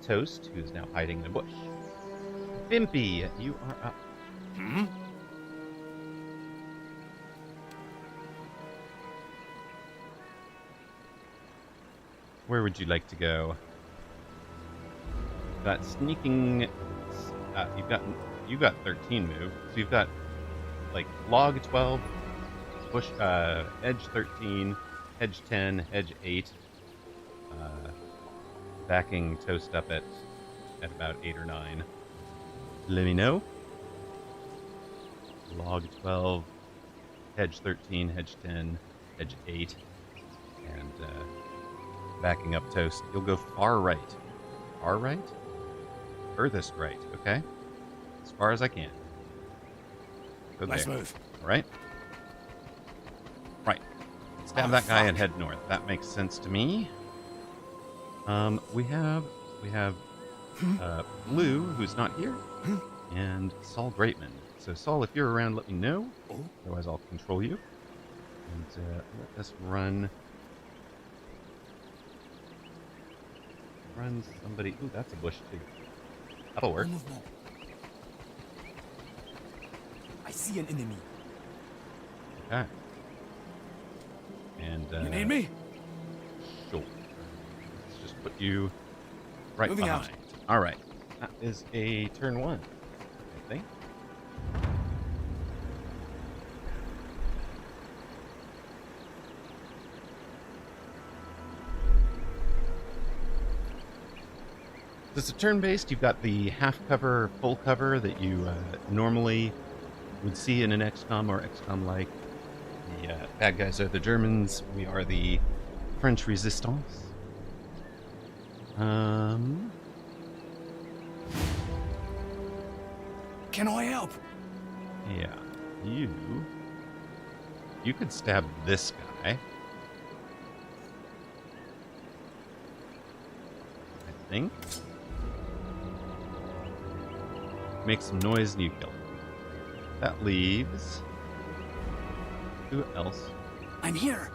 A: Toast, who's now hiding in a bush. Bimpy, you are up.
D: Hmm?
A: Where would you like to go? That sneaking. You got 13 move, so you've got like log 12, bush, edge 13, hedge 10, hedge 8. Backing Toast up at about 8 or 9. Let me know. Log 12, hedge 13, hedge 10, hedge 8, and backing up Toast. You'll go far right. Far right? Furthest right, okay? As far as I can. Go
D: Nice
A: there.
D: move.
A: All right? Right. Stab that guy and head north. That makes sense to me. We have Blue, who's not here, and Saul Greatman. So Saul, if you're around, let me know. Otherwise, I'll control you. And let us run somebody. Ooh, that's a bush too. That'll work.
D: I see an enemy.
A: Okay. And
D: You need me?
A: sure. Let's just put you right
D: Moving
A: behind.
D: out.
A: All right. That is a turn 1, I think. It's a turn-based. You've got the half cover, full cover that you normally would see in an XCOM or XCOM-like. The bad guys are the Germans. We are the French Resistance.
C: can I help?
A: Yeah. You could stab this guy. I think. Make some noise and you kill him. That leaves... Who else?
C: I'm here.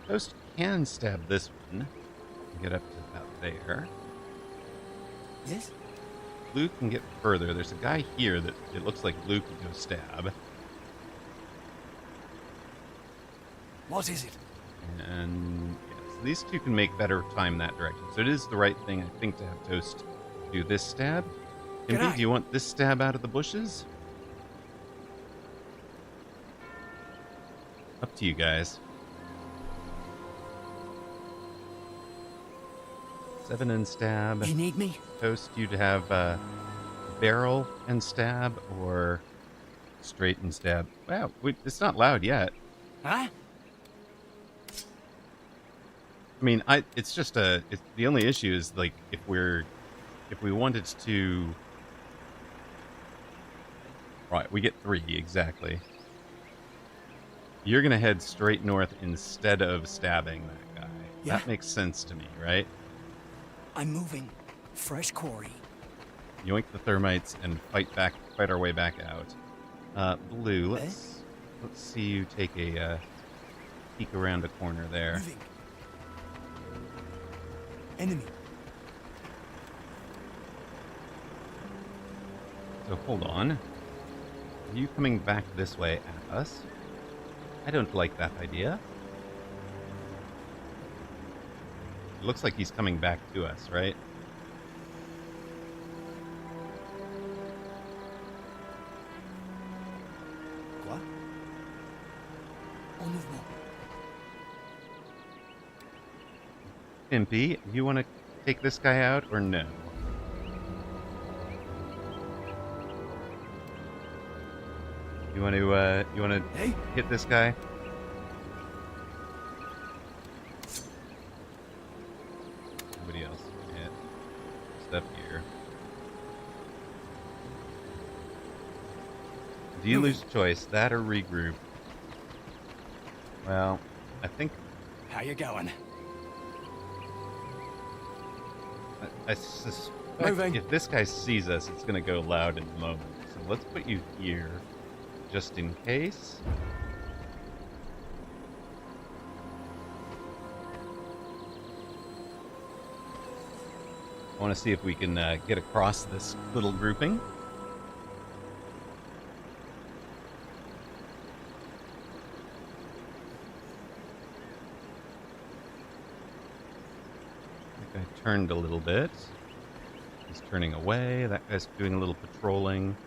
A: Toast can stab this one. Get up to about there.
C: Yes?
A: Blue can get further. There's a guy here that it looks like Blue could go stab.
C: What is it?
A: And yes, these two can make better time that direction. So it is the right thing, I think, to have Toast do this stab. Impy, do you want this stab out of the bushes? Up to you guys. 7 and stab.
C: You need me?
A: Toast, you'd have barrel and stab or straight and stab. Wow, it's not loud yet.
C: Huh?
A: I mean, it's just the only issue is like if we wanted to. Right, we get 3 exactly. You're gonna head straight north instead of stabbing that guy.
C: Yeah.
A: That makes sense to me, right?
C: I'm moving. Fresh quarry.
A: Yoink the thermites and fight our way back out. Blue, let's see you take a peek around a corner there.
C: Moving. Enemy.
A: So hold on. Are you coming back this way at us? I don't like that idea. It looks like he's coming back to us, right?
C: Quoi? En mouvement.
A: Impy, you want to take this guy out or no? You want to
C: Hey?
A: hit this guy? Nobody else can hit. Stuff here. Do you lose choice, that or regroup? Well, I think
C: How you going?
A: I suspect
C: Moving.
A: if this guy sees us, it's going to go loud in a moment. So let's put you here, just in case. I want to see if we can get across this little grouping. I think I turned a little bit. He's turning away. That guy's doing a little patrolling.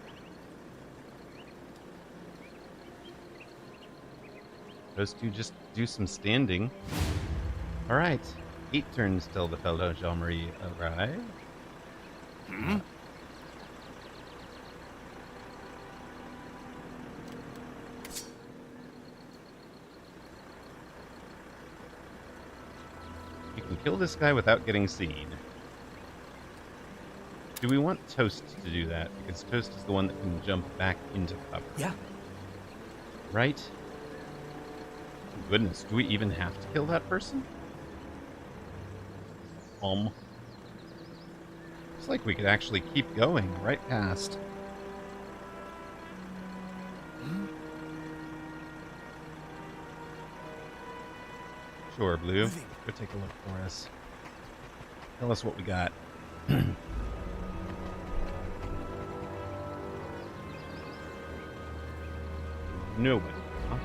A: Those two just do some standing. All right. 8 turns till the fellow Jean-Marie arrive.
C: Hmm?
A: You can kill this guy without getting seen. Do we want Toast to do that? Because Toast is the one that can jump back into cover.
C: Yeah.
A: Right? Goodness, do we even have to kill that person? Looks like we could actually keep going right past. Sure, Blue.
C: Moving.
A: Go take a look for us. Tell us what we got. Nobody. Huh?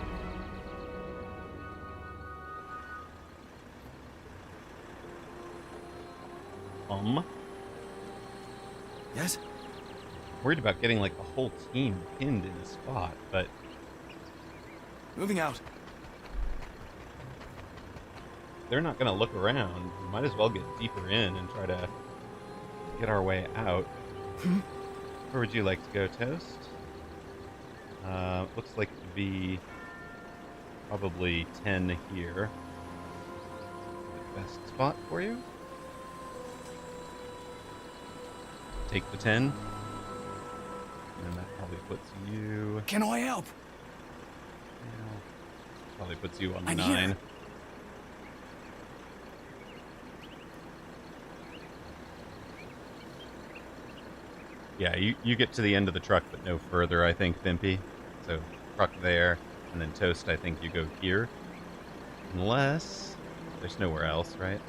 C: Yes?
A: Worried about getting like the whole team pinned in a spot, but
C: Moving out.
A: they're not going to look around. We might as well get deeper in and try to get our way out. Where would you like to go, Toast? Looks like it would be probably 10 here. The best spot for you? Take the 10. And that probably puts you...
D: Can I help?
A: Probably puts you on
D: I'm
A: 9.
D: here.
A: Yeah, you get to the end of the truck, but no further, I think, Bimpy. So, truck there, and then Toast, I think you go here. Unless... there's nowhere else, right?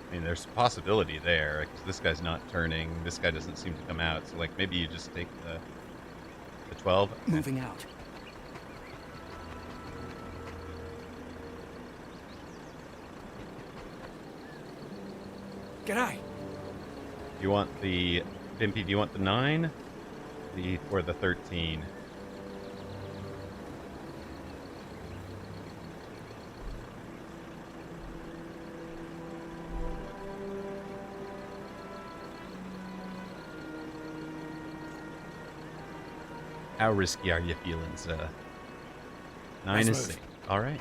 A: I mean, there's a possibility there, because this guy's not turning, this guy doesn't seem to come out, so, like, maybe you just take the 12.
D: Moving out. G'day.
A: You want the... Bimpy, do you want the 9? Or the 13? How risky are you feeling, sir? 9
D: Let's
A: is
D: move.
A: safe. All right.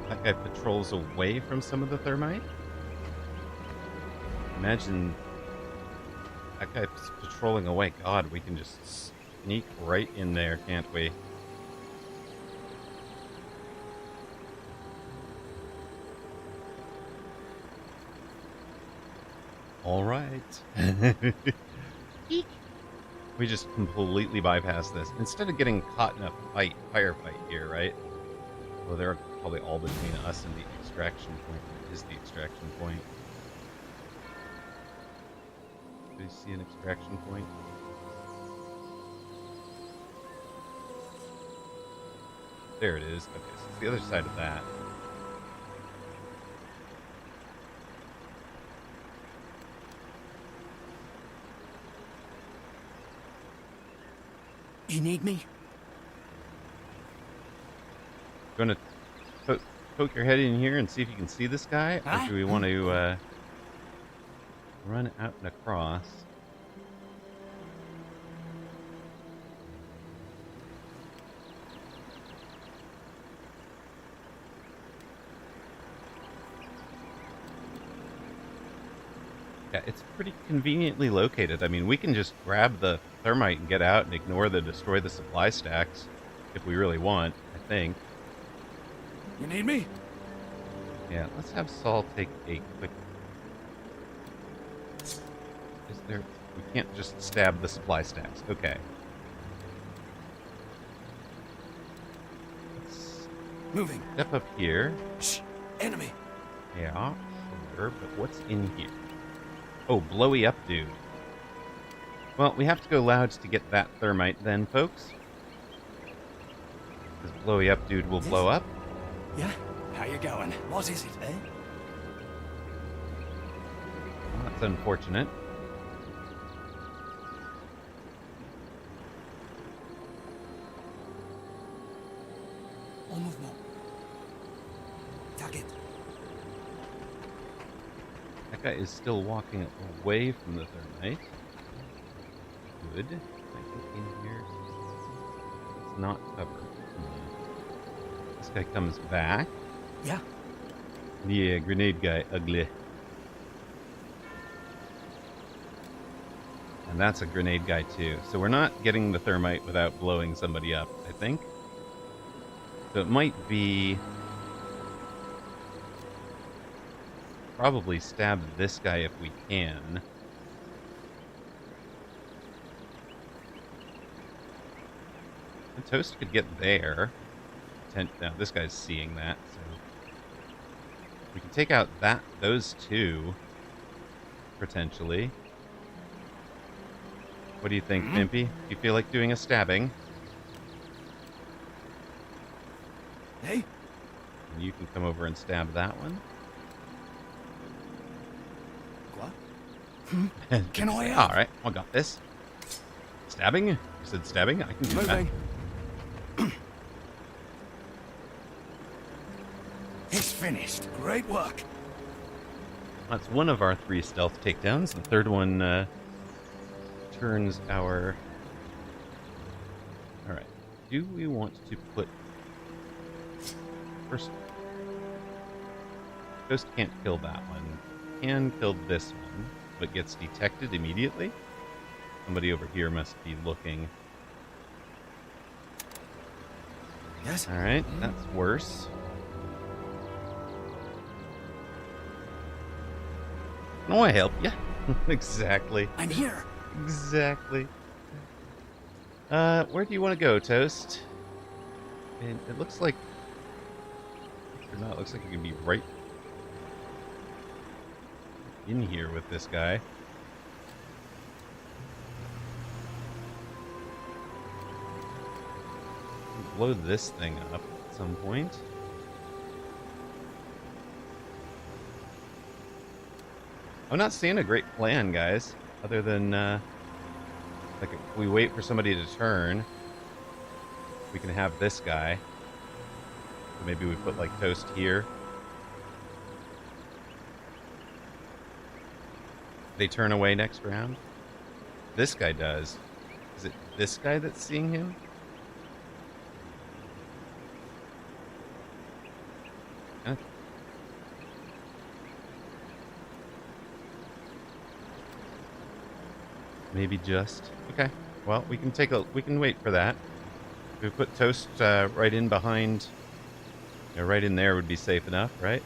A: That guy patrols away from some of the thermite. Imagine that guy's patrolling away. God, we can just sneak right in there, can't we? All right. We just completely bypass this. Instead of getting caught in a firefight here, right? Well, they're probably all between us and the extraction point. What is the extraction point? Do you see an extraction point? There it is. Okay, so it's the other side of that.
D: You need me?
A: Gonna poke your head in here and see if you can see this guy? Or do we want to run out and across? Yeah, it's pretty conveniently located. I mean, we can just grab the thermite and get out and ignore the destroy the supply stacks if we really want, I think.
D: You need me?
A: Yeah, let's have Saul take a quick... Is there... We can't just stab the supply stacks. Okay. Let's
D: Moving.
A: step up here.
D: Shh. Enemy.
A: Yeah, sure, but what's in here? Oh, blowy up dude. Well, we have to go loud to get that thermite then, folks. This blowy up dude will blow up.
D: Yeah? How you going? What is it, eh?
A: Well, that's unfortunate.
D: En mouvement. Target.
A: That guy is still walking away from the thermite. Good. I think in here it's not covered. This guy comes back.
D: Yeah?
A: Yeah, grenade guy, ugly. And that's a grenade guy too. So we're not getting the thermite without blowing somebody up, I think. So it might be... probably stab this guy if we can. The Toast could get there. Now this guy's seeing that, so we can take out those two potentially. What do you think, Pimpy? Do you feel like doing a stabbing?
D: Hey?
A: And you can come over and stab that one.
D: What? Can I help?
A: All right, I got this. Stabbing? You said stabbing? I can do that.
D: Moving. It's finished. Great work.
A: That's one of our 3 stealth takedowns. The third one turns our... Alright. Do we want to put... First... Toast can't kill that one. Can kill this one, but gets detected immediately. Somebody over here must be looking.
C: Yes.
A: Alright, that's worse. No, I help you. Exactly.
C: I'm here.
A: Exactly. Where do you want to go, Toast? And it looks like... Or not, it looks like you can be right in here with this guy. Blow this thing up at some point. I'm not seeing a great plan, guys, other than like if we wait for somebody to turn, we can have this guy. So maybe we put like Toast here. They turn away next round. This guy does. Is it this guy that's seeing him? Huh? Maybe just. Okay. Well, we can wait for that. If we put Toast right in behind, right in there would be safe enough, right?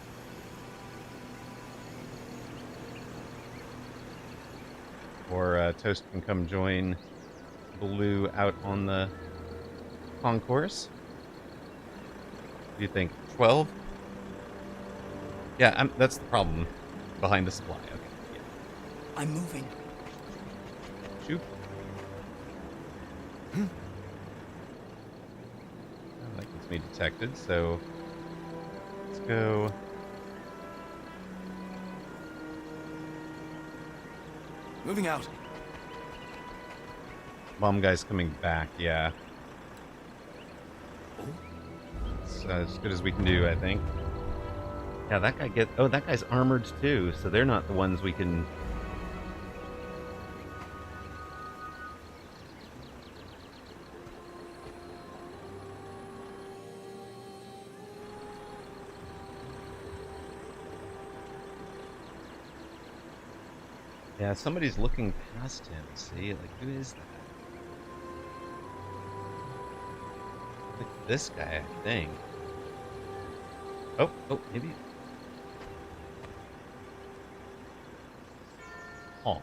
A: Or Toast can come join Blue out on the concourse. What do you think? 12? Yeah, that's the problem. Behind the supply. Okay. Yeah.
C: I'm moving.
A: Shoot. Oh, that gets me detected, so let's go.
C: Moving out.
A: Bomb guy's coming back, yeah. It's as good as we can do, I think. Yeah, that guy oh, that guy's armored too, so they're not the ones we can... Yeah, somebody's looking past him, see? Like, who is that? Like this guy, I think. Oh, maybe... Oh.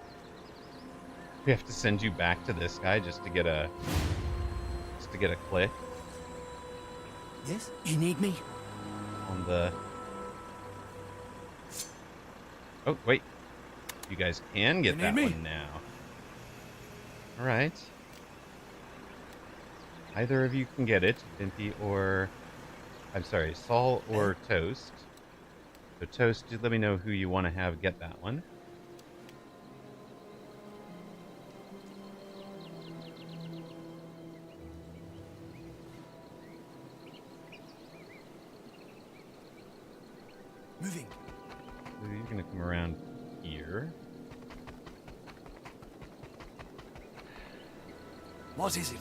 A: We have to send you back to this guy just to get a click
C: Yes? You need me?
A: on the... Oh, wait. You guys can get that one now. Alright. Either of you can get it, Bimpy or... I'm sorry, Saul or Toast. So Toast, just let me know who you want to have get that one.
C: Moving.
A: So you're going to come around here.
C: What is it?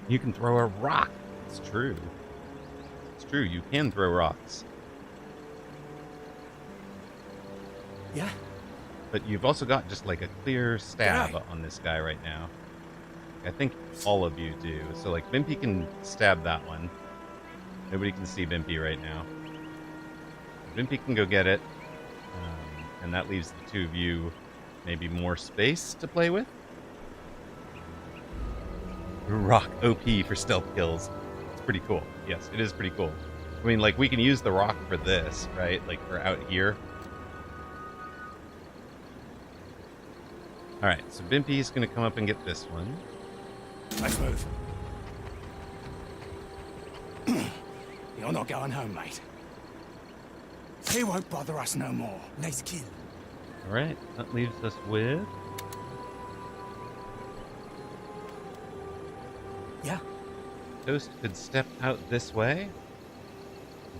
A: You can throw a rock. It's true. It's true, you can throw rocks.
C: Yeah?
A: But you've also got just like a clear stab on this guy right now. I think all of you do. So like Bimpy can stab that one. Nobody can see Bimpy right now. Bimpy can go get it. And that leaves the two of you maybe more space to play with. Rock OP for stealth kills. It's pretty cool. Yes, it is pretty cool. I mean, like, we can use the rock for this, right? Like, for out here. Alright, so Bimpy's going to come up and get this one.
C: Nice move. You're not going home, mate. He won't bother us no more. Nice kill.
A: Alright, that leaves us with...
C: Yeah?
A: Toast could step out this way.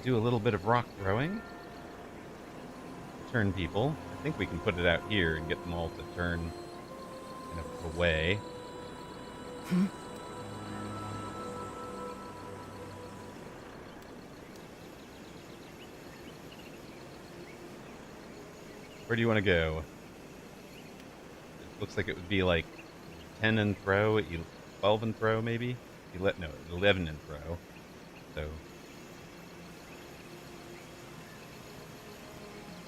A: Do a little bit of rock throwing. Turn people. I think we can put it out here and get them all to turn kind of away. Where do you want to go? It looks like it would be like 10 and throw, 12 and throw maybe? No, 11 and throw. So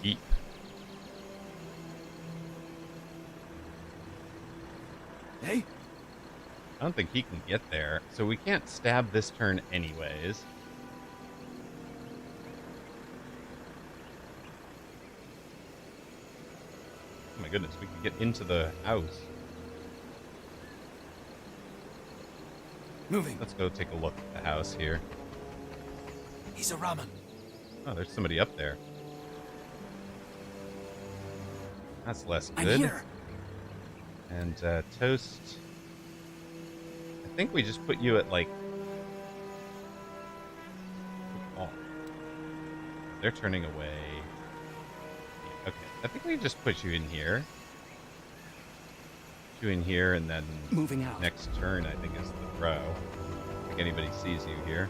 A: deep.
D: Hey?
A: I don't think he can get there, so we can't stab this turn anyways. Oh my goodness, we can get into the house.
D: Moving.
A: Let's go take a look at the house here.
D: He's a Raman.
A: Oh, there's somebody up there. That's less
D: I'm
A: good.
D: here.
A: And Toast, I think we just put you at like... Oh. They're turning away. Okay, I think we just put you in here. Put you in here, and then
D: Moving out.
A: next turn I think is the throw. I don't think anybody sees you here.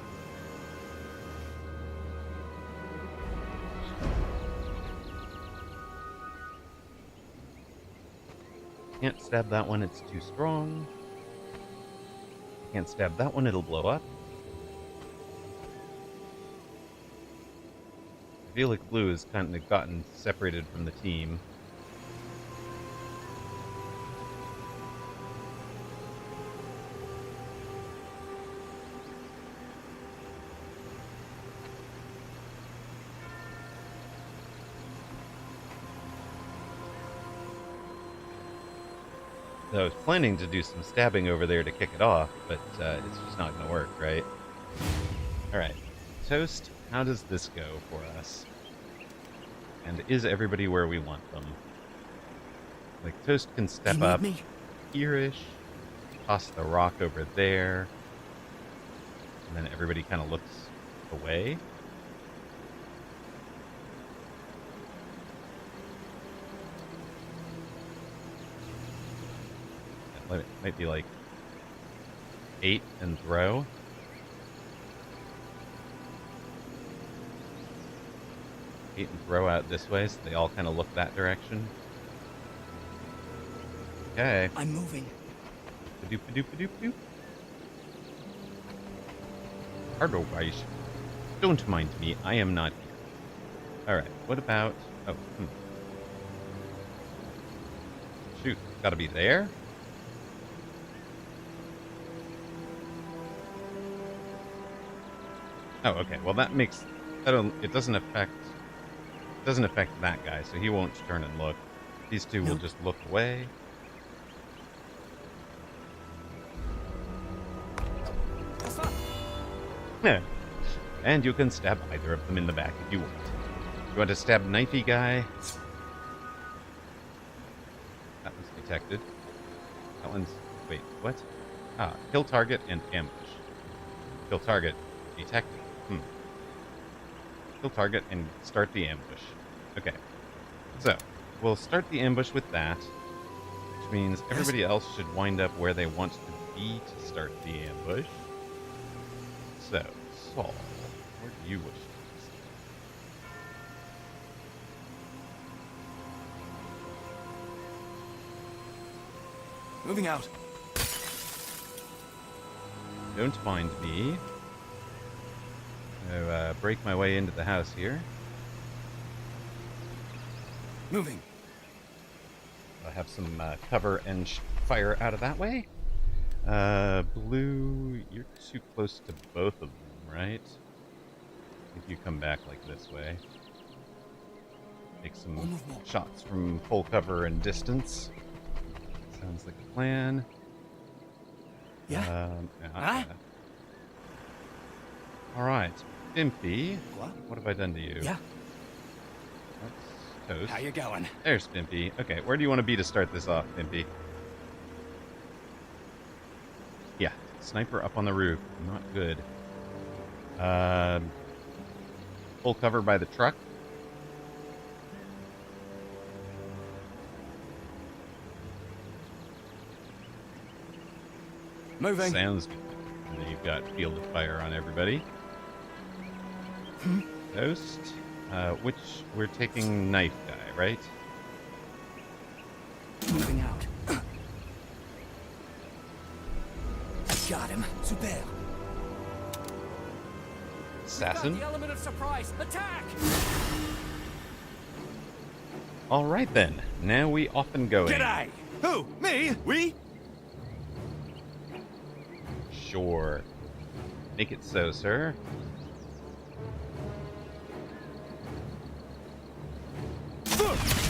A: Can't stab that one, it's too strong. Can't stab that one, it'll blow up. I feel like blue has kind of gotten separated from the team. So I was planning to do some stabbing over there to kick it off, but it's just not going to work, right? Alright. Toast, how does this go for us? And is everybody where we want them? Like, Toast can step up
D: me?
A: here-ish, toss the rock over there, and then everybody kind of looks away. That might be like 8 and throw. 8 and throw out this way, so they all kind of look that direction. Okay.
D: I'm moving.
A: Ba-doop-ba-doop-ba-doop-doop. Hardwise. Don't mind me, I am not here. Alright, what about... Oh, Shoot, gotta be there? Oh, okay, well that makes... It doesn't affect that guy, so he won't turn and look. These two will just look away. Yeah. And you can stab either of them in the back if you want. You want to stab knifey guy? That one's detected. That one's... Wait, what? Ah, kill target and ambush. Kill target, detected. Kill target and start the ambush. Okay. So, we'll start the ambush with that, which means everybody else should wind up where they want to be to start the ambush. So, Saul, where do you wish to
D: Moving out.
A: Don't mind me. So, break my way into the house here.
D: Moving.
A: I'll have some cover and fire out of that way. Blue, you're too close to both of them, right? If you come back like this way. Take some shots from full cover and distance. Sounds like a plan.
D: Yeah?
A: Alright. Stimpy, what have I done to you?
D: Yeah?
A: That's Toast.
D: How you going?
A: There's Stimpy. Okay, where do you want to be to start this off, Stimpy? Yeah, sniper up on the roof. Not good. Full cover by the truck.
D: Moving.
A: Sounds good. And then you've got field of fire on everybody. Toast. Which we're taking knife guy, right?
C: Got him. Super.
A: Assassin.
C: The element of surprise. Attack!
A: All right then. Now we off and going.
D: G'day! Who? Me? We?
A: Sure. Make it so, sir.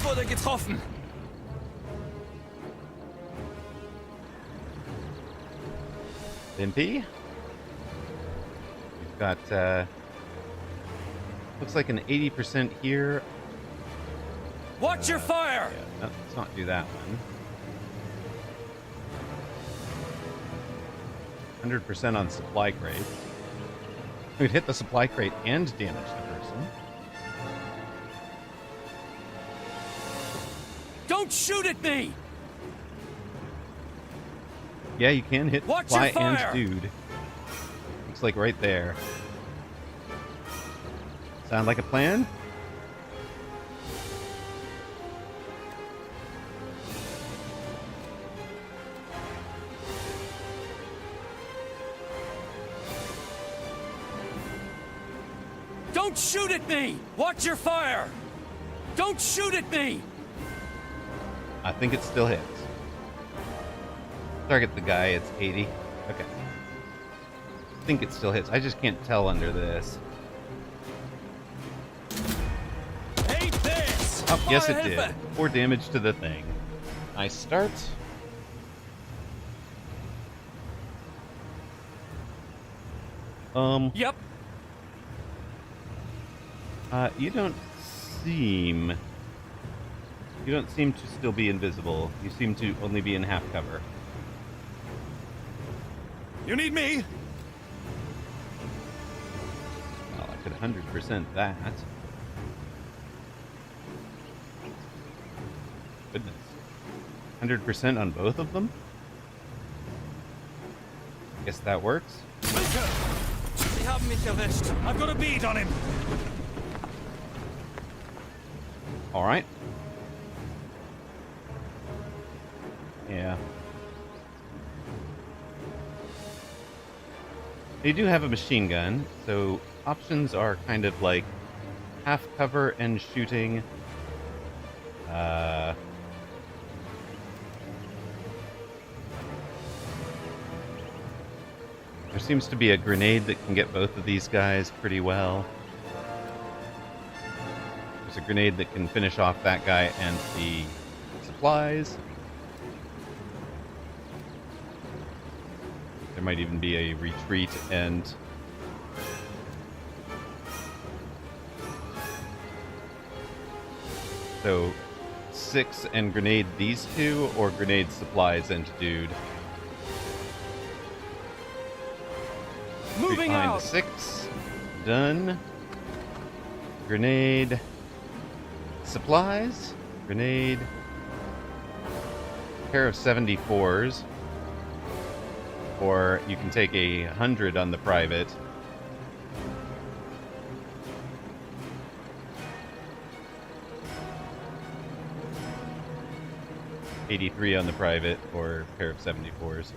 C: Wurde getroffen.
A: Limpy. We've got, looks like an 80% here.
C: Watch your fire!
A: Yeah, let's not do that one. 100% on supply crate. We'd hit the supply crate and damage the person.
C: Don't shoot at me!
A: Yeah, you can hit
C: Watch
A: supply
C: your fire!
A: and dude. Looks like right there. Sound like a plan?
C: Don't shoot at me! Watch your fire! Don't shoot at me!
A: I think it still hits. Target the guy, it's 80. Okay. I think it still hits. I just can't tell under this.
C: Hate this!
A: Oh, yes it
C: Fire
A: did.
C: Hilfe!
A: 4 damage to the thing. Nice start.
C: Yep.
A: You don't seem to still be invisible. You seem to only be in half cover.
D: You need me?
A: Well, I could 100% that. Goodness. 100% on both of them? Guess that works.
D: Wilke! Sie haben mich erwischt. I've got a bead on him.
A: Alright. Yeah. They do have a machine gun, so options are kind of like half cover and shooting. There seems to be a grenade that can get both of these guys pretty well. There's a grenade that can finish off that guy and the supplies. There might even be a retreat and so 6 and grenade these two, or grenade supplies and dude.
C: Moving
A: Behind
C: out!
A: the 6. Done. Grenade. Supplies. Grenade. Pair of 74s. Or you can take 100 on the private. $83 on the private, or a pair of 74s.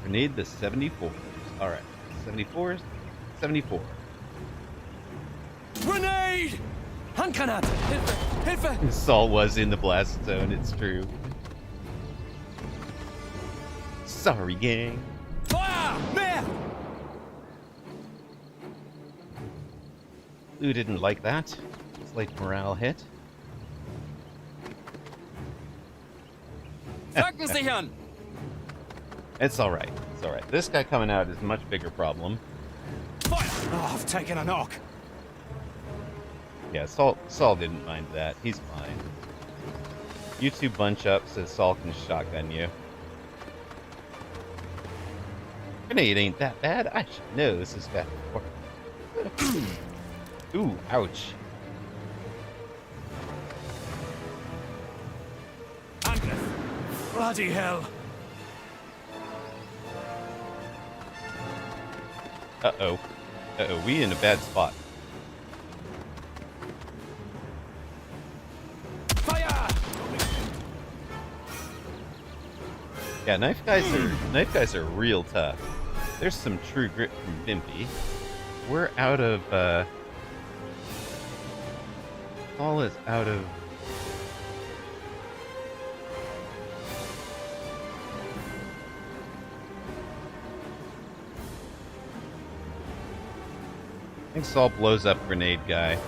A: Grenade the 74s. Alright. 74s. 74.
C: Grenade! Handgranate! Hilfe! Hilfe!
A: Saul was in the blast zone, it's true. Sorry, gang.
C: Feuer! Mehr!
A: Blue didn't like that. Slight morale hit.
C: Flanken sichern!
A: It's alright. It's alright. This guy coming out is a much bigger problem.
D: Fire! Oh, I've taken a knock.
A: Yeah, Saul didn't mind that. He's fine. You two bunch up so Saul can shotgun you. Grenade ain't that bad. I should know this is bad before. Ooh, ouch.
D: Angriff. Bloody hell.
A: Uh-oh. Uh-oh, we in a bad spot.
D: Fire!
A: Yeah, knife guys are real tough. There's some true grit from Vimpy. We're out of Paul is out of I think Saul blows up grenade guy.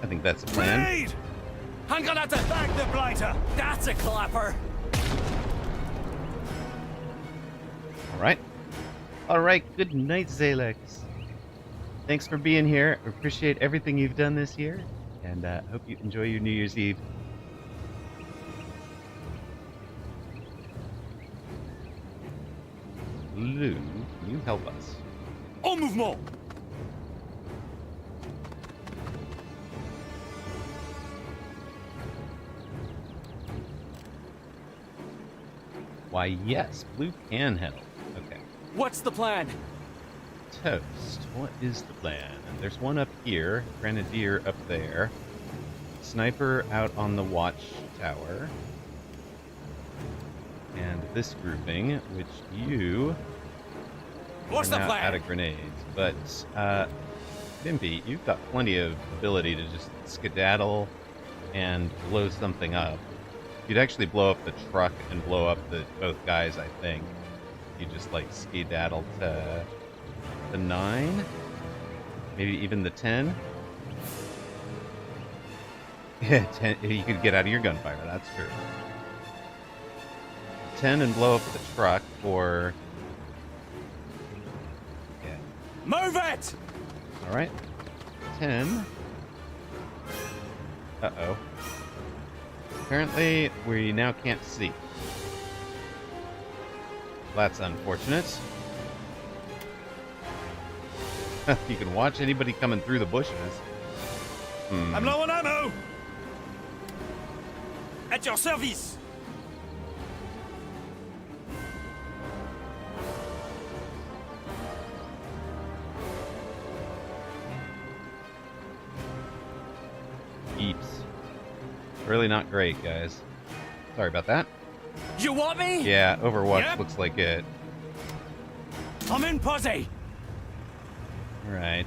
A: I think that's a plan.
D: Grenade! Handgranate! Back the blighter! That's a clapper!
A: Alright. Alright, good night, Zalex. Thanks for being here. Appreciate everything you've done this year. And hope you enjoy your New Year's Eve. Lou, can you help us?
D: En mouvement!
A: Why, yes, Blue can help. Okay.
D: What's the plan?
A: Toast, what is the plan? There's one up here, Grenadier up there, Sniper out on the watchtower, and this grouping, which you
D: What's
A: are
D: the
A: now
D: plan?
A: out of grenades. But, Vimpy, you've got plenty of ability to just skedaddle and blow something up. You'd actually blow up the truck and blow up both guys, I think. You just, like, skedaddle to the 9? Maybe even the 10? Yeah, 10. You could get out of your gunfire, that's true. 10 and blow up the truck, or... Yeah.
D: Move it!
A: Alright. 10. Uh-oh. Apparently, we now can't see. That's unfortunate. You can watch anybody coming through the bushes.
D: I'm low on ammo! At your service!
A: Eeps. Really not great, guys. Sorry about that.
D: You want me?
A: Yeah, Overwatch
D: Yep.
A: looks like it.
D: I'm in posse!
A: Alright,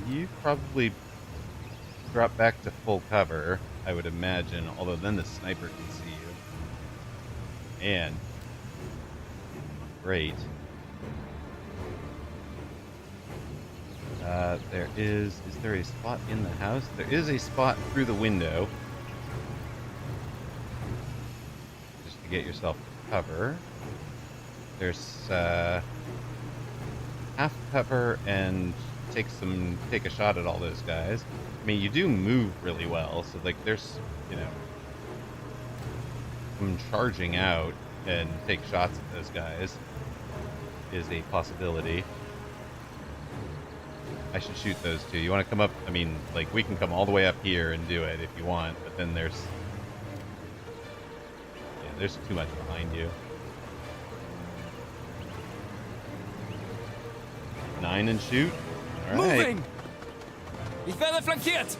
A: you probably drop back to full cover, I would imagine, although then the sniper can see you. And great. Is there a spot in the house? There is a spot through the window. Just to get yourself cover. There's, half cover and take a shot at all those guys. I mean, you do move really well, so like there's, you know, some charging out and take shots at those guys is a possibility. I should shoot those two. You want to come up? I mean, like, we can come all the way up here and do it if you want, but then there's too much behind you. 9 and shoot. All right.
D: Moving! Ich werde flankiert!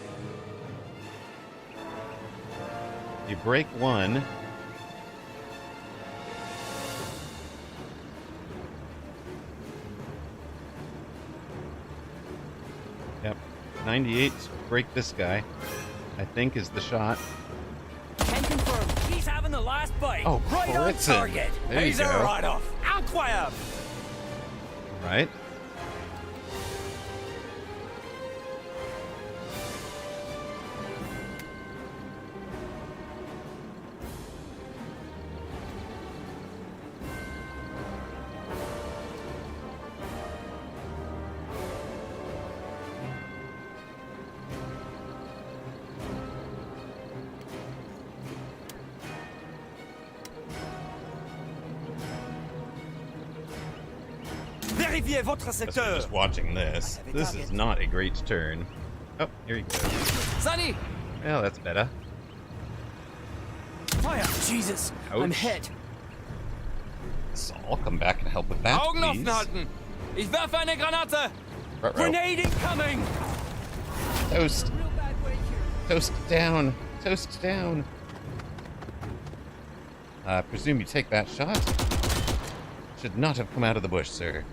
A: You break one. Yep. 98. Break this guy. I think is the shot.
D: Can confirm. He's having the last bite.
A: Oh,
D: right on
A: Blitzen.
D: target.
A: There you
D: He's a
A: go.
D: write-off. Incroyable!
A: Right.
D: Vérifiez votre
A: Guess we're
D: secteur.
A: just watching this. This is not a great turn. Oh, here he goes.
D: Sunny!
A: Well, that's better.
D: Fire! Jesus! I'm
A: Ouch.
D: hit.
A: Saul, come back and help with that,
D: Augen offen
A: please.
D: halten! Ich werfe eine Granate!
A: Ruh-roh.
D: Grenade incoming!
A: Toast.
D: Real bad way here.
A: Toast down. Toast down. I presume you take that shot? Should not have come out of the bush, sir.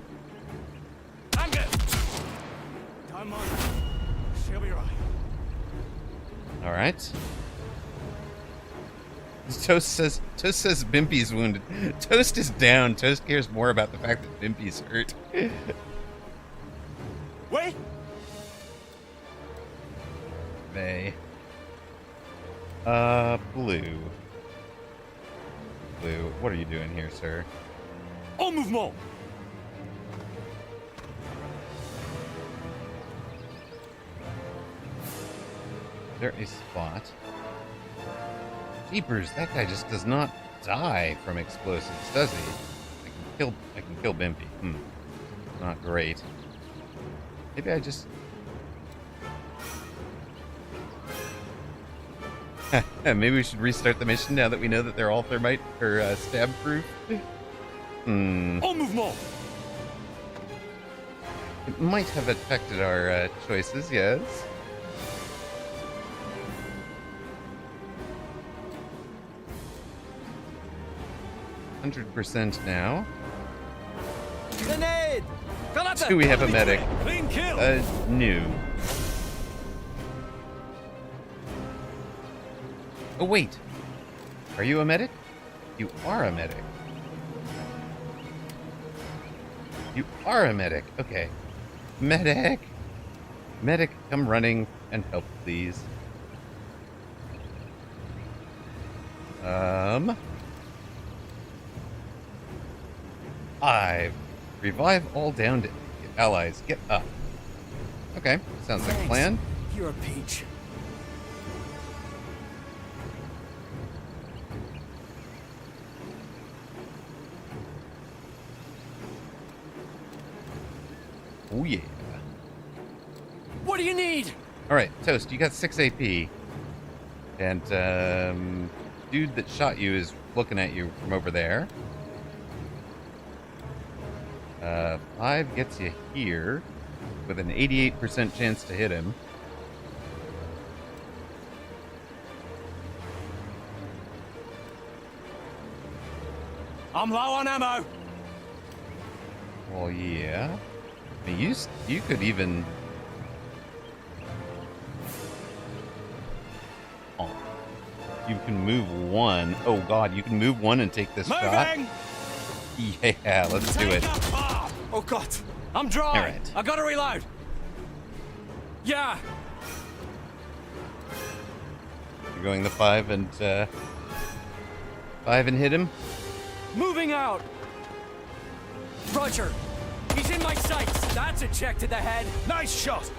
D: Angle! Come on. She'll be right.
A: Alright. Toast says Bimpy's wounded. Toast is down. Toast cares more about the fact that Bimpy's hurt.
D: Wait!
A: They. Blue. Blue, what are you doing here, sir?
D: En mouvement!
A: Is there a spot? Jeepers, that guy just does not die from explosives, does he? I can kill Bimpy. Not great. Maybe I just... Maybe we should restart the mission now that we know that they're all thermite or stab proof.
D: En mouvement!
A: It might have affected our choices, yes. %, now.
C: Grenade! Granate!
A: Do we have a medic?
D: Clean kill!
A: No. Oh, wait. Are you a medic? You are a medic. You are a medic. Okay. Medic! Medic, come running and help, please. Revive all downed allies. Get up. Okay, sounds like a plan.
C: You're a peach.
A: Oh yeah.
C: What do you need?
A: Alright, Toast, you got 6 AP. And, dude that shot you is looking at you from over there. 5 gets you here with an 88% chance to hit him.
D: I'm low on ammo!
A: Well, yeah. I mean, you could even... Oh. You can move 1. Oh, God, you can move 1 and take this shot?
D: Moving!
A: Yeah, let's do it.
C: Oh God,
D: I'm dry!
A: All right.
D: I gotta reload! Yeah!
A: You're going the 5 and, 5 and hit him?
D: Moving out!
C: Roger. He's in my sights. That's a check to the head.
D: Nice shot!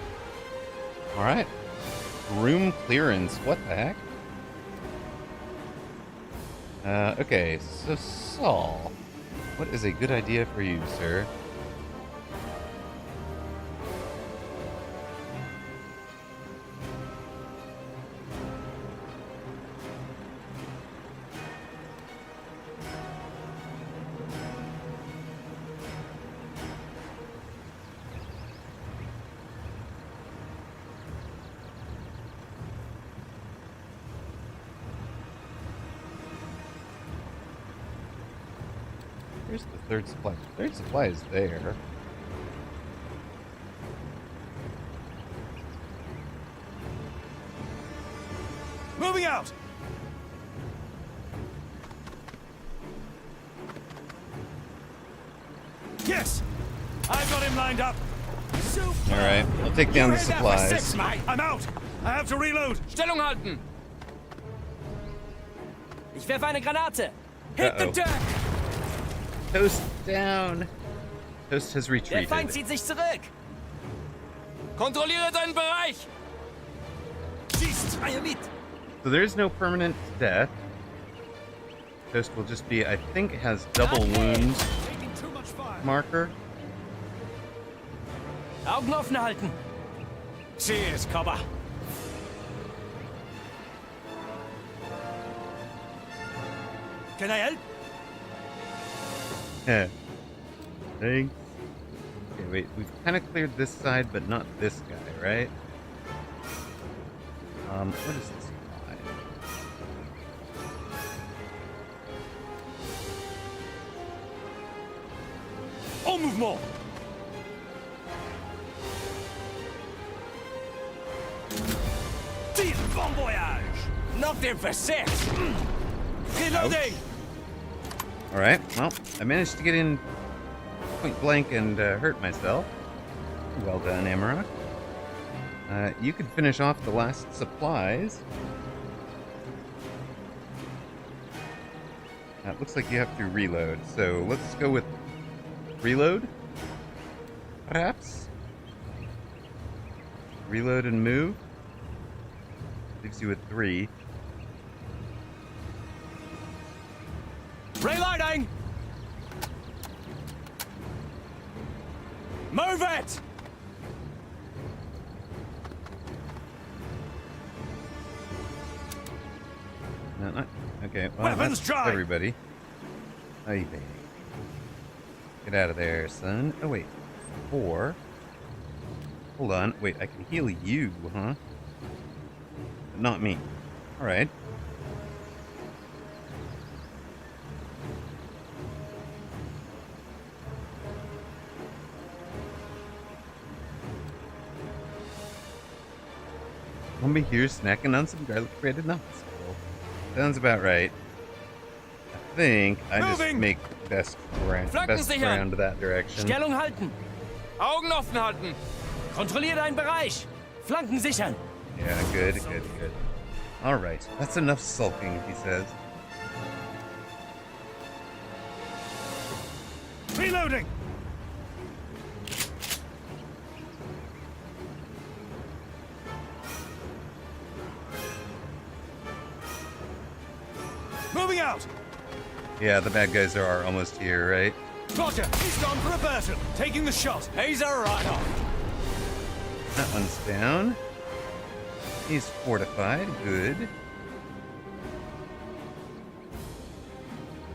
A: Alright. Room clearance, what the heck? Okay, so Saul, what is a good idea for you, sir? Where's the third supply? Third supply is there.
D: Moving out! Yes! I've got him lined up!
A: Alright, I'll take down the supplies.
D: I'm out! I have to reload!
C: Stellung halten. Ich werfe eine Granate. Hit
A: Uh-oh.
C: the deck.
A: Toast down. Toast has
C: Der
A: retreated.
C: Feind zieht sich zurück. Kontrolliere deinen Bereich. Schießt Reihe mit.
A: So there's no permanent death. Toast will just be, I think it has double wound
D: Taking too much fire.
A: marker.
C: Augen offen halten.
D: Cheers, Cobber. Can I help?
A: Yeah. Thanks. Okay, wait, we've kind of cleared this side, but not this guy, right? What is this?
D: En mouvement. Tir, bon voyage. Knocked him for 6. Reloading.
A: All right. Well, I managed to get in point blank and hurt myself. Well done, Amarok. You could finish off the last supplies. It looks like you have to reload, so let's go with reload, perhaps? Reload and move. Leaves you with 3.
D: Reloading. Move it.
A: No, not, okay, well,
D: Weapons
A: that's
D: dry.
A: everybody. Hey, baby. Get out of there, son. Oh, wait. 4. Hold on. Wait, I can heal you, huh? But not me. Alright. I'll be here snacking on some garlic bread and nuts. Sounds about right. I think I just
D: Moving.
A: make best round that direction.
E: Stellung halten. Augen offen halten. Kontrollier deinen Bereich. Flanken sichern.
A: Yeah, good, good, good. Alright, that's enough sulking, he says.
D: Reloading. Moving out.
A: Yeah, the bad guys are almost here, right?
D: Roger. He's gone for a Burton. Taking the shot. He's a write-off.
A: That one's down. He's fortified, good.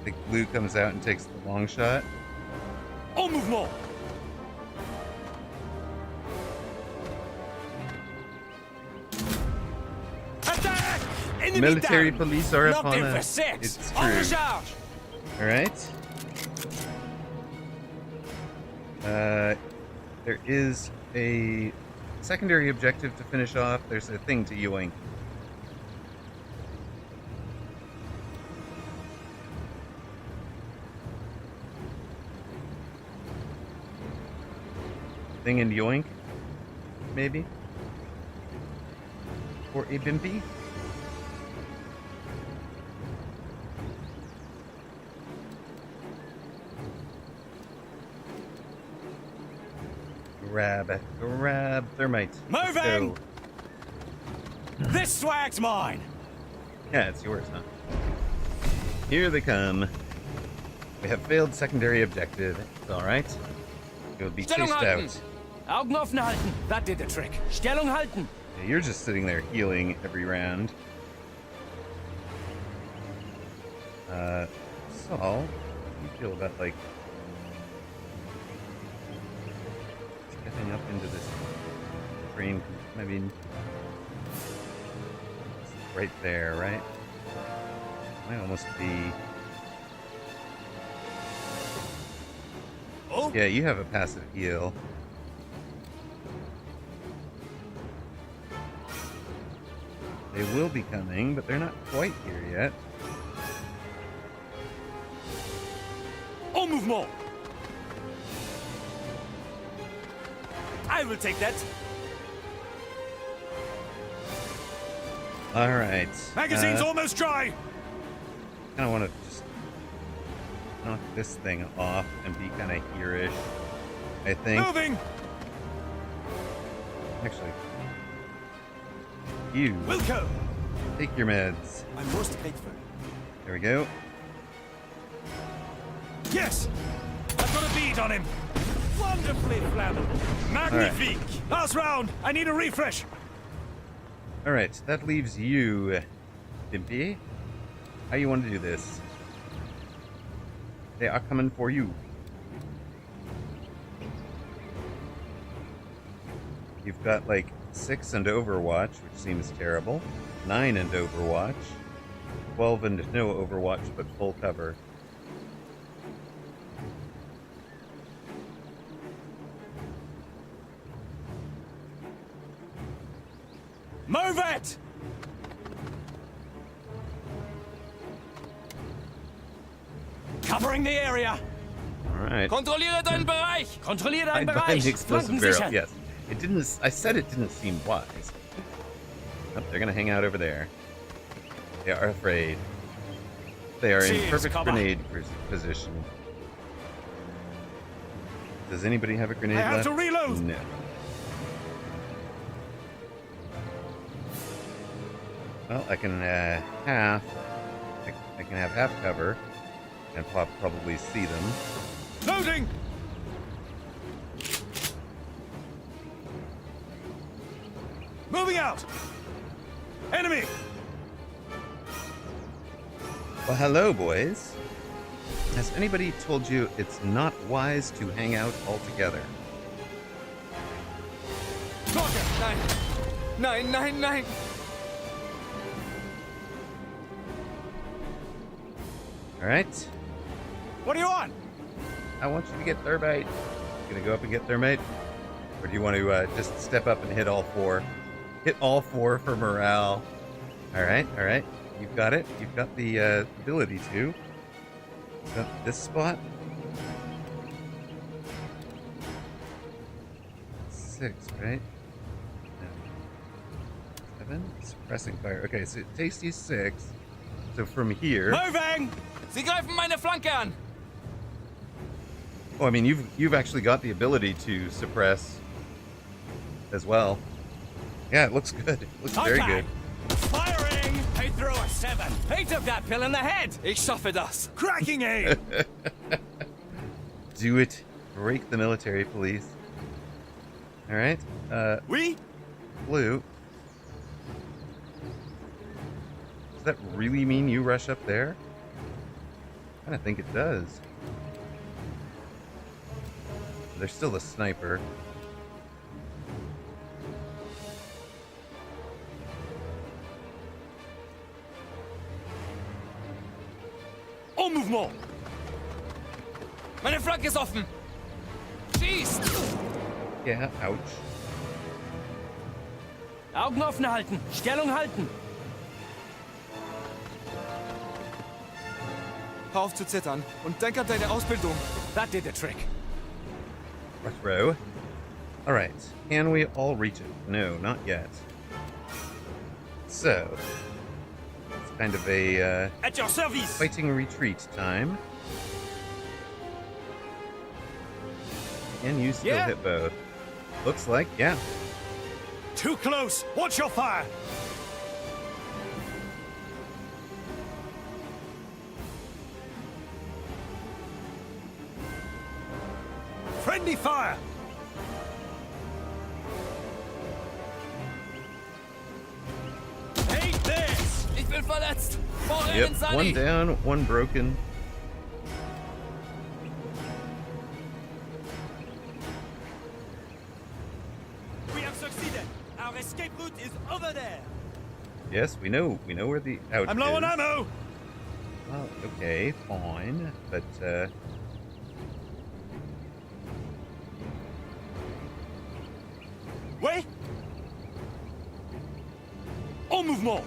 A: Big Blue comes out and takes the long shot.
D: En mouvement. Attack! Enemy
A: Military
D: down.
A: police are
E: Knocked
A: upon
E: him for
A: us.
E: 6.
A: It's
E: En
A: true.
E: recharge.
A: Alright. There is a secondary objective to finish off. There's a thing to yoink. Thing in yoink? Maybe? Or a bimpy? Grab thermite. Let's
D: Moving!
A: go.
D: This swag's mine.
A: Yeah, it's yours, huh? Here they come. We have failed secondary objective. It's alright. You'll be
E: Stellung
A: chased
E: halten.
A: out.
E: Augen offen halten. That did the trick. Stellung halten.
A: Yeah, you're just sitting there healing every round. Saul, how do you feel about, like, stepping up into this train? I mean, it's right there, right? Might almost be...
D: Oh,
A: Yeah, you have a passive heal. They will be coming, but they're not quite here yet.
D: en mouvement. I will take that.
A: Alright.
D: Magazine's almost dry.
A: Kind of want to just knock this thing off and be kind of here-ish, I think.
D: Moving.
A: Actually, you
D: Wilco.
A: take your meds.
D: I'm most grateful.
A: There we go.
D: Yes. I've got a bead on him. Wonderfully flammable. Magnifique. Last round. I need a refresh.
A: Alright, that leaves you, Bimpy. How you want to do this? They are coming for you. You've got, like, 6 and Overwatch, which seems terrible. 9 and Overwatch. 12 and no Overwatch, but full cover.
E: Move it! Covering the area.
A: All right.
C: Kontrolliere deinen Bereich!
E: Kontrolliere
A: Hide
E: deinen
A: behind
E: Bereich.
A: the explosive
E: Flanken
A: barrel.
E: sichern.
A: Yes. It didn't. I said it didn't seem wise. Oh, they're gonna hang out over there. They are afraid. They are in
E: Cheers,
A: perfect
E: cover.
A: grenade position. Does anybody have a grenade
D: I have
A: left?
D: to reload.
A: No. Well, I can half. I can have half cover, and probably see them.
D: Loading. Moving out. Enemy.
A: Well, hello, boys. Has anybody told you it's not wise to hang out all together?
E: Nein. Nein, nein, nein.
A: All right.
D: What do you want?
A: I want you to get thermite. Gonna go up and get thermite, or do you want to just step up and hit all four? Hit all four for morale. All right, all right. You've got it. You've got the ability to. So this spot. 6, right? 7. Suppressing fire. Okay, so Tasty's 6. So from here.
D: Moving.
E: Sie greifen meine Flanke an.
A: Oh, I mean, you've actually got the ability to suppress as well. Yeah, it looks good. It looks very
E: Okay.
A: good.
D: Firing.
E: He threw a 7. He took that pill in the head. Ich schaffe das.
D: Cracking aim.
A: Do it. Break the military police. All right.
D: We.
A: Blue. Does that really mean you rush up there? I kind of think it does. There's still a sniper.
D: En mouvement.
E: Meine Flanke ist offen. Schießt.
A: Yeah, ouch.
E: Augen offen halten. Stellung halten.
F: Hör auf zu zittern und denk an deine Ausbildung.
E: That did the trick.
A: Fourth row. All right. Can we all reach it? No, not yet. So, it's kind of a
D: At your service.
A: fighting retreat time. Can you still
E: Yeah.
A: hit both? Looks like, yeah.
D: Too close. Watch your fire. Friendly fire. Take this.
E: Ich bin verletzt. Vorrennen,
A: Yep,
E: Sunny.
A: one down, one broken.
D: We have succeeded. Our escape route is over there.
A: Yes, we know where the out
D: I'm low on
A: is.
D: ammo.
A: Well, okay, fine, but
D: Oui. En mouvement.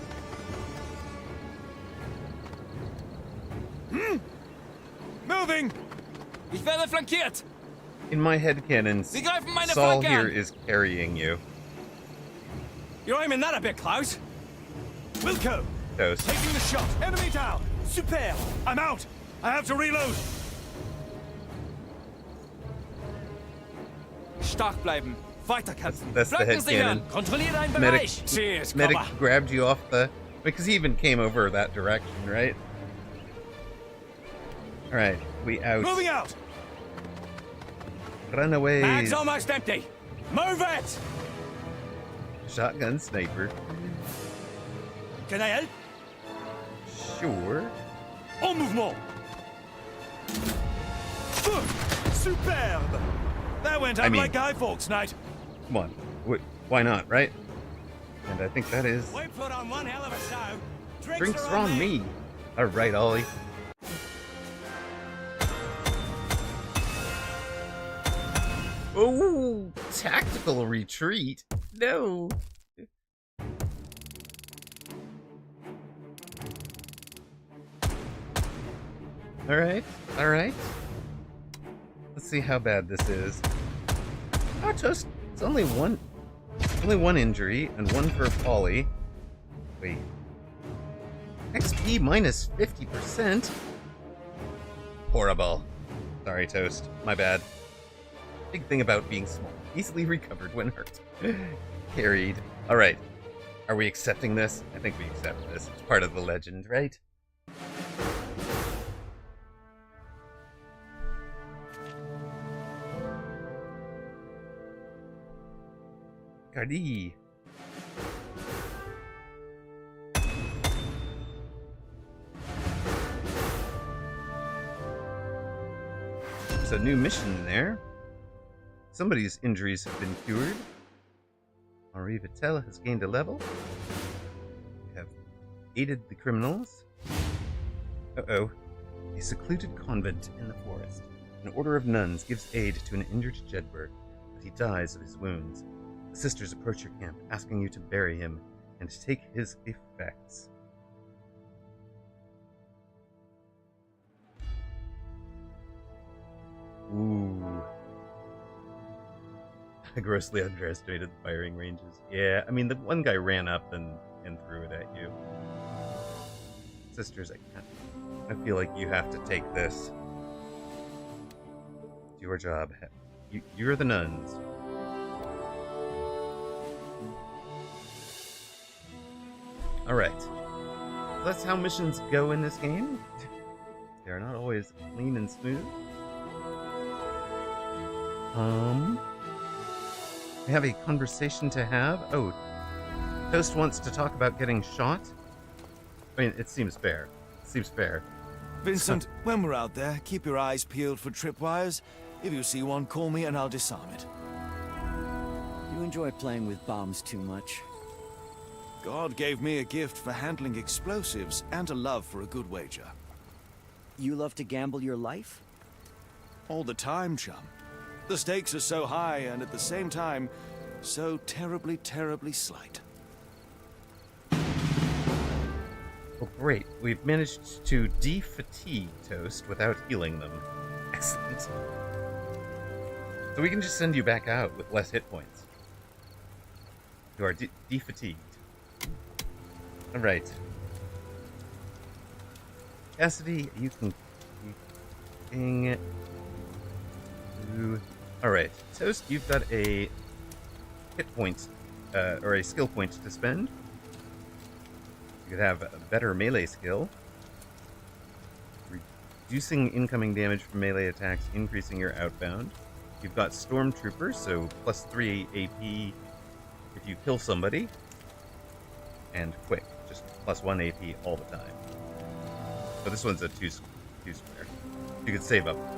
D: Moving.
E: Ich werde flankiert.
A: in my headcanon,
E: Sie greifen meine
A: Saul
E: Flanke
A: here
E: an.
A: is carrying you.
E: You're aiming that a bit close.
D: Wilco.
A: Toast.
D: Taking the shot. Enemy down. Super. I'm out. I have to reload.
E: Stark bleiben. Weiterkämpfen.
A: That's the
E: Flanken sichern.
A: headcanon.
E: Kontrolliere deinen
A: Medic,
E: Bereich. Cheers,
A: medic
E: Cover.
A: grabbed you off the... Because he even came over that direction, right? Alright, we out.
D: Moving out.
A: Runaways.
E: Bag's almost empty. Move it.
A: Shotgun sniper.
D: Can I help?
A: Sure.
D: En mouvement. Superbe. That went out
A: I mean-
D: like Guy Fawkes night.
A: Come on. Wait, Why not, right? And I think that is
D: We put on one hell of a show.
A: drinks are on me. All right, Ollie. Oh, tactical retreat. No. All right, all right. Let's see how bad this is. Oh, Toast, it's only one injury and one for Polly. Wait. XP minus 50%? Horrible. Sorry, Toast. My bad. Big thing about being small. Easily recovered when hurt. Carried. Alright. Are we accepting this? I think we accept this. It's part of the legend, right? Cardi. There's a new mission there. Somebody's injuries have been cured. Henri Vitel has gained a level. We have aided the criminals. Uh-oh. A secluded convent in the forest. An order of nuns gives aid to an injured Jedburgh, but he dies of his wounds. The sisters approach your camp, asking you to bury him and take his effects. Ooh. I grossly underestimated the firing ranges. Yeah, I mean, the one guy ran up and threw it at you. Sisters, I feel like you have to take this. It's your job. You're the nuns. Alright. So that's how missions go in this game. They're not always clean and smooth. We have a conversation to have. Oh, Toast wants to talk about getting shot. I mean, it seems fair. It seems fair.
F: Vincent, when we're out there, keep your eyes peeled for tripwires. If you see one, call me and I'll disarm it.
G: You enjoy playing with bombs too much.
F: God gave me a gift for handling explosives and a love for a good wager.
G: You love to gamble your life?
F: All the time, chum. The stakes are so high and at the same time, so terribly, terribly slight.
A: Oh, great. We've managed to de-fatigue Toast without healing them. Excellent. So we can just send you back out with less hit points. You are de-fatigued. Alright. Cassidy, you can... Alright. Toast, you've got a hit point, or a skill point to spend. You could have a better melee skill. Reducing incoming damage from melee attacks, increasing your outbound. You've got Stormtrooper, so plus 3 AP if you kill somebody. And Quick, just plus 1 AP all the time. So this one's a 2 square. You could save up that.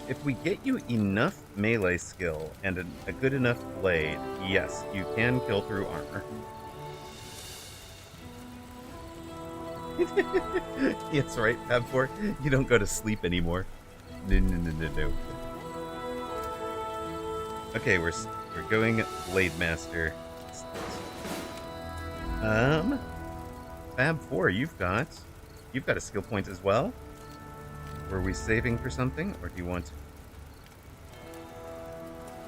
A: If we get you enough melee skill and a good enough blade, yes, you can kill through armor. Yes, right, Fab4. You don't go to sleep anymore. No. Okay, we're going Blade Master. Fab4, you've got a skill point as well. Were we saving for something, or do you want?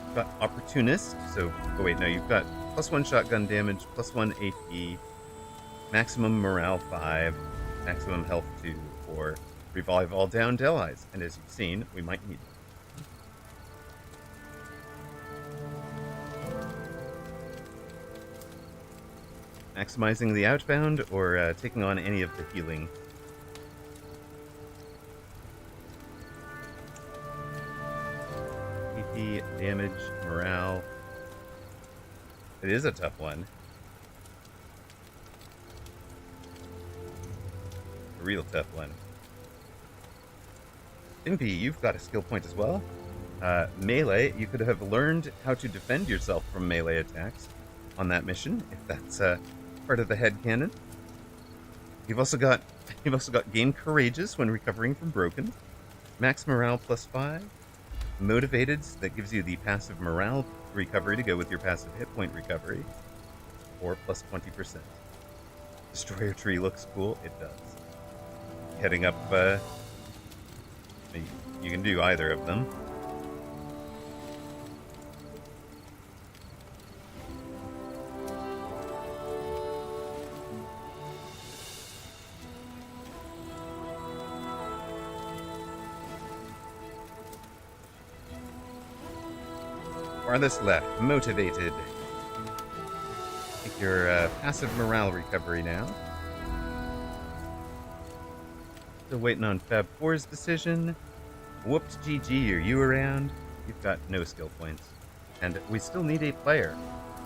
A: You've got Opportunist. So, oh wait, no, you've got plus 1 shotgun damage, plus 1 AP. Maximum morale 5, maximum health 2, or revive all downed allies. And as you've seen, we might need them. Maximizing the outbound, or taking on any of the healing. AP, damage, morale. It is a tough one. A real tough one. Impy, you've got a skill point as well. Melee, you could have learned how to defend yourself from melee attacks on that mission, if that's part of the headcanon. You've also got gain courageous when recovering from broken, max morale +5, motivated, that gives you the passive morale recovery to go with your passive hit point recovery, or +20%. Destroyer tree looks cool. It does. Heading up, you can do either of them. Farthest left, motivated. Take your passive morale recovery now. Still waiting on Fab 4's decision. Whooped GG, are you around? You've got no skill points. And we still need a player.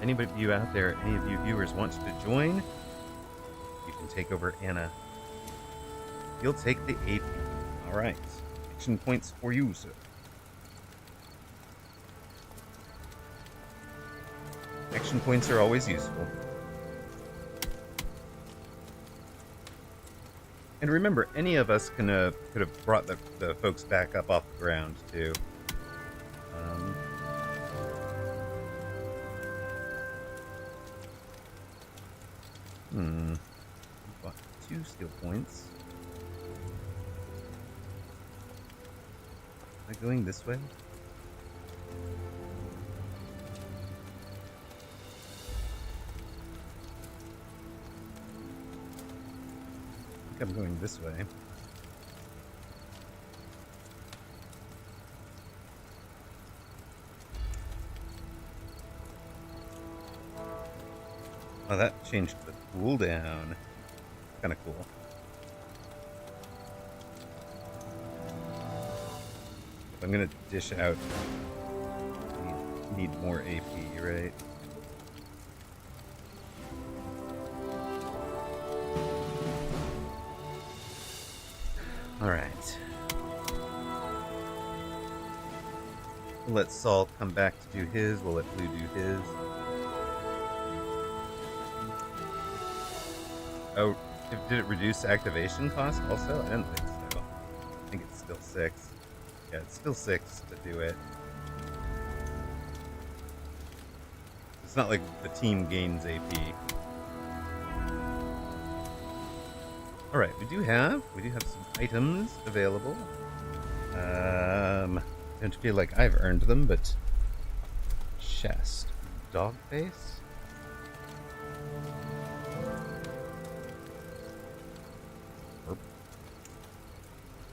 A: Anybody of you out there, any of you viewers want to join, you can take over Anna. You'll take the AP. Alright. Action points for you, sir. Action points are always useful. And remember, any of us could have brought the folks back up off the ground, too. We've got 2 skill points. Am I going this way? I'm going this way. Oh, that changed the cooldown. Kind of cool. I'm gonna dish out. Need more AP, right? Alright. We'll let Saul come back to do his. We'll let Blue do his. Oh, did it reduce activation cost also? I didn't think so. I think it's still 6. Yeah, it's still 6 to do it. It's not like the team gains AP. Alright, we do have some items available. Don't feel like I've earned them, but chest. Dog face?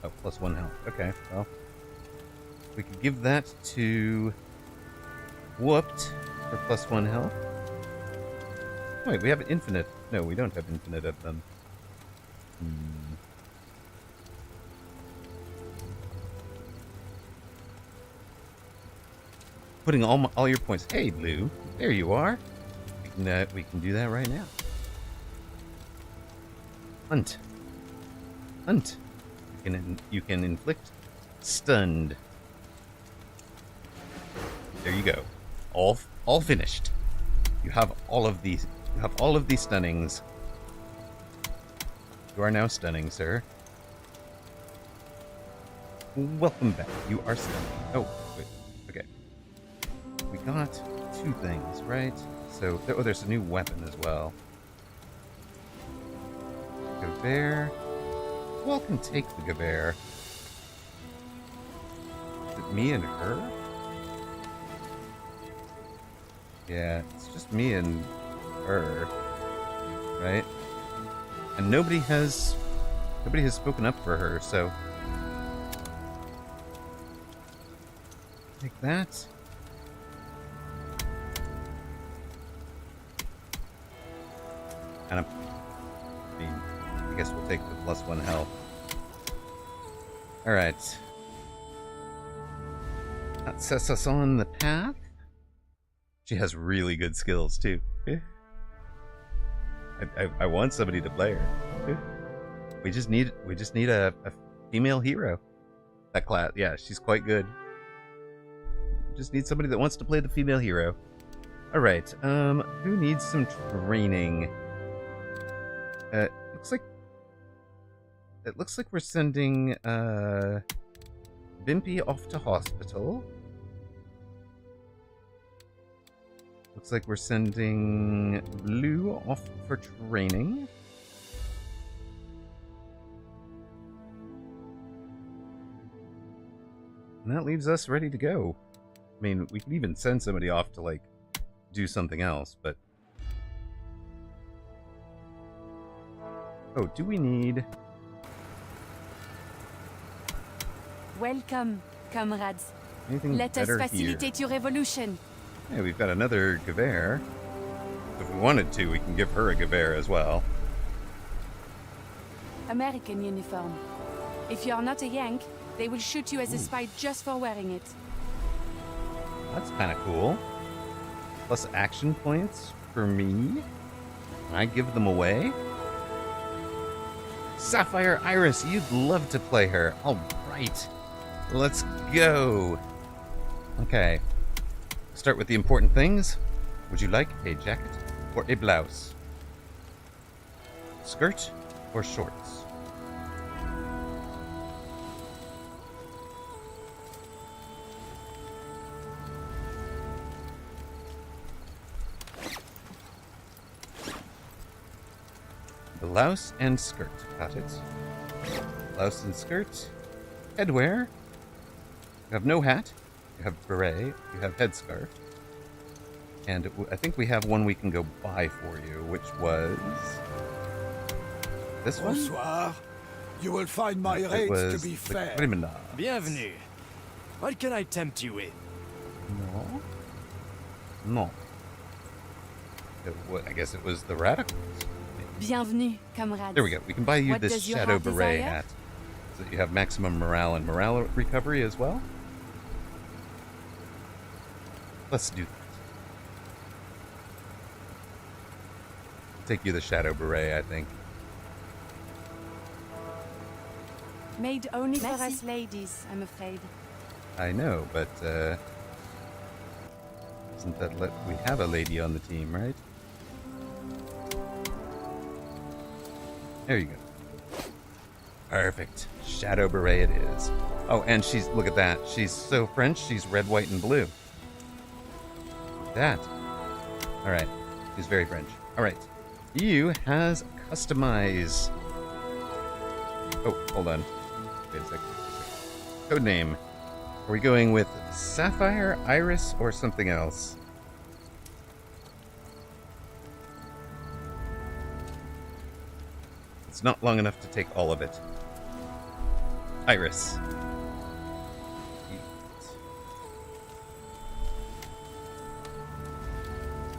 A: Oh, +1 health. Okay, well. We could give that to Whooped for +1 health. Wait, we have infinite. No, we don't have infinite of them. Putting all your points. Hey, Blue, there you are. We can do that right now. Hunt. You can inflict stunned. There you go. All finished. You have all of these. You have all of these stunnings. You are now stunning, sir. Welcome back. You are stunning. Oh, wait. Okay. We got 2 things, right? So, there's a new weapon as well. Gewehr. Who all can take the Gewehr? Is it me and her? Yeah, it's just me and her. Right? And nobody has spoken up for her, so take that. And I guess we'll take the +1 health. Alright. That sets us on the path. She has really good skills too. I want somebody to play her. We just need a female hero. That class, yeah, she's quite good. Just need somebody that wants to play the female hero. Alright, who needs some training? It looks like we're sending, Bimpy off to hospital. Looks like we're sending Blue off for training. And that leaves us ready to go. I mean, we could even send somebody off to, like, do something else, but... Oh, do we need...
H: Welcome, comrades.
A: anything
H: Let us
A: better
H: facilitate your evolution.
A: here? Yeah, we've got another Gewehr. If we wanted to, we can give her a Gewehr as well.
H: American uniform. If you are not a Yank, they will shoot you as a spy just for wearing it.
A: That's kind of cool. Plus action points for me. I give them away. Sapphire Iris, you'd love to play her. All right. Let's go. Okay. Start with the important things. Would you like a jacket or a blouse? Skirt or shorts? Blouse and skirt. Got it. Blouse and skirt. Headwear. You have no hat. You have beret. You have headscarf. And I think we have one we can go buy for you, which was... this one?
I: Bonsoir. You will find my
A: It
I: rates to
A: was
I: be
A: the
I: fair.
A: criminal.
E: Bienvenue. What can I tempt you with?
A: No. No. I guess it was the radicals.
H: Bienvenue, comrades.
A: There we go. We can buy you
H: What
A: this
H: does your
A: Shadow
H: heart
A: Beret
H: desire?
A: hat. So that you have maximum morale and morale recovery as well. Let's do that. Take you the Shadow Beret, I think.
H: Made only for us ladies, I'm afraid.
A: I know, but isn't that we have a lady on the team, right? There you go. Perfect. Shadow Beret it is. Oh, and she's, look at that. She's so French, she's red, white, and blue. That. Alright. She's very French. Alright. EU has customize. Oh, hold on. Wait a second. Code name. Are we going with Sapphire, Iris, or something else? It's not long enough to take all of it. Iris.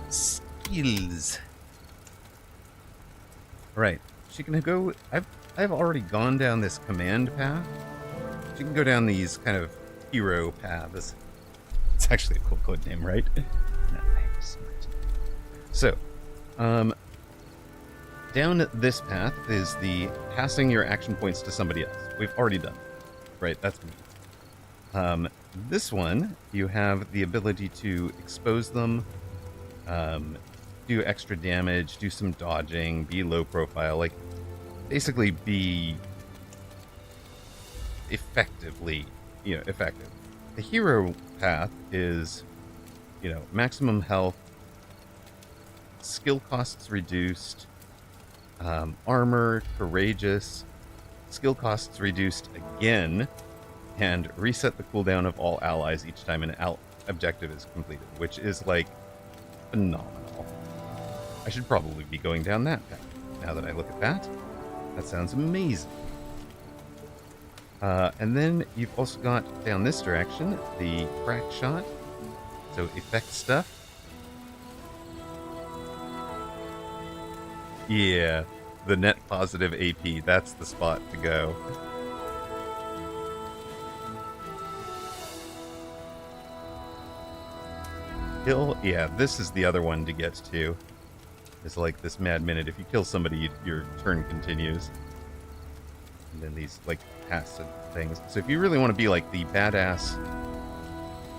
A: Skills. Right. She can go... I've already gone down this command path. She can go down these kind of hero paths. It's actually a cool code name, right? Nice. So, down this path is the passing your action points to somebody else. We've already done that. Right, that's me. This one, you have the ability to expose them, do extra damage, do some dodging, be low profile, like basically be effectively, effective. The hero path is, maximum health, skill costs reduced, armor, courageous, skill costs reduced again, and reset the cooldown of all allies each time an objective is completed, which is like phenomenal. I should probably be going down that path. Now that I look at that, that sounds amazing. And then you've also got down this direction the crack shot, so effect stuff. Yeah, the net positive AP, that's the spot to go. Kill, yeah, this is the other one to get to. It's like this mad minute. If you kill somebody, your turn continues. And then these, like, passive things. So if you really want to be, like, the badass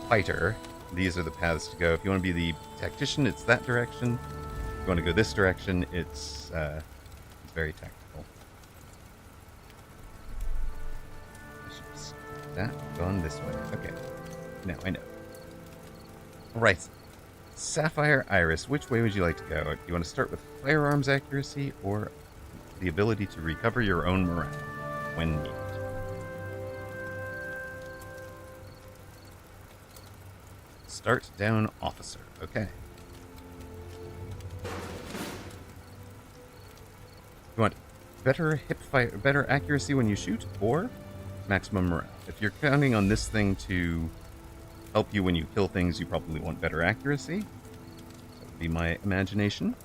A: fighter, these are the paths to go. If you want to be the tactician, it's that direction. If you want to go this direction, it's very tactical. I should just that gone this way. Okay, now I know. All right, Sapphire Iris. Which way would you like to go? Do you want to start with firearms accuracy or the ability to recover your own morale when needed? Start down officer. Okay. You want better hip fire, better accuracy when you shoot, or maximum morale? If you're counting on this thing to help you when you kill things, you probably want better accuracy. That would be my imagination.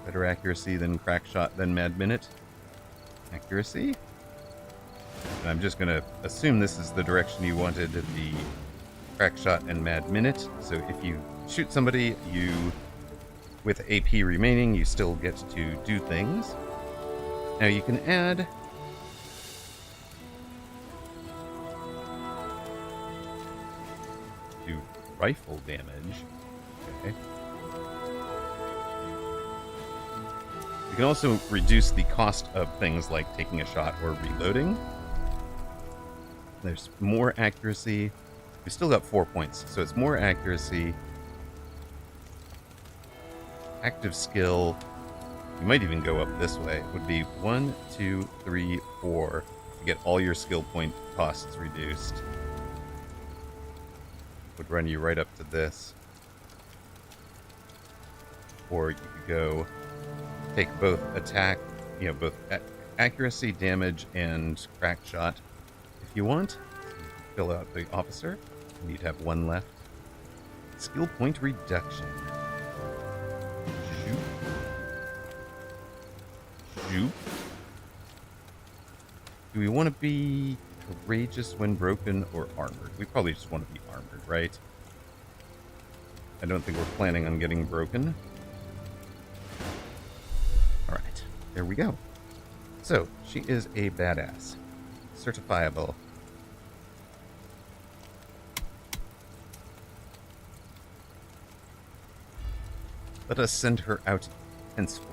A: Better accuracy than crack shot than mad minute. Accuracy. And I'm just going to assume this is the direction you wanted, the crack shot and mad minute. So if you shoot somebody, with AP remaining, you still get to do things. Now you can add do rifle damage. Okay. You can also reduce the cost of things like taking a shot or reloading. There's more accuracy. We still got 4 points, so it's more accuracy. Active skill. You might even go up this way. It would be 1, 2, 3, 4 to get all your skill point costs reduced. Would run you right up to this. Or you could go take both attack, both accuracy, damage, and crack shot if you want. Fill out the officer. You need to have 1 left. Skill point reduction. Shoot. Do we want to be courageous when broken or armored? We probably just want to be armored, right? I don't think we're planning on getting broken. Alright, there we go. So, she is a badass. Certifiable. Let us send her out henceforth.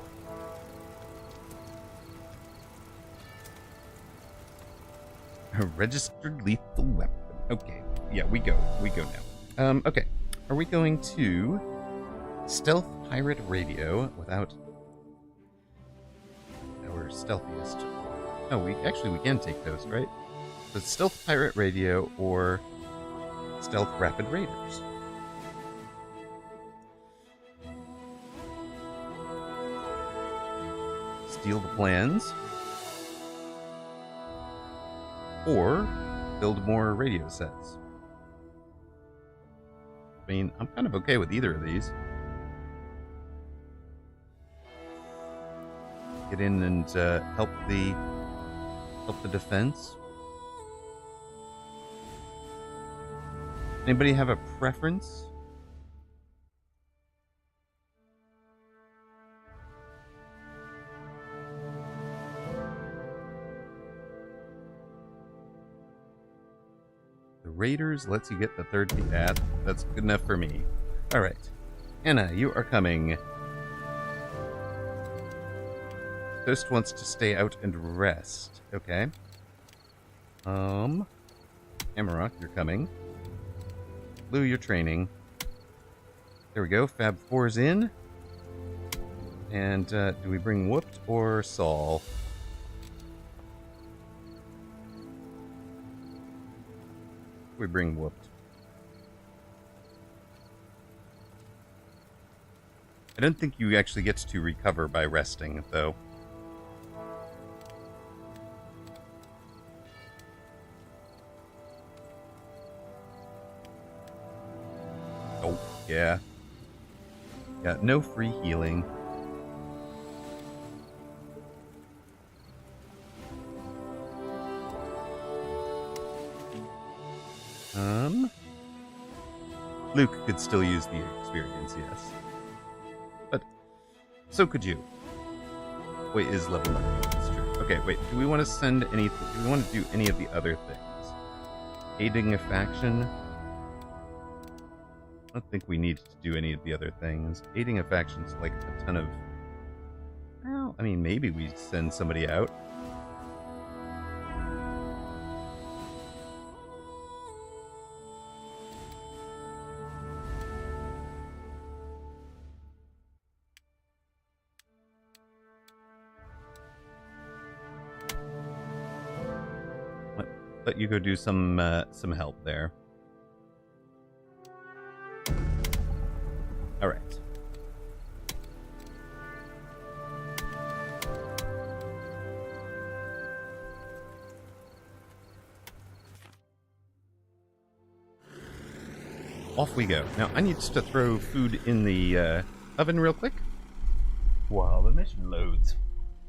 A: A registered lethal weapon. Okay, yeah, we go now. Okay, are we going to stealth pirate radio without our stealthiest? Oh, we can take those, right? So stealth pirate radio or stealth rapid raiders. Steal the plans. Or build more radio sets. I mean, I'm kind of okay with either of these. Get in and help the defense. Anybody have a preference? Raiders lets you get the third piece. That's good enough for me. Alright. Anna, you are coming. Toast wants to stay out and rest. Okay. Amarok, you're coming. Lou, you're training. There we go. Fab 4's in. And do we bring Whooped or Saul? We bring Whooped. I don't think you actually get to recover by resting, though. Oh, yeah. Yeah, no free healing. Luke could still use the experience, yes. But so could you. boy is level 9. That's true. Okay, wait. Do we want to send anything? Do we want to do any of the other things? Aiding a faction? I don't think we need to do any of the other things. Aiding a faction's like a ton of... Well, I mean, maybe we send somebody out. Let you go do some help there. All right. Off we go. Now I need to throw food in the oven real quick while the mission loads.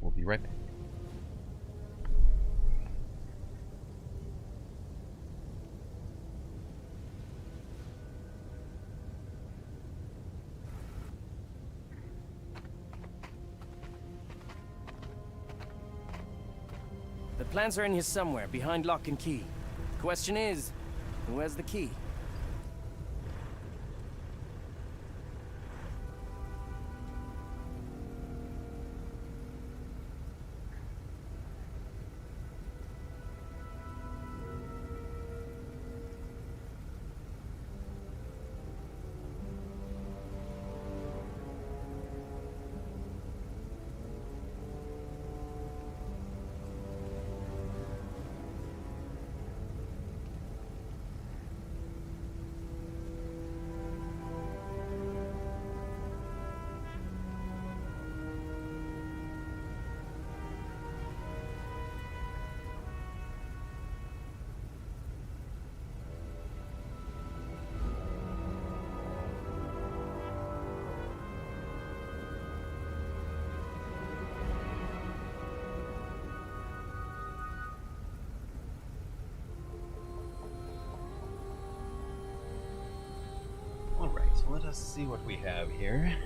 A: We'll be right back.
E: The plans are in here somewhere, behind lock and key. Question is, who has the key? Alright, so let us see what we have here.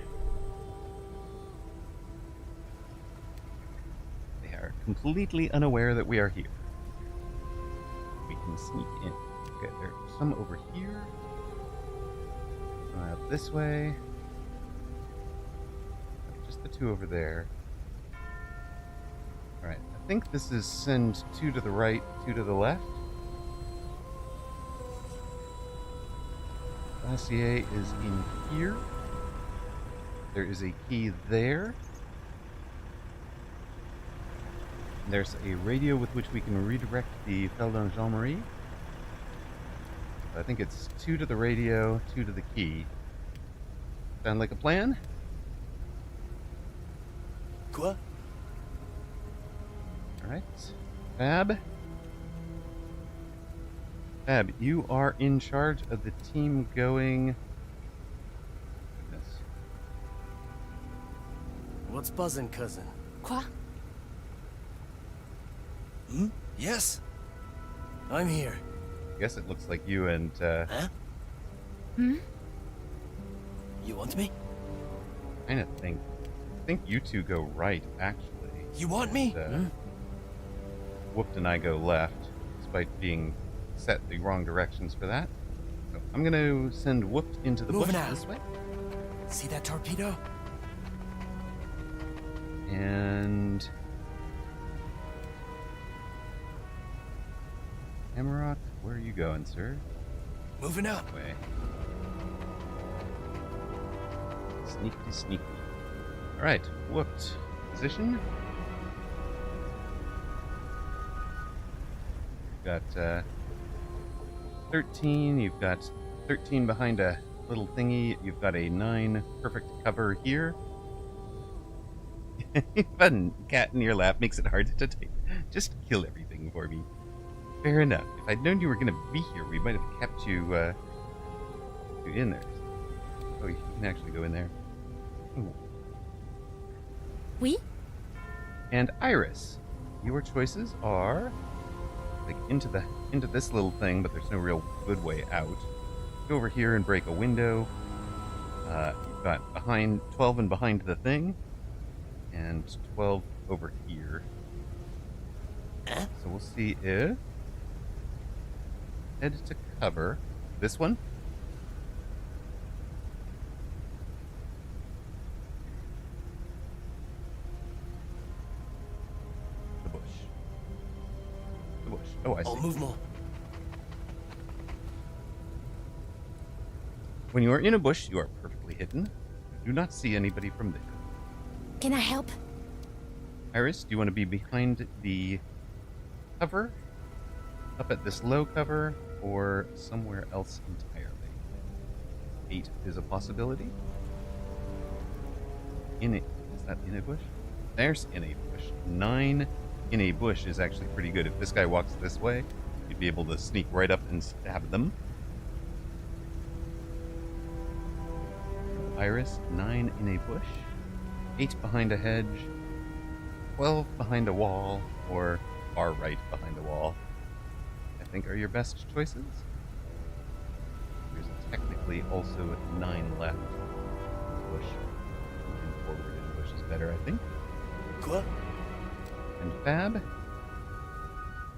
E: They are completely unaware that we are here. We can sneak in. Okay, there are some over here. Out this way. Just the two over there. Alright, I think this is send 2 to the right, 2 to the left. Glacier is in here. There is a key there. There's a radio with which we can redirect the Feldon Jean-Marie. I think it's 2 to the radio, 2 to the key. Sound like a plan? Quoi?
A: Alright. Fab. Fab, you are in charge of the team going... Goodness.
E: What's buzzing, cousin?
H: Quoi?
E: Hmm? Yes? I'm here.
A: I guess it looks like you and,
E: Huh?
H: Hmm?
E: You want me?
A: I think you two go right, actually.
E: You want me?
A: Whooped and I go left, despite being set the wrong directions for that. So I'm gonna send Whooped into the bush
E: Moving out.
A: this way.
E: See that torpedo?
A: And... Amarok, where are you going, sir?
E: Moving up.
A: Way. Sneaky, sneaky. Alright, Whooped. Position. You've got 13, you've got 13 behind a little thingy, you've got a 9 perfect cover here. Fun cat in your lap makes it hard to take. Just kill everything for me. Fair enough. If I'd known you were going to be here, we might have kept you, in there. Oh, you can actually go in there. Ooh.
H: Oui?
A: And Iris, your choices are like into this little thing, but there's no real good way out. Go over here and break a window. You've got behind 12 and behind the thing,
E: and 12 over here.
C: Huh?
E: So we'll see if... Head to cover. This one? The bush. The bush. Oh, I
C: En
E: see.
C: mouvement.
E: When you are in a bush, you are perfectly hidden. You do not see anybody from there.
H: Can I help?
E: Iris, do you want to be behind the cover? Up at this low cover? Or somewhere else entirely? 8 is a possibility. Is that in a bush? There's in a bush. 9 in a bush is actually pretty good. If this guy walks this way, you'd be able to sneak right up and stab them. Iris, 9 in a bush. 8 behind a hedge. 12 behind a wall, or far right behind a wall, I think are your best choices. There's technically also 9 left. Bush. Moving forward in bush is better, I think.
C: Quoi?
E: And Fab.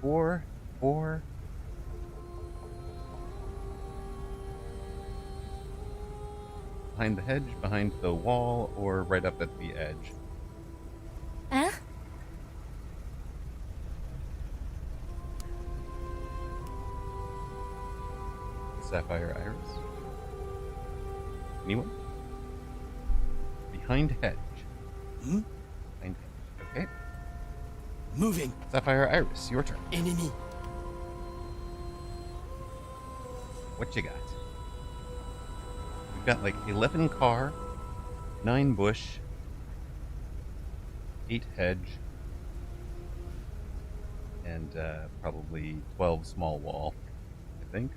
E: 4, 4. Behind the hedge, behind the wall, or right up at the edge.
H: Huh?
E: Sapphire Iris. Anyone? Behind hedge.
C: Hmm?
E: Behind hedge. Okay.
C: Moving.
E: Sapphire Iris, your turn.
C: Ennemi.
E: What you got? We've got like 11 car, 9 bush, 8 hedge, and probably 12 small wall, I think.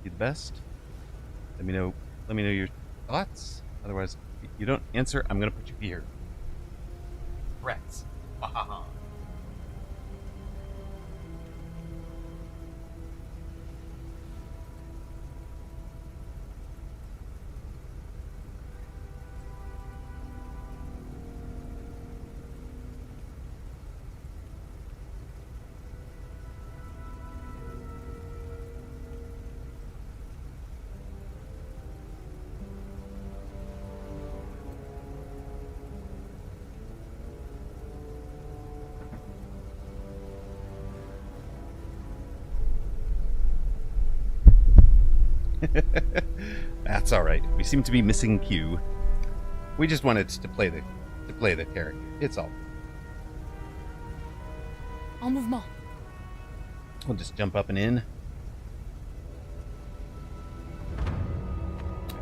E: Be the best. Let me know your thoughts. Otherwise, if you don't answer, I'm gonna put you here. Threats. Ha ha ha. That's all right. We seem to be missing Q. We just wanted to play the character. It's all.
H: En mouvement.
E: We'll just jump up and in.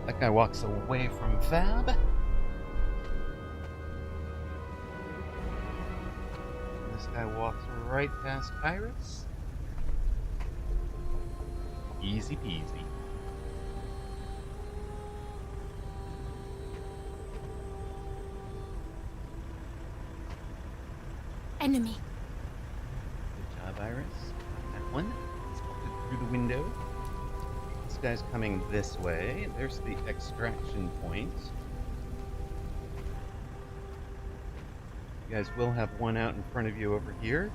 E: That guy walks away from Fab. This guy walks right past Iris. Easy peasy.
H: Enemy.
E: Good job, Iris. That one. Spotted through the window. This guy's coming this way. There's the extraction point. You guys will have one out in front of you over here.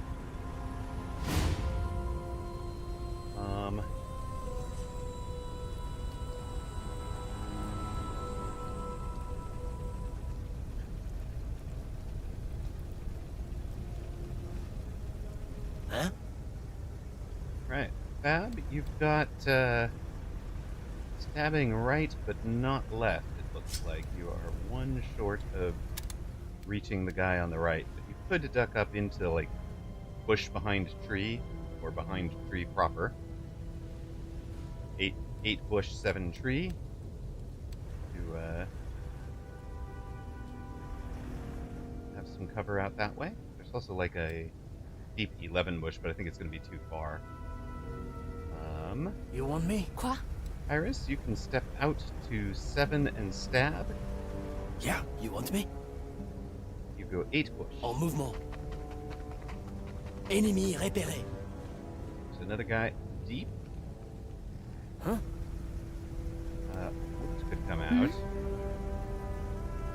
C: Huh?
E: Right. Fab, you've got stabbing right, but not left, it looks like. You are one short of reaching the guy on the right. But you could duck up into, like, bush behind tree, or behind tree proper. 8 bush, 7 tree. To have some cover out that way. There's also, like, a deep 11 bush, but I think it's going to be too far.
C: You want me?
H: Quoi?
E: Iris, you can step out to 7 and stab.
C: Yeah, you want me?
E: You go 8 bush.
C: En mouvement. Ennemi repéré.
E: There's another guy deep.
C: Huh?
E: Which could come out.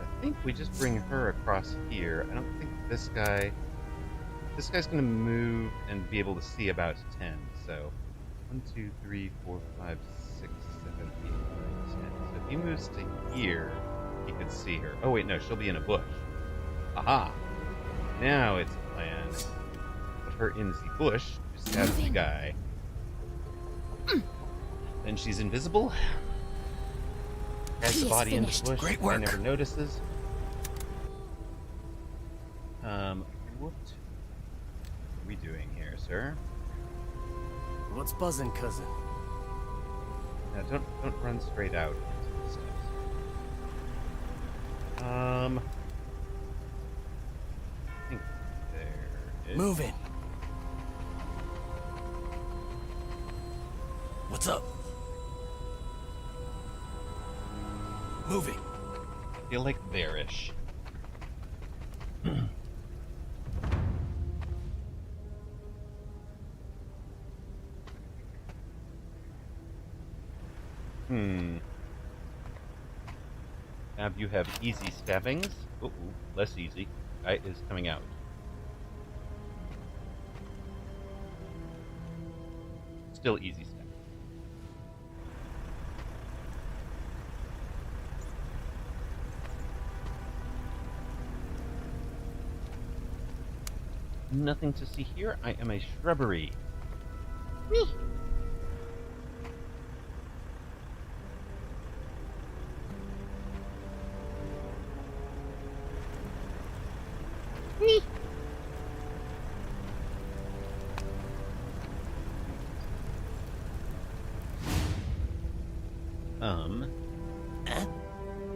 E: I think we just bring her across here. I don't think this guy... This guy's going to move and be able to see about 10, so... 1, 2, 3, 4, 5, 6, 7, 8, 9, 10. So if he moves to here, he could see her. Oh wait, no, she'll be in a bush. Aha! Now it's a plan. Put her in the bush, just stab the guy. Then she's invisible. Has the body in the bush.
C: Great work.
E: Never notices. What are we doing here, sir?
G: What's buzzing, cousin?
E: Now, don't run straight out into the steps. I think there is.
C: Moving. What's up? Moving.
E: I feel like there-ish. Have you have easy stabbings? Ooh, less easy. Guy is coming out. Still easy stab. Nothing to see here. I am a shrubbery. Whee!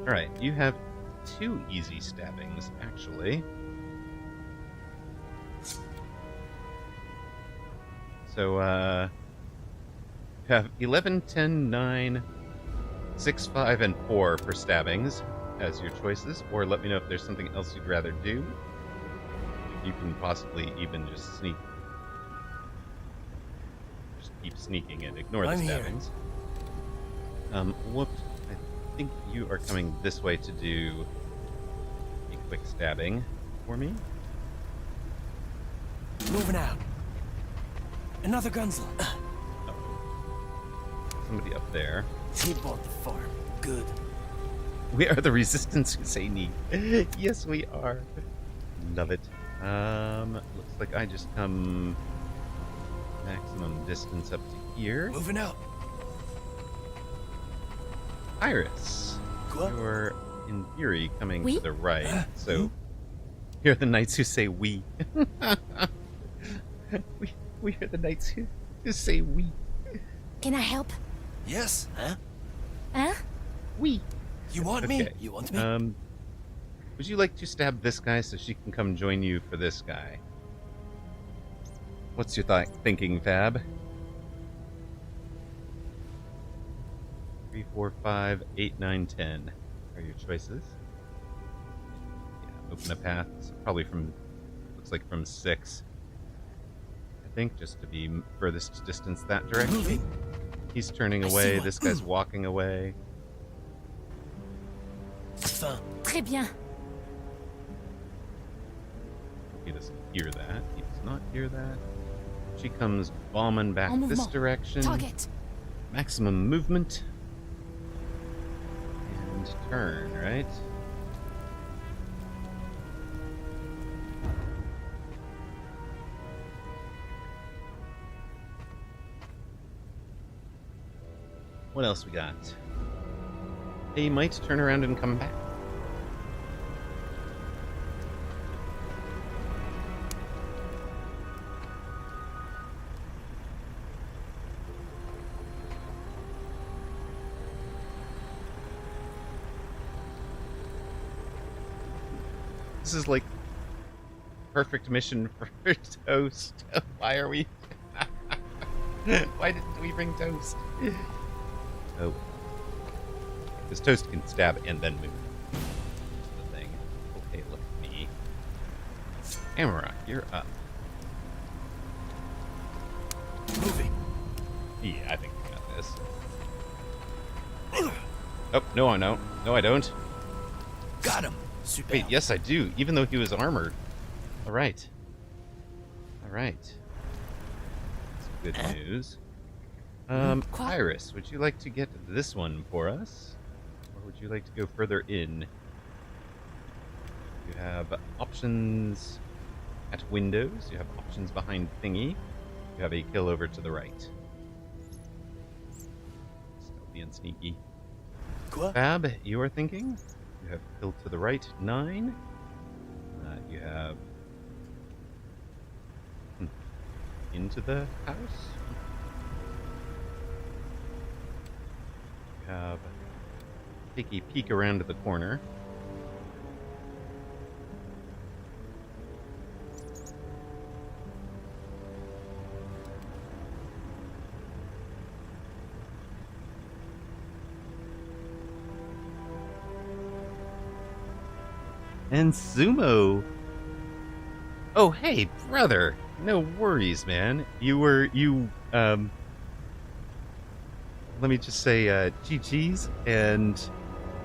E: Alright, you have 2 easy stabbings, actually. So, you have 11, 10, 9, 6, 5, and 4 for stabbings as your choices, or let me know if there's something else you'd rather do. You can possibly even just sneak. Just keep sneaking and ignore the stabbings. Whoops. I think you are coming this way to do a quick stabbing for me.
C: Moving out. Another Gunsel.
E: Oh. Somebody up there.
G: He bought the farm. Good.
E: We are the Resistance Husseini. Yes, we are. Love it. Looks like I just come maximum distance up to here.
C: Moving out.
E: Iris, you're in theory coming to the right, so
C: you?
E: you're the knights who say we. we are the knights who say we.
H: Can I help?
C: Yes. Huh?
H: Huh?
E: We.
C: You want me? You want me?
E: Would you like to stab this guy so she can come join you for this guy? What's your thinking, Fab? 3, 4, 5, 8, 9, 10 are your choices. Yeah, open a path, probably from, looks like from 6. I think, just to be furthest distance that direction. He's turning away, this guy's walking away.
H: Très bien.
E: He doesn't hear that. He does not hear that. She comes bombing back this direction.
H: Target.
E: Maximum movement. And turn, right? What else we got? They might turn around and come back. This is like perfect mission for Toast. Why are we? Why didn't we bring Toast? Oh, because Toast can stab and then move. That's the thing. Okay, look at me. Amarok, you're up.
C: Moving.
E: Yeah, I think we got this. Oh, no, I don't. No, I don't.
C: Got him.
G: Super.
E: Wait, yes, I do, even though he was armored. All right. All right. That's good news. Iris, would you like to get this one for us? Or would you like to go further in? You have options at windows. You have options behind thingy. You have a kill over to the right. Stealthy and sneaky.
G: Quoi?
E: Fab, you are thinking? You have kill to the right, 9. You have into the house. You have take a peek around the corner. And Sumo. Oh, hey, brother. No worries, man. Let me just say, GG's, and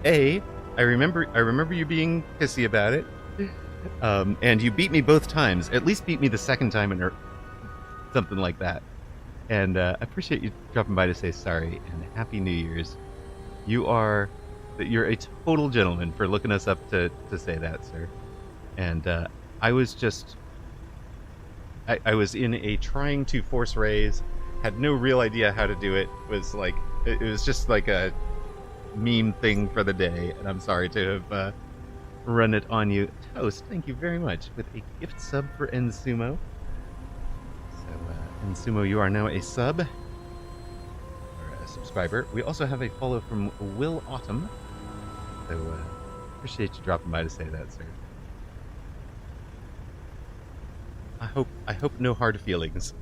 E: I remember you being pissy about it. And you beat me both times. At least beat me the second time or something like that. And I appreciate you dropping by to say sorry, and Happy New Year's. You're a total gentleman for looking us up to say that, sir. And I was just... I was in a trying to force raise, had no real idea how to do it. It was just like a meme thing for the day, and I'm sorry to have run it on you. Toast, thank you very much, with a gift sub for Ensumo. So, Ensumo, you are now a sub, or a subscriber. We also have a follow from Will Autumn, so appreciate you dropping by to say that, sir. I hope no hard feelings.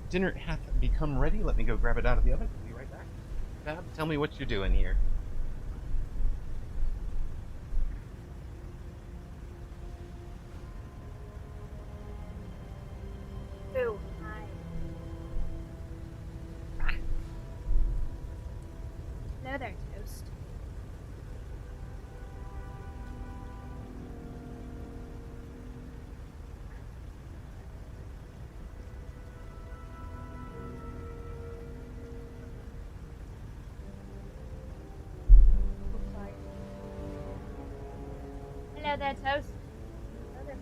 E: Dinner hath become ready. Let me go grab it out of the oven. I'll be right back. Fab, tell me what you're doing here.
J: Ooh, hi. Hello there, Toast. Hello there, Toast. Hello there.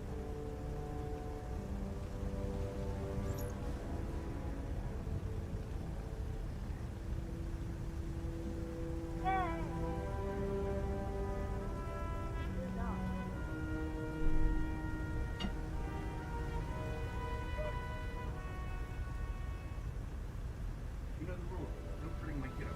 J: Hey.
E: You know the rules. Don't bring my kiddo.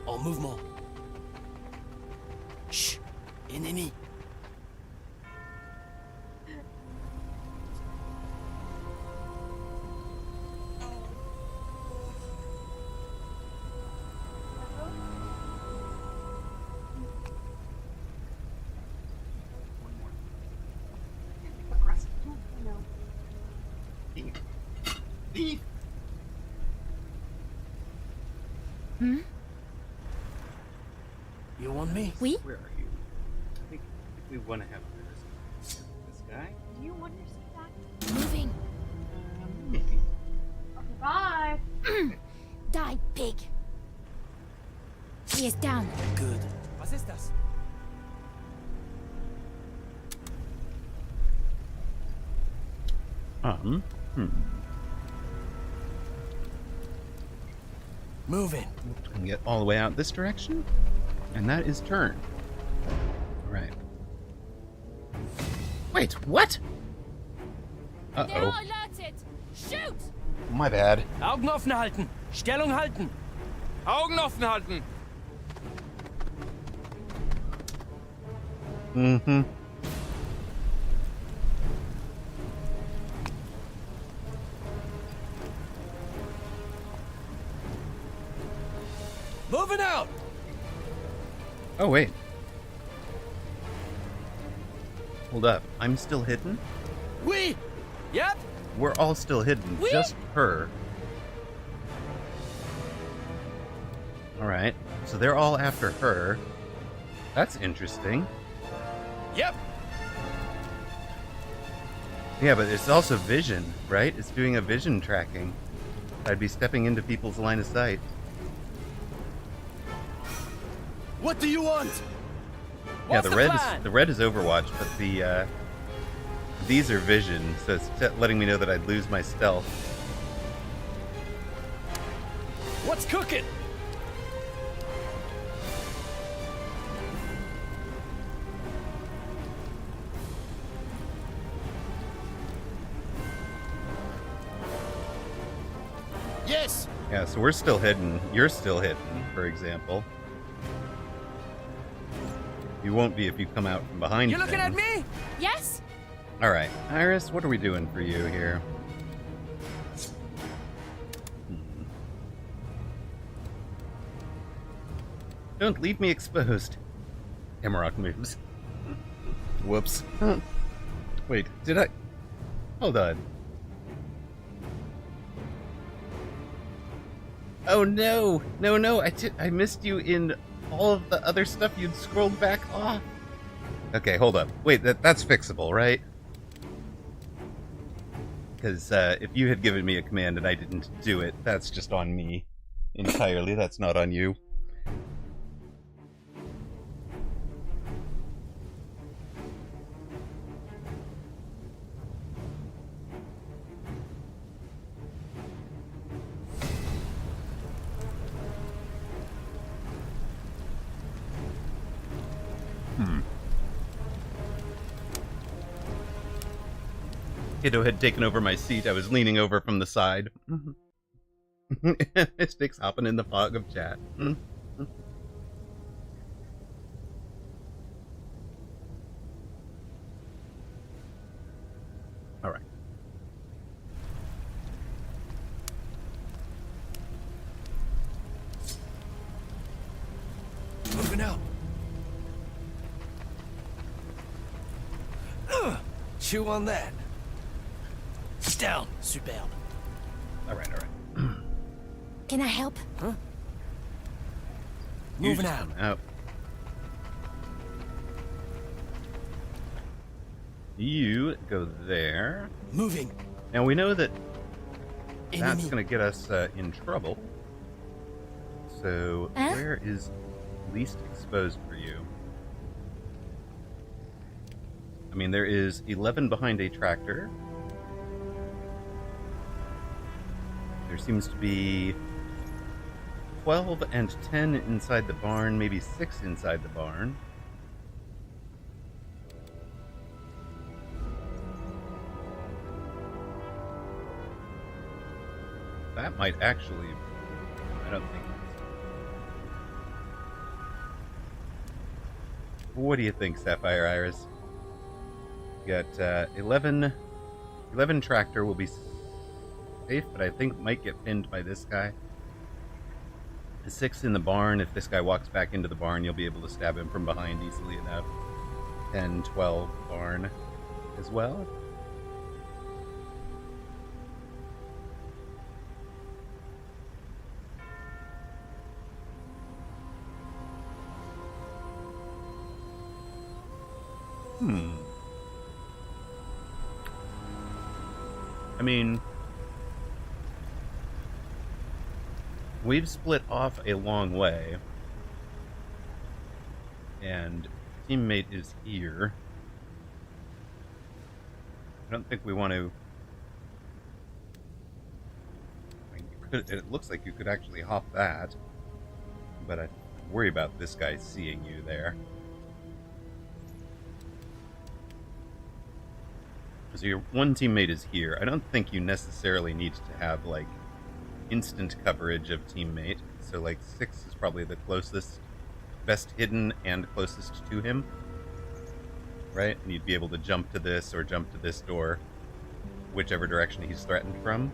G: En mouvement. Chut, ennemi.
E: Thief!
H: Hmm?
G: You want me?
H: Oui?
E: Where are you? I think we want to have this guy.
J: Do you want your seat back?
H: Moving.
E: Maybe.
J: Okay, bye.
H: Die, pig. He is down.
G: Good.
D: Was ist das?
G: Moving.
E: And get all the way out this direction, and that is turn. Right. Wait, what?
H: They're
E: Uh-oh.
H: alerted. Shoot!
E: My bad.
D: Augen offen halten! Stellung halten! Augen offen halten!
E: Mm-hmm.
C: Moving out!
E: Oh, wait. Hold up. I'm still hidden?
C: We! Yep!
E: We're all still hidden.
C: We-
E: Just her. Alright. So they're all after her. That's interesting.
C: Yep!
E: Yeah, but it's also vision, right? It's doing a vision tracking. I'd be stepping into people's line of sight.
C: What do you want?
E: Yeah,
C: What's
E: the red
C: plan?
E: is the red is Overwatch, but the these are vision, so it's letting me know that I'd lose my stealth.
C: What's cooking? Yes.
E: Yeah, so we're still hidden. You're still hidden, for example. You won't be if you come out from behind.
C: You looking at
E: things.
C: me?
H: Yes?
E: All right, Iris, what are we doing for you here? Don't leave me exposed. Emerald moves. Whoops. Wait, did I? Hold on. Oh no! No, I missed you in all of the other stuff you'd scrolled back off. Okay, hold up. Wait, that's fixable, right? Because if you had given me a command and I didn't do it, that's just on me entirely. That's not on you. Kiddo had taken over my seat. I was leaning over from the side. Mystic's hopping in the fog of chat. All right.
C: Moving out. Chew on that. Down. Superb.
E: All right.
H: Can I help?
C: Huh?
E: You
C: Moving
E: just
C: out.
E: come out. You go there.
C: Moving.
E: Now we know that that's
C: Enemy.
E: going to get us in trouble. So
H: Huh?
E: where is least exposed for you? I mean, there is 11 behind a tractor. There seems to be 12 and 10 inside the barn, maybe 6 inside the barn. That might actually... I don't think... What do you think, Sapphire Iris? You got 11 tractor will be safe, but I think might get pinned by this guy. 6 in the barn. If this guy walks back into the barn, you'll be able to stab him from behind easily enough. 10, 12 barn as well. I mean, we've split off a long way, and teammate is here. I don't think we want to... I mean, it looks like you could actually hop that, but I worry about this guy seeing you there. So your one teammate is here. I don't think you necessarily need to have, like, instant coverage of teammate. So, like, 6 is probably the closest, best hidden and closest to him. right? And you'd be able to jump to this or jump to this door, whichever direction he's threatened from.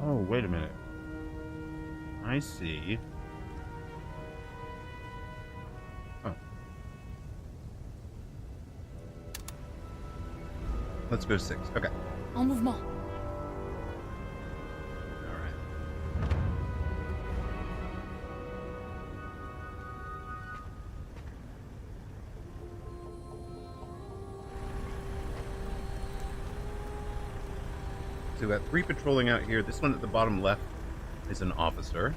E: Oh, wait a minute. I see. Oh. Let's go 6. Okay.
H: En mouvement.
E: Alright. So we got 3 patrolling out here. This one at the bottom left is an officer.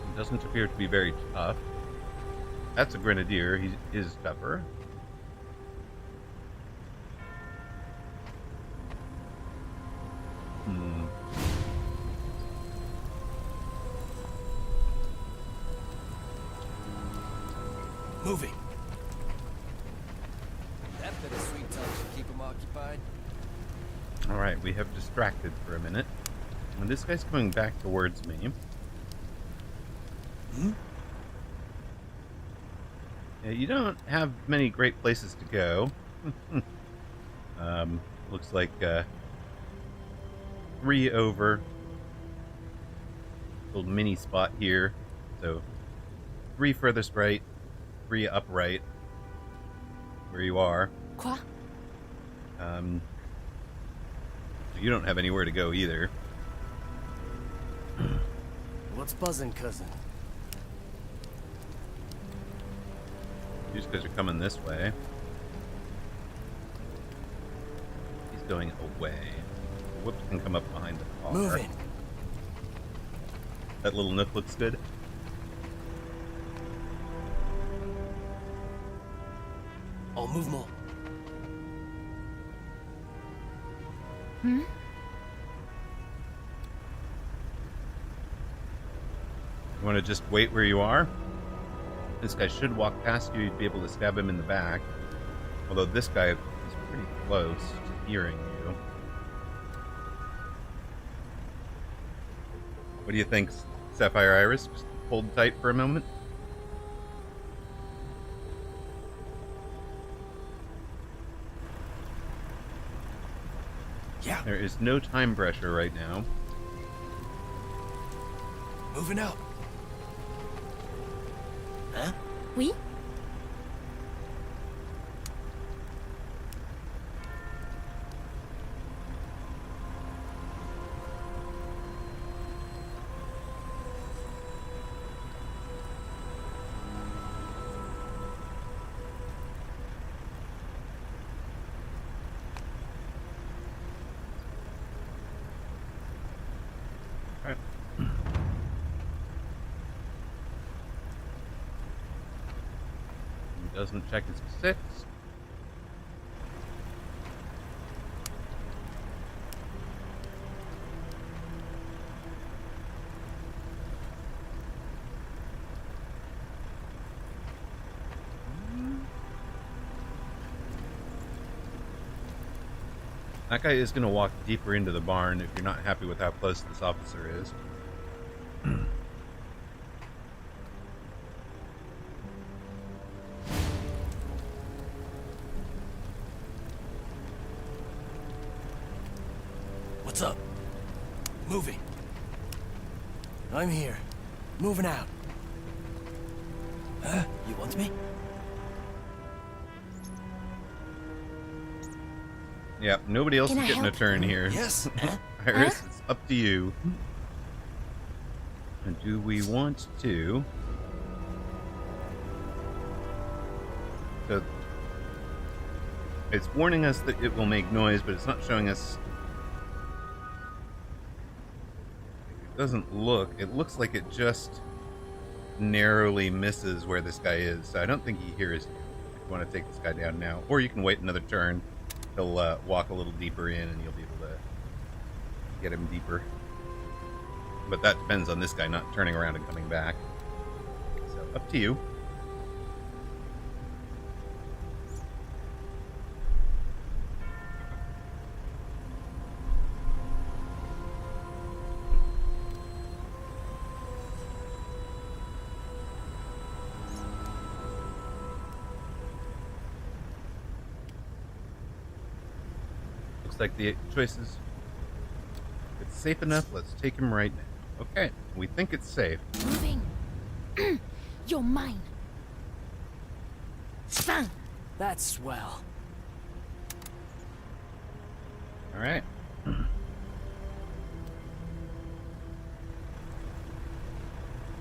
E: He doesn't appear to be very tough. That's a grenadier. He is tougher.
C: Moving. That bit of sweet talk should keep him occupied.
E: Alright, we have distracted for a minute. And this guy's coming back towards me. Yeah, you don't have many great places to go. Looks like 3 over. Little mini spot here. So 3 furthest right, 3 upright, where you are.
H: Quoi?
E: So you don't have anywhere to go either.
C: What's buzzing, cousin?
E: These guys are coming this way. He's going away. Whoops can come up behind the car.
C: Moving.
E: That little nook looks good.
C: En mouvement.
H: Hmm?
E: You want to just wait where you are? This guy should walk past you. You'd be able to stab him in the back. Although this guy is pretty close to hearing you. What do you think, Sapphire Iris? Just hold tight for a moment.
C: Yeah.
E: There is no time pressure right now.
C: Moving out. Huh?
H: Oui?
E: Alright. He doesn't check his 6. That guy is going to walk deeper into the barn if you're not happy with how close this officer is.
C: What's up? Moving. I'm here. Moving out. Huh? You want me?
E: Yeah, nobody else
H: Can
E: is
H: I
E: getting a
H: help?
E: turn here.
C: Yes.
E: Iris, it's up to you. And do we want to? So it's warning us that it will make noise, but it's not showing us. It doesn't look. It looks like it just narrowly misses where this guy is. So I don't think he hears you. If you want to take this guy down now, or you can wait another turn. He'll walk a little deeper in, and you'll be able to get him deeper. But that depends on this guy not turning around and coming back. So, up to you. Looks like the choice is, if it's safe enough, let's take him right now. Okay, we think it's safe.
J: Moving. You're mine.
G: That's swell.
E: All right.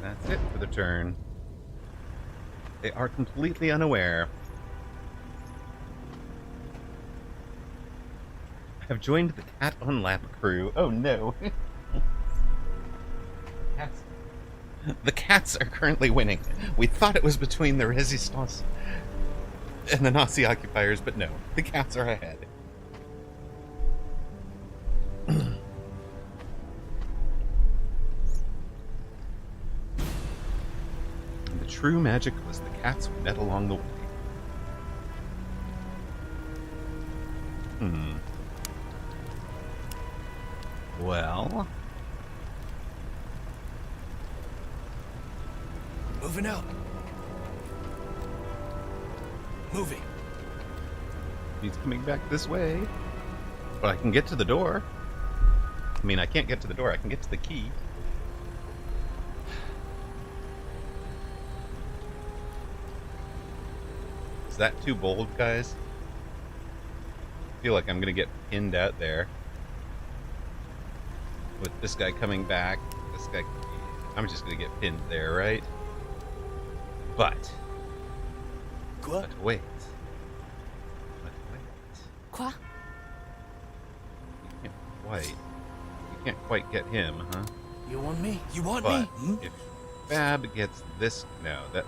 E: That's it for the turn. They are completely unaware. I've joined the Cat on Lap crew. Oh no. Cats. The cats are currently winning. We thought it was between the Resistance and the Nazi occupiers, but no. The cats are ahead. The true magic was the cats we met along the way. Well...
C: Moving out. Moving.
E: He's coming back this way. But I can get to the door. I mean, I can't get to the door. I can get to the key. Is that too bold, guys? I feel like I'm going to get pinned out there. With this guy coming back. This guy... I'm just going to get pinned there, right? But wait.
H: Quoi?
E: You can't quite get him, huh?
G: You want me?
C: You want
E: But
C: me?
E: if Fab gets this... No, that...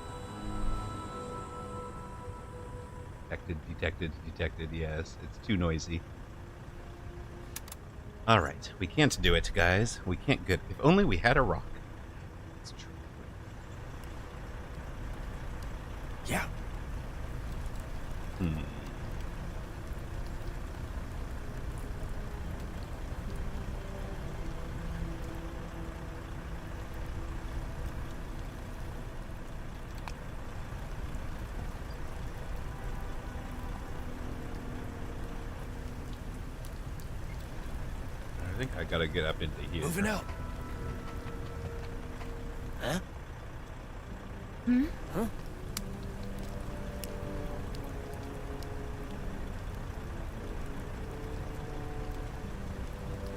E: Detected, yes. It's too noisy. Alright, we can't do it, guys. We can't get... If only we had a rock. It's true.
C: Yeah.
E: I think I gotta get up into here.
C: Moving out. Huh? Huh?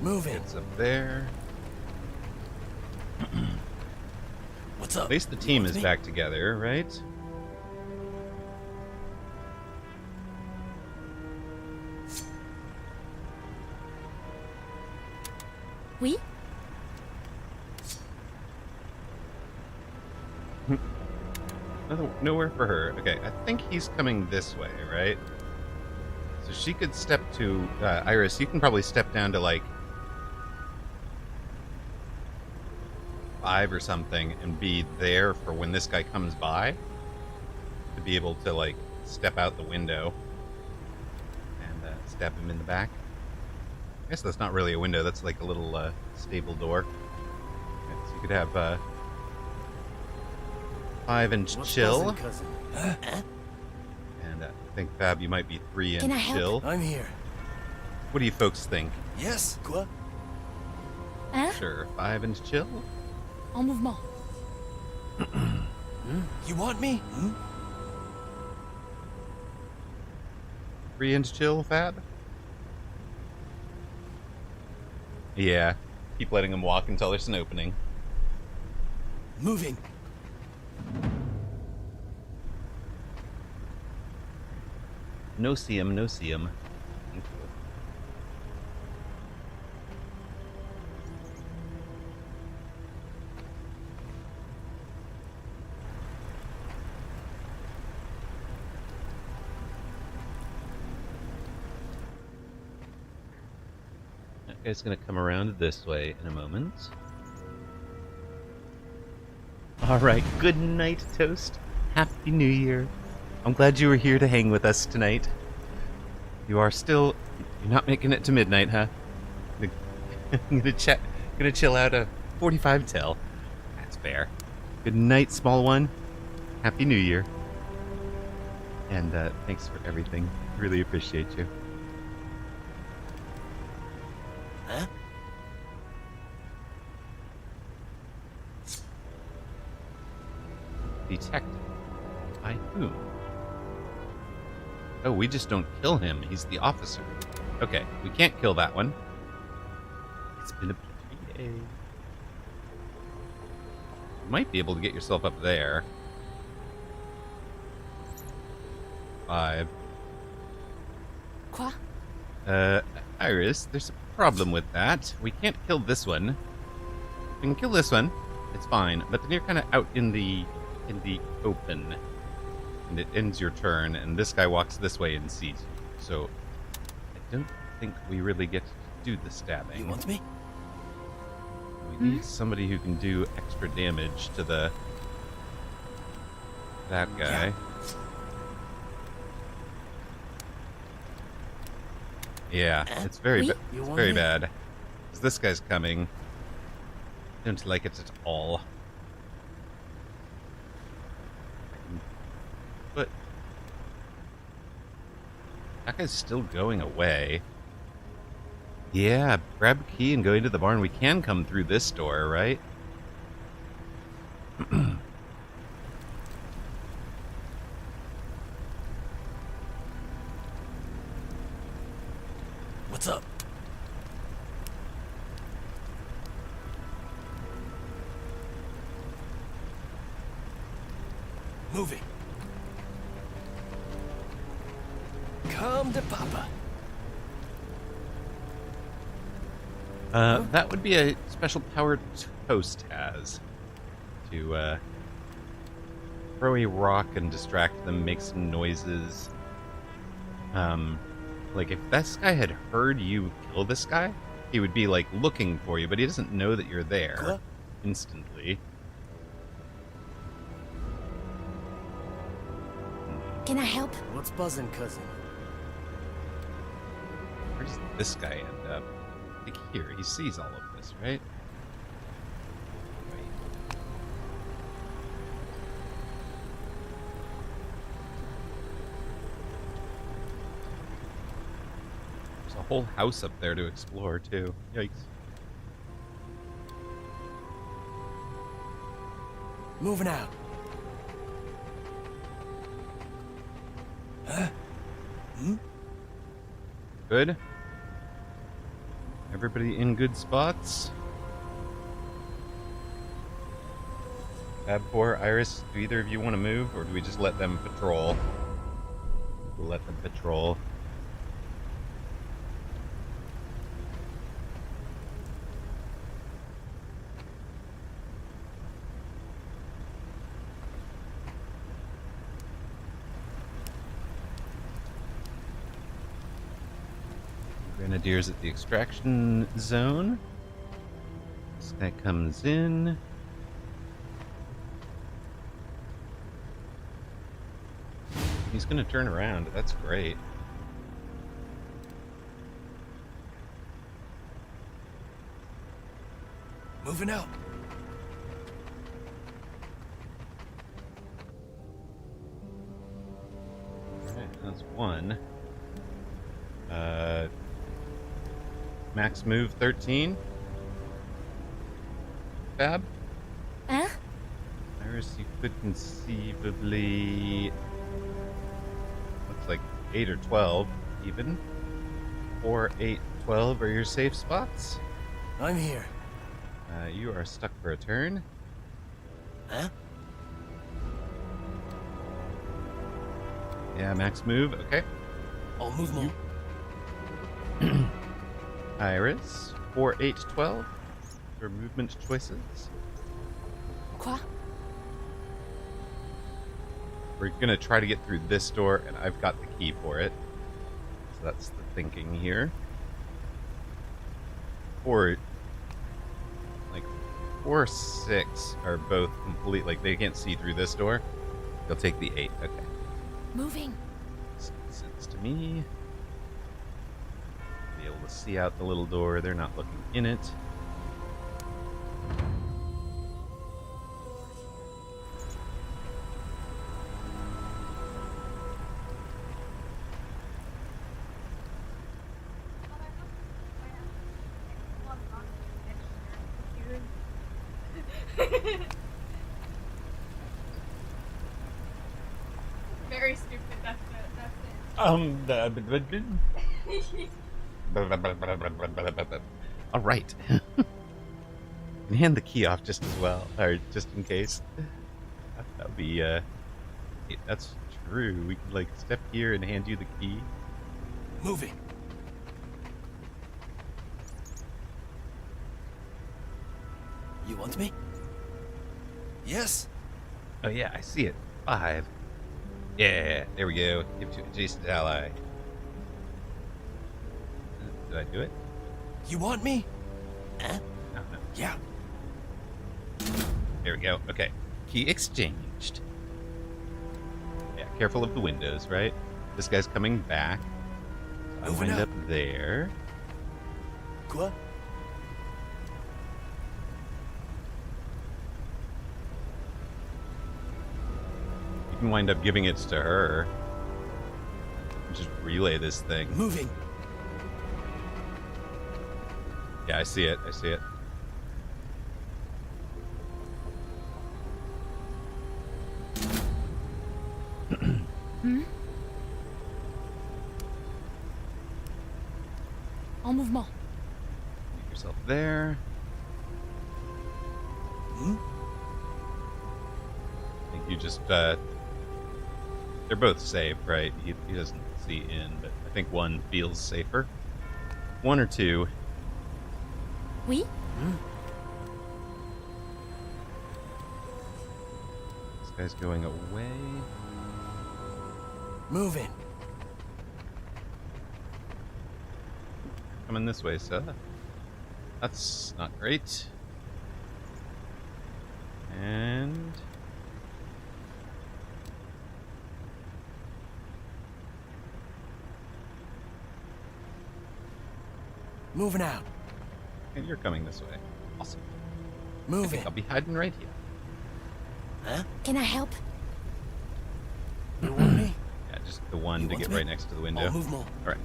C: Moving.
E: It's up there.
C: What's up?
E: At least the team is back together, right?
H: Oui?
E: Nowhere for her. Okay, I think he's coming this way, right? So she could step to... Iris, you can probably step down to, like... 5 or something and be there for when this guy comes by. To be able to, like, step out the window. And stab him in the back. I guess that's not really a window. That's like a little stable door. Okay, so you could have 5-inch chill. And I think, Fab, you might be 3-inch
H: Can I help?
E: chill.
C: I'm here.
E: What do you folks think?
C: Yes, quoi?
H: Hein?
E: Sure, 5-inch chill?
H: En mouvement.
C: You want me?
E: 3-inch chill, Fab? Yeah. Keep letting him walk until there's an opening.
C: Moving.
E: No see him, no see him. Thank you. That guy's gonna come around this way in a moment. All right. Good night, Toast. Happy New Year. I'm glad you were here to hang with us tonight. You are still... You're not making it to midnight, huh? I'm gonna chill out a 45 till. That's fair. Good night, small one. Happy New Year. And thanks for everything. Really appreciate you.
C: Huh?
E: Detected. By whom? Oh, we just don't kill him. He's the officer. Okay, we can't kill that one. It's been a PA. You might be able to get yourself up there. 5.
H: Quoi?
E: Iris, there's a problem with that. We can't kill this one. We can kill this one. It's fine. But then you're kind of out in the open. And it ends your turn, and this guy walks this way and sees you. So, I don't think we really get to do the stabbing.
C: You want me?
E: We need somebody who can do extra damage to that guy. Yeah, it's very bad. 'Cause this guy's coming. Don't like it at all. But that guy's still going away. Yeah, grab a key and go into the barn. We can come through this door, right?
C: What's up? Moving. Come to Papa.
E: That would be a special power Toast has. To, throw a rock and distract them, make some noises. Like, if this guy had heard you kill this guy, he would be, like, looking for you, but he doesn't know that you're there instantly.
J: Can I help?
C: What's buzzing, cousin?
E: Where does this guy end up? Like here, he sees all of this, right? There's a whole house up there to explore, too. Yikes.
C: Moving out. Huh?
E: Good. Everybody in good spots. Abhor, Iris, do either of you want to move, or do we just let them patrol? We'll let them patrol. Grenadiers at the extraction zone. This guy comes in. He's going to turn around. That's great.
C: Moving out.
E: Alright, that's one. Max move 13. Fab?
J: Huh?
E: Iris, you could conceivably... Looks like 8 or 12, even. 4, 8, 12 are your safe spots.
C: I'm here.
E: You are stuck for a turn.
C: Huh?
E: Yeah, max move, okay.
C: I'll move more.
E: Iris, 4, 8, 12 for movement choices.
H: Quoi?
E: We're gonna try to get through this door, and I've got the key for it. So that's the thinking here. Or, like, or 6 are both complete. Like, they can't see through this door. They'll take the 8. Okay.
J: Moving.
E: Makes sense to me. Be able to see out the little door. They're not looking in it.
K: Very stupid, that's it.
E: All right. And hand the key off just as well, or just in case. That would be, that's true. We could, like, step here and hand you the key.
C: Moving. You want me? Yes?
E: Oh, yeah, I see it. 5. Yeah, there we go. Give to adjacent ally. Did I do it?
C: You want me? Huh?
E: No.
C: Yeah.
E: There we go. Okay. Key exchanged. Yeah, careful of the windows, right? This guy's coming back. So I
C: Moving
E: wind
C: up.
E: up there.
C: Quoi?
E: You can wind up giving it to her. Just relay this thing.
C: Moving.
E: Yeah, I see it. I see it.
H: En mouvement.
E: Get yourself there.
C: Hmm?
E: I think you just, they're both safe, right? He doesn't see in, but I think one feels safer. 1 or 2.
J: Oui?
E: This guy's going away.
C: Moving.
E: Coming this way, sir. That's not great. And...
C: Moving out.
E: and you're coming this way. Awesome. I
C: Moving.
E: think I'll be hiding right here.
C: Huh?
J: Can I help?
C: You want me?
E: Yeah, just the one
C: You
E: to
C: want
E: get
C: me?
E: right next to the window.
C: I'll move more.
E: All right.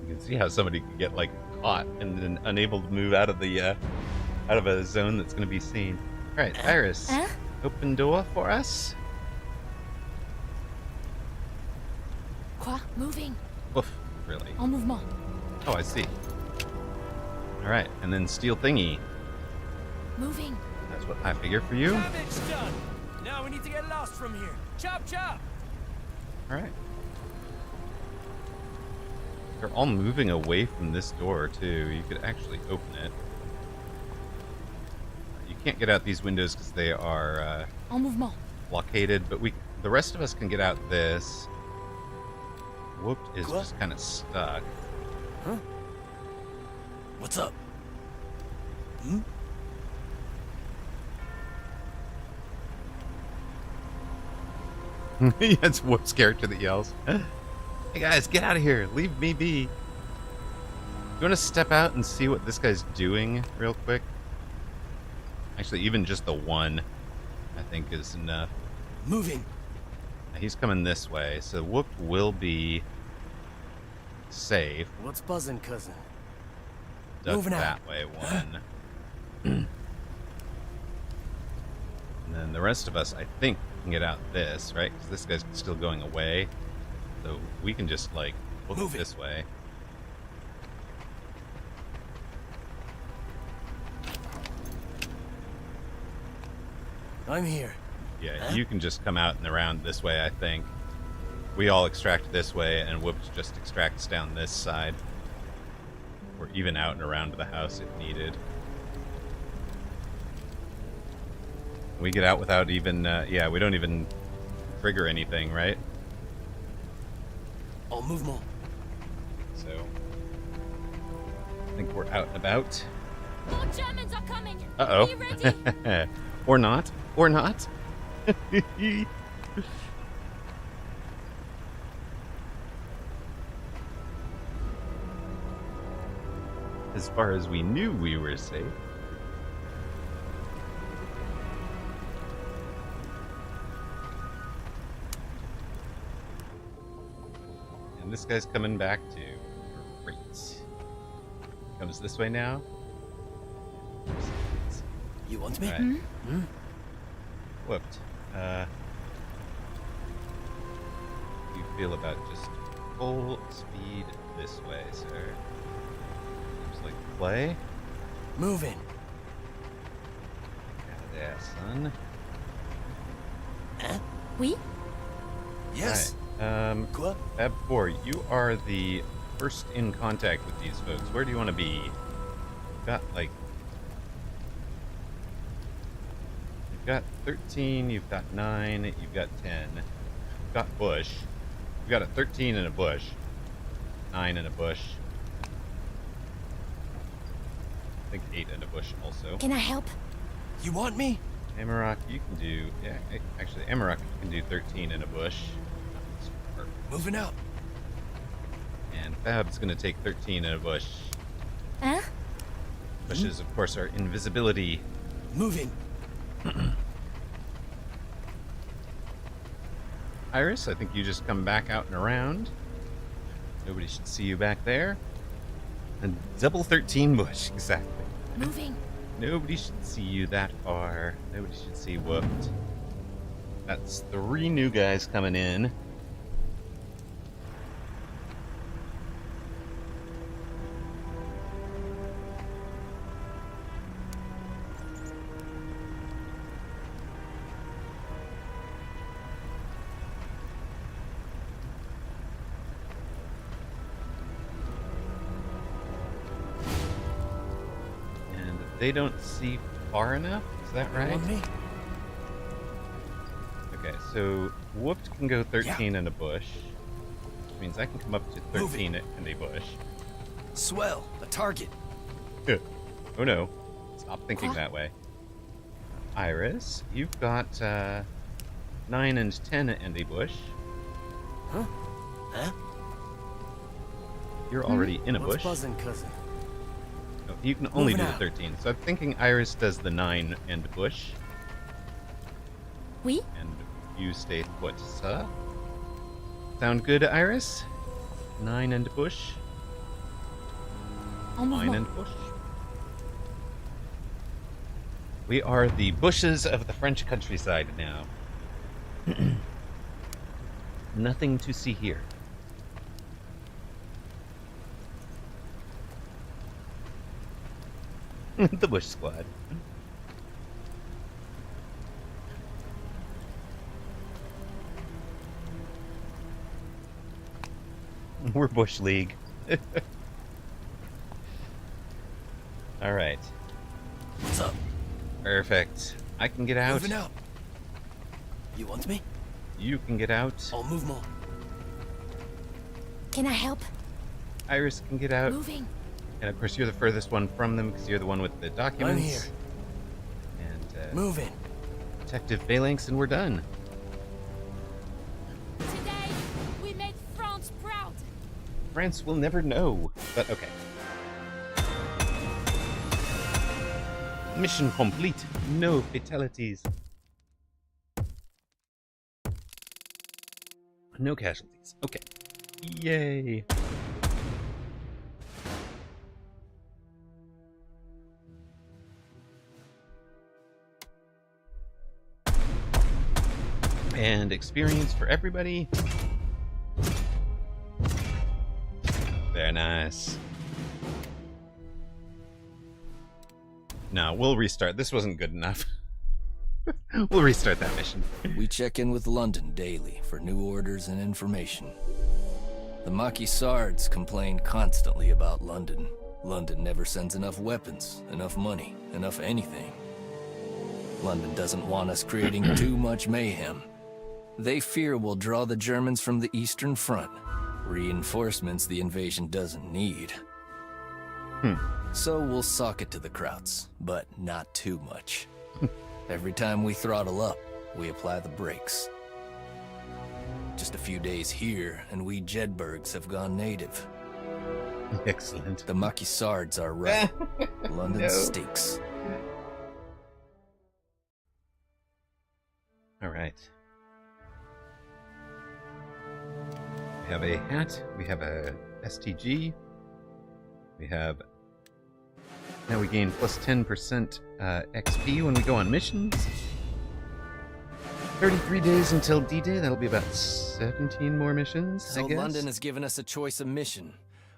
E: You can see how somebody could get like caught and then unable to move out of the out of a zone that's going to be seen. All right, Iris,
J: Huh?
E: open door for us.
J: Quoi? Moving.
E: Woof, really?
J: En mouvement.
E: Oh, I see. All right, and then steel thingy.
J: Moving.
E: That's what I figure for you.
D: Damage done. Now we need to get lost from here. Chop chop.
E: All right. They're all moving away from this door too. You could actually open it. You can't get out these windows because they are
J: En mouvement.
E: blockaded, but the rest of us can get out this. Whooped is
C: What?
E: just kind of stuck.
C: Huh? What's up? Hmm?
E: Yeah, it's Whoop's character that yells. Hey guys, get out of here! Leave me be! You want to step out and see what this guy's doing real quick? Actually, even just the one, I think, is enough.
C: Moving.
E: He's coming this way, so Whoop will be safe.
C: What's buzzing, cousin?
E: Duck
C: Moving
E: that
C: out.
E: way, one. And then the rest of us, I think, can get out this, right? Because this guy's still going away. So we can just, like, look
C: Move it.
E: this way.
C: I'm here.
E: Yeah,
C: Huh?
E: you can just come out and around this way, I think. we all extract this way, and Whoops just extracts down this side. Or even out and around the house if needed. We get out without even, yeah, we don't even trigger anything, right?
C: En mouvement.
E: So, I think we're out and about.
J: More Germans are coming.
E: Uh-oh.
J: Be ready.
E: Or not. Or not. As far as we knew, we were safe. And this guy's coming back too. Great. Comes this way now.
C: You want me?
E: All right. Whooped. You feel about just full speed this way, sir. Seems like play.
C: Moving.
E: Yeah, son.
C: Huh?
J: Oui?
C: Yes.
E: Right.
C: Quoi?
E: Fab 4, you are the first in contact with these folks. Where do you want to be? You've got, like... You've got 13, you've got 9, you've got 10. You've got bush. You've got a 13 in a bush. 9 in a bush. I think 8 in a bush also.
J: Can I help?
C: You want me?
E: Amarok, you can do... Yeah, actually, Amarok can do 13 in a bush.
C: Moving out.
E: And Fab's gonna take 13 in a bush.
J: Huh?
E: Bushes, of course, are invisibility.
C: Moving.
E: Iris, I think you just come back out and around. Nobody should see you back there. And double 13 bush, exactly.
J: Moving.
E: Nobody should see you that far. Nobody should see Whooped. That's 3 new guys coming in. They don't see far enough? Is that right?
C: Want me?
E: Okay, so Whooped can go 13 in a bush. Which means I can come up to 13 in a bush.
C: Swell. A target.
E: Oh no. Stop thinking that way. Iris, you've got 9 and 10 in a bush.
C: Huh? Huh?
E: You're already in a
C: What's
E: bush.
C: buzzing, cousin?
E: No, you can only
C: Moving
E: do the
C: out.
E: 13. So I'm thinking Iris does the 9 and bush.
J: Oui?
E: And you stay put, sir. Sound good, Iris? 9 and bush.
J: En
E: 9
J: mouvement.
E: and bush. We are the bushes of the French countryside now. Nothing to see here. The Bush Squad. We're Bush League. All right.
C: What's up?
E: Perfect. I can get out.
C: Moving out. You want me?
E: You can get out.
C: En mouvement.
J: Can I help?
E: Iris can get out.
J: Moving.
E: And of course, you're the furthest one from them because you're the one with the documents.
C: I'm here.
E: And
C: Moving.
E: Detective Phalanx, and we're done.
J: Today, we made France proud.
E: France will never know, but okay. Mission complete. No fatalities. No casualties. Okay. Yay. And experience for everybody. Very nice. Now, we'll restart. This wasn't good enough. We'll restart that mission.
C: We check in with London daily for new orders and information. The Maquisards complain constantly about London. London never sends enough weapons, enough money, enough anything. London doesn't want us creating too much mayhem. They fear we'll draw the Germans from the Eastern Front. Reinforcements the invasion doesn't need. So we'll sock it to the Krauts, but not too much. Every time we throttle up, we apply the brakes. Just a few days here, and we Jedburghs have gone native.
E: Excellent.
C: The Maquisards are right. London stinks.
E: All right. We have a hat. We have a STG. We have... Now we gain plus 10% XP when we go on missions. 33 days until D-Day. That'll be about 17 more missions,
C: So
E: I guess.
C: London has given us a choice of mission.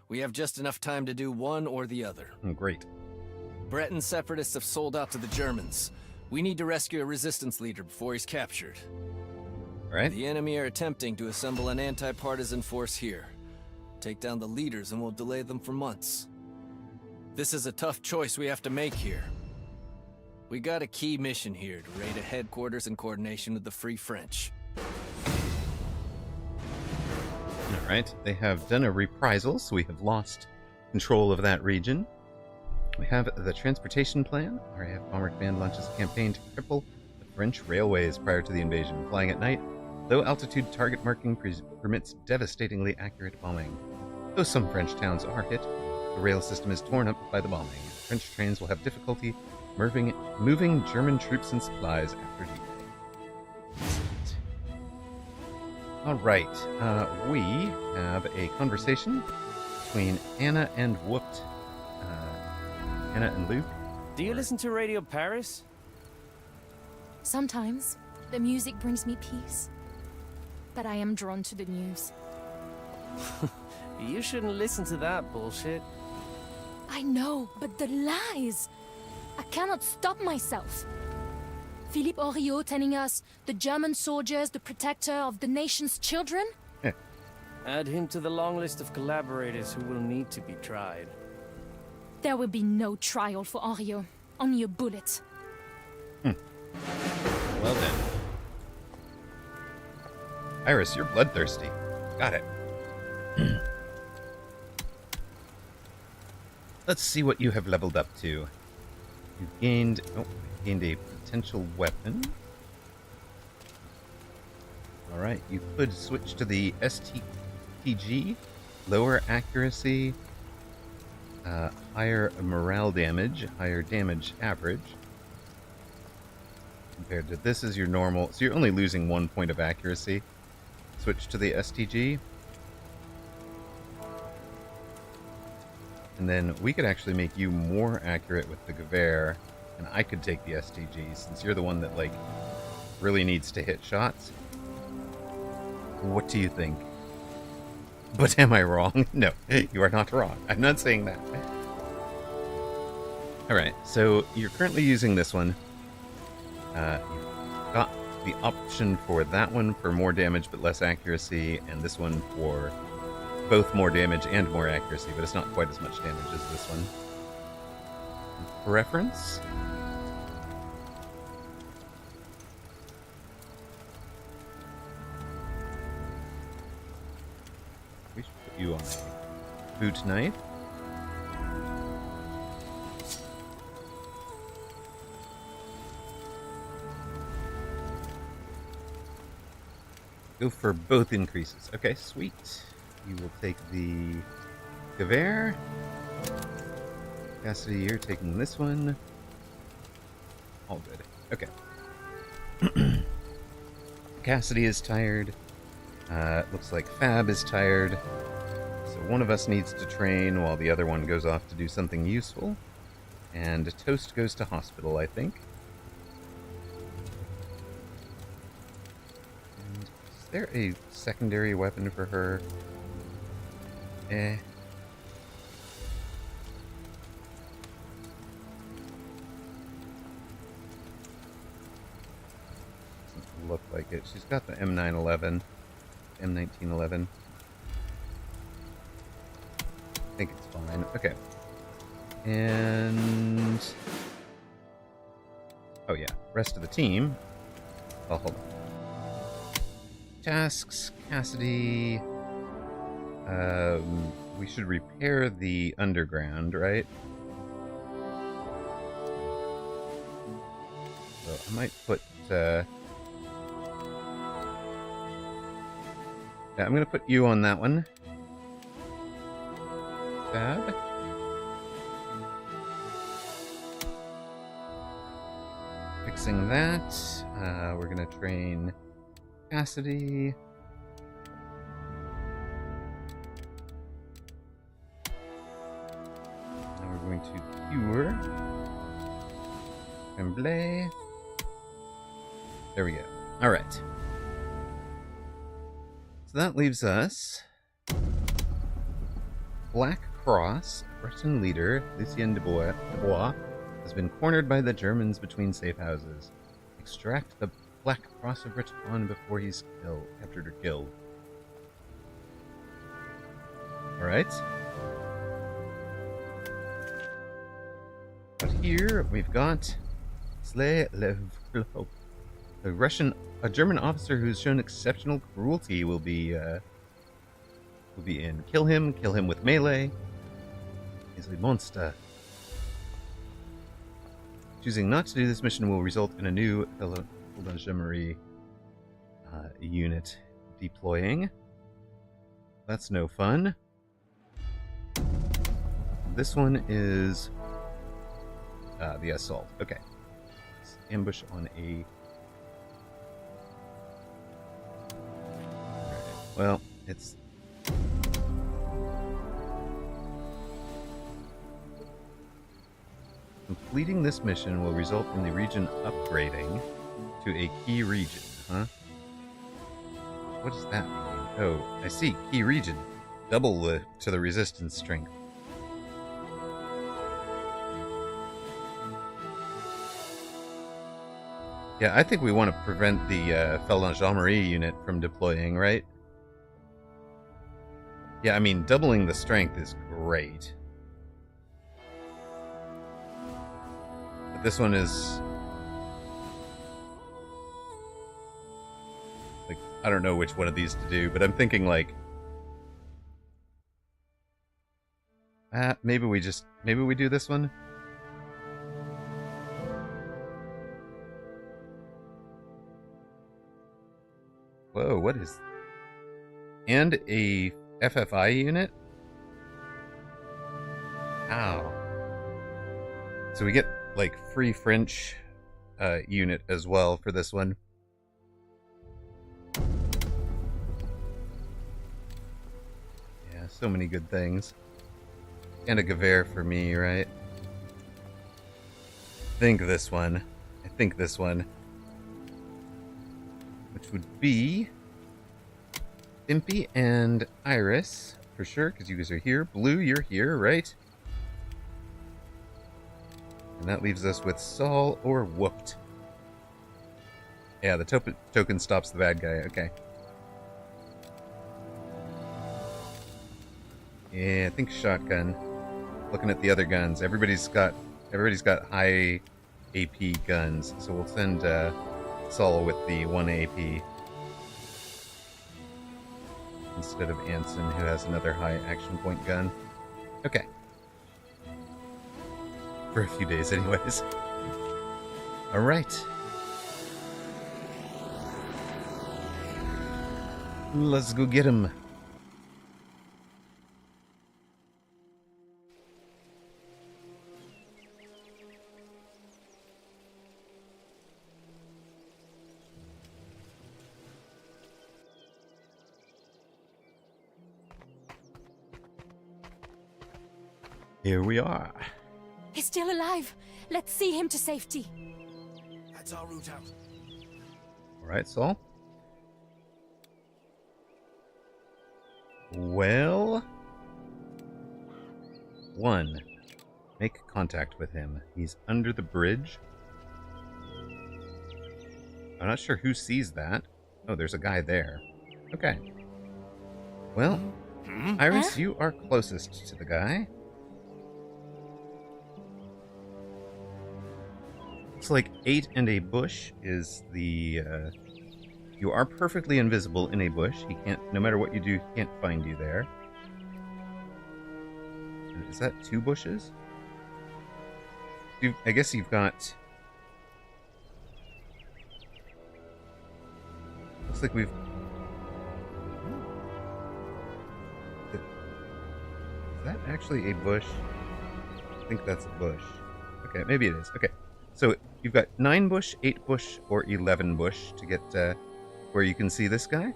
C: We have just enough time to do one or the other.
E: Oh, great.
C: Breton separatists have sold out to the Germans. We need to rescue a resistance leader before he's captured.
E: All right.
C: The enemy are attempting to assemble an anti-partisan force here. Take down the leaders and we'll delay them for months. This is a tough choice we have to make here. We got a key mission here to raid a headquarters in coordination with the Free French.
E: All right. They have done a reprisal, so we have lost control of that region. We have the transportation plan. RAF Bomber Command launches a campaign to cripple the French railways prior to the invasion. Flying at night, low-altitude target marking permits devastatingly accurate bombing. Though some French towns are hit, the rail system is torn up by the bombing. French trains will have difficulty moving German troops and supplies after D-Day. All right, we have a conversation between Anna and Whooped. Anna and Luke.
L: Do you listen to Radio Paris?
J: Sometimes the music brings me peace, but I am drawn to the news.
L: You shouldn't listen to that bullshit.
J: I know, but the lies! I cannot stop myself. Philippe Oriot telling us the German soldiers, the protector of the nation's children?
L: Add him to the long list of collaborators who will need to be tried.
J: There will be no trial for Oriot, only a bullet.
E: Well then. Iris, you're bloodthirsty. Got it. Let's see what you have leveled up to. You've gained a potential weapon. Alright, you could switch to the STG. Lower accuracy, higher morale damage, higher damage average. Compared to this is your normal, so you're only losing 1 point of accuracy. Switch to the STG. And then we could actually make you more accurate with the Gewehr, and I could take the STG, since you're the one that, like, really needs to hit shots. What do you think? But am I wrong? No, you are not wrong. I'm not saying that. Alright, so you're currently using this one. You've got the option for that one for more damage but less accuracy, and this one for both more damage and more accuracy, but it's not quite as much damage as this one. Preference? We should put you on a boot knife. Go for both increases. Okay, sweet. You will take the Gewehr. Cassidy, you're taking this one. All good. Okay. Cassidy is tired. Looks like Fab is tired. So one of us needs to train while the other one goes off to do something useful. And Toast goes to hospital, I think. And is there a secondary weapon for her? look like it. She's got the M911, M1911. I think it's fine. Okay. And... oh yeah, rest of the team. Oh, hold on. Tasks, Cassidy. We should repair the underground, right? So I might put, yeah, I'm gonna put you on that one. Tab. Fixing that. We're gonna train Cassidy. Now we're going to cure. Tremblay. There we go. Alright. So that leaves us Black Cross, Breton leader Lucien Dubois has been cornered by the Germans between safe houses. Extract the Black Cross of Breton before he's captured or killed. Alright. But here we've got Slay Le Vlop. A German officer who's shown exceptional cruelty will be in. Kill him with melee. He's a monster. Choosing not to do this mission will result in a new gendarmerie unit deploying. That's no fun. This one is the assault. Okay. Let's ambush on a... well, it's... completing this mission will result in the region upgrading to a key region, huh? What does that mean? Oh, I see. Key region. Double to the resistance strength. Yeah, I think we want to prevent the Feldon Gendarmerie unit from deploying, right? Yeah, I mean, doubling the strength is great. But this one is... like, I don't know which one of these to do, but I'm thinking, like... maybe we do this one? Whoa, what is... and a FFI unit? Ow. So we get, like, free French unit as well for this one. Yeah, so many good things. And a Gewehr for me, right? I think this one. Which would be Impy and Iris, for sure, because you guys are here. Blue, you're here, right? And that leaves us with Saul or Whooped. Yeah, the token stops the bad guy, okay. Yeah, I think shotgun. Looking at the other guns, everybody's got high AP guns, so we'll send Saul with the 1 AP instead of Anson, who has another high action point gun. Okay. For a few days anyways. Alright. Let's go get him. Here we are.
J: He's still alive. Let's see him to safety.
F: That's our route out.
E: Alright, Saul. Well... 1. Make contact with him. He's under the bridge. I'm not sure who sees that. Oh, there's a guy there. Okay. Well, Iris, you are closest to the guy. Looks like 8 and a bush is the, you are perfectly invisible in a bush. He can't, no matter what you do, he can't find you there. Is that 2 bushes? I guess you've got... Looks like we've... Is that actually a bush? I think that's a bush. Okay, maybe it is. Okay, so you've got 9 bush, 8 bush, or 11 bush to get where you can see this guy.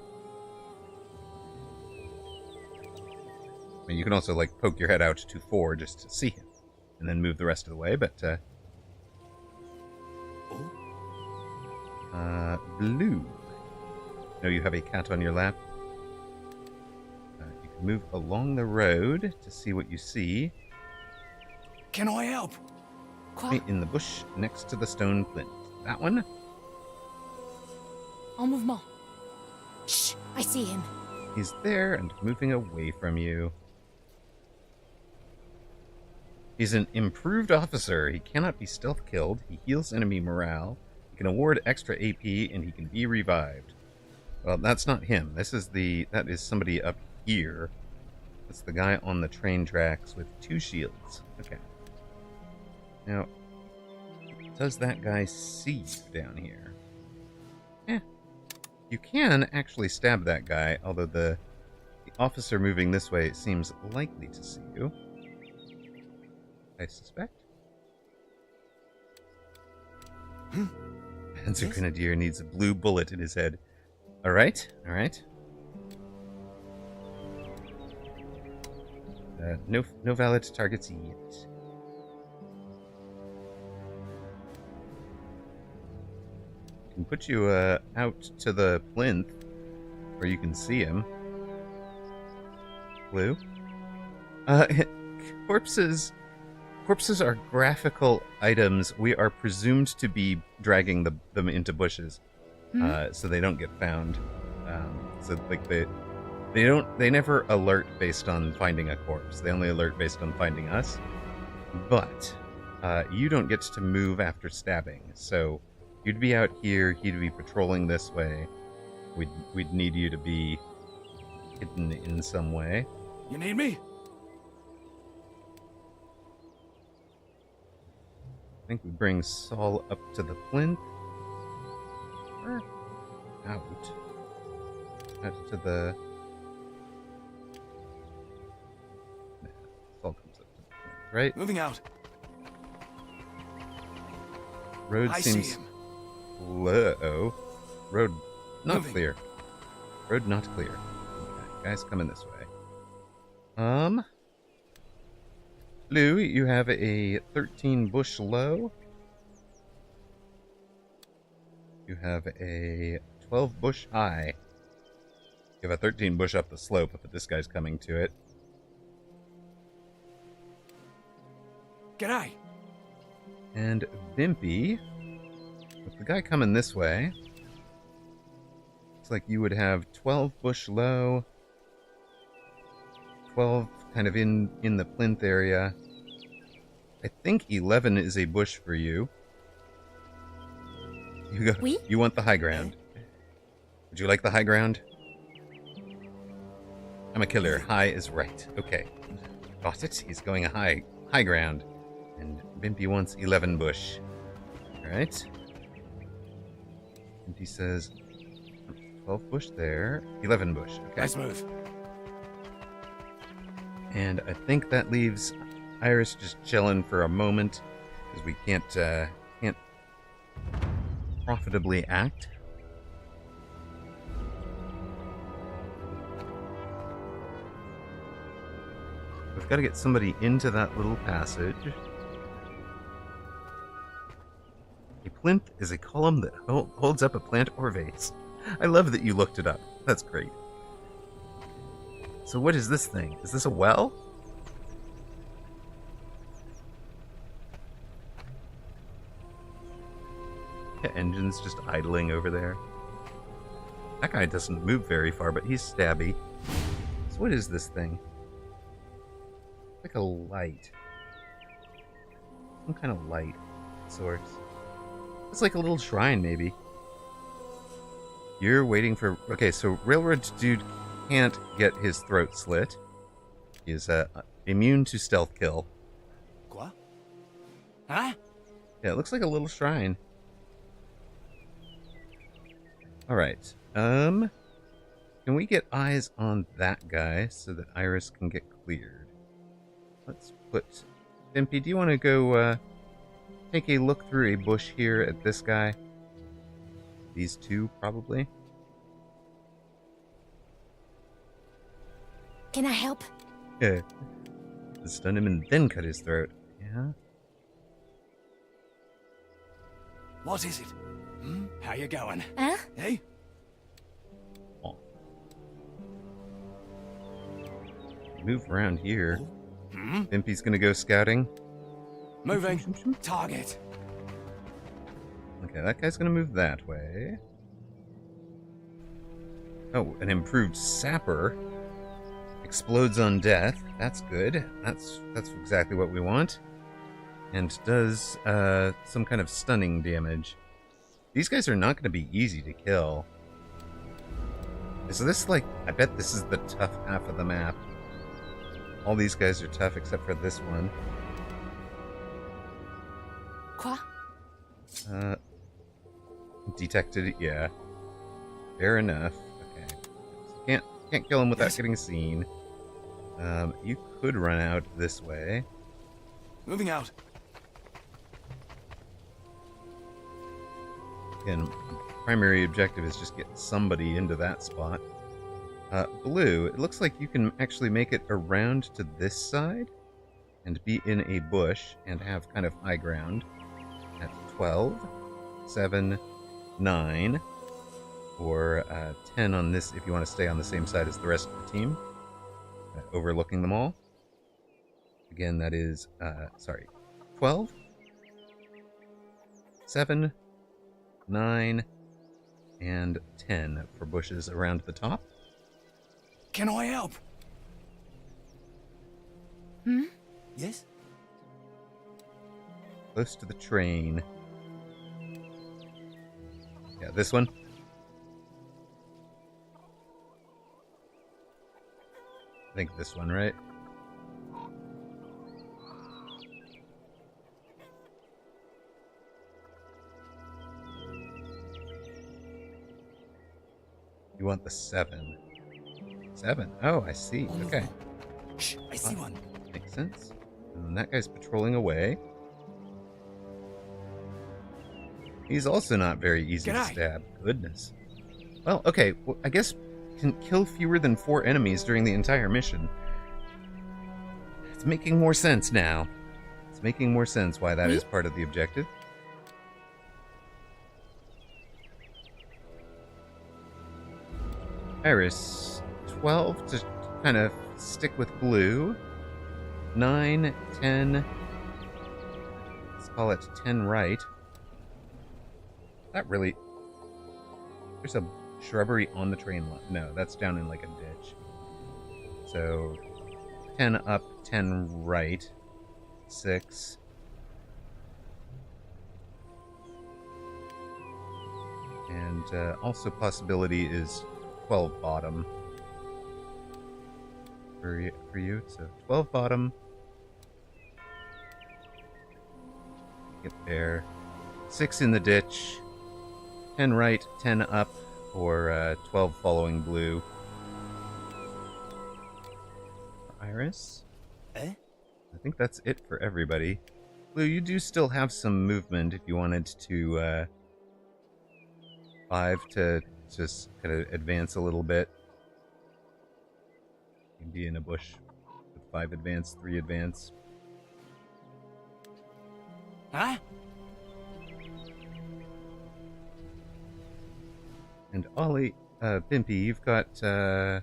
E: I mean, you can also, like, poke your head out to 4 just to see him, and then move the rest of the way, but, Blue. No, you have a cat on your lap. You can move along the road to see what you see.
F: Can I help?
E: Right in the bush next to the stone flint. That one?
J: En mouvement. Shh, I see him.
E: He's there and moving away from you. He's an improved officer. He cannot be stealth killed. He heals enemy morale. He can award extra AP, and he can be revived. Well, that's not him. That is somebody up here. That's the guy on the train tracks with 2 shields. Okay. Now, does that guy see you down here? Yeah. You can actually stab that guy, although the officer moving this way seems likely to see you. I suspect. Panzer Grenadier needs a blue bullet in his head. Alright, alright. No valid targets yet. Can put you out to the plinth where you can see him. Blue. Corpses are graphical items. We are presumed to be dragging them into bushes, so they don't get found. So like they never alert based on finding a corpse. They only alert based on finding us. But you don't get to move after stabbing. So you'd be out here. He'd be patrolling this way. We'd need you to be hidden in some way.
F: You need me?
E: I think we bring Saul up to the plinth. Or out to the... Nah, Saul comes up to the plinth, right?
F: Moving out.
E: Road
F: I
E: seems...
F: see him.
E: Uh-oh. Road not
F: Moving.
E: clear. Road not clear. Okay, guys coming this way. Lou, you have a 13 bush low. You have a 12 bush high. You have a 13 bush up the slope, but this guy's coming to it.
F: G'day.
E: And Bimpy, with the guy coming this way, looks like you would have 12 bush low, 12 kind of in the plinth area. I think 11 is a bush for you. You want the high ground. Would you like the high ground? I'm a killer. High is right. Okay. Got it. He's going a high ground. And Bimpy wants 11 bush. Alright. Bimpy says 12 bush there. 11 bush. Okay.
F: Nice move.
E: And I think that leaves Iris just chilling for a moment, because we can't profitably act. We've got to get somebody into that little passage. A plinth is a column that holds up a plant or vase. I love that you looked it up. That's great. So what is this thing? Is this a well? Engine's just idling over there. That guy doesn't move very far, but he's stabby. So what is this thing? Like a light. Some kind of light of sorts. It's like a little shrine, maybe. You're waiting for... Okay, so Railroad Dude can't get his throat slit. He is immune to stealth kill.
L: Quoi? Huh?
E: Yeah, it looks like a little shrine. Alright. Can we get eyes on that guy so that Iris can get cleared? Let's put... Bimpy, do you want to go take a look through a bush here at this guy? These two, probably.
J: Can I help?
E: Yeah. Stun him and then cut his throat. Yeah.
D: What is it? Hmm? How you going?
J: Huh?
D: Hey?
E: Oh. Move around here.
D: Hmm?
E: Bimpy's gonna go scouting.
D: Moving. Target.
E: Okay, that guy's gonna move that way. Oh, an improved sapper. Explodes on death. That's good. That's exactly what we want. And does some kind of stunning damage. These guys are not going to be easy to kill. So this, like, I bet this is the tough half of the map. All these guys are tough except for this one.
J: Quoi?
E: Detected, yeah. Fair enough. Okay. So can't kill him without getting seen. You could run out this way.
D: Moving out.
E: Again, primary objective is just get somebody into that spot. Blue, it looks like you can actually make it around to this side and be in a bush and have kind of high ground at 12, 7, 9, or 10 on this if you want to stay on the same side as the rest of the team, overlooking them all. Again, that is, 12, 7, 9, and 10 for bushes around the top.
D: Can I help?
J: Hmm?
D: Yes?
E: Close to the train. Yeah, this one. I think this one, right? You want the 7. 7. Oh, I see. Okay.
D: Shh, I see one.
E: Makes sense. And that guy's patrolling away. He's also not very easy to stab. Goodness. Well, okay. Well, I guess can kill fewer than 4 enemies during the entire mission. It's making more sense now. It's making more sense why that is part of the objective. Iris, 12 to kind of stick with blue. 9, 10. Let's call it 10 right. That really... There's a shrubbery on the train line. No, that's down in like a ditch. So 10 up, 10 right. 6. And also possibility is 12 bottom for you. So 12 bottom. Get there. 6 in the ditch. 10 right, 10 up, or 12 following blue. Iris?
D: Eh?
E: I think that's it for everybody. Blue, you do still have some movement if you wanted to 5 to just kind of advance a little bit. You can be in a bush with 5 advance, 3 advance.
D: Huh?
E: And Ollie, Bimpy, you've got, I'm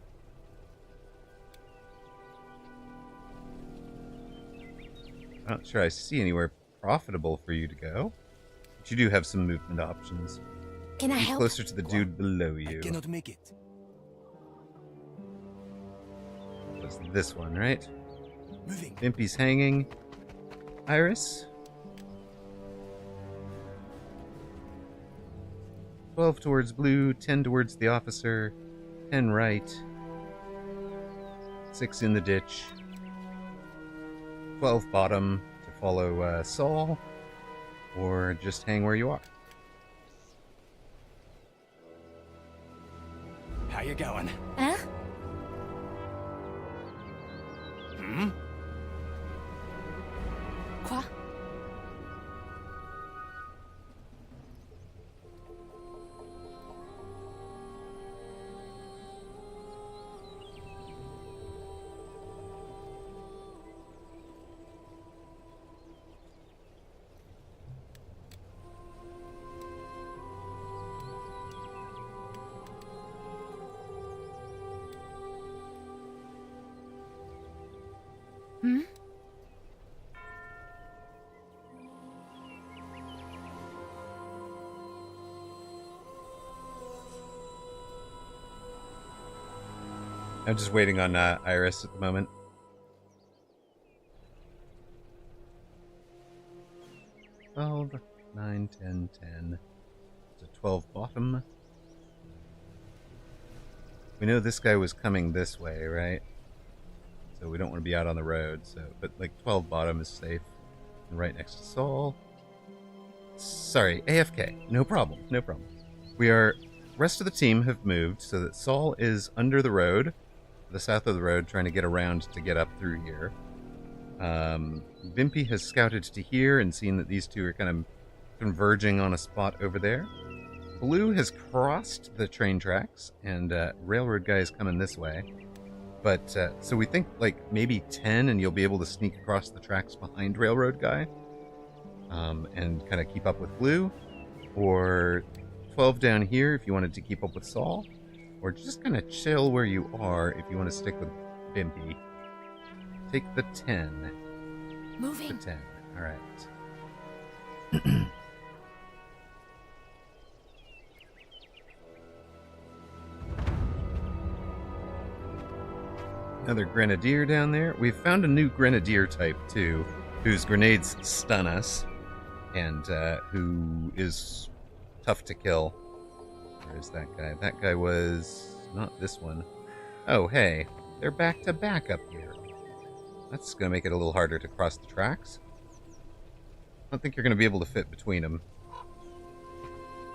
E: not sure I see anywhere profitable for you to go. But you do have some movement options.
J: Can I
E: Be
J: help?
E: closer to the dude below you.
F: Cannot make it.
E: Was this one, right?
F: Moving.
E: Vimpy's hanging. Iris? 12 towards blue, 10 towards the officer, 10 right, 6 in the ditch, 12 bottom to follow Saul, or just hang where you are.
F: How you going?
J: Huh?
F: Hmm?
J: Quoi? Hmm?
E: I'm just waiting on Iris at the moment. Twelve, 9, 10, 10. It's a 12 bottom. We know this guy was coming this way, right? So we don't want to be out on the road. So, but like 12 bottom is safe. And right next to Saul. Sorry, AFK. No problem. No problem. We are. Rest of the team have moved so that Saul is under the road, the south of the road, trying to get around to get up through here. Vimpy has scouted to here and seen that these two are kind of converging on a spot over there. Blue has crossed the train tracks, and Railroad Guy is coming this way. But, so we think, like, maybe 10, and you'll be able to sneak across the tracks behind Railroad Guy, and kind of keep up with Blue. Or 12 down here if you wanted to keep up with Saul. Or just kind of chill where you are if you want to stick with Vimpy. Take the 10.
J: Moving.
E: The 10. Alright. Another Grenadier down there. We've found a new Grenadier type, too, whose grenades stun us, and who is tough to kill. Where's that guy? That guy was not this one. Oh, hey. They're back to back up here. That's going to make it a little harder to cross the tracks. I don't think you're going to be able to fit between them.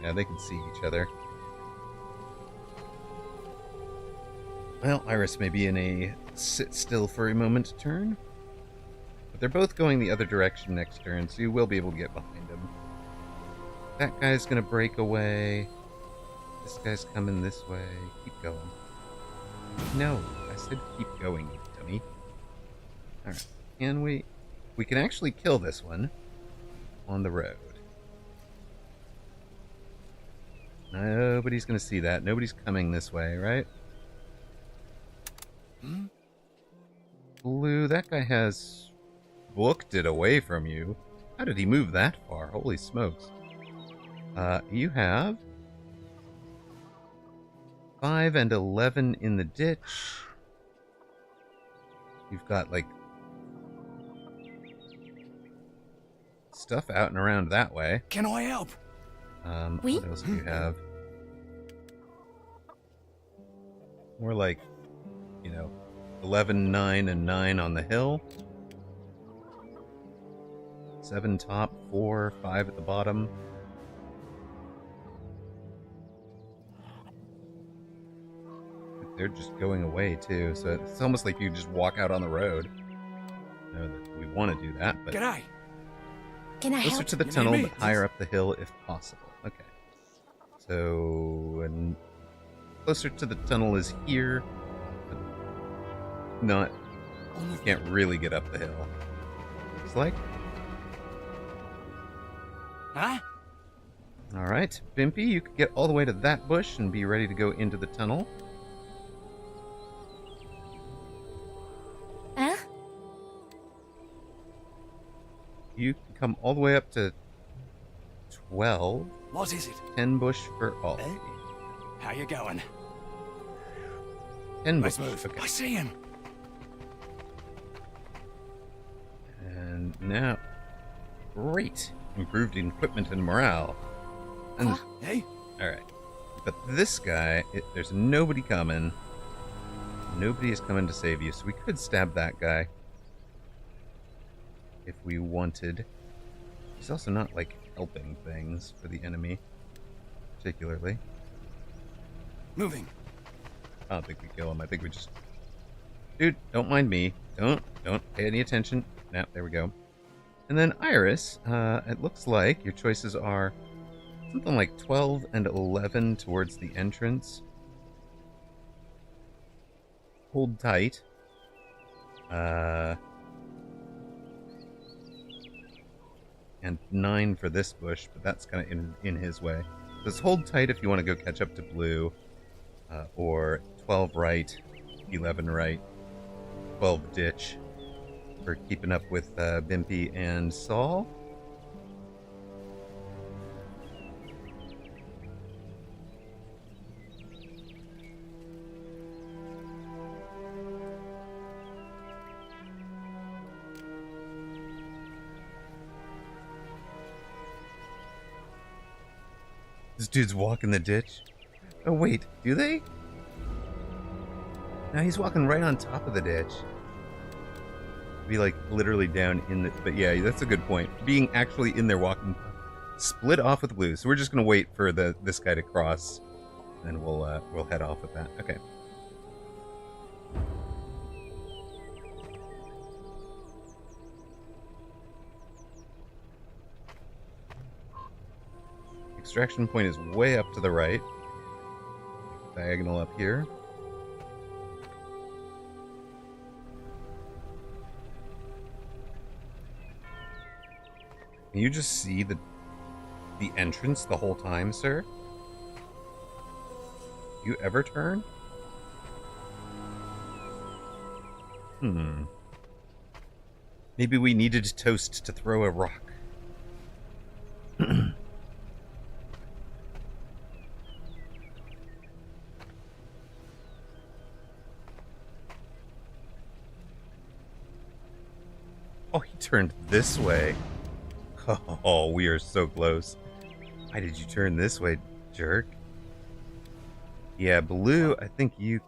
E: Yeah, they can see each other. Well, Iris may be in a sit still for a moment turn. But they're both going the other direction next turn, so you will be able to get behind them. That guy's going to break away. This guy's coming this way. Keep going. No, I said keep going, you dummy. Alright, can we... We can actually kill this one on the road. Nobody's going to see that. Nobody's coming this way, right? Blue, that guy has booked it away from you. How did he move that far? Holy smokes. You have 5 and 11 in the ditch. You've got, like, stuff out and around that way.
F: Can I help?
E: What else do you have? More like, you know, 11, 9, and 9 on the hill. 7 top, 4, 5 at the bottom. They're just going away, too, so it's almost like you just walk out on the road. I know that we want to do that, but...
F: G'day.
J: Can I
E: Closer
J: help?
E: to the tunnel, but higher up the hill if possible. Okay. So, and closer to the tunnel is here, but not... You can't really get up the hill. Looks like.
F: Huh?
E: Alright, Vimpy, you could get all the way to that bush and be ready to go into the tunnel.
J: Huh?
E: You can come all the way up to 12.
D: What is it?
E: 10 bush for all.
D: Eh? How you going?
E: 10
D: Nice
E: bush.
D: move.
E: Okay.
D: I see him.
E: And now, great. Improved equipment and morale. And,
D: Hey?
E: alright. But this guy, there's nobody coming. Nobody is coming to save you, so we could stab that guy. If we wanted. He's also not, like, helping things for the enemy. Particularly.
D: Moving.
E: I don't think we kill him. I think we just... Dude, don't mind me. Don't pay any attention. Nah, there we go. And then Iris, it looks like your choices are something like 12 and 11 towards the entrance. Hold tight. And 9 for this bush, but that's kind of in his way. So it's hold tight if you want to go catch up to blue, or 12 right, 11 right, 12 ditch for keeping up with Bimpy and Saul. This dude's walking the ditch. Oh wait, do they? No, he's walking right on top of the ditch. Be like literally down in the... But yeah, that's a good point. Being actually in there walking... Split off with blue. So we're just going to wait for this guy to cross. And we'll head off with that. Okay. Extraction point is way up to the right. Diagonal up here. Can you just see the entrance the whole time, sir? You ever turn? Maybe we needed toast to throw a rock. Oh, he turned this way. Oh, we are so close. Why did you turn this way, jerk? Yeah, blue, I think you...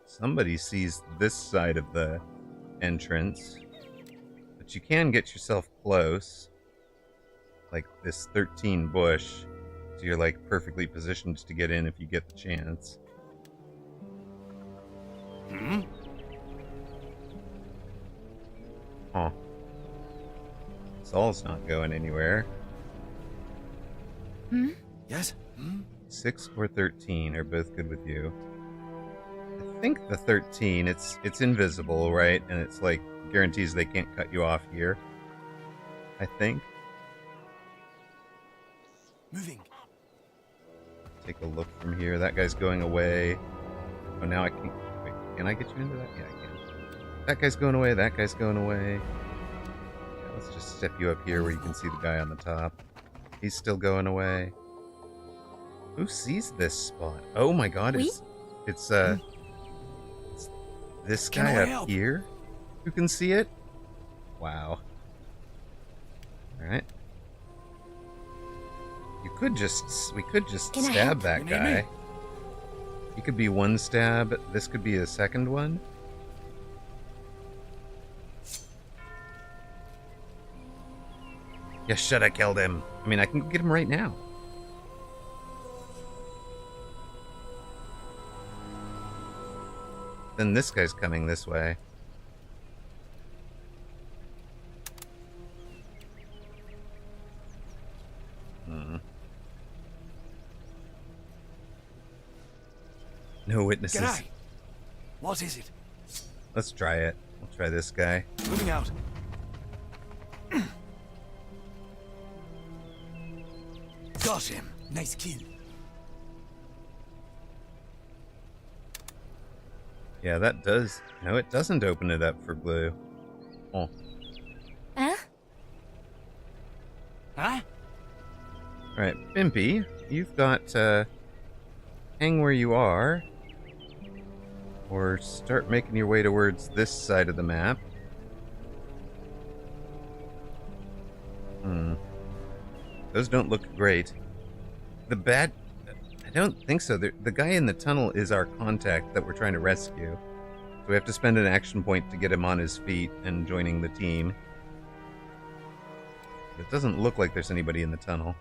E: Somebody sees this side of the entrance. But you can get yourself close. Like this 13 bush. So you're like perfectly positioned to get in if you get the chance. Huh. Saul's not going anywhere.
D: Yes?
E: 6 or 13 are both good with you. I think the 13, it's invisible, right? And it's like guarantees they can't cut you off here. I think.
D: Moving.
E: Take a look from here. That guy's going away. Oh, now I can... Wait, can I get you into that? Yeah, I can. That guy's going away. That guy's going away. Yeah, let's just step you up here where you can see the guy on the top. He's still going away. Who sees this spot? Oh my god, it's this guy up here who can see it? Wow. Alright. We could just stab that guy. He could be one stab. This could be a second one. Yeah, should I killed him? I mean, I can get him right now. Then this guy's coming this way. No witnesses.
D: G'day. What is it?
E: Let's try it. We'll try this guy.
D: Moving out. Got him. Nice kill.
E: Yeah, that does... No, it doesn't open it up for blue. Oh.
J: Huh?
E: Alright, Bimpy, you've got hang where you are, or start making your way towards this side of the map. Those don't look great. I don't think so. The guy in the tunnel is our contact that we're trying to rescue. So we have to spend an action point to get him on his feet and joining the team. It doesn't look like there's anybody in the tunnel.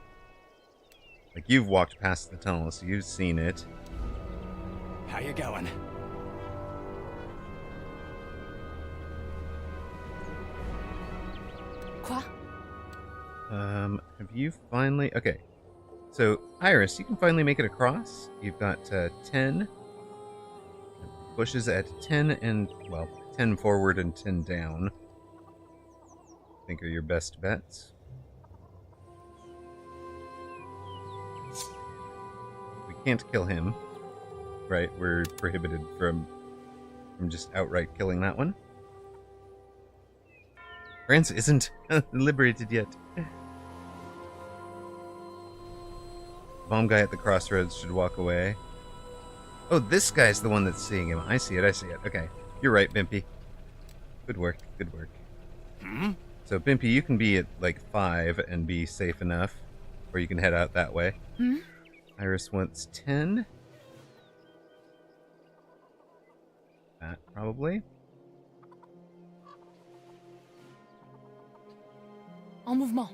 E: Like, you've walked past the tunnel, so you've seen it.
D: How you going?
J: Quoi?
E: Have you finally... Okay. So, Iris, you can finally make it across. You've got 10. Bushes at 10 and... Well, 10 forward and 10 down. I think are your best bets. We can't kill him. Right, we're prohibited from just outright killing that one. France isn't liberated yet. Bomb guy at the crossroads should walk away. Oh, this guy's the one that's seeing him. I see it, I see it. Okay, you're right, Bimpy. Good work, good work. So, Bimpy, you can be at, like, 5 and be safe enough. Or you can head out that way. Iris wants 10. That, probably.
J: En mouvement.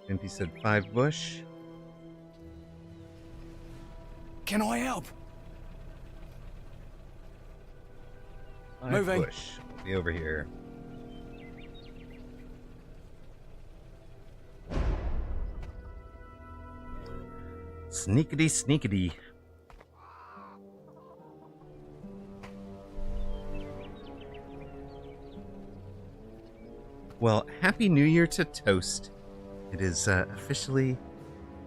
E: Bimpy said 5 bush.
D: Can I help?
E: 5
D: Moving.
E: bush. Be over here. Sneakity, sneakity. Well, Happy New Year to Toast. It is officially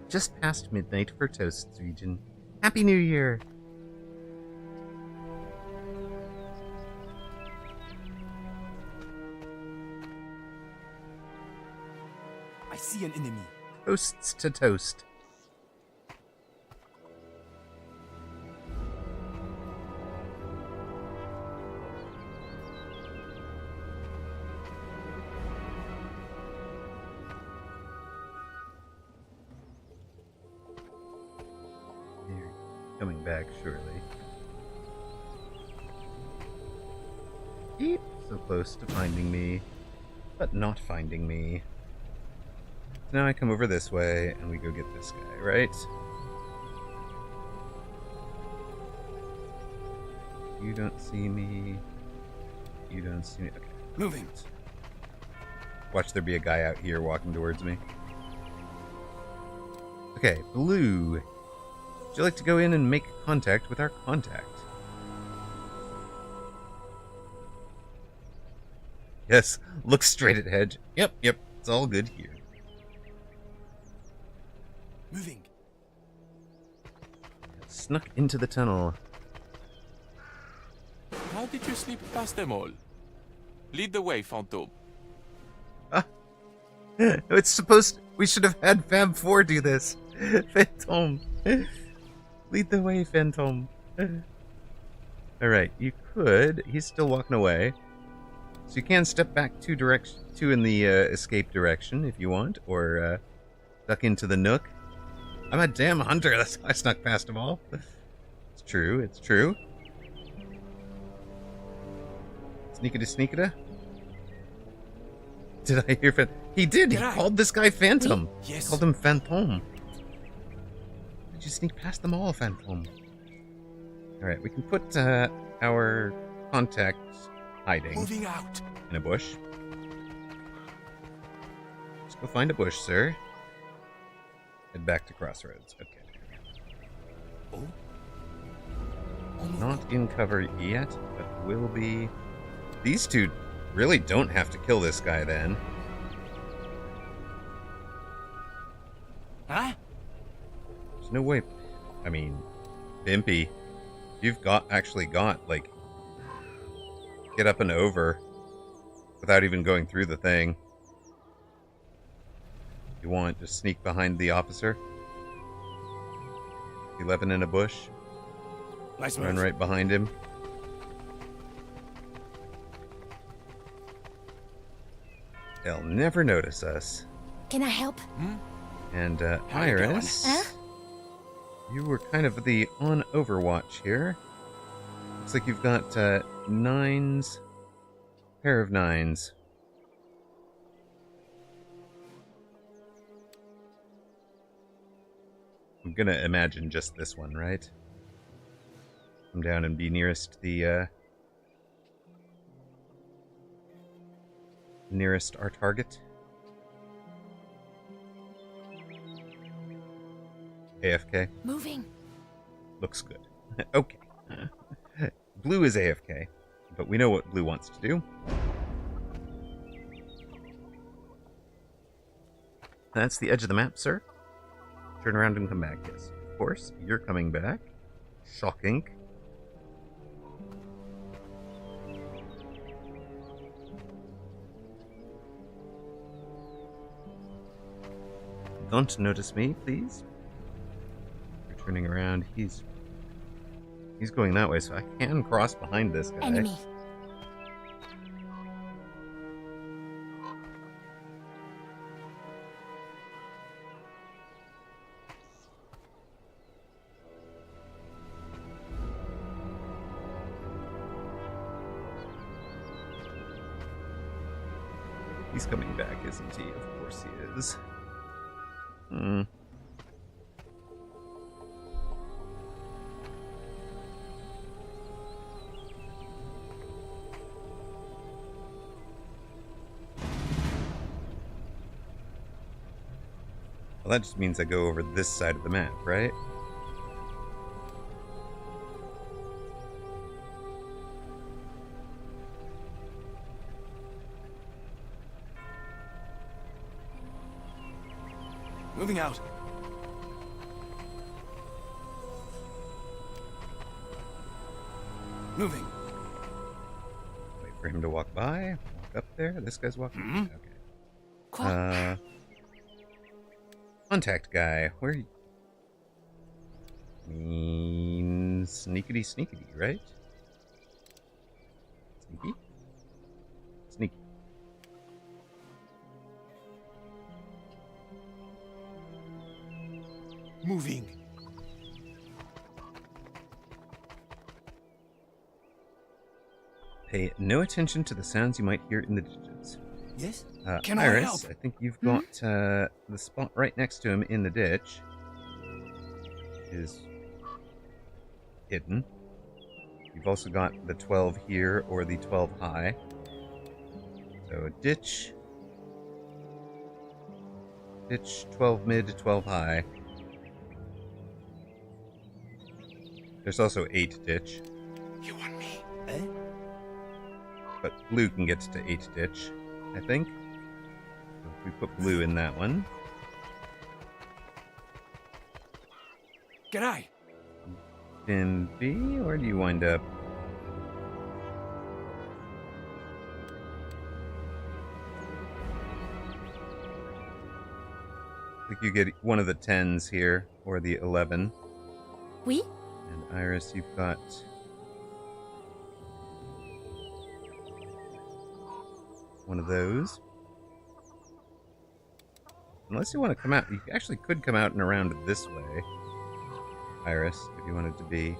E: just past midnight for Toast's region. Happy New Year!
D: I see an enemy.
E: Toasts to toast. Coming back, surely. Eep, so close to finding me, but not finding me. So now I come over this way, and we go get this guy, right? You don't see me. You don't see me. Okay.
D: Moving.
E: Watch there be a guy out here walking towards me. Okay, Blue. Would you like to go in and make contact with our contact? Yes, look straight at Hedge. Yep, it's all good here.
D: Moving.
E: Snuck into the tunnel.
M: How did you slip past them all? Lead the way, Phantom.
E: It's supposed... We should have had Fab 4 do this. Phantom. Lead the way, Phantom. Alright, you could... He's still walking away. So you can step back 2 in the escape direction if you want, or duck into the nook. I'm a damn hunter, that's why I snuck past them all. It's true, it's true. Sneakity-sneakita? Did I hear Phantom? He did! He called this guy Phantom!
D: Yes.
E: He called him Phantom. Did you sneak past them all, Phantom? Alright, we can put our contact hiding
D: Moving out.
E: in a bush. Let's go find a bush, sir. Head back to Crossroads. Okay.
D: Oh.
E: Not in cover yet, but will be. These two really don't have to kill this guy then.
D: Huh?
E: There's no way. I mean, Bimpy, you've actually got, like, get up and over without even going through the thing. You want to sneak behind the officer? 11 in a bush.
F: Nice
E: Run
F: move.
E: right behind him. They'll never notice us.
J: Can I help?
E: And
F: How you doing?
E: Iris,
J: Huh?
E: you were kind of the on Overwatch here. Looks like you've got nines, pair of nines. I'm gonna imagine just this one, right? Come down and be nearest the nearest our target. AFK.
J: Moving.
E: Looks good. Okay. Blue is AFK, but we know what Blue wants to do. That's the edge of the map, sir. Turn around and come back. Yes, of course. You're coming back. Shocking. Don't notice me, please. You're turning around. He's going that way, so I can cross behind this guy.
J: Enemy.
E: He's coming back, isn't he? Of course he is. Hmm. Well, that just means I go over this side of the map, right?
F: Moving out. Moving.
E: Wait for him to walk by. Walk up there. This guy's walking. Okay.
J: Quoi?
E: Contact guy. Where? Sneakity sneakity, right? Sneaky? Sneaky.
F: Moving.
E: Pay no attention to the sounds you might hear in the distance.
F: Yes?
E: Can
F: I
E: Iris,
F: help?
E: I think you've got the spot right next to him in the ditch. Is hidden. You've also got the 12 here or the 12 high. So ditch. Ditch, 12 mid, 12 high. There's also 8 ditch.
F: You want me?
E: But blue can get to 8 ditch, I think. So if we put blue in that one.
F: G'day.
E: In B, where do you wind up? I think you get one of the 10s here, or the 11.
J: Oui?
E: And Iris, you've got... one of those. Unless you want to come out, you actually could come out and around this way, Iris, if you wanted to be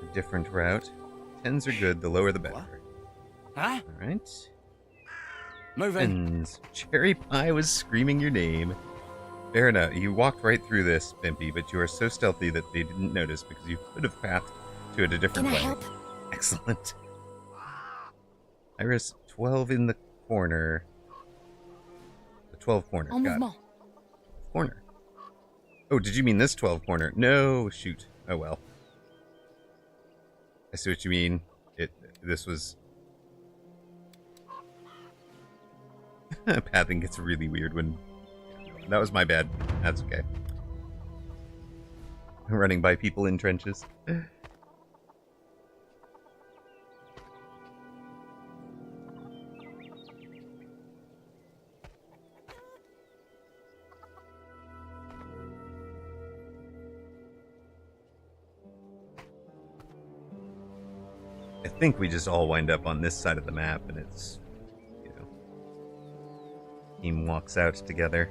E: a different route. 10s are good, the lower the better.
F: Huh?
E: Alright.
F: Moving.
E: 10s. Cherry Pie was screaming your name. Fair enough. You walked right through this, Bimpy, but you are so stealthy that they didn't notice because you could have pathed to it a different
J: Can I
E: way.
J: help?
E: Excellent. Iris, 12 in the corner. The 12 corner.
J: En
E: Got it.
J: mouvement.
E: Corner. Oh, did you mean this 12 corner? No, shoot. Oh well. I see what you mean. This was... Pathing gets really weird when... That was my bad. That's okay. Running by people in trenches. I think we just all wind up on this side of the map, and it's, you know, team walks out together.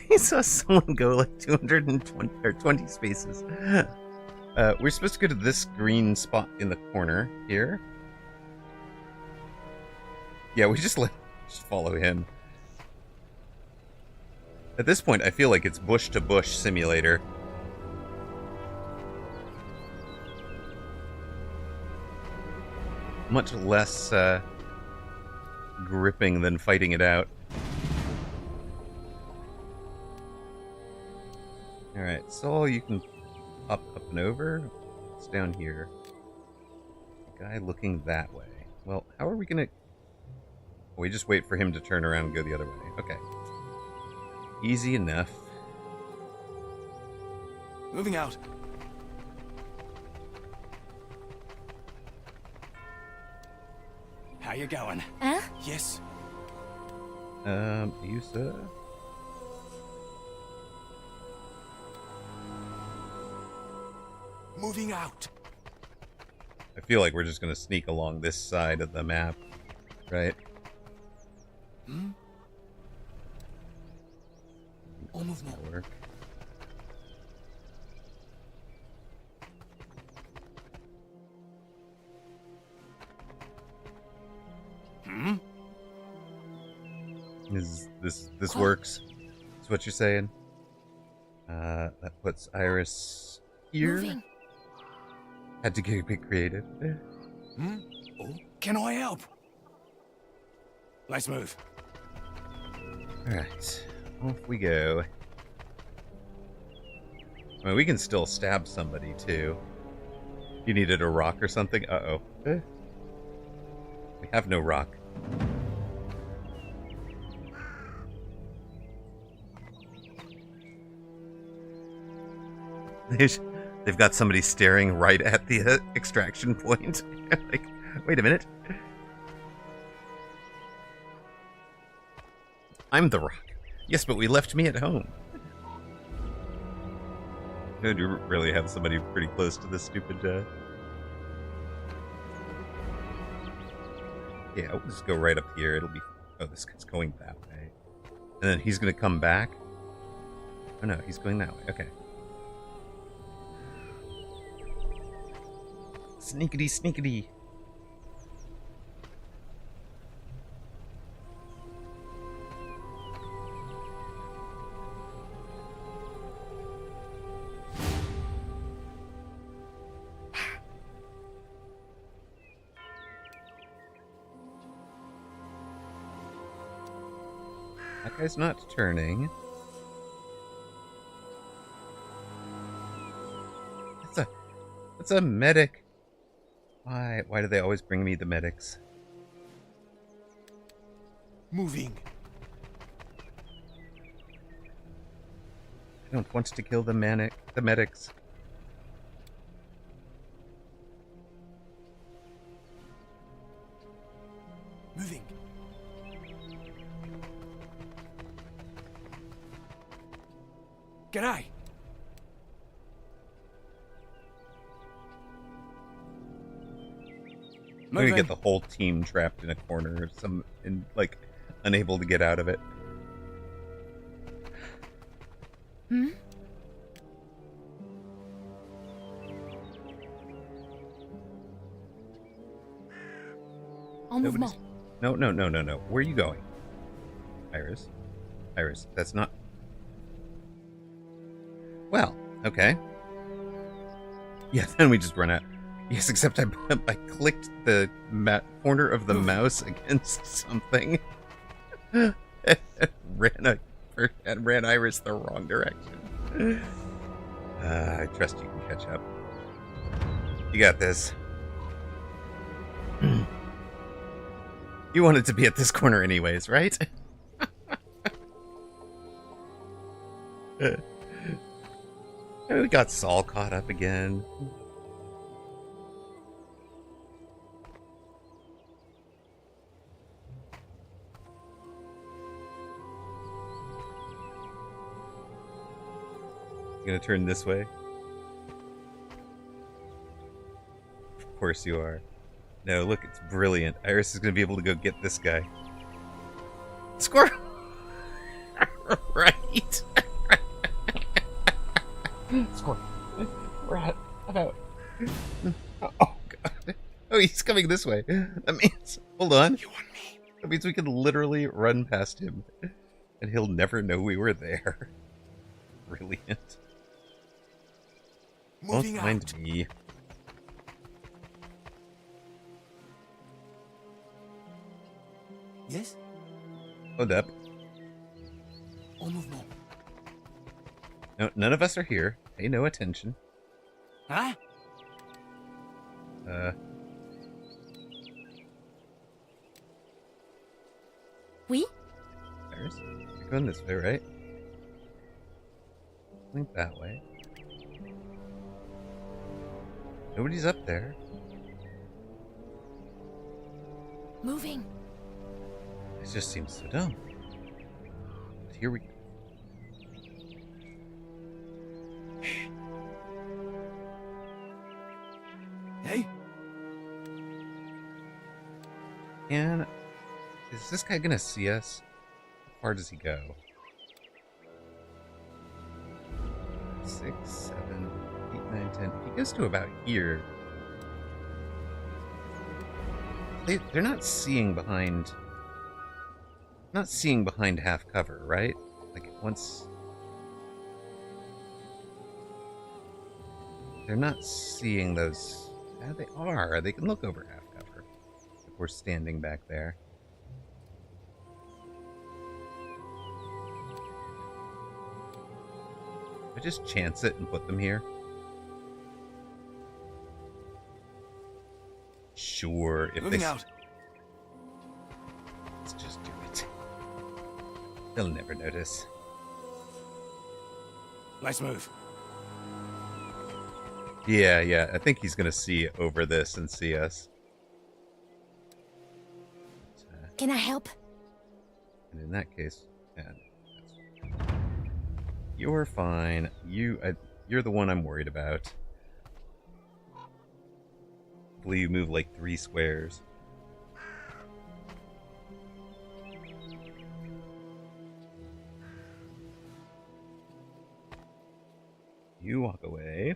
E: He saw someone go like 220 or 20 spaces. We're supposed to go to this green spot in the corner here. Yeah, we just follow him. At this point, I feel like it's bush to bush simulator. Much less gripping than fighting it out. Alright, Saul, you can up and over. It's down here. Guy looking that way. Well, how are we gonna... We just wait for him to turn around and go the other way. Okay. Easy enough.
F: Moving out.
D: How you going?
J: Huh?
F: Yes.
E: You, sir?
F: Moving out.
E: I feel like we're just gonna sneak along this side of the map, right?
F: Hmm? Au mouvement.
E: Work.
F: Hmm?
E: This works? That's what you're saying? That puts Iris here.
J: Moving.
E: Had to get a bit creative.
F: Hmm? Oh, can I help? Let's move.
E: Alright, off we go. I mean, we can still stab somebody, too. You needed a rock or something? Uh-oh. We have no rock. They've got somebody staring right at the extraction point. Like, wait a minute. I'm the rock. Yes, but we left me at home. I do really have somebody pretty close to this stupid, Yeah, we'll just go right up here. It'll be... Oh, this guy's going that way. And then he's gonna come back? Oh no, he's going that way. Okay. Sneakity, sneakity. That guy's not turning. It's a medic. Why do they always bring me the medics?
F: Moving.
E: I don't want to kill the medics.
F: Moving. G'day.
E: I'm gonna get the whole team trapped in a corner, like unable to get out of it.
J: Hmm? En mouvement.
E: No. Where are you going? Iris, that's not... Well, okay. Yeah, then we just run out. Yes, except I clicked the corner of the mouse against something. ran Iris the wrong direction. I trust you can catch up. You got this. You wanted to be at this corner anyways, right? We got Saul caught up again. Gonna turn this way. Of course you are. No, look, it's brilliant. Iris is going to be able to go get this guy. Squirrel! Right. Squirrel. Rat. About. Oh, God. Oh, he's coming this way. That means... Hold on. You want me? That means we can literally run past him. And he'll never know we were there. Brilliant.
F: Moving
E: Don't mind me.
F: Yes?
E: Hold up.
F: En mouvement.
E: No, none of us are here. Pay no attention.
F: Huh?
J: Oui?
E: Iris? You're going this way, right? Link that way. Nobody's up there.
J: Moving.
E: It just seems so dumb. But here we go.
F: Hey?
E: And is this guy gonna see us? How far does he go? 6, 7, 8, 9, 10. If he goes to about here, they're not seeing behind. Not seeing behind half cover, right? Like once they're not seeing those. Yeah, they are. They can look over half cover if we're standing back there. I just chance it and put them here. Sure, if
F: Moving
E: they
F: out.
E: Let's just do it. They'll never notice.
F: Nice move.
E: Yeah, I think he's gonna see over this and see us.
J: Can I help?
E: And in that case, yeah, you're fine. You're the one I'm worried about. Hopefully you move like 3 squares. You walk away.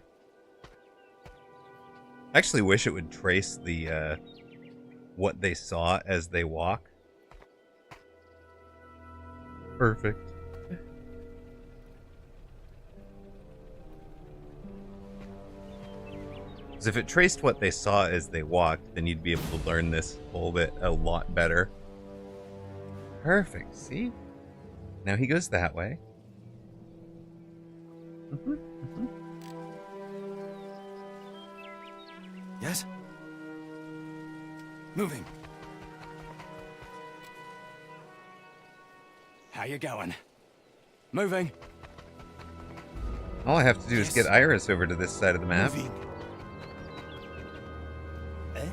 E: I actually wish it would trace the what they saw as they walk. Perfect. Because if it traced what they saw as they walked, then you'd be able to learn this whole bit a lot better. Perfect, see? Now he goes that way.
F: Yes? Moving. How you going? Moving.
E: All I have to do is get Iris over to this side of the map.
F: Moving. Eh?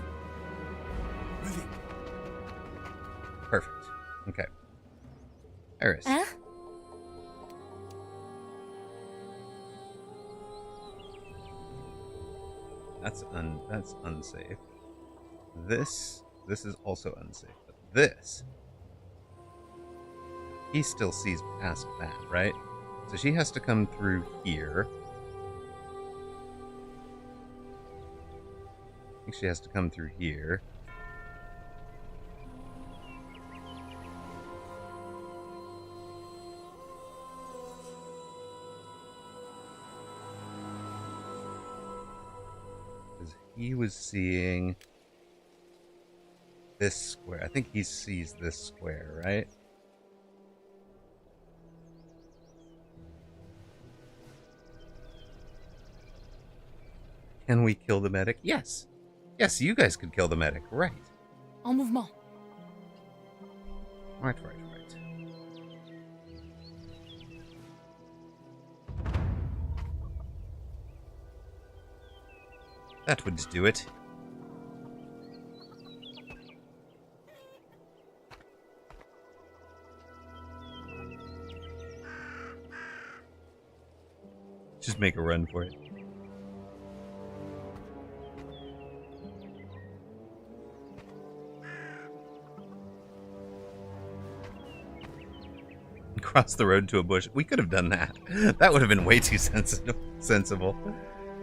F: Moving.
E: Perfect. Okay. Iris.
J: Huh?
E: That's unsafe. This is also unsafe. But this, he still sees past that, right? So she has to come through here. I think she has to come through here. He was seeing this square. I think he sees this square, right? Can we kill the medic? Yes. Yes, you guys could kill the medic, right?
J: En mouvement.
E: Right. That would do it. Just make a run for it. Cross the road to a bush. We could have done that. That would have been way too sensible.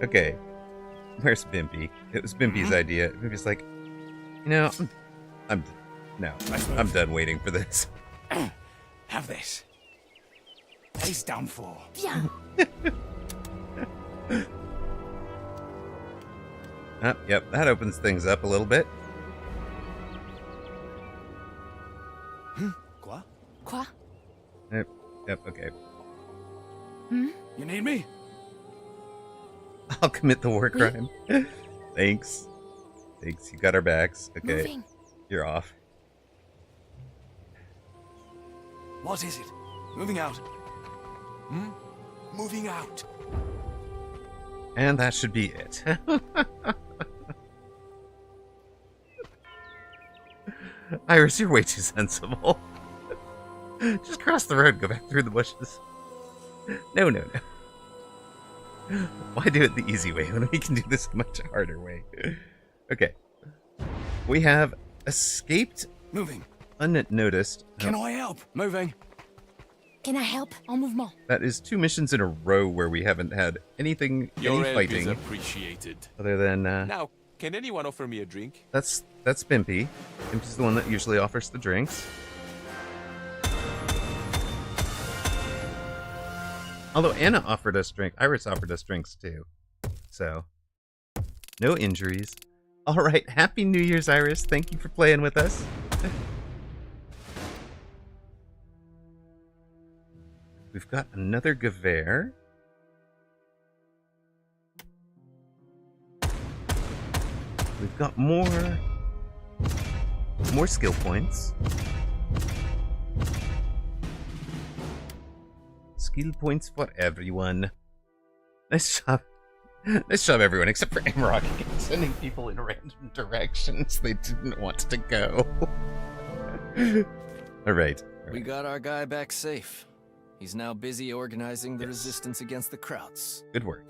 E: Okay. Where's Bimpy? It was Bimpy's idea. Bimpy's like, you know, I'm done waiting for this.
D: Have this. He's done for.
J: Bien.
E: Yep, that opens things up a little bit.
D: Quoi?
J: Quoi?
E: Yep, okay.
J: Hmm?
D: You need me?
E: I'll commit the war crime. Thanks. You got our backs. Okay.
J: Moving.
E: You're off.
D: What is it? Moving out. Moving out.
E: And that should be it. Iris, you're way too sensible. Just cross the road, go back through the bushes. No. Why do it the easy way when we can do this a much harder way? Okay. We have escaped.
D: Moving.
E: Unnoticed.
D: Can I help? Moving.
J: Can I help? En mouvement.
E: That is 2 missions in a row where we haven't had any
M: Your help
E: fighting.
M: is appreciated.
E: Other than
M: Now, can anyone offer me a drink?
E: That's Bimpy. Bimpy's the one that usually offers the drinks. Although Anna offered us drink, Iris offered us drinks too. So, no injuries. All right, Happy New Year's, Iris. Thank you for playing with us. We've got another Gewehr. We've got more skill points. Skill points for everyone. Nice job. Nice job, everyone, except for Amarok, sending people in random directions they didn't want to go. All right.
C: We got our guy back safe. He's now busy organizing the resistance against the Krauts.
E: Good work.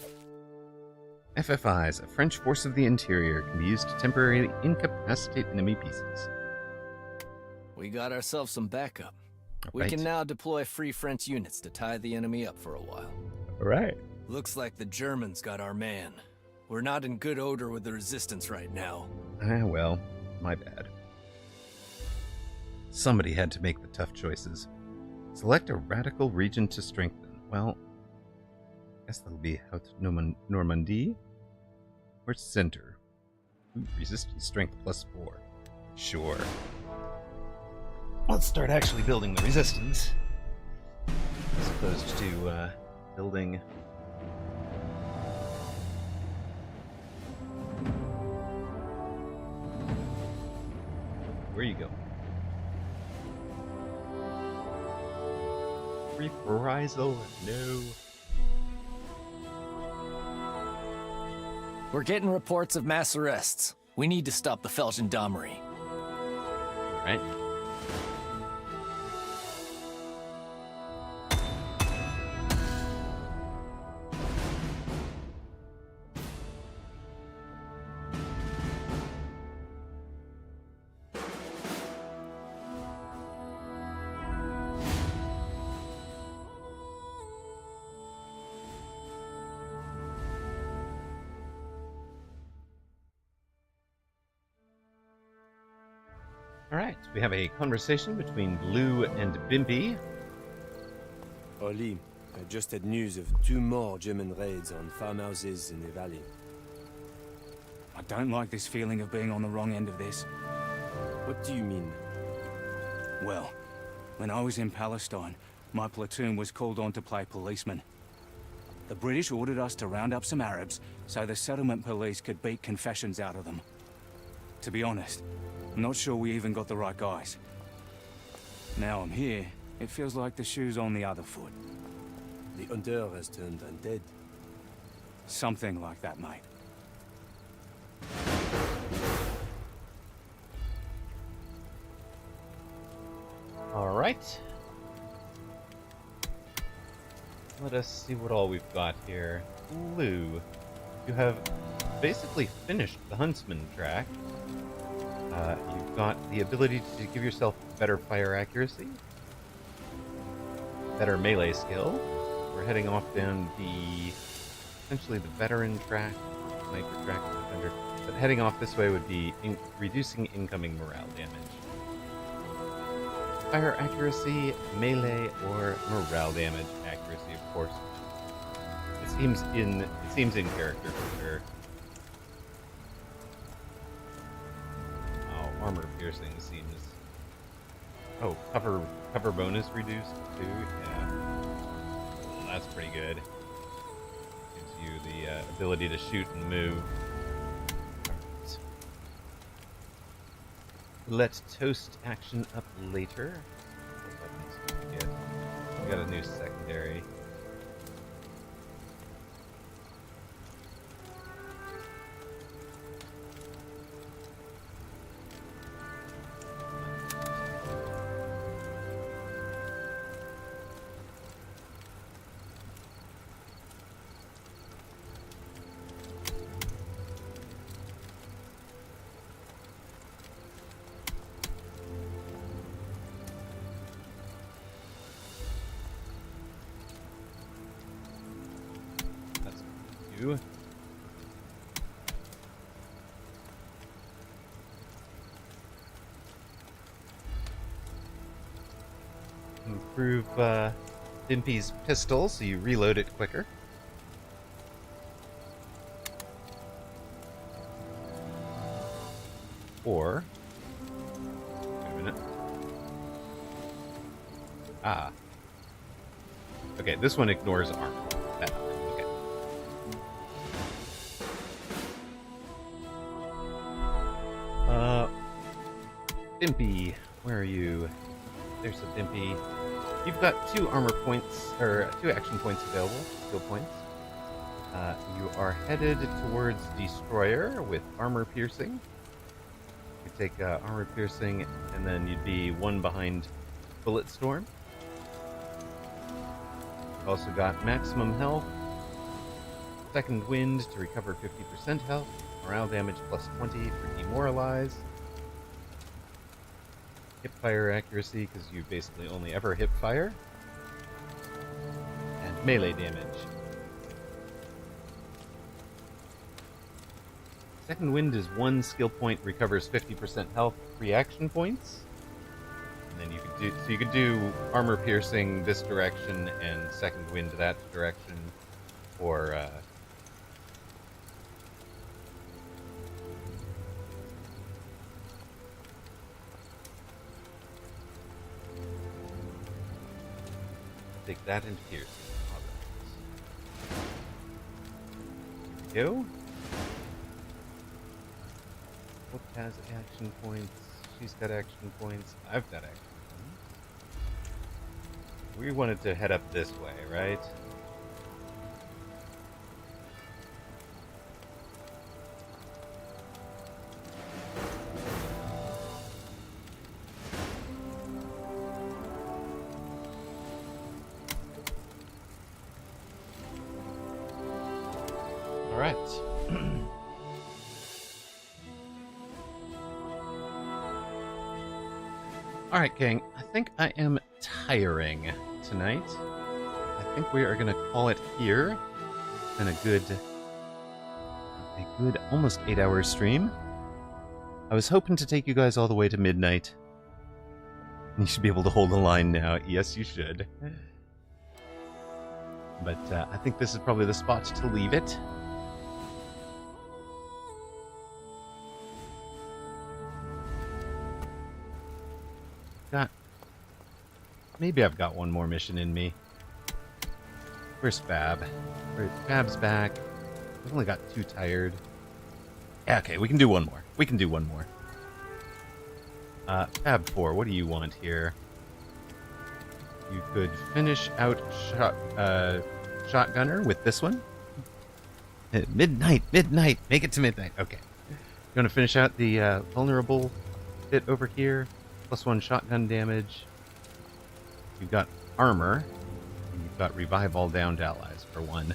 E: FFIs, a French force of the interior, can be used to temporarily incapacitate enemy pieces.
C: We got ourselves some backup. We
E: Right.
C: can now deploy Free French units to tie the enemy up for a while.
E: All right.
C: Looks like the Germans got our man. We're not in good odor with the resistance right now.
E: Well, my bad. Somebody had to make the tough choices. Select a radical region to strengthen. Well, I guess that'll be out Normandy or center. Resistance strength +4. Sure. Let's start actually building the resistance, as opposed to building. Where you go? Reprisal? No.
C: We're getting reports of mass arrests. We need to stop the Feldgendarmerie.
E: All right. Alright, we have a conversation between Blue and Bimpy.
N: Oli, I just had news of 2 more German raids on farmhouses in the valley.
D: I don't like this feeling of being on the wrong end of this.
N: What do you mean?
D: Well, when I was in Palestine, my platoon was called on to play policeman. The British ordered us to round up some Arabs so the settlement police could beat confessions out of them. To be honest, I'm not sure we even got the right guys. Now I'm here, it feels like the shoe's on the other foot.
N: The hunter has turned undead.
D: Something like that, mate.
E: Alright. Let us see what all we've got here. Blue, you have basically finished the Huntsman track. You've got the ability to give yourself better fire accuracy. better melee skill. We're heading off down essentially the veteran track, sniper track, defender. But heading off this way would be reducing incoming morale damage. Fire accuracy, melee, or morale damage accuracy, of course. It seems in character for sure. Oh, armor piercing seems. Oh, cover bonus reduced too. Yeah, well, that's pretty good. Gives you the ability to shoot and move. Right. Let toast action up later. What weapons do we get? We got a new secondary. You. Improve Dimpy's pistol so you reload it quicker. Or wait a minute. Ah. Okay, this one ignores armor. That one. Dimpy, where are you? There's a Dimpy. You've got 2 armor points, or 2 action points available, skill points. You are headed towards Destroyer with armor piercing. You take armor piercing, and then you'd be 1 behind Bullet Storm. You've also got maximum health, second wind to recover 50% health, morale damage plus 20 for demoralize. Hip fire accuracy, because you basically only ever hip fire. And melee damage. Second wind is 1 skill point, recovers 50% health, 3 action points. And then you could do armor piercing this direction and second wind that direction, or take that into piercing. Alright. Here we go. What has action points? She's got action points. I've got action points. We wanted to head up this way, right? Alright. Alright, gang. I think I am tiring tonight. I think we are going to call it here. It's been a good almost 8-hour stream. I was hoping to take you guys all the way to midnight. You should be able to hold the line now. Yes, you should. But I think this is probably the spot to leave it. Maybe I've got one more mission in me. Where's Fab? Fab's back. I've only got 2 tired. Yeah, okay, we can do one more. Fab 4, what do you want here? You could finish out Shotgunner with this one. Midnight! Make it to midnight. Okay. You want to finish out the vulnerable bit over here? +1 shotgun damage. You've got armor, and you've got revive all downed allies for 1. So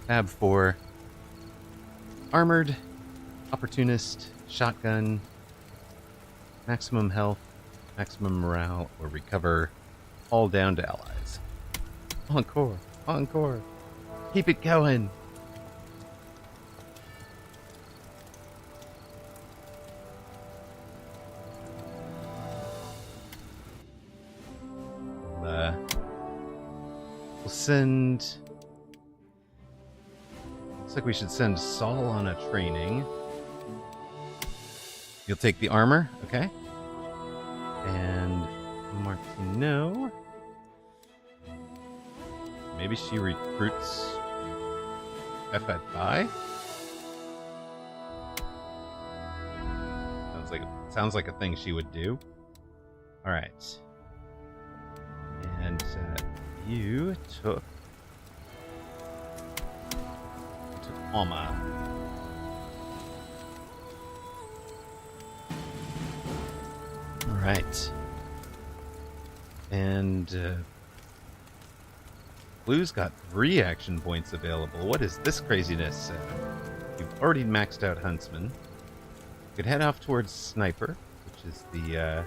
E: Fab 4, armored, opportunist, shotgun, maximum health, maximum morale, or recover all downed allies. Encore! Encore! Keep it going! We'll send... Looks like we should send Saul on a training. You'll take the armor, okay? And Martino... Maybe she recruits FFI? Sounds like a thing she would do. Alright. And you took Alma. Alright. And Blue's got 3 action points available. What is this craziness? You've already maxed out Huntsman. You could head off towards Sniper, which is the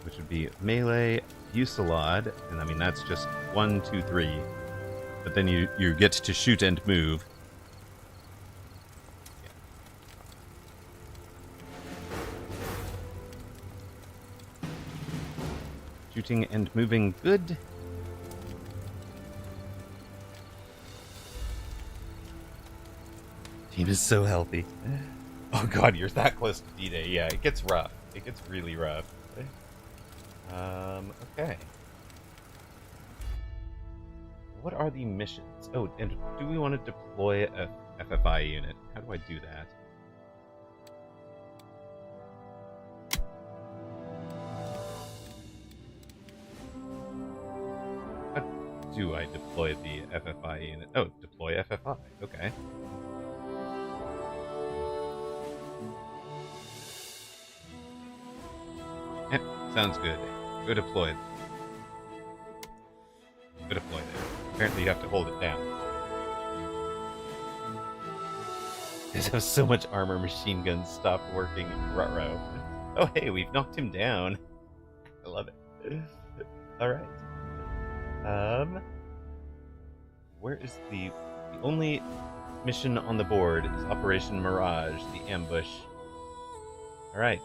E: which would be melee, fusillade, and I mean that's just 1, 2, 3. But then you get to shoot and move. Yeah. Shooting and moving, good. Team is so healthy. Oh god, you're that close to D-Day. Yeah, it gets rough. It gets really rough. Okay. What are the missions? Oh, and do we want to deploy a FFI unit? How do I do that? How do I deploy the FFI unit? Oh, deploy FFI. Okay. Yep, sounds good. Go deploy. Go deploy there. Apparently you have to hold it down. Because have so much armor, machine guns stopped working. Ruh-roh. Oh hey, we've knocked him down. I love it. Alright. Where is the only mission on the board is Operation Mirage, the ambush. Alright.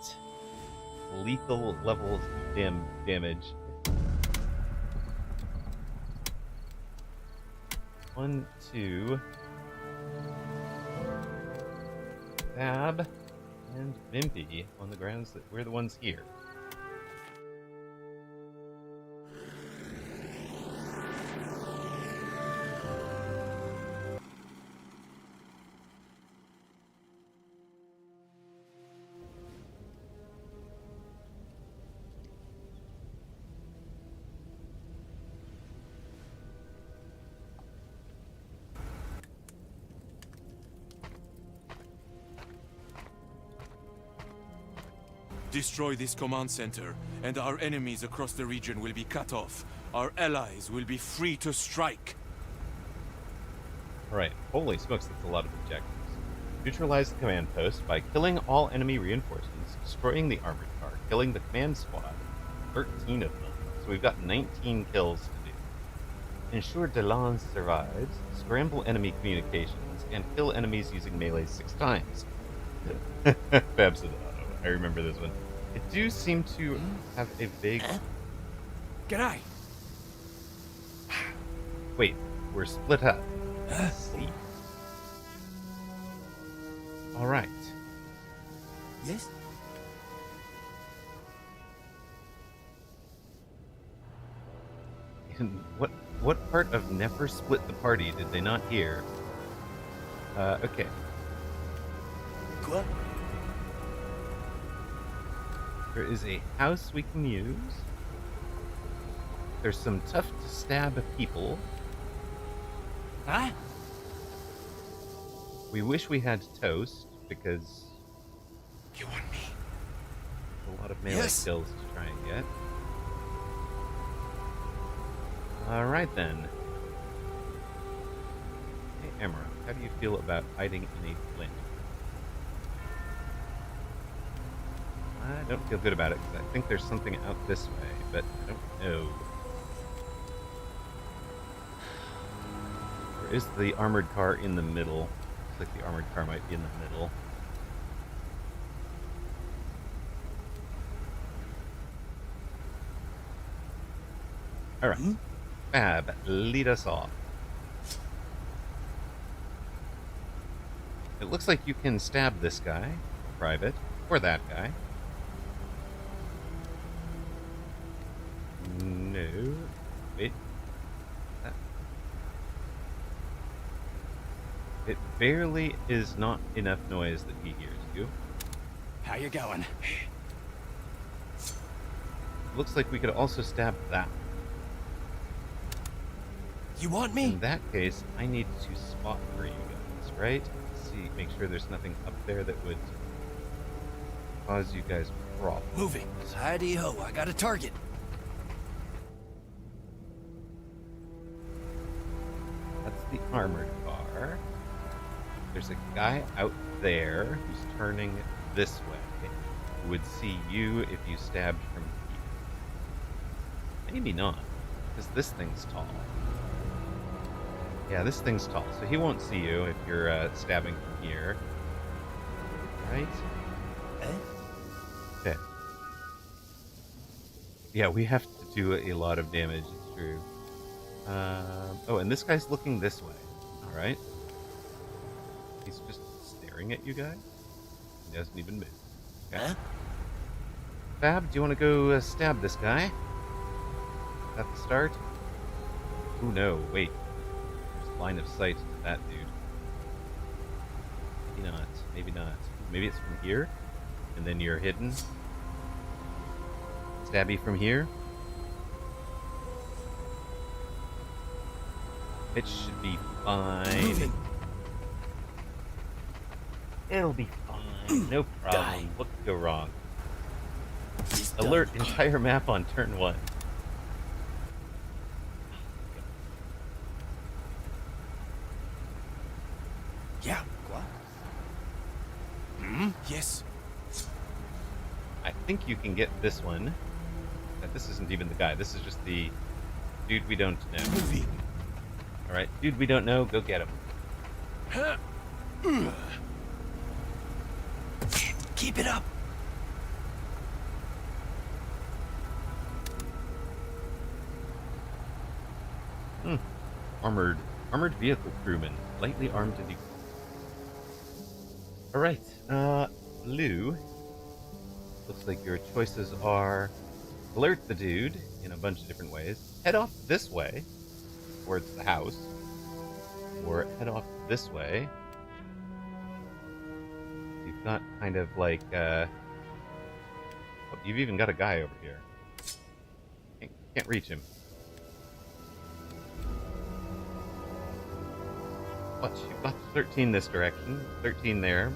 E: Lethal levels of damage. 1, 2. Fab and Vimpy on the grounds that we're the ones here.
F: Destroy this command center, and our enemies across the region will be cut off. Our allies will be free to strike.
E: Alright, holy smokes, that's a lot of objectives. Neutralize the command post by killing all enemy reinforcements, destroying the armored car, killing the command squad. 13 of them. So we've got 19 kills to do. Ensure Delance survives, scramble enemy communications, and kill enemies using melee 6 times. Fab said, I remember this one. It do seem to have a big...
D: G'day!
E: Wait, we're split up. Let's see. Alright.
D: Yes?
E: What part of never split the party did they not hear? Okay.
D: Quoi?
E: There is a house we can use. There's some tough to stab people.
D: Huh?
E: We wish we had toast, because...
D: You want me?
E: A lot of melee kills to try and get. Alright then. Hey Emerald, how do you feel about hiding in a flint? I don't feel good about it because I think there's something out this way, but I don't know. Or is the armored car in the middle? Looks like the armored car might be in the middle. Alright. Fab, lead us off. It looks like you can stab this guy, Private, or that guy. No. Wait. It barely is not enough noise that he hears you.
D: How you going?
E: Looks like we could also stab that.
M: You want me?
E: In that case, I need to spot for you guys, right? See, make sure there's nothing up there that would cause you guys problems.
M: Moving. Heidi-ho, I got a target.
E: That's the armored car. There's a guy out there who's turning this way who would see you if you stabbed from here. Maybe not, because this thing's tall. Yeah, this thing's tall, so he won't see you if you're stabbing from here. Right? Okay. Yeah, we have to do a lot of damage, it's true. Oh, and this guy's looking this way. Alright. He's just staring at you guys. He doesn't even move. Okay.
M: Huh?
E: Fab, do you want to go stab this guy? At the start? Oh no, wait. There's line of sight to that dude. Maybe not. Maybe not. Maybe it's from here? And then you're hidden? Stabby from here? It should be fine. It'll be fine. No problem. What could go wrong? Alert entire map on turn 1.
D: Yeah, what? Yes.
E: I think you can get this one. But this isn't even the guy. This is just the dude we don't know. Alright, dude we don't know, go get him.
M: Keep it up.
E: Armored vehicle crewman, lightly armed and equipped. Alright, Lou. Looks like your choices are alert the dude in a bunch of different ways, head off this way towards the house, or head off this way. You've got kind of like, oh, you've even got a guy over here. Can't reach him. Watch, you've got 13 this direction, 13 there.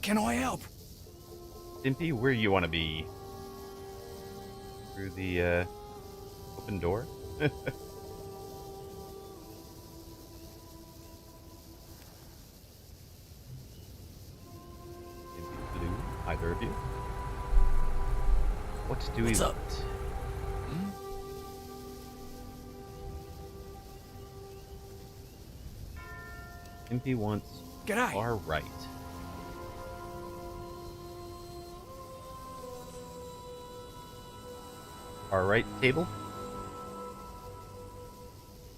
D: Can I help?
E: Stimpy, where you want to be? Through the open door? Stimpy, Blue, either of you? What do we
M: What's
E: want?
M: up?
E: Stimpy wants
D: G'day.
E: far right. Far right table?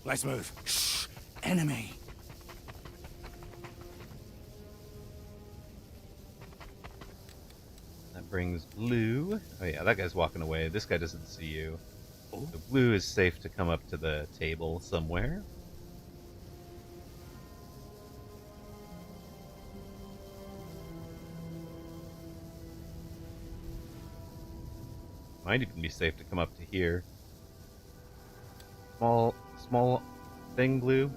D: Let's move. Shh. Enemy.
E: That brings Blue. Oh yeah, that guy's walking away. This guy doesn't see you. So Blue is safe to come up to the table somewhere. Might even be safe to come up to here. Small thing, Blue.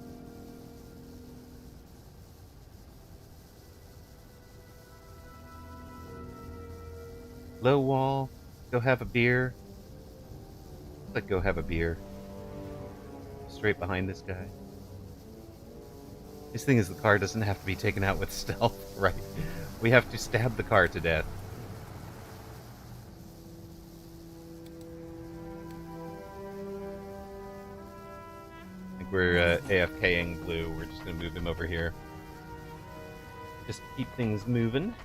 E: Low wall. Go have a beer. Let's go have a beer. Straight behind this guy. His thing is the car doesn't have to be taken out with stealth, right? We have to stab the car to death. I think we're AFKing Blue. We're just going to move him over here. Just keep things moving.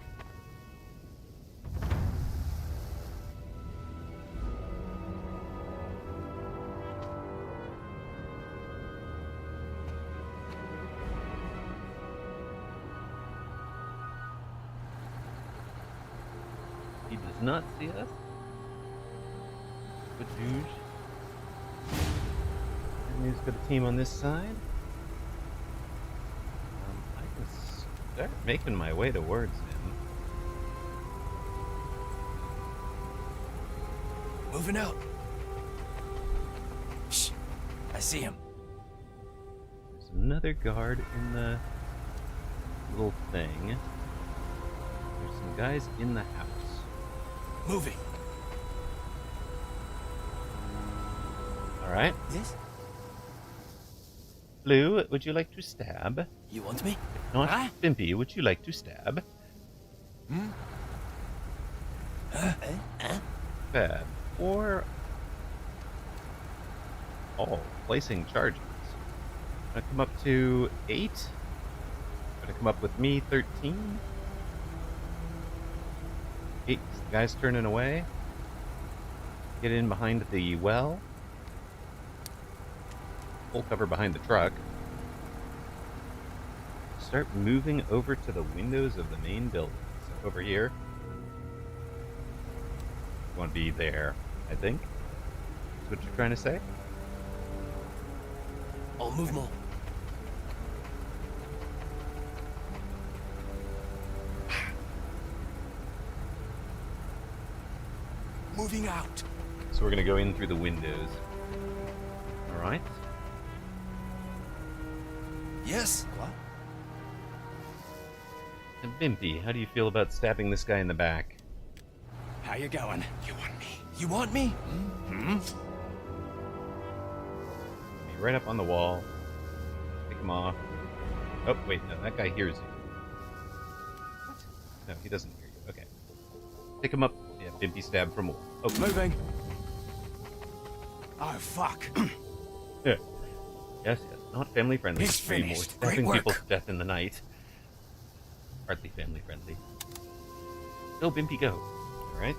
E: He does not see us. Good news. Good news for the team on this side. I can start making my way towards him.
C: Moving out. Shh. I see him.
E: There's another guard in the little thing. There's some guys in the house.
C: Moving.
E: Alright.
C: Yes?
E: Blue, would you like to stab?
C: You want me?
E: If not,
C: Huh?
E: Bimpy, would you like to stab?
C: Hmm?
E: Fab. Or... Oh, placing charges. Gonna come up to 8. Gonna come up with me, 13. 8, the guy's turning away. Get in behind the well. Full cover behind the truck. Start moving over to the windows of the main building. So over here. You want to be there, I think. That's what you're trying to say?
C: I'll move more. Moving out.
E: So we're going to go in through the windows. Alright.
C: Yes? What?
E: And Bimpy, how do you feel about stabbing this guy in the back?
D: How you going?
C: You want me? You want me? Hmm?
E: Be right up on the wall. Pick him off. Oh, wait, no, that guy hears you. What? No, he doesn't hear you. Okay. Pick him up. Yeah, Bimpy stab from... Oh,
D: Moving. Oh, fuck.
E: Yeah. Yes, not family friendly.
D: He's
E: Anymore.
D: finished.
E: Stabbing
C: Great
E: people
C: work.
E: to death in the night. Hardly family friendly. Go, Bimpy, go. Alright.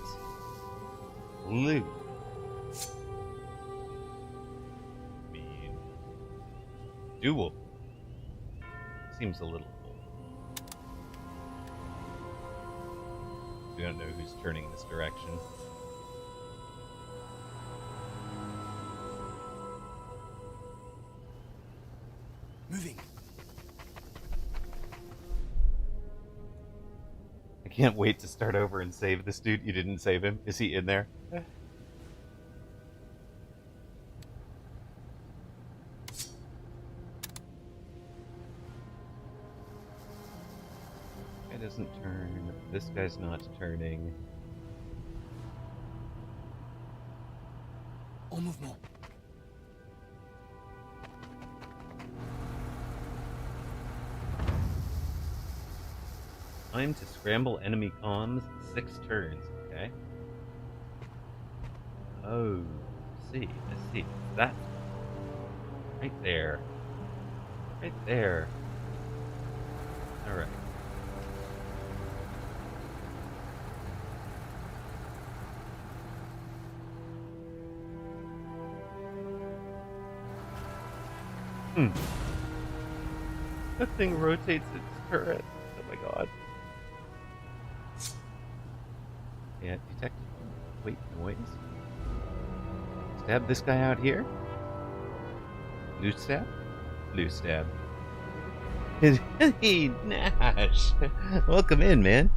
E: Blue. Mean. Duel. Seems a little full. We don't know who's turning this direction.
C: Moving.
E: I can't wait to start over and save this dude. You didn't save him. Is he in there? Guy doesn't turn. This guy's not turning.
C: I'll move more.
E: Time to scramble enemy comms. 6 turns. Okay. Oh, I see. I see. That right there. Right there. All right. That thing rotates its turret. Oh my god. Yeah, detect. Wait, noise. Stab this guy out here. Blue stab. Blue stab. Hey, Nash. Welcome in, man.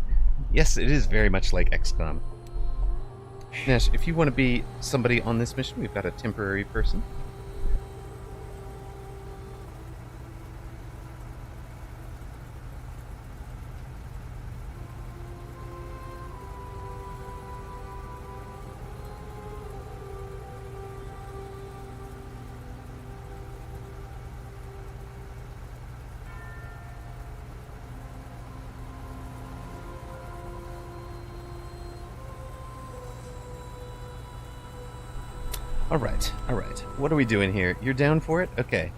E: Yes, it is very much like XCOM. Nash, if you want to be somebody on this mission, we've got a temporary person.
A: Alright. What are we doing here? You're down for it? Okay.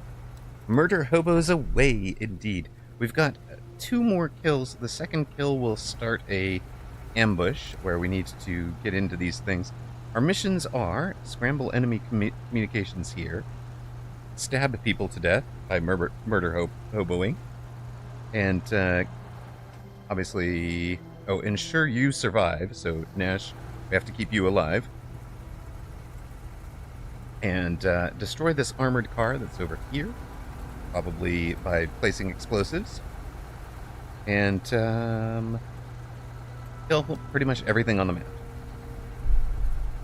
A: Murder hobos away, indeed. We've got 2 more kills. The second kill will start a ambush where we need to get into these things. Our missions are scramble enemy communications here, stab people to death by murder hoboing, and obviously, ensure you survive. So Nash, we have to keep you alive. And destroy this armored car that's over here, probably by placing explosives. And kill pretty much everything on the map.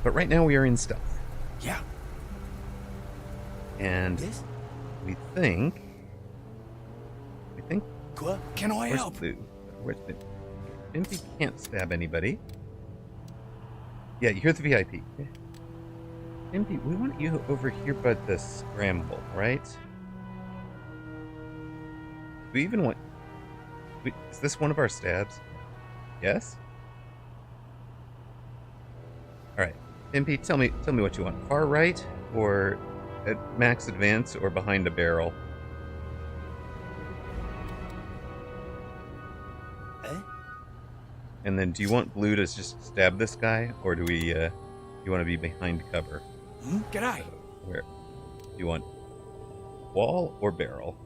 A: But right now we are in stealth.
D: Yeah.
A: And we think...
D: Quoi? Can I help?
A: Where's Blue? Bimpy can't stab anybody. Yeah, you're the VIP. Bimpy, we want you over here by the scramble, right? Do we even want... Is this one of our stabs? Yes? Alright. Bimpy, tell me what you want. Far right, or at max advance, or behind a barrel? And then, do you want Blue to just stab this guy, or do we, you want to be behind cover?
D: G'day.
A: Where? Do you want wall or barrel?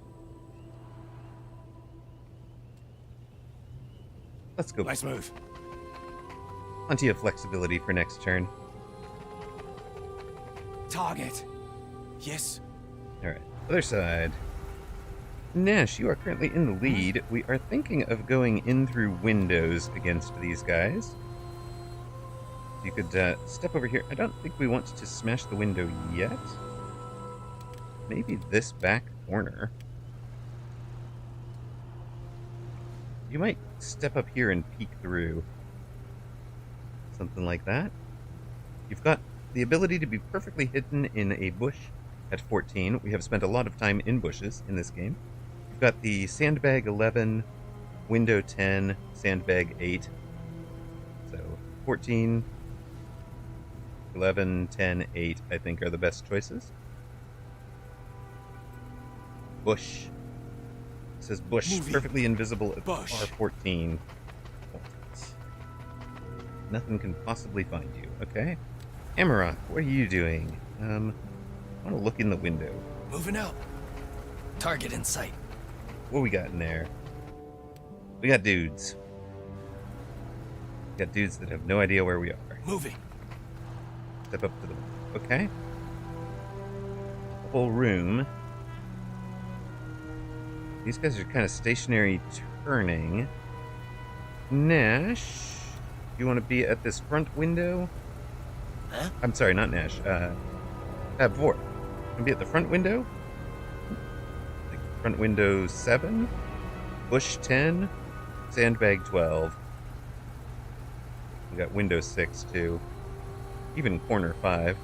A: Let's go.
D: Nice move.
A: Plenty of flexibility for next turn.
D: Target. Yes.
A: Alright, other side. Nash, you are currently in the lead. We are thinking of going in through windows against these guys. You could step over here. I don't think we want to smash the window yet. Maybe this back corner. You might step up here and peek through. Something like that. You've got the ability to be perfectly hidden in a bush at 14. We have spent a lot of time in bushes in this game. You've got the sandbag 11, window 10, sandbag 8. So 14, 11, 10, 8, I think are the best choices. Bush. It says bush,
D: Movie.
A: Perfectly invisible at
D: Bush.
A: R14. Nothing can possibly find you. Okay. Amarok, what are you doing? I want to look in the window.
C: Moving up. Target in sight.
A: What we got in there? We got dudes. We got dudes that have no idea where we are.
D: Moving.
A: Step up to the... Okay. The whole room. These guys are kind of stationary turning. Nash, you want to be at this front window?
C: Huh?
A: I'm sorry, not Nash. Vor. You want to be at the front window? Like front window 7? Bush 10? Sandbag 12. We got window 6 too. Even corner 5.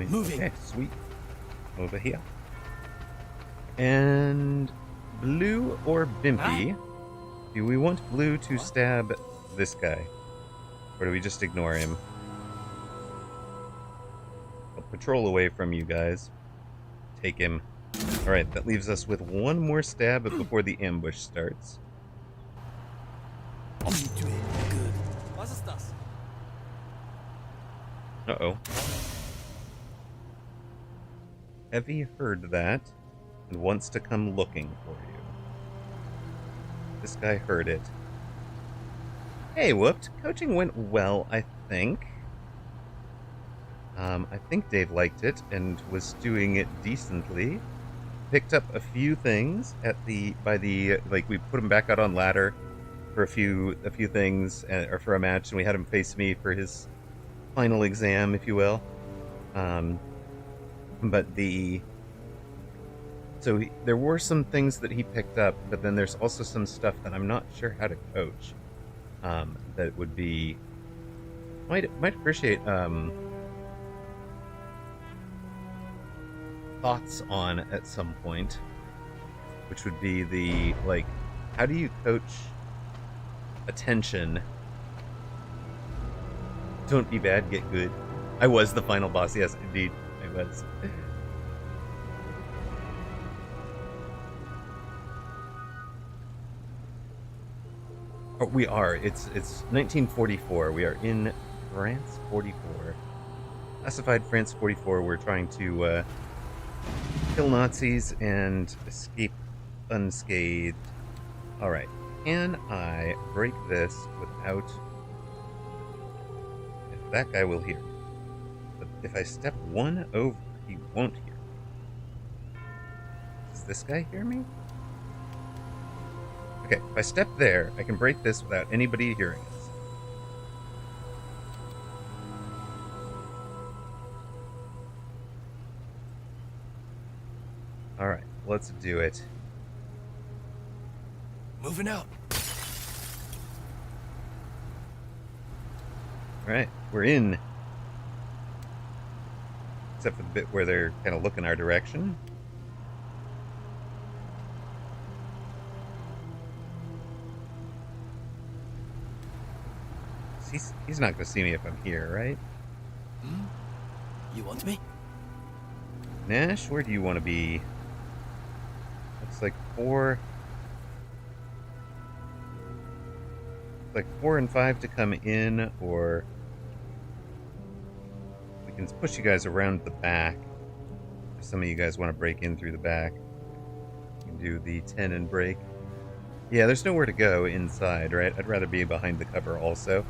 D: Moving.
A: Okay, sweet. Over here. And Blue or Bimpy? Do we want Blue to stab this guy? Or do we just ignore him? I'll patrol away from you guys. Take him. Alright, that leaves us with one more stab before the ambush starts. Uh-oh. Heavy heard that and wants to come looking for you. This guy heard it. Hey, whooped. Coaching went well, I think. I think Dave liked it and was doing it decently. Picked up a few things at the we put him back out on ladder for a few things, or for a match, and we had him face me for his final exam, if you will. But there were some things that he picked up, but then there's also some stuff that I'm not sure how to coach. That would be
E: might appreciate thoughts on at some point, which would be the, like, how do you coach attention? Don't be bad, get good. I was the final boss. Yes, indeed, I was. Oh, we are. It's 1944. We are in France 44. Classified France 44. We're trying to kill Nazis and escape unscathed. Alright. Can I break this without... If that guy will hear. But if I step one over, he won't hear. Does this guy hear me? Okay, if I step there, I can break this without anybody hearing us. Alright, let's do it.
C: Moving out.
E: Alright, we're in. Except for the bit where they're kind of looking our direction. He's not going to see me if I'm here, right?
C: Hmm? You want me?
E: Nash, where do you want to be? Looks like 4... like 4 and 5 to come in, or we can push you guys around the back. If some of you guys want to break in through the back, you can do the 10 and break. Yeah, there's nowhere to go inside, right? I'd rather be behind the cover also.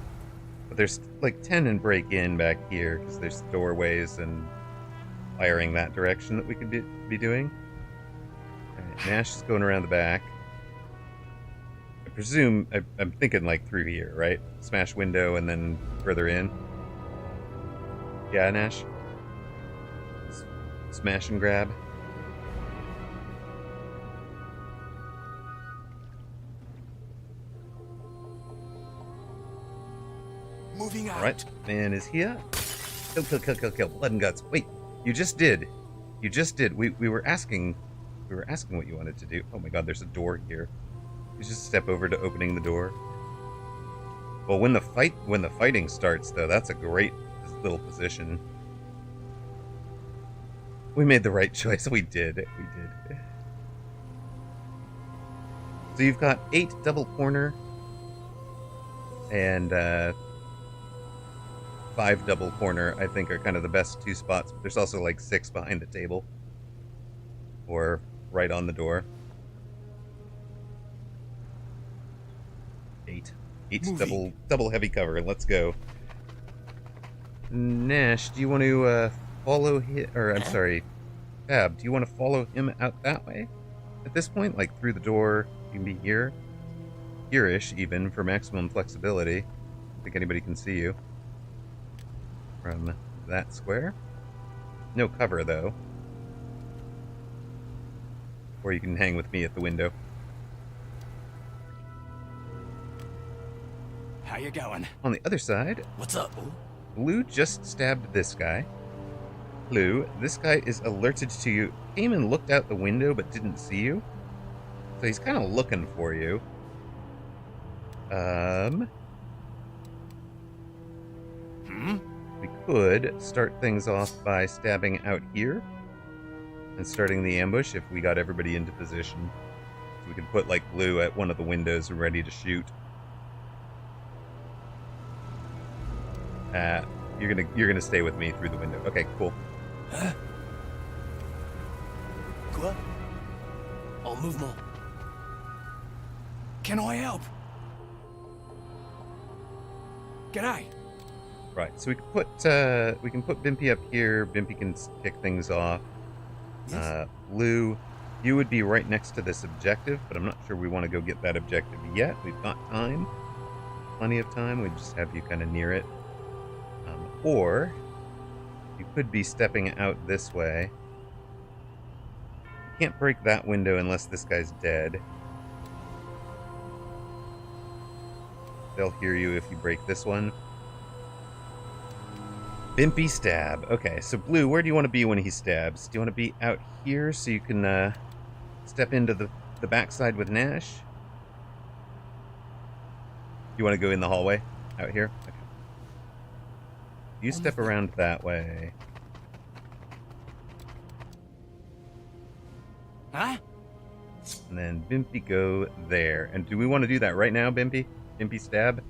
E: But there's like 10 and break in back here, because there's doorways and firing that direction that we could be doing. Alright, Nash is going around the back. I presume, I'm thinking like through here, right? Smash window and then further in. Yeah, Nash? Smash and grab.
C: Moving out.
E: Alright, man is here. Kill, kill, kill, kill, kill. Blood and guts. Wait, you just did. You just did. We were asking what you wanted to do. Oh my god, there's a door here. You just step over to opening the door. Well, when the fighting starts, though, that's a great little position. We made the right choice. We did. We did. So you've got 8 double corner and 5 double corner, I think, are kind of the best 2 spots. But there's also like 6 behind the table or right on the door. 8 double heavy cover. Let's go. Nash, do you want to follow him? Or I'm sorry, Fab, do you want to follow him out that way? At this point, like through the door, you can be here, here-ish even for maximum flexibility. I don't think anybody can see you from that square. No cover though. Or you can hang with me at the window.
D: How you going?
E: On the other side,
C: What's up?
E: Blue just stabbed this guy. Blue, this guy is alerted to you. Came and looked out the window but didn't see you. So he's kind of looking for you. We could start things off by stabbing out here and starting the ambush if we got everybody into position. So we could put like Blue at one of the windows and ready to shoot. You're gonna stay with me through the window. Okay, cool.
C: Huh? Quoi? En mouvement.
D: Can I help? G'day.
E: Right, so we can put Bimpy up here. Bimpy can kick things off.
C: Yes.
E: Blue, you would be right next to this objective, but I'm not sure we want to go get that objective yet. We've got time, plenty of time. We just have you kind of near it. Or you could be stepping out this way. You can't break that window unless this guy's dead. They'll hear you if you break this one. Bimpy stab. Okay, so Blue, where do you want to be when he stabs? Do you want to be out here so you can step into the backside with Nash? You want to go in the hallway out here? Okay. You step around that way.
D: Huh?
E: And then Bimpy go there. And do we want to do that right now, Bimpy? Bimpy stab?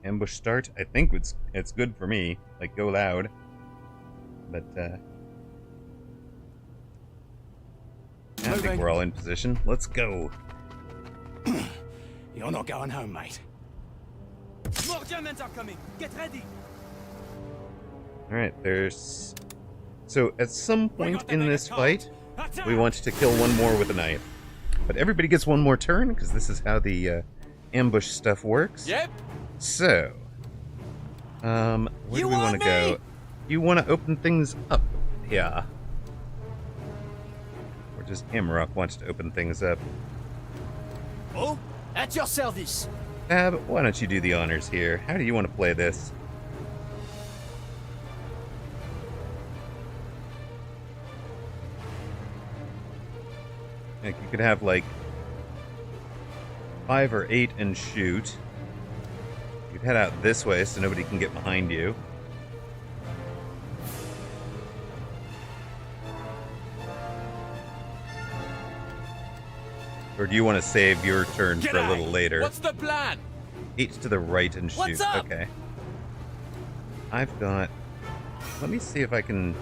E: Ambush start? I think it's good for me. Like, go loud. But, I think we're all in position. Let's go.
D: You're not going home, mate. More Germans are coming. Get ready.
E: Alright, there's... So, at some point in this fight, we want to kill one more with a knife. But everybody gets one more turn, because this is how the ambush stuff works.
M: Yep.
E: So, where do we want to go? You want to open things up here. Or just Amarok wants to open things up.
G: Oh, at your service.
E: Tab, why don't you do the honors here? How do you want to play this? Like, you could have, like, 5 or 8 and shoot. You'd head out this way so nobody can get behind you. Or do you want to save your turn for a little later?
M: What's the plan?
E: 8 to the right and shoot.
M: What's up?
E: Okay. I've got... Let me see if I can...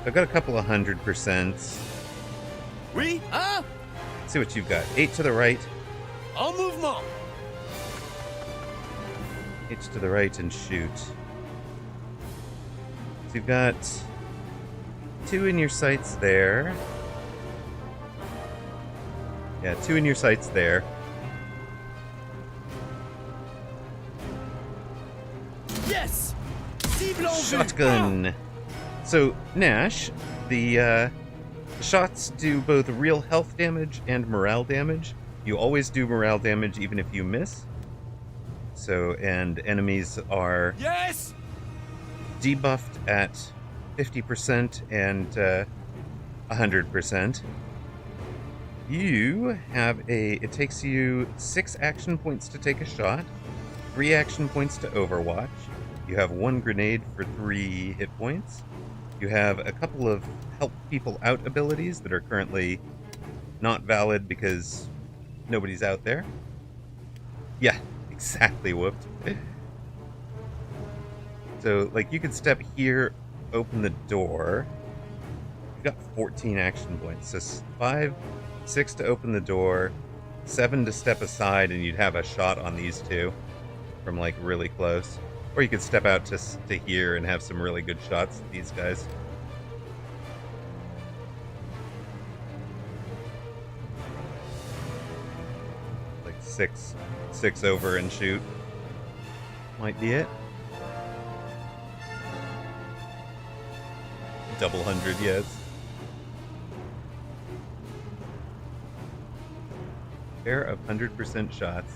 E: I've got a couple of 100%.
M: Oui? Huh?
E: See what you've got. 8 to the right.
M: En mouvement.
E: 8 to the right and shoot. So you've got 2 in your sights there. Yeah, 2 in your sights there.
G: Yes!
E: Shotgun. So, Nash, the shots do both real health damage and morale damage. You always do morale damage even if you miss. So, and enemies are debuffed at 50% and 100%. You have it takes you 6 action points to take a shot, 3 action points to overwatch. You have 1 grenade for 3 hit points. You have a couple of help people out abilities that are currently not valid because nobody's out there. Yeah, exactly, whooped. So, like, you could step here, open the door. You got 14 action points. So 5, 6 to open the door, 7 to step aside, and you'd have a shot on these 2 from, like, really close. Or you could step out to here and have some really good shots at these guys. Like 6 over and shoot. Might be it. Double 100, yes. Pair of 100% shots.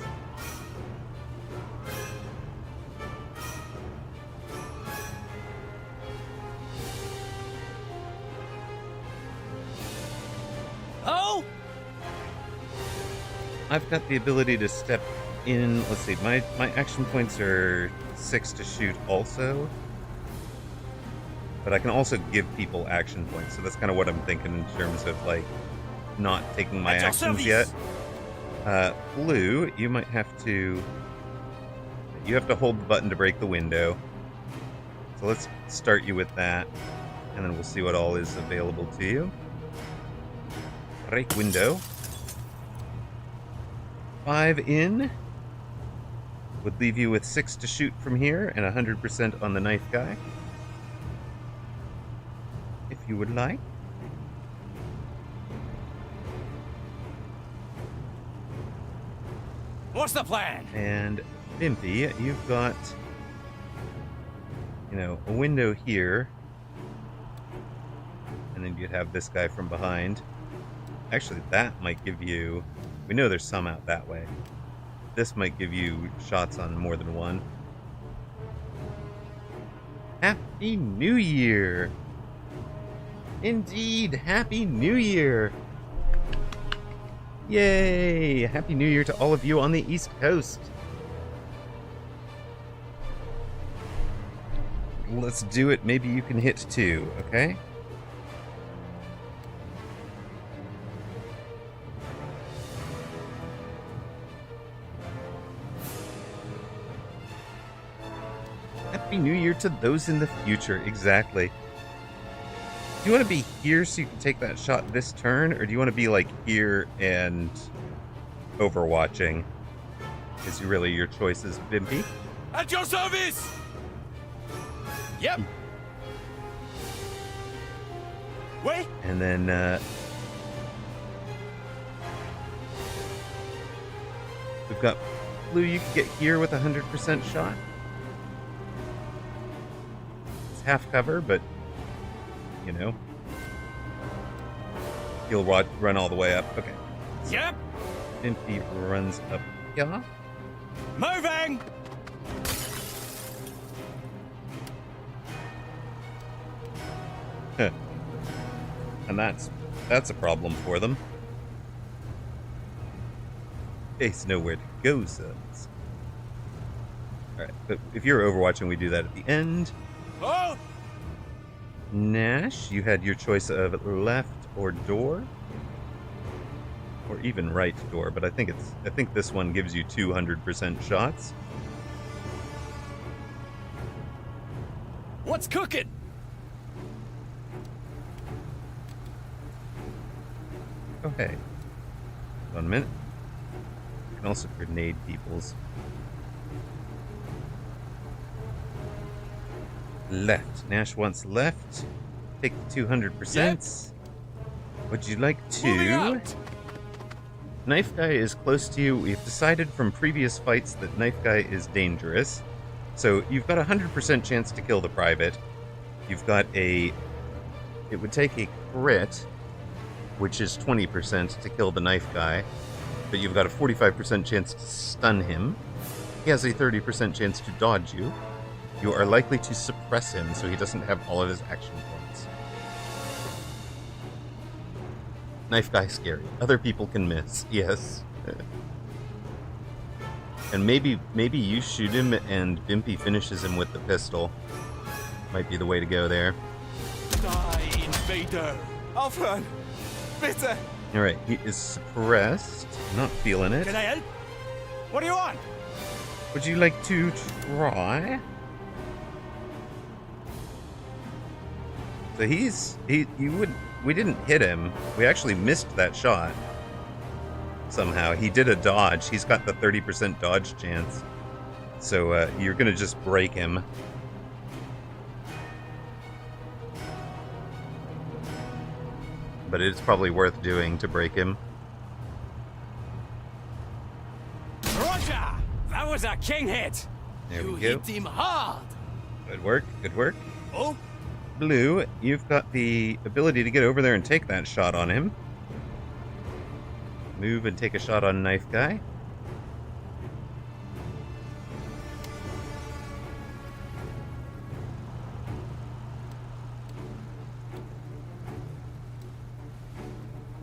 E: I've got the ability to step in. Let's see, my action points are 6 to shoot also. But I can also give people action points, so that's kind of what I'm thinking in terms of, like, not taking my actions yet. Blue, you might have to... You have to hold the button to break the window. So let's start you with that, and then we'll see what all is available to you. Break window. 5 in would leave you with 6 to shoot from here and 100% on the knife guy. If you would like.
D: What's the plan?
E: And Bimpy, you've got, you know, a window here. And then you'd have this guy from behind. Actually, that might give you We know there's some out that way. This might give you shots on more than one. Happy New Year! Indeed, Happy New Year! Yay! Happy New Year to all of you on the East Coast! Let's do it. Maybe you can hit 2, okay? Happy New Year to those in the future, exactly. Do you want to be here so you can take that shot this turn, or do you want to be like here and overwatching? Is really your choices, Bimpy?
M: At your service! Yep. Wait.
E: And then we've got Blue. You can get here with 100% shot. It's half cover, but you know, he'll run all the way up. Okay.
M: Yep.
E: Bimpy runs up here.
M: Moving.
E: And that's a problem for them. There's nowhere to go, sons. Alright, but if you're overwatching, we do that at the end.
M: Oh!
E: Nash, you had your choice of left or door. Or even right door, but I think this one gives you 200% shots.
M: What's cooking?
E: 1 minute. You can also grenade people's. Left. Nash wants left. Take the 200%. Yep. Would you like to? Knife Guy is close to you. We've decided from previous fights that Knife Guy is dangerous. So you've got a 100% chance to kill the private. You've got it would take a crit, which is 20% to kill the Knife Guy, but you've got a 45% chance to stun him. He has a 30% chance to dodge you. You are likely to suppress him so he doesn't have all of his action points. Knife Guy scary. Other people can miss, yes. And maybe you shoot him and Bimpy finishes him with the pistol. Might be the way to go there.
M: Die, invader!
F: Aufhören! Bitte!
E: Alright, he is suppressed. Not feeling it.
M: Can I help? What do you want?
E: Would you like to try? So we didn't hit him. We actually missed that shot. Somehow. He did a dodge. He's got the 30% dodge chance. So you're gonna just break him. But it's probably worth doing to break him.
M: Roger! That was a king hit!
E: There we go.
M: Hit him hard!
E: Good work, good work.
M: Oh?
E: Blue, you've got the ability to get over there and take that shot on him. Move and take a shot on Knife Guy.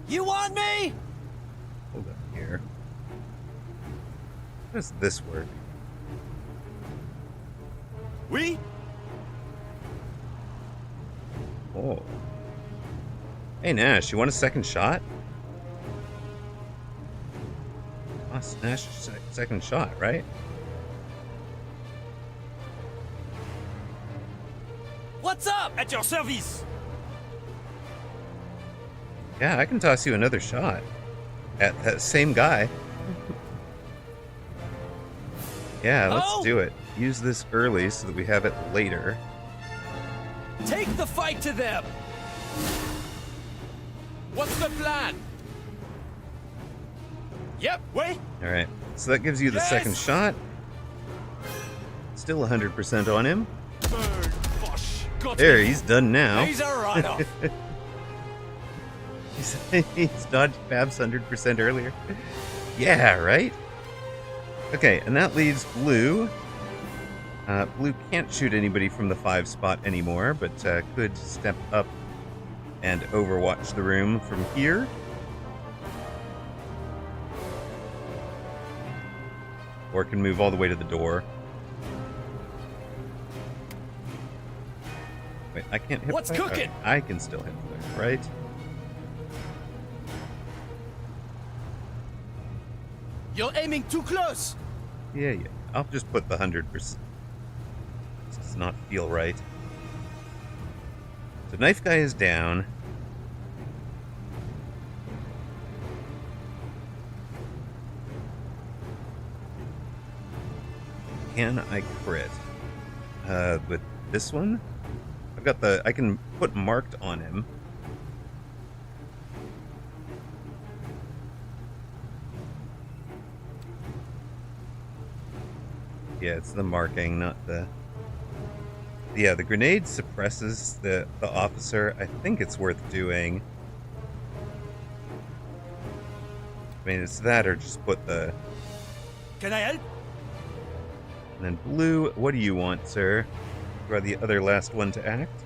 M: You want me?
E: Hold up here. How does this work?
M: We?
E: Oh. Hey, Nash, you want a second shot? Lost Nash second shot, right?
M: What's up? At your service!
E: Yeah, I can toss you another shot. At that same guy. Yeah, let's do it. Use this early so that we have it later.
M: Take the fight to them! What's the plan? Yep, wait!
E: Alright, so that gives you the second shot. Still 100% on him.
M: Burn, Bosch. Got
E: There,
M: him.
E: he's done now.
M: He's a write-off.
E: He's dodged Babs 100% earlier.
A: Yeah, right? Okay, and that leaves Blue. Blue can't shoot anybody from the 5 spot anymore, but could step up and overwatch the room from here. Or can move all the way to the door. Wait, I can't hit.
L: What's cooking?
A: I can still hit flare, right?
L: You're aiming too close.
A: Yeah. I'll just put the 100%. This does not feel right. So Knife Guy is down. Can I crit? With this one? I've got the... I can put marked on him. Yeah, it's the marking, not the... Yeah, the grenade suppresses the officer. I think it's worth doing. I mean, it's that or just put the...
L: Can I help?
A: And then Blue, what do you want, sir? You are the other last one to act.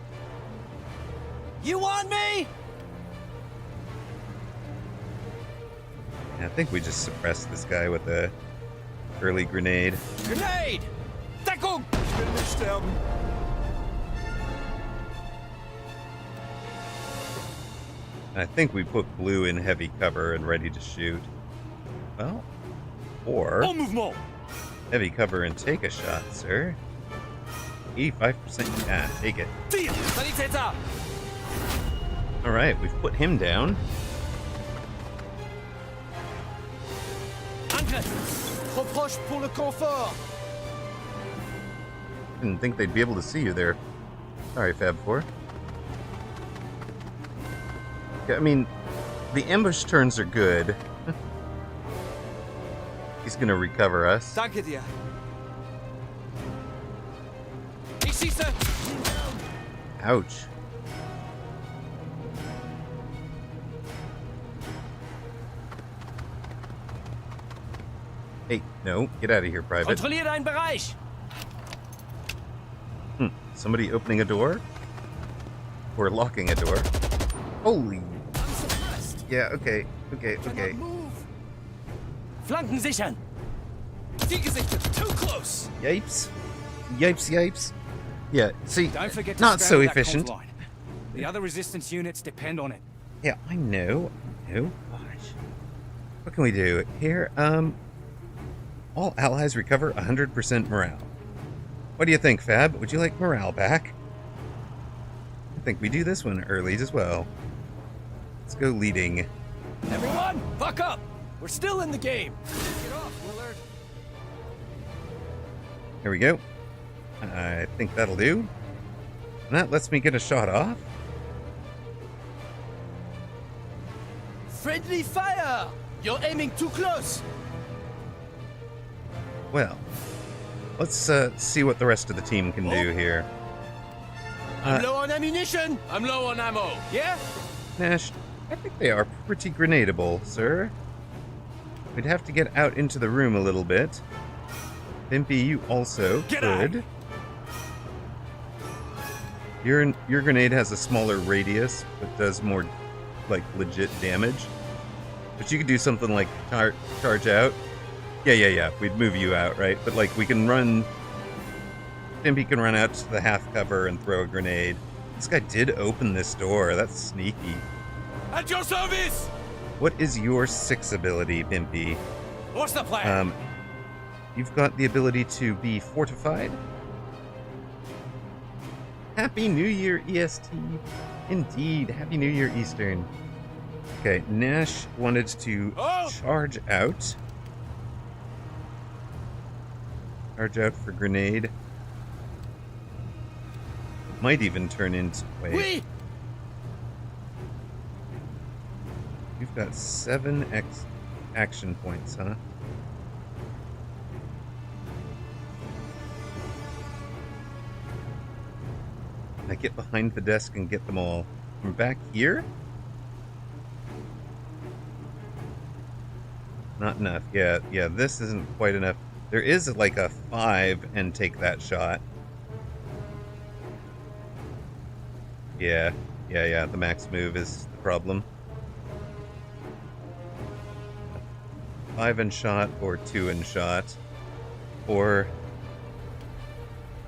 L: You want me?
A: Yeah, I think we just suppress this guy with a early grenade.
L: Grenade! Deckung!
I: Ich will nicht sterben.
A: I think we put Blue in heavy cover and ready to shoot. Well, or
L: En mouvement!
A: heavy cover and take a shot, sir. 85%, yeah, take it.
L: Tire! Sanitäter!
A: Alright, we've put him down.
L: Angriff! Trop proche pour le confort!
A: Didn't think they'd be able to see you there. Sorry, Fab 4. Yeah, I mean, the ambush turns are good. He's gonna recover us.
L: Danke dir. Ich schieße!
A: Ouch. Hey, no, get out of here, Private.
L: Kontrolliere deinen Bereich!
A: Somebody opening a door? Or locking a door? Holy... Yeah, okay.
L: Flanken sichern! Die Gesichter! Too close!
A: Yipes. Yipes. Yeah, see,
D: Don't forget to
A: not so
D: scramble that
A: efficient.
D: conf line. The other resistance units depend on it.
A: Yeah, I know. Gosh. What can we do? Here, all allies recover 100% morale. What do you think, Fab? Would you like morale back? I think we do this one early as well. Let's go leading.
L: Everyone, buck up! We're still in the game! Get off, Willard!
A: Here we go. I think that'll do. And that lets me get a shot off.
L: Friendly fire! You're aiming too close!
A: Well, let's see what the rest of the team can do here.
L: I'm low on ammunition!
M: I'm low on ammo.
L: Yeah?
A: Nash, I think they are pretty grenadable, sir. We'd have to get out into the room a little bit. Bimpy, you also could. Your grenade has a smaller radius, but does more, like, legit damage. But you could do something like charge out. Yeah. We'd move you out, right? But, like, we can run... Bimpy can run out to the half cover and throw a grenade. This guy did open this door. That's sneaky.
L: At your service!
A: What is your 6 ability, Bimpy?
L: What's the plan?
A: You've got the ability to be fortified. Happy New Year, EST. Indeed, Happy New Year, Eastern. Okay, Nash wanted to charge out. Charge out for grenade. Might even turn into... Wait.
L: Oui.
A: You've got 7 action points, huh? I get behind the desk and get them all. From back here?
E: Not enough. Yeah, this isn't quite enough. There is like a 5 and take that shot. Yeah. The max move is the problem. 5 in shot or 2 in shot. Or...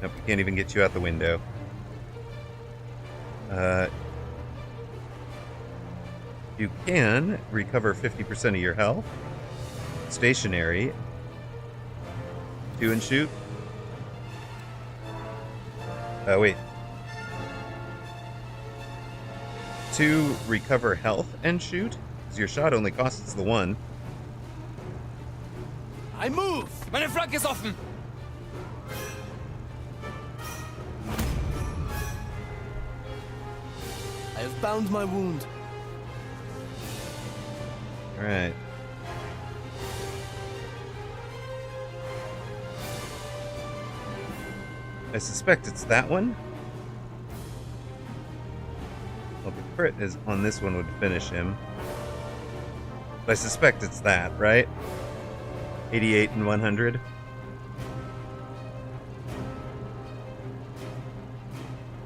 E: Nope, we can't even get you out the window. You can recover 50% of your health. Stationary. 2 and shoot. Wait. 2 recover health and shoot? Because your shot only costs the 1.
L: I move! Meine Flanke ist offen! I have bound my wound.
E: Alright. I suspect it's that one. Well, the crit is on this one would finish him. But I suspect it's that, right? 88 and 100.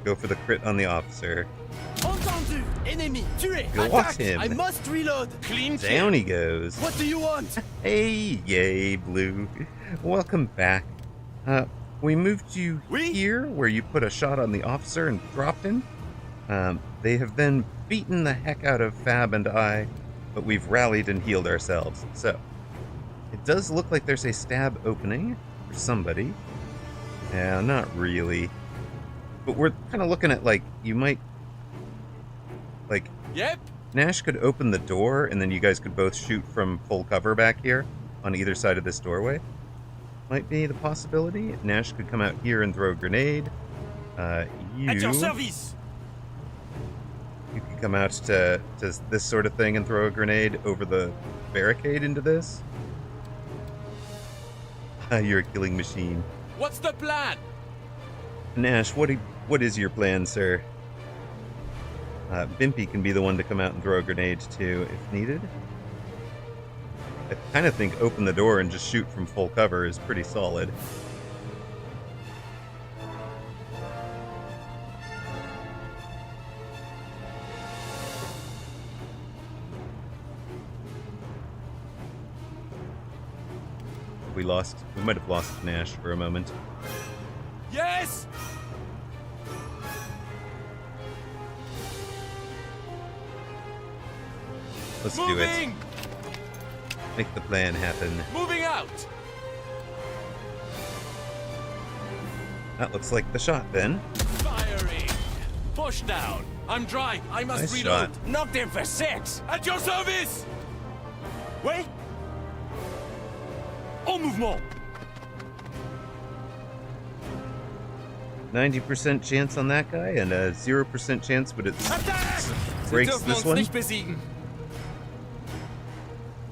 E: Go for the crit on the officer.
L: Entendu! Enemy! Tué!
E: You'll watch him.
L: I must reload! Clean kill!
E: Down he goes.
L: What do you want?
E: Hey, yay, Blue. Welcome back. We moved you here, where you put a shot on the officer and dropped him. They have then beaten the heck out of Fab and I, but we've rallied and healed ourselves. So, it does look like there's a stab opening for somebody. Yeah, not really. But we're kind of looking at, like, you might... Like,
L: yep.
E: Nash could open the door, and then you guys could both shoot from full cover back here on either side of this doorway. Might be the possibility. Nash could come out here and throw a grenade.
L: At your service.
E: You could come out to this sort of thing and throw a grenade over the barricade into this. You're a killing machine.
M: What's the plan?
E: Nash, what is your plan, sir? Bimpy can be the one to come out and throw a grenade too, if needed. I kind of think open the door and just shoot from full cover is pretty solid. We might have lost Nash for a moment.
M: Yes!
E: Let's do it. Make the plan happen.
M: Moving out!
E: That looks like the shot then.
M: Firing! Push down! I'm dry! I must
E: Nice
M: reload!
E: shot.
L: Knocked him for 6.
M: At your service!
L: Wait! En mouvement!
E: 90% chance on that guy and a 0% chance, but it breaks this one.
L: Besiegen.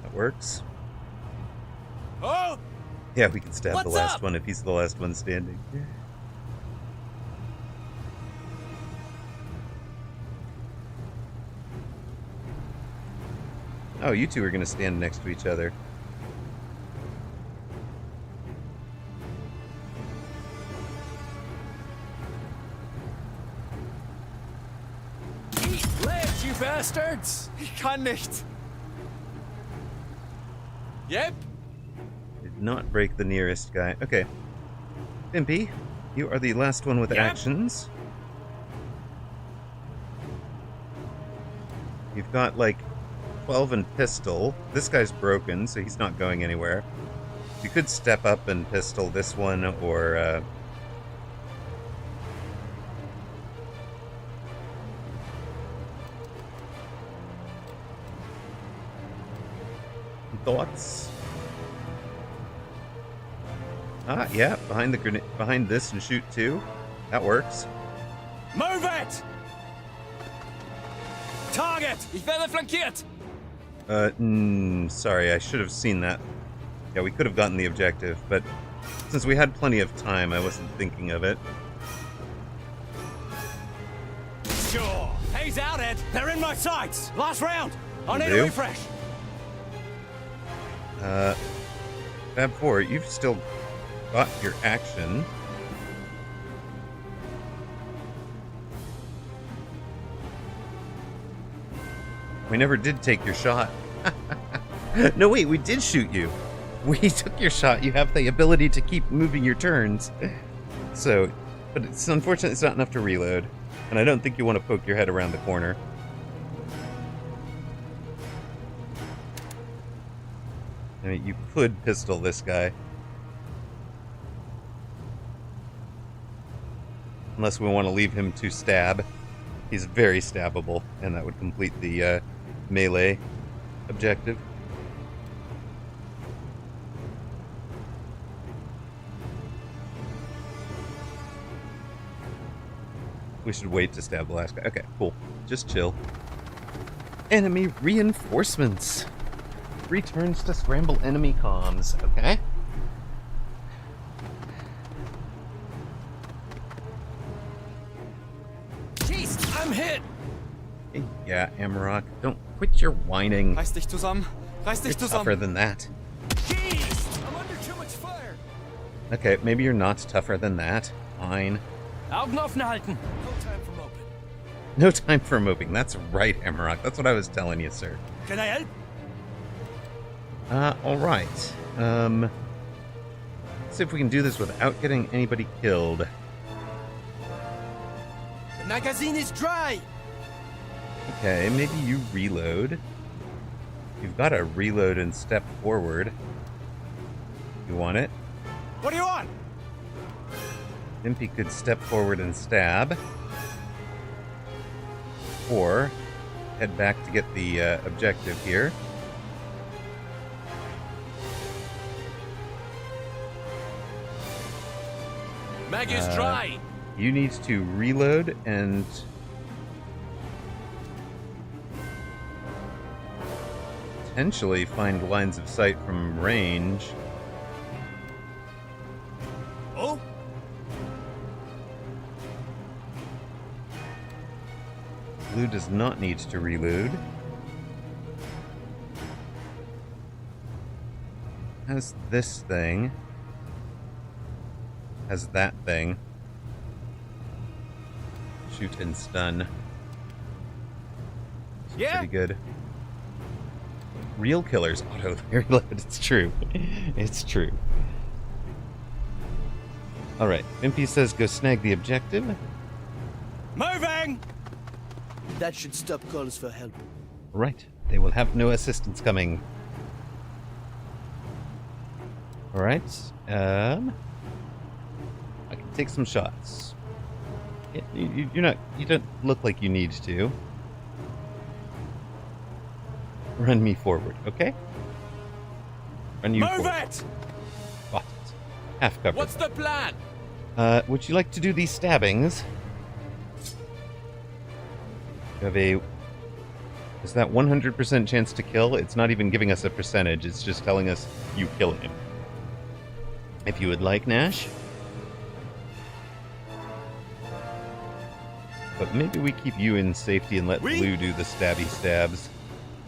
E: That works.
L: Oh!
E: Yeah, we can stab the
L: What's
E: last
L: up?
E: one if he's the last one standing. Oh, you two are going to stand next to each other.
L: Eat legs, you bastards! Ich kann nicht.
M: Yep.
E: Did not break the nearest guy. Okay. Bimpy, you are the last one with
L: Yep.
E: actions. You've got, like, 12 and pistol. This guy's broken, so he's not going anywhere. You could step up and pistol this one, or, Thoughts? Ah, yeah, behind the grenade, behind this and shoot too. That works.
L: Move it! Target!
M: Ich werde flankiert!
E: Sorry, I should have seen that. Yeah, we could have gotten the objective, but since we had plenty of time, I wasn't thinking of it.
L: Sure. He's out, Ed. They're in my sights. Last round. I need
E: do?
L: a refresh.
E: Fab 4, you've still got your action. We never did take your shot. No, wait, we did shoot you. We took your shot. You have the ability to keep moving your turns. So, but it's unfortunately it's not enough to reload. And I don't think you want to poke your head around the corner. I mean, you could pistol this guy. Unless we want to leave him to stab. He's very stabbable, and that would complete the melee objective. We should wait to stab the last guy. Okay, cool. Just chill. Enemy reinforcements. Returns to scramble enemy comms. Okay.
L: Jeez, I'm hit!
E: Yeah, Amarok, don't quit your whining.
M: Reiß dich zusammen. Reiß dich
E: You're
M: zusammen.
E: tougher than that.
L: Jeez, I'm under too much fire.
E: Okay, maybe you're not tougher than that. Fine.
L: Augen offen halten.
M: No time for moping.
E: No time for moping. That's right, Amarok. That's what I was telling you, sir.
M: Can I help?
E: Alright. Let's see if we can do this without getting anybody killed.
M: The magazine is dry.
E: Okay, maybe you reload. You've got to reload and step forward. You want it?
M: What do you want?
E: Impy could step forward and stab. Or head back to get the objective here.
M: Mag is dry.
E: You need to reload and potentially find lines of sight from range.
M: Oh?
E: Blue does not need to reload. Has this thing. Has that thing. Shoot and stun.
M: Yeah.
E: Pretty good. Real killers auto reload. It's true. It's true. Alright. Impy says go snag the objective.
M: Moving!
G: That should stop calls for help.
E: Right. They will have no assistance coming. Alright. I can take some shots. You don't look like you need to. Run me forward, okay? Run you forward.
M: Move it!
E: Got it. Half cover.
M: What's the plan?
E: Would you like to do these stabbings? You have a... Is that 100% chance to kill? It's not even giving us a percentage. It's just telling us you kill him. If you would like, Nash. But maybe we keep you in safety and let Blue do the stabby stabs.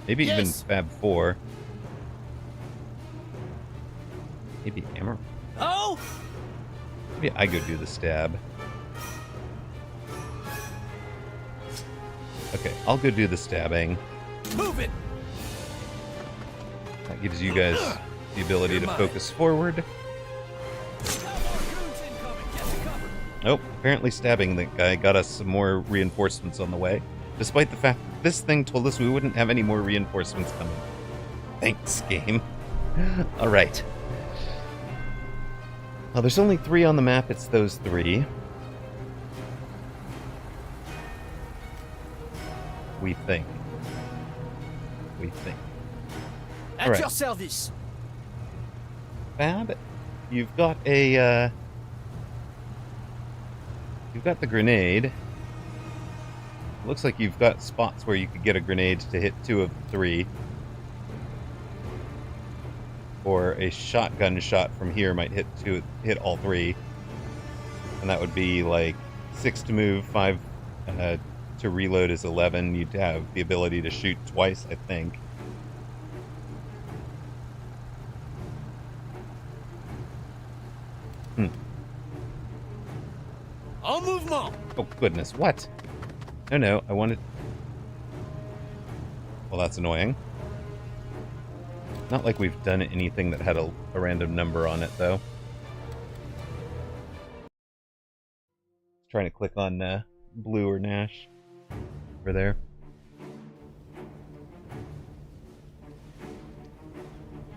E: Maybe even Fab 4. Maybe Amber.
L: Oh!
E: Maybe I go do the stab. Okay, I'll go do the stabbing.
M: Move it!
E: That gives you guys the ability to focus forward. Nope, apparently stabbing that guy got us some more reinforcements on the way. Despite the fact that this thing told us we wouldn't have any more reinforcements coming. Thanks, game. Alright. Well, there's only 3 on the map, it's those 3. We think.
L: At your service.
E: Fab, you've got a, you've got the grenade. Looks like you've got spots where you could get a grenade to hit 2 of the 3. Or a shotgun shot from here might hit all 3. And that would be like 6 to move, 5 to reload is 11. You'd have the ability to shoot twice, I think. Hmm.
D: En mouvement!
E: Oh, goodness. What? No, I wanted... Well, that's annoying. Not like we've done anything that had a random number on it, though. Trying to click on Blue or Nash over there.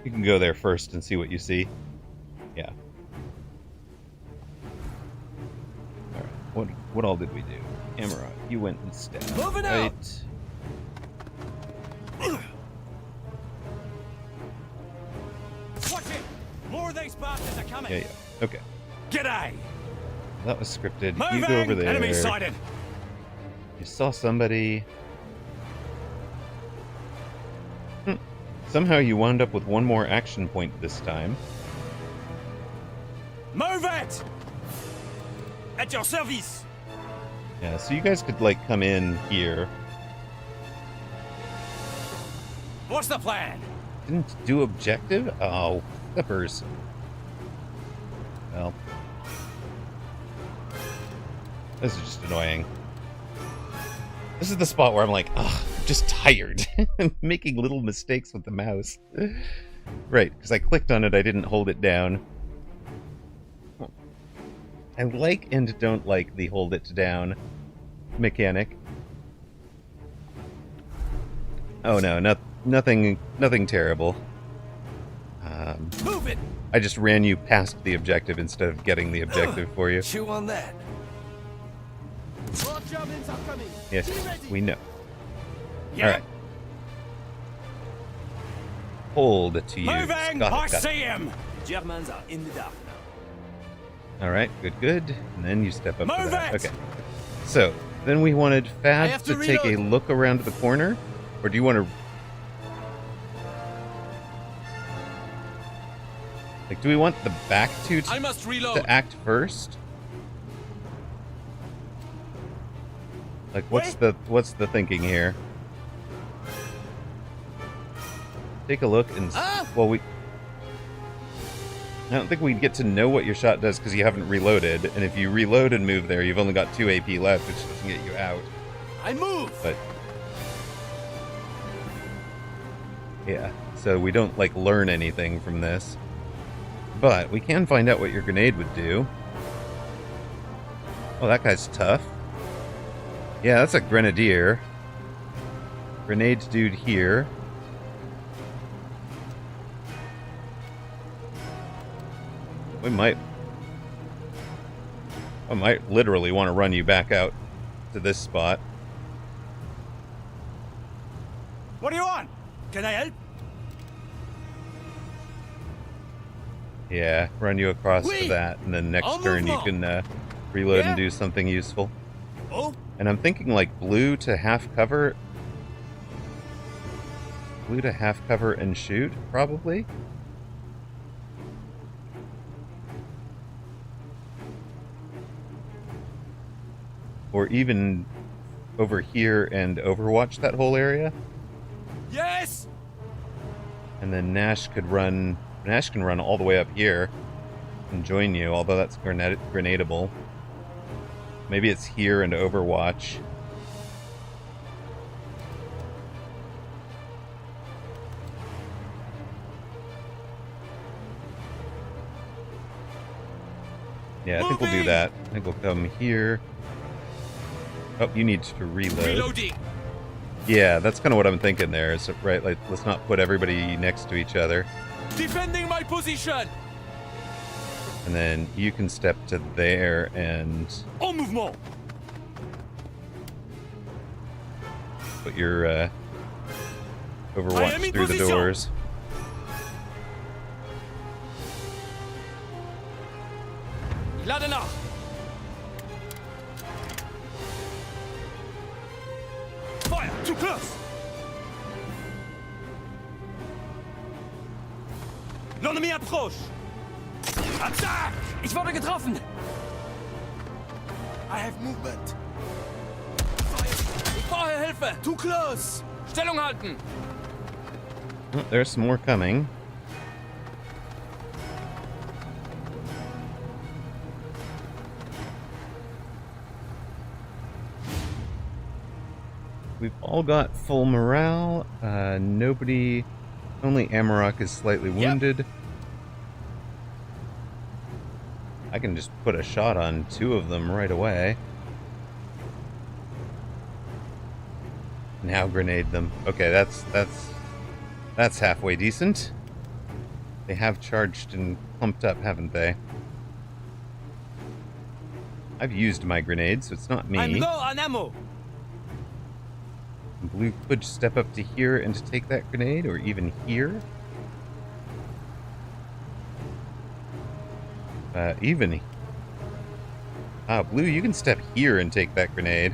E: You can go there first and see what you see. Yeah. Alright, what all did we do? Amarok, you went and stabbed.
D: Moving out! Watch it! More of these bastards are coming!
E: Yeah. Okay.
D: G'day!
E: That was scripted.
D: Moving!
E: You go over there.
D: Enemy sighted!
E: You saw somebody. Somehow you wound up with one more action point this time.
D: Move it! At your service!
E: Yeah, so you guys could, like, come in here.
D: What's the plan?
E: Didn't do objective? Oh, flippers. Well. This is just annoying. This is the spot where I'm like, ugh, I'm just tired. I'm making little mistakes with the mouse. Right, because I clicked on it, I didn't hold it down. I like and don't like the hold it down mechanic. Oh no, nothing terrible.
D: Move it!
E: I just ran you past the objective instead of getting the objective for you.
C: Chew on that.
D: More Germans are coming!
E: Yes, we know.
D: Yeah.
E: Alright. Hold to you.
D: Moving! I see him!
N: Germans are in the dark now.
E: Alright, good. And then you step up to
D: Move
E: that.
D: it!
E: Okay. So, then we wanted
D: I
E: Fad
D: have
E: to
D: to
E: take a
D: reload.
E: look around the corner? Or do you want to... Like, do we want the back two
M: I must reload.
E: to act first? Like, what's the thinking here? Take a look and... Well, I don't think we'd get to know what your shot does because you haven't reloaded. And if you reload and move there, you've only got 2 AP left, which doesn't get you out.
D: I move!
E: But... yeah, so we don't, like, learn anything from this. But we can find out what your grenade would do. Oh, that guy's tough. Yeah, that's a grenadier. Grenade dude here. I might literally want to run you back out to this spot.
D: What do you want? Can I help?
E: Yeah, run you across
D: Oui.
E: to that, and then next
D: En
E: turn you
D: mouvement.
E: can reload
D: Yeah.
E: and do something useful.
D: Oh,
E: And I'm thinking like blue to half cover. Blue to half cover and shoot, probably. Or even over here and overwatch that whole area.
D: yes!
E: And then Nash can run all the way up here and join you, although that's grenadable. Maybe it's here and overwatch. Yeah, I think we'll do
D: Moving!
E: that. I think we'll come here. Oh, you need to reload.
M: Reloading.
E: Yeah, that's kind of what I'm thinking there. Is right, like let's not put everybody next to each other.
M: Defending my position.
E: And then you can step to there and
D: En mouvement!
E: put your
D: I am
E: overwatch
D: in
E: through the
D: position.
E: doors.
M: Ladenach.
D: Fire! Too close! L'ennemi approche! Attack!
L: Ich wurde getroffen!
F: I have movement.
M: Ich brauche Hilfe.
F: Too close.
M: Stellung halten.
E: Oh, there's some more coming. we've all got full morale. Nobody... Only Amarok is slightly wounded. I can just put a shot on 2 of them right away. Now grenade them. Okay, that's halfway decent. They have charged and pumped up, haven't they? I've used my grenade, so it's not me.
N: I'm low on ammo.
E: Blue could step up to here and take that grenade, or even here. Blue, you can step here and take that grenade.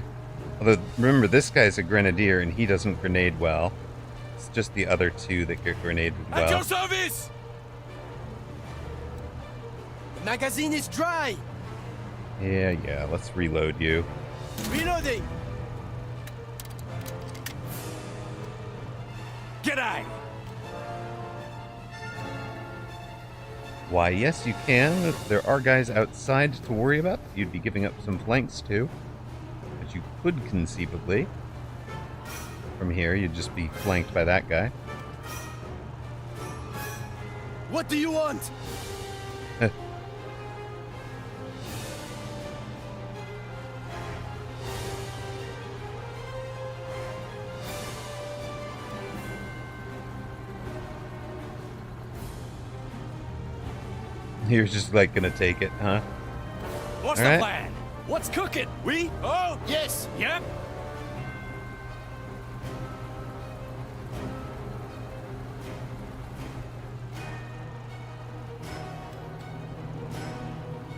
E: Although, remember, this guy's a grenadier and he doesn't grenade well. It's just the other 2 that get grenaded well.
N: At your service! The magazine is dry!
E: Yeah, let's reload you.
N: Reloading! G'day!
E: Why, yes, you can. There are guys outside to worry about that you'd be giving up some flanks to. But you could conceivably. From here, you'd just be flanked by that guy.
N: What do you want?
E: You're just like gonna take it, huh?
N: What's the plan? What's cooking? We? Oh, yes. Yep.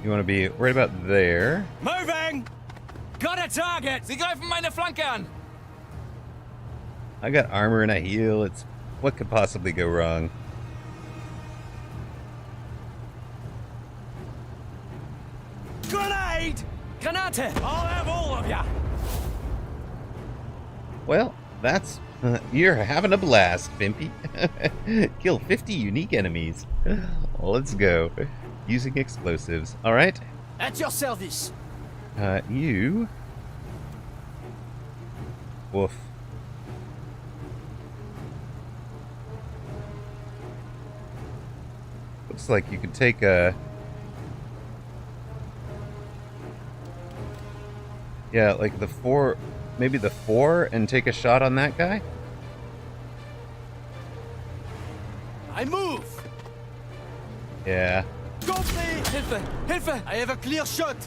E: You want to be right about there.
N: Moving! Got a target!
M: Sie greifen meine Flanke an!
E: I got armor and a heal. It's what could possibly go wrong?
N: Grenade! Granate! I'll have all of ya!
E: Well, that's... you're having a blast, Pimpy. Kill 50 unique enemies. Let's go. Using explosives. Alright.
N: At your service!
E: You... Woof. Looks like you could take a... Yeah, like the 4... Maybe the 4 and take a shot on that guy?
N: I move!
E: Yeah.
N: Go play! Hilfe! Hilfe! I have a clear shot!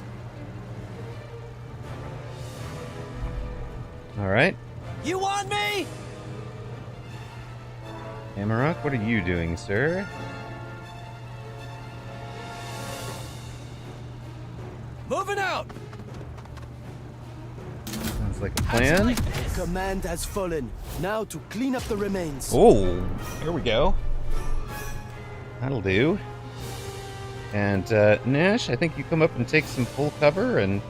E: Alright.
N: You want me?
E: Amarok, what are you doing, sir?
N: Moving out!
E: Sounds like a plan.
N: Command has fallen. Now to clean up the remains.
E: Oh, there we go. That'll do. And Nash, I think you come up and take some full cover and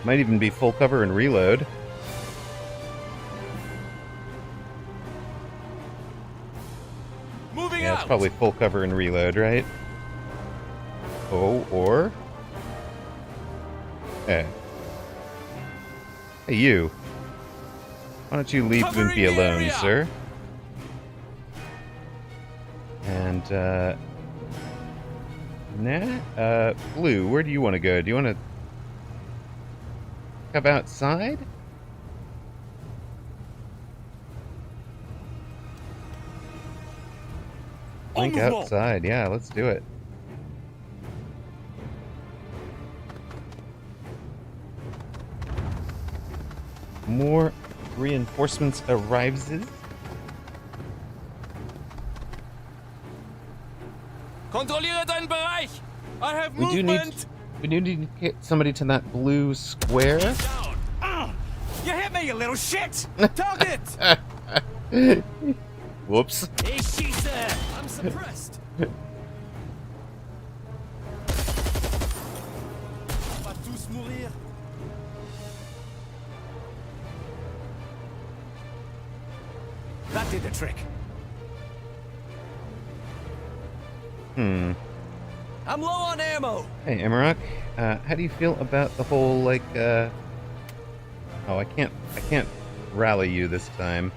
E: might even be full cover and reload.
M: Moving
E: Yeah,
M: out.
E: it's probably full cover and reload, right? Oh, or hey, you. Why don't you leave
M: Covering
E: Wimpy
M: the
E: alone,
M: area.
E: sir? And Blue, where do you want to go? Do you want to come outside? Link outside, yeah, let's do it. More reinforcements arrives.
M: Kontrolliere deinen Bereich. I have
E: We do
M: movement.
E: need to get somebody to that blue square.
N: Down. You hit me, you little shit! Target!
E: Whoops.
N: Hey, she's I'm suppressed. On va tous mourir. That did the trick.
E: Hmm.
N: I'm low on ammo.
E: Hey, Amarok, how do you feel about the whole, like, Oh, I can't rally you this time.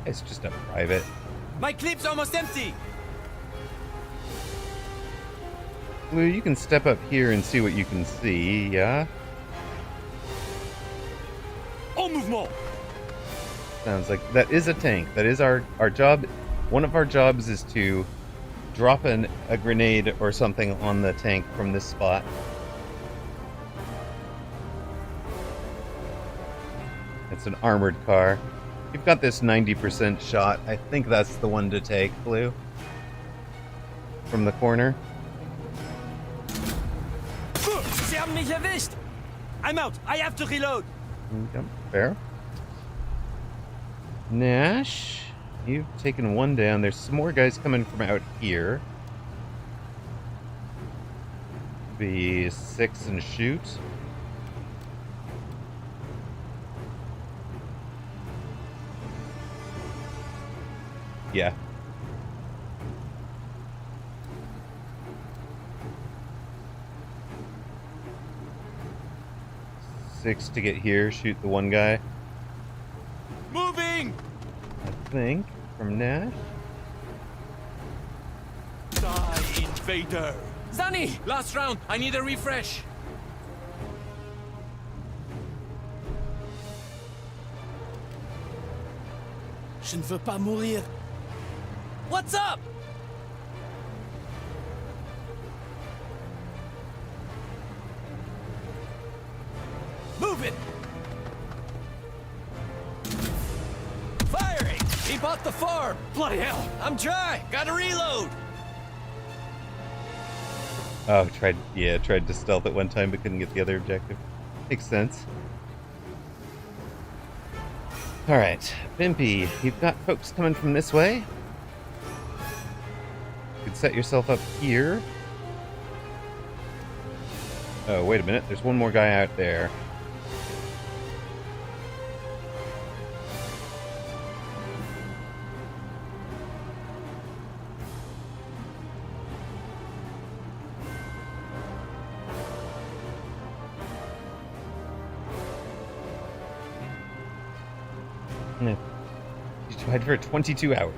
E: It's just a private.
N: My clip's almost empty!
E: Blue, you can step up here and see what you can see, yeah?
N: En mouvement!
E: Sounds like that is a tank. That is our job. One of our jobs is to drop a grenade or something on the tank from this spot. It's an armored car. You've got this 90% shot. I think that's the one to take, Blue. From the corner.
N: Sie haben mich erwischt! I'm out! I have to reload!
E: Yep, fair. Nash, you've taken one down. There's some more guys coming from out here. Be 6 and shoot. Yeah. Six to get here, shoot the one guy.
N: Moving!
E: I think, from Nash.
M: Die, invader!
L: Zanny!
M: Last round, I need a refresh.
I: Je ne veux pas mourir.
L: What's up?
N: Move it!
L: Firing! He bought the farm!
N: Bloody hell!
L: I'm dry! Gotta reload!
E: Oh, tried to stealth at one time but couldn't get the other objective. Makes sense. Alright, Bimpy, you've got folks coming from this way. You could set yourself up here. Oh, wait a minute, there's one more guy out there. You tried for 22 hours.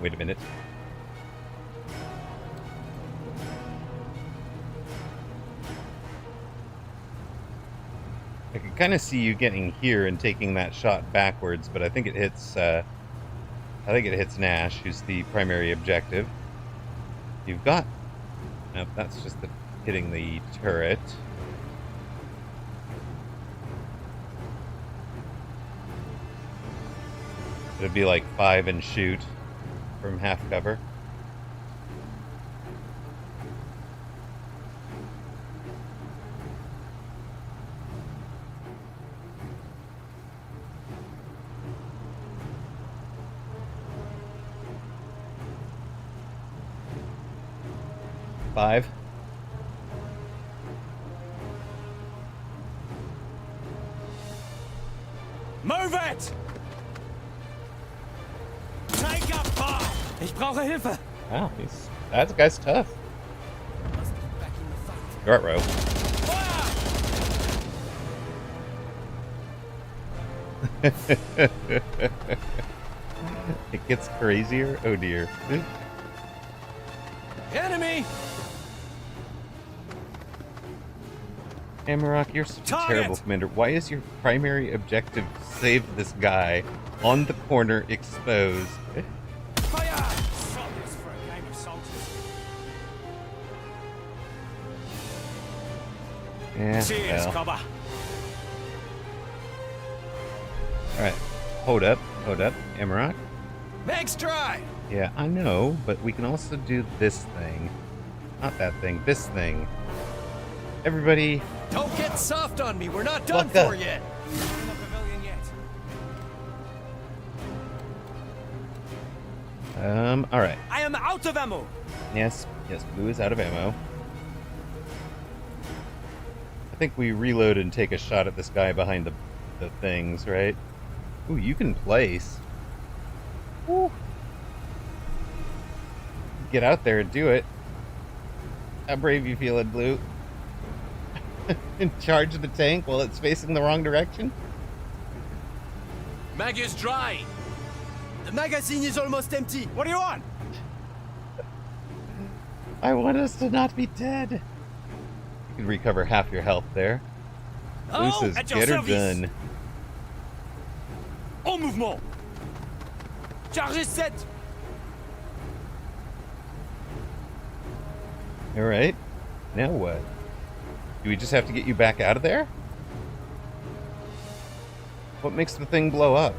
E: Wait a minute. I can kind of see you getting here and taking that shot backwards, but I think it hits. I think it hits Nash, who's the primary objective. You've got. Nope, that's just hitting the turret. It'd be like 5 and shoot from half cover. Five.
N: Move it! Take up bomb! Ich brauche Hilfe!
E: Wow, that guy's tough. Gartrow. It gets crazier. Oh dear.
L: Enemy!
E: Amarok, you're such a terrible commander. Why is your primary objective save this guy on the corner exposed?
N: Fire! Soldiers for a game of soldiers.
E: Yeah,
N: Cheers,
E: well.
N: Cobber.
E: Alright, hold up, Amarok.
L: Max try!
E: Yeah, I know, but we can also do this thing. Not that thing, this thing. Everybody...
L: Don't get soft on me, we're not done
E: Fuck up.
L: for yet!
N: Not in the pavilion yet.
E: Alright.
N: I am out of ammo!
E: Yes, Blue is out of ammo. I think we reload and take a shot at this guy behind the the things, right? Ooh, you can place. Ooh. Get out there and do it. How brave you feeling, Blue? And charge the tank while it's facing the wrong direction?
M: Mag is dry.
I: The magazine is almost empty.
D: What do you want?
E: I want us to not be dead. You can recover half your health there. Blue says,
D: at your
E: get her
D: service.
E: done.
D: En mouvement. Chargez 7.
E: Alright. Now what? Do we just have to get you back out of there? What makes the thing blow up?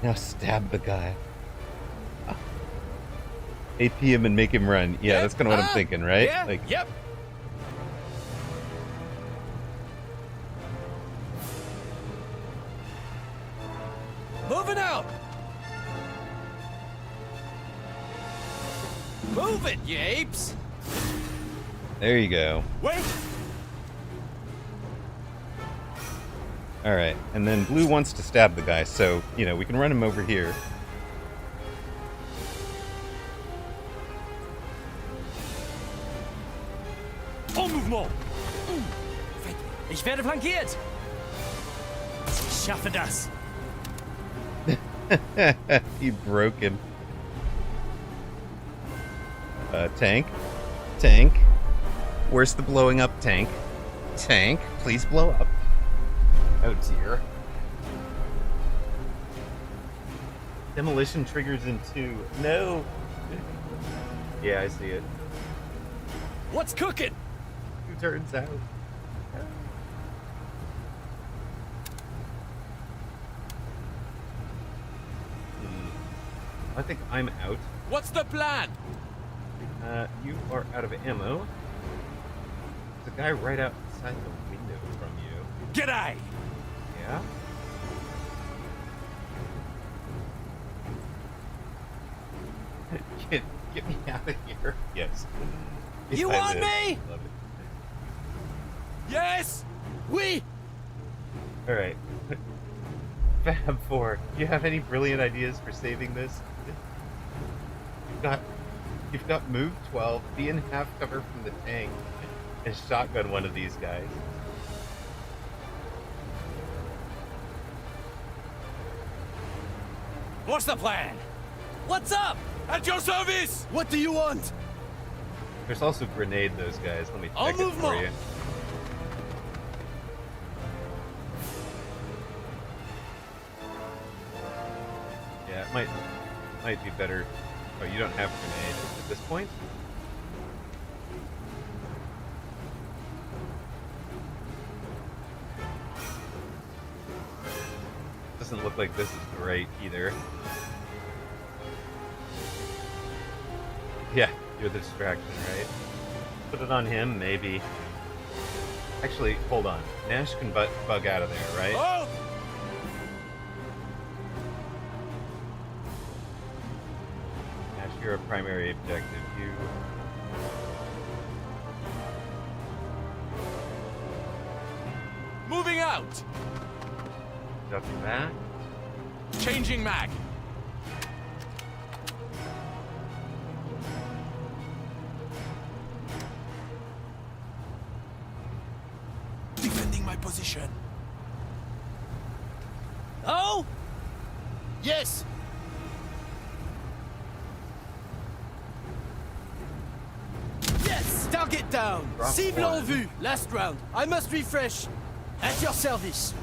E: Now stab the guy. AP him and make him run. Yeah, that's kind of what I'm thinking, right?
D: Yeah,
E: Like,
D: yep. Moving out. Move it, you apes.
E: there you go.
D: Wait.
E: Alright, and then Blue wants to stab the guy, so, you know, we can run him over here.
D: En mouvement. Ich werde flankiert. Ich schaffe das.
E: He broke him. Tank. Tank. Where's the blowing up tank? Tank, please blow up. Oh dear. Demolition triggers in 2. No! Yeah, I see it.
D: What's cooking?
E: 2 turns out. I think I'm out.
M: What's the plan?
E: You are out of ammo. There's a guy right outside the window from you.
D: G'day.
E: Yeah? Get me out of here. Yes.
D: You
E: I
D: want
E: live.
D: me?
E: Love it.
D: Yes. Oui.
E: Alright. Fab 4, do you have any brilliant ideas for saving this? You've got move 12, be in half cover from the tank, and shotgun one of these guys.
D: What's the plan? What's up?
M: At your service!
I: What do you want?
E: There's also grenade those guys. Let me
D: I'll
E: check it
D: move
E: for
D: more.
E: you. Yeah, it might be better. Oh, you don't have grenade at this point? Doesn't look like this is great either. Yeah, you're the distraction, right? Put it on him, maybe. Actually, hold on. Nash can bug out of there, right?
M: Oh!
E: Nash, you're a primary objective. You...
M: Moving out!
E: Ducking back.
M: Changing mag.
I: Defending my position.
D: Oh?
I: Yes. Yes. Target down.
E: Drop
I: Cible en
E: one.
I: vue. Last round. I must refresh. At your service.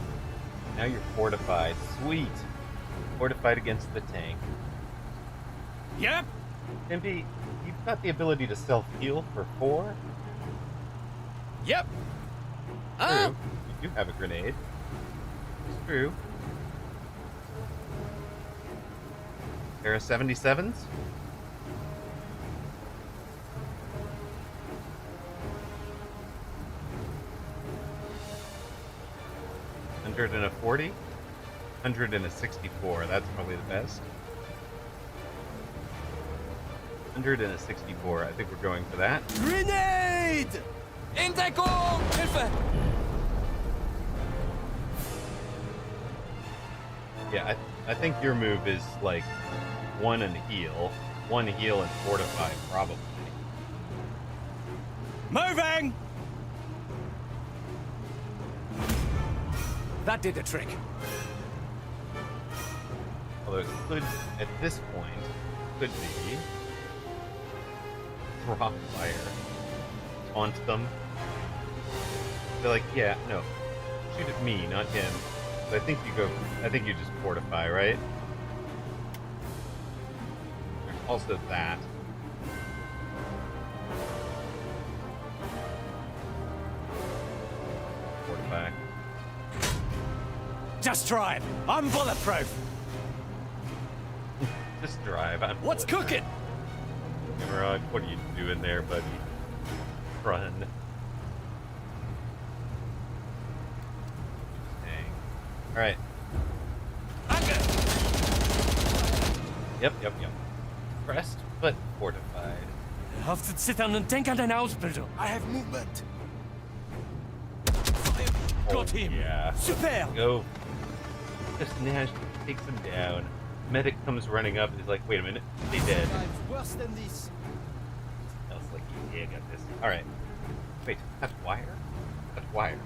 E: Now you're fortified. Sweet. Fortified against the tank.
D: Yep.
E: Impy, you've got the ability to self-heal for 4.
D: Yep.
E: True. You do have a grenade. It's true. There are 77s? $140? 164. That's probably the best. 164. I think we're going for that.
I: Grenade!
M: Entdeckung! Hilfe!
E: Yeah, I think your move is like one and heal and fortify, probably.
D: Moving! That did the trick.
E: Although it could, at this point, could be drop fire, taunt them. They're like, yeah, no, shoot at me, not him. But I think you just fortify, right? There's also that. Fortify.
D: Just drive. I'm bulletproof.
E: Just drive.
D: What's cooking?
E: Imrod, what are you doing there, buddy? Run. Dang. Alright. Yep. Pressed, but fortified.
L: Haftet sitter und denk an deine Ausbildung.
F: I have movement.
D: Got him.
E: Yeah.
D: Super.
E: Go. Just Nash takes him down. Medic comes running up and is like, wait a minute, they dead.
I: Worse than this.
E: I was like, yeah, I got this. Alright. Wait, cut wire? Cut wire.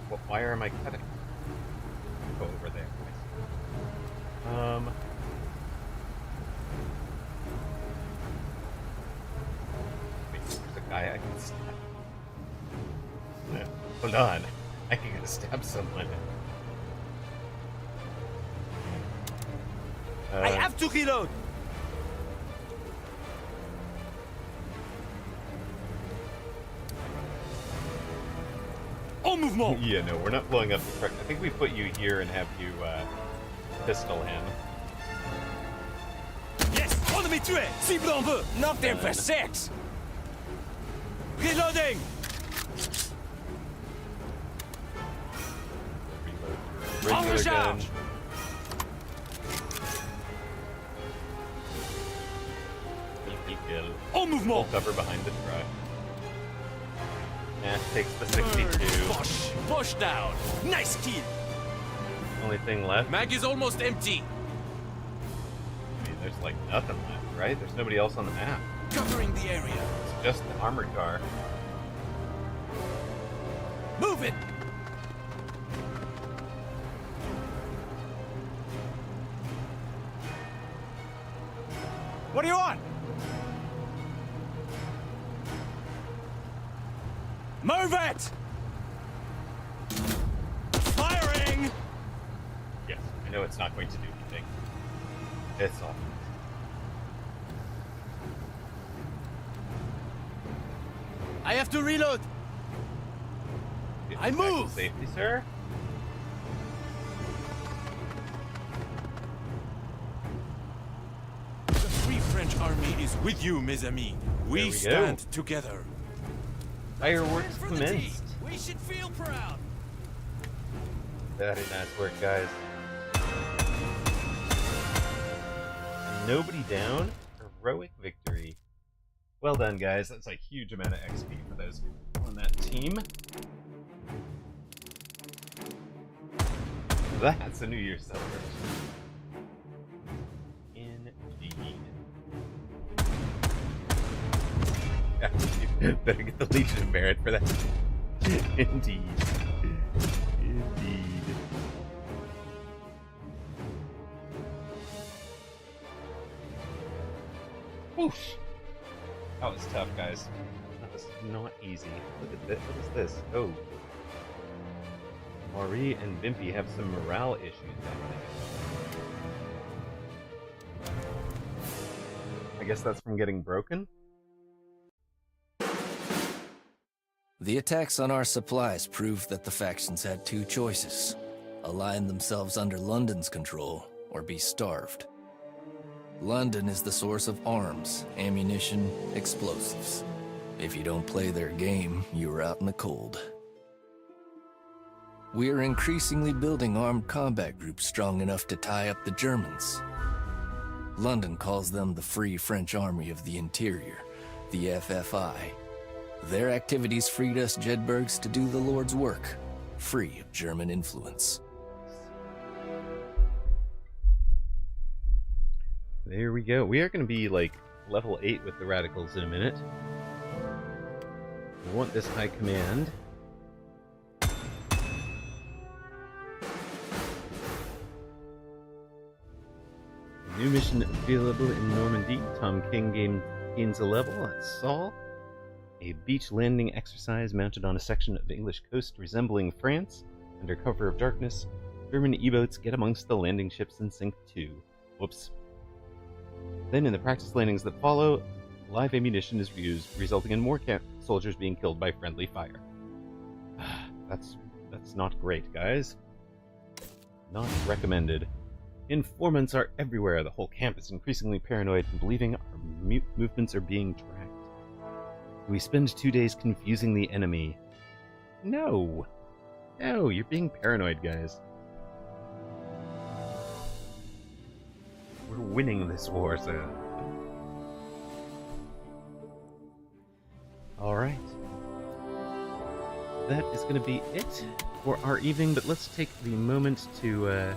E: What wire am I cutting? Go over there. Wait, there's a guy I can stab. Hold on. I can go stab someone.
I: I have to reload.
D: En mouvement.
E: Yeah, no, we're not blowing up the truck. I think we put you here and have you pistol him.
D: Yes, ennemi tué. Cible en vue. Knocked him for 6. Reloading.
E: Reload. Regular gun. Kill.
D: En mouvement.
E: Full cover behind the truck. Nash takes the 62.
D: Push down. Nice kill.
E: Only thing left.
M: Mag is almost empty.
E: I mean, there's like nothing left, right? There's nobody else on the map.
D: Covering the area.
E: It's just the armored car.
D: Move it. What do you want? Move it! Firing!
E: Yes, I know it's not going to do anything. It's all.
I: I have to reload. I move.
E: Safety, sir.
F: The Free French Army is with you, mes amis. We stand together.
E: Fireworks commenced.
I: We should feel proud.
E: Very nice work, guys. Nobody down. Heroic victory. Well done, guys. That's a huge amount of XP for those on that team. That's a New Year's celebration. Indeed. Better get the Legion of Merit for that. Indeed. Indeed. Whoosh! That was tough, guys. That was not easy. Look at this. What is this? Oh. Marie and Vimpy have some morale issues, I guess that's from getting broken?
C: The attacks on our supplies proved that the factions had two choices: align themselves under London's control, or be starved. London is the source of arms, ammunition, explosives. If you don't play their game, you're out in the cold. We are increasingly building armed combat groups strong enough to tie up the Germans. London calls them the Free French Army of the Interior, the FFI. Their activities freed us Jedburghs to do the Lord's work, free of German influence.
E: There we go. We are going to be like level 8 with the radicals in a minute. We want this high command. New mission available in Normandy. Tom King gains a level. That's Saul. A beach landing exercise mounted on a section of English coast resembling France. Under cover of darkness, German E-boats get amongst the landing ships and sink too. Whoops. Then in the practice landings that follow, live ammunition is used, resulting in more soldiers being killed by friendly fire. That's not great, guys. Not recommended. Informants are everywhere. The whole camp is increasingly paranoid and believing our movements are being tracked. We spend 2 days confusing the enemy. No. No, you're being paranoid, guys. We're winning this war, so... Alright. That is going to be it for our evening, but let's take the moment to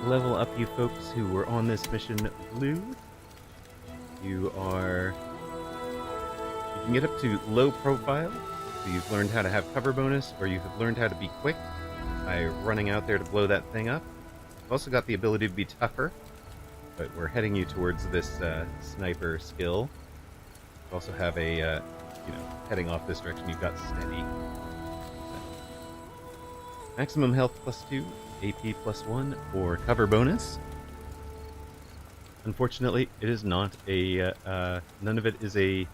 E: level up you folks who were on this mission blue. You can get up to low profile, so you've learned how to have cover bonus, or you have learned how to be quick by running out there to blow that thing up. You've also got the ability to be tougher, but we're heading you towards this sniper skill. You also have a, heading off this direction, you've got steady. So. Maximum health +2, AP +1, or cover bonus. Unfortunately, it is not a, none of it is a,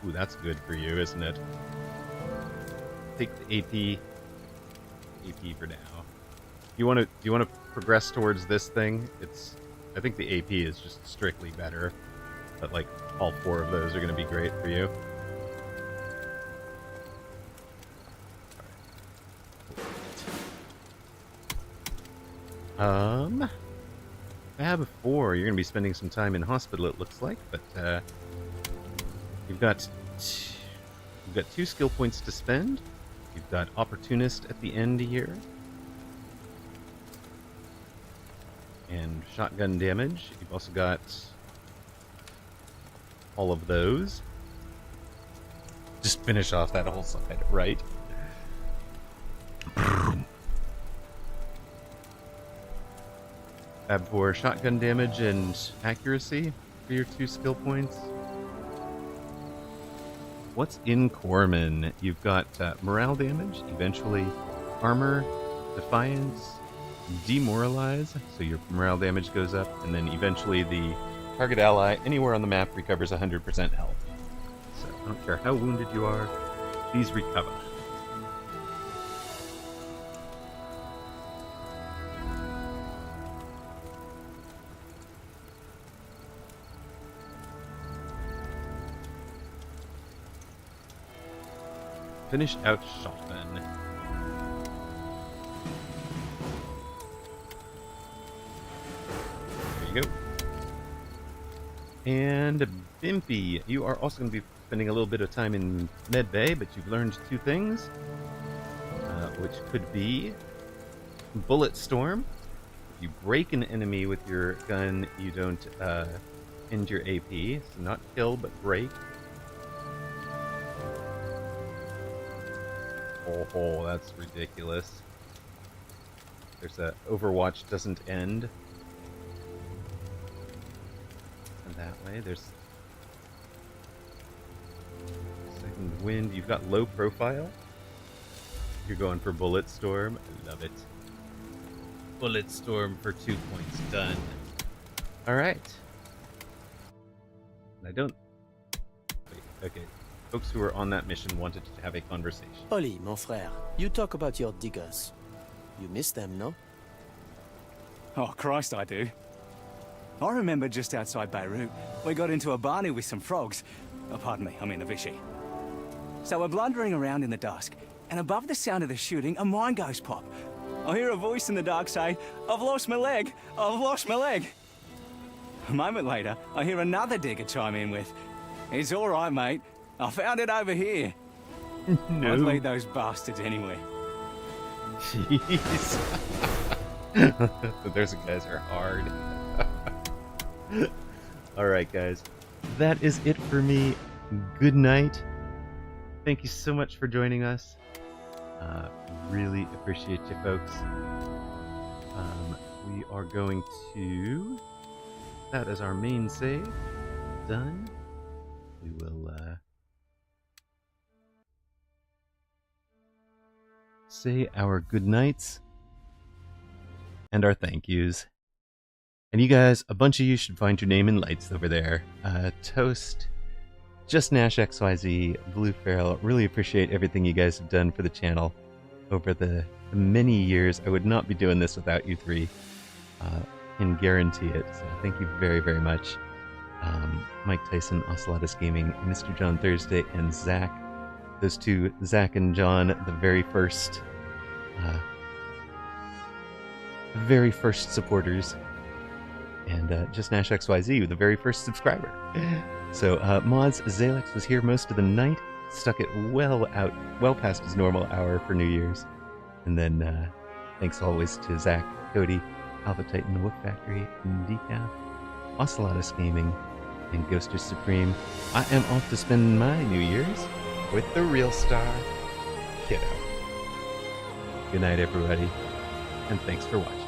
E: ooh, that's good for you, isn't it? Take the AP for now. Do you want to progress towards this thing? I think the AP is just strictly better, but like all 4 of those are going to be great for you. Fab 4, you're going to be spending some time in hospital, it looks like, but you've got 2 skill points to spend. You've got Opportunist at the end here. And shotgun damage. You've also got all of those. Just finish off that whole side, right? Add for shotgun damage and accuracy for your 2 skill points. What's in Corpsman? You've got morale damage, eventually armor, defiance, demoralize, so your morale damage goes up, and then eventually the target ally anywhere on the map recovers 100% health. So I don't care how wounded you are, please recover. Finish out shotgun. There you go. And Bimpy, you are also going to be spending a little bit of time in Med Bay, but you've learned 2 things, which could be Bullet Storm. If you break an enemy with your gun, you don't end your AP, so not kill, but break. Oh, that's ridiculous. There's a Overwatch doesn't end. And that way, there's Second Wind. You've got low profile. You're going for Bullet Storm. I love it. Bullet Storm for 2 points. Done. Alright. I don't... Wait, okay. Folks who were on that mission wanted to have a conversation.
G: Oli, mon frère, you talk about your diggers. You miss them, no?
D: Oh, Christ, I do. I remember just outside Beirut, we got into a barney with some frogs. Oh, pardon me, I mean a Vichy. So we're blundering around in the dusk, and above the sound of the shooting, a mine goes pop. I hear a voice in the dark say, "I've lost my leg! I've lost my leg!" A moment later, I hear another digger chime in with, "It's all right, mate. I found it over here."
E: No.
D: I'd lead those bastards anyway.
E: Jeez. Those guys are hard. All right, guys. That is it for me. Good night. Thank you so much for joining us. Really appreciate you folks. We are going to... That is our main save. Done. We will say our good nights and our thank yous. And you guys, a bunch of you should find your name in lights over there. Toast, Just Nash XYZ, Blue Feral. Really appreciate everything you guys have done for the channel over the many years. I would not be doing this without you three. Can guarantee it. So thank you very, very much. Mike Tyson, Ocelotus Gaming, Mr. John Thursday, and Zach. Those two, Zach and John, the very first supporters. And Just Nash XYZ, the very first subscriber. So Mods, Zalex was here most of the night, stuck it well past his normal hour for New Year's. And then thanks always to Zach, Cody, Alpha Titan, Wolf Factory, Decaf, Ocelotus Gaming, and Ghoster Supreme. I am off to spend my New Year's with the real star, Kiddo. Good night, everybody, and thanks for watching.